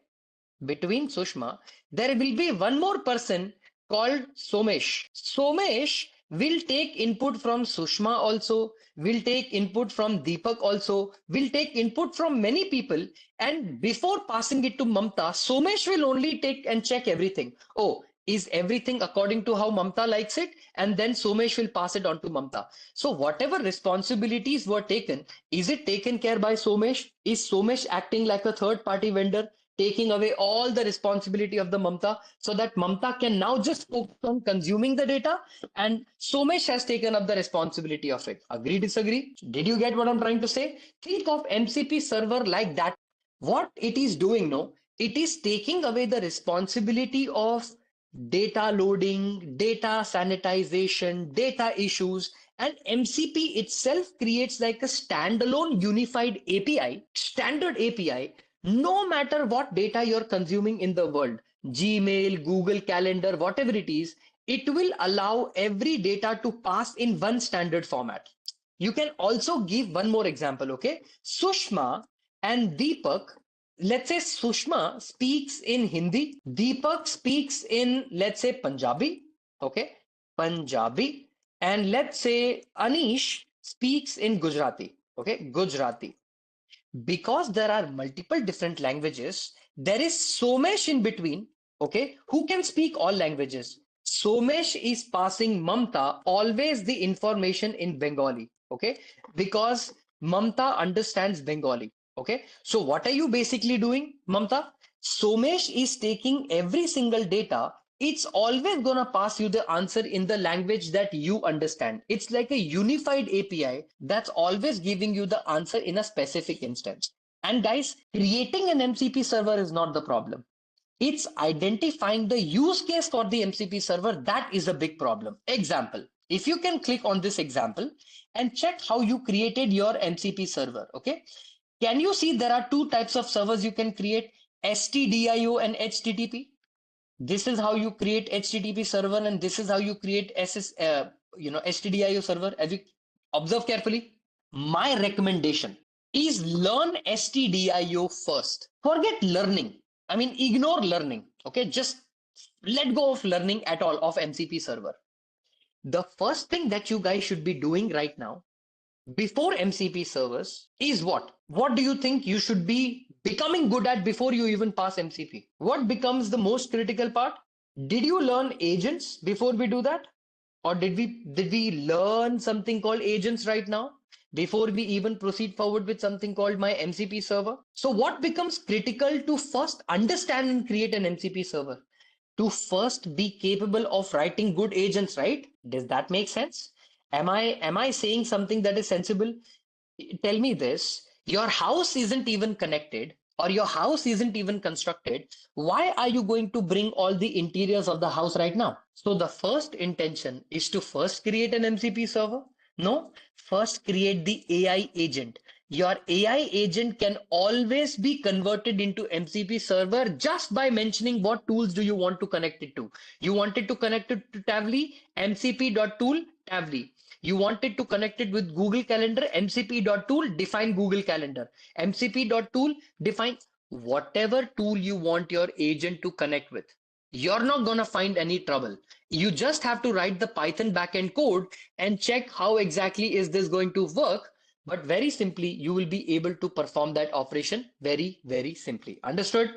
between Sushma, there will be one more person called Somesh. Somesh will take input from Sushma also, will take input from Deepak also, will take input from many people. And before passing it to Mamta, Somesh will only take and check everything. Oh, is everything according to how Mamta likes it? And then Somesh will pass it on to Mamta. So whatever responsibilities were taken, is it taken care by Somesh? Is Somesh acting like a third party vendor, taking away all the responsibility of the Mamta so that Mamta can now just focus on consuming the data and Somesh has taken up the responsibility of it. Agree, disagree? Did you get what I'm trying to say? Think of MCP server like that. What it is doing, no, it is taking away the responsibility of data loading, data sanitization, data issues, and MCP itself creates like a standalone unified API, standard API, no matter what data you're consuming in the world, Gmail, Google Calendar, whatever it will allow every data to pass in one standard format. You can also give one more example, okay? Sushma and Deepak, let's say Sushma speaks in Hindi, Deepak speaks in, let's say, Punjabi, okay? Punjabi, and let's say Anish speaks in Gujarati, okay? Gujarati. Because there are multiple different languages, there is Somesh in between, okay, who can speak all languages. Somesh is passing Mamta always the information in Bengali, okay, because Mamta understands Bengali, okay. So what are you basically doing, Mamta? Somesh is taking every single data. It's always gonna pass you the answer in the language that you understand. It's like a unified API that's always giving you the answer in a specific instance. And guys, creating an MCP server is not the problem. It's identifying the use case for the MCP server that is a big problem. Example, if you can click on this example and check how you created your MCP server, okay? Can you see there are two types of servers you can create, STDIO and HTTP? This is how you create HTTP server and this is how you create STDIO server. As you observe carefully, my recommendation is learn STDIO first. Forget learning. I mean, ignore learning. Okay, just let go of learning at all of MCP server. The first thing that you guys should be doing right now before MCP servers is what? What do you think you should be becoming good at before you even pass MCP? What becomes the most critical part? Did you learn agents before we do that? Or did we learn something called agents right now before we even proceed forward with something called my MCP server? So what becomes critical to first understand and create an MCP server? To first be capable of writing good agents, right? Does that make sense? Am I saying something that is sensible? Tell me this. Your house isn't even connected or your house isn't even constructed. Why are you going to bring all the interiors of the house right now? So the first intention is to first create an MCP server. No, first create the AI agent. Your AI agent can always be converted into MCP server just by mentioning what tools do you want to connect it to. You want it to connect it to Tavli, mcp.tool, Tavli. You wanted to connect it with Google Calendar, mcp.tool, define Google Calendar. mcp.tool, define whatever tool you want your agent to connect with. You're not going to find any trouble. You just have to write the Python backend code and check how exactly is this going to work. But very simply, you will be able to perform that operation very, very simply. Understood?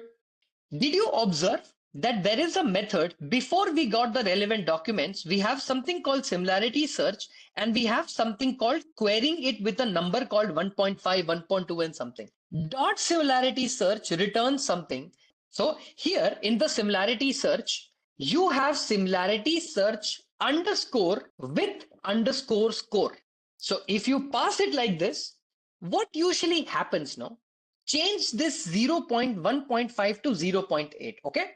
Did you observe that there is a method before we got the relevant documents? We have something called similarity search and we have something called querying it with a number called 1.5, 1.2 and something. Dot similarity search returns something. So here in the similarity search, you have similarity search underscore with underscore score. So if you pass it like this, what usually happens now? Change this 0.1.5 to 0.8, okay?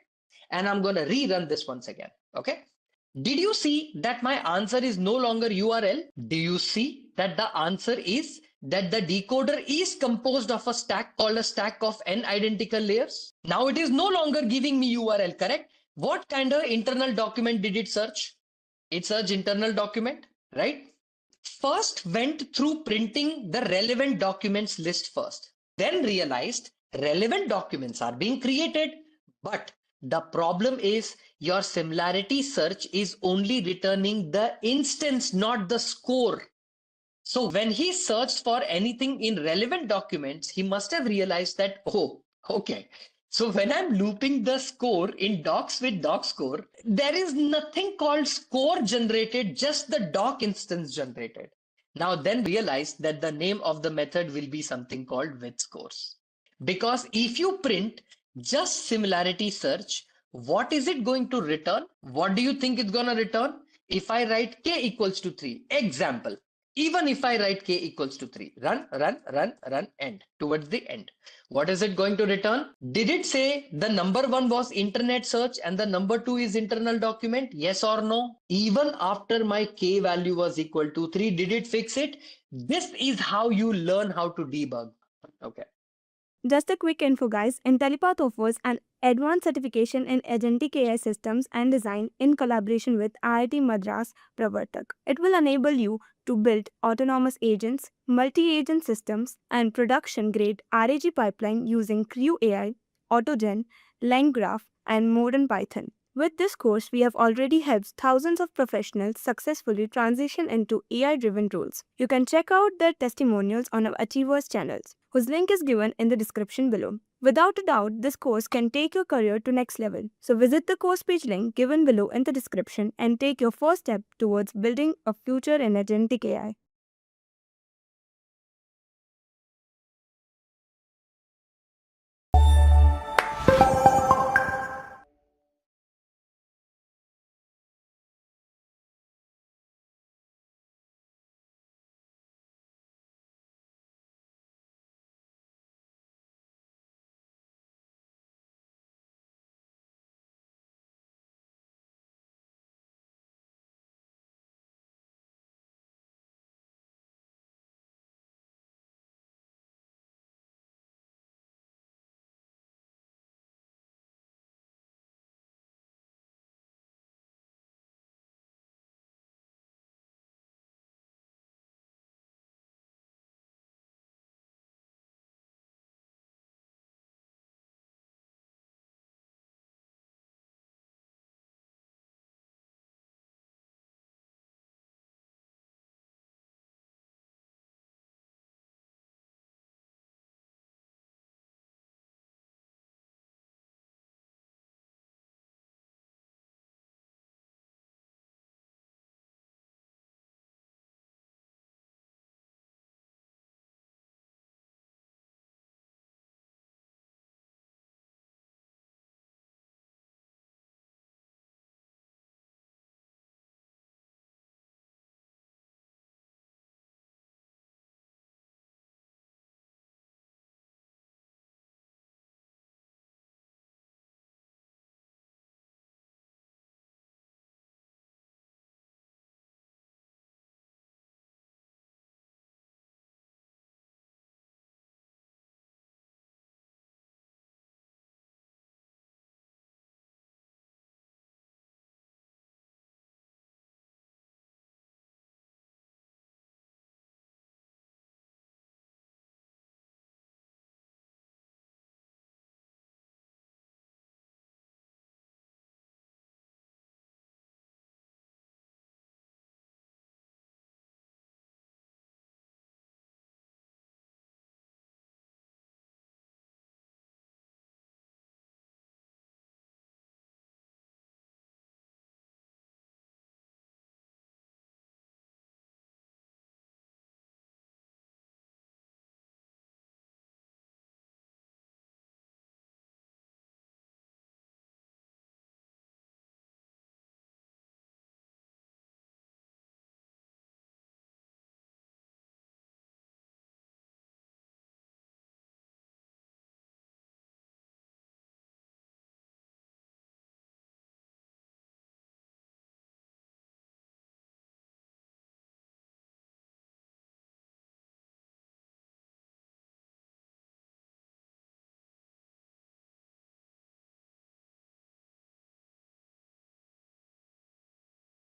And I'm going to rerun this once again, okay? Did you see that my answer is no longer URL? Do you see that the answer is that the decoder is composed of a stack called a stack of n identical layers? Now it is no longer giving me URL, correct? What kind of internal document did it search? It searched internal document, right? First went through printing the relevant documents list first, then realized relevant documents are being created, But the problem is your similarity search is only returning the instance, not the score. So when he searched for anything in relevant documents, he must have realized that, oh, okay. So when I'm looping the score in docs with doc score, there is nothing called score generated, just the doc instance generated. Now then realize that the name of the method will be something called with scores. Because if you print just similarity search, what is it going to return? What do you think it's going to return? If I write k equals to 3, example, even if I write k equals to 3, run, end, towards the end. What is it going to return? Did it say the number one was internet search and the number two is internal document? Yes or no? Even after my k value was equal to 3, did it fix it? This is how you learn how to debug. Okay. Just a quick info, guys. Intellipaat offers an advanced certification in Agentic AI systems and design in collaboration with IIT Madras Pravartak. It will enable you to build autonomous agents, multi-agent systems, and production-grade RAG pipeline using Crew AI, AutoGen, LangGraph, and modern Python. With this course, we have already helped thousands of professionals successfully transition into AI-driven roles. You can check out their testimonials on our Achievers channels, whose link is given in the description below. Without a doubt, this course can take your career to next level. So visit the course page link given below in the description and take your first step towards building a future in agentic AI.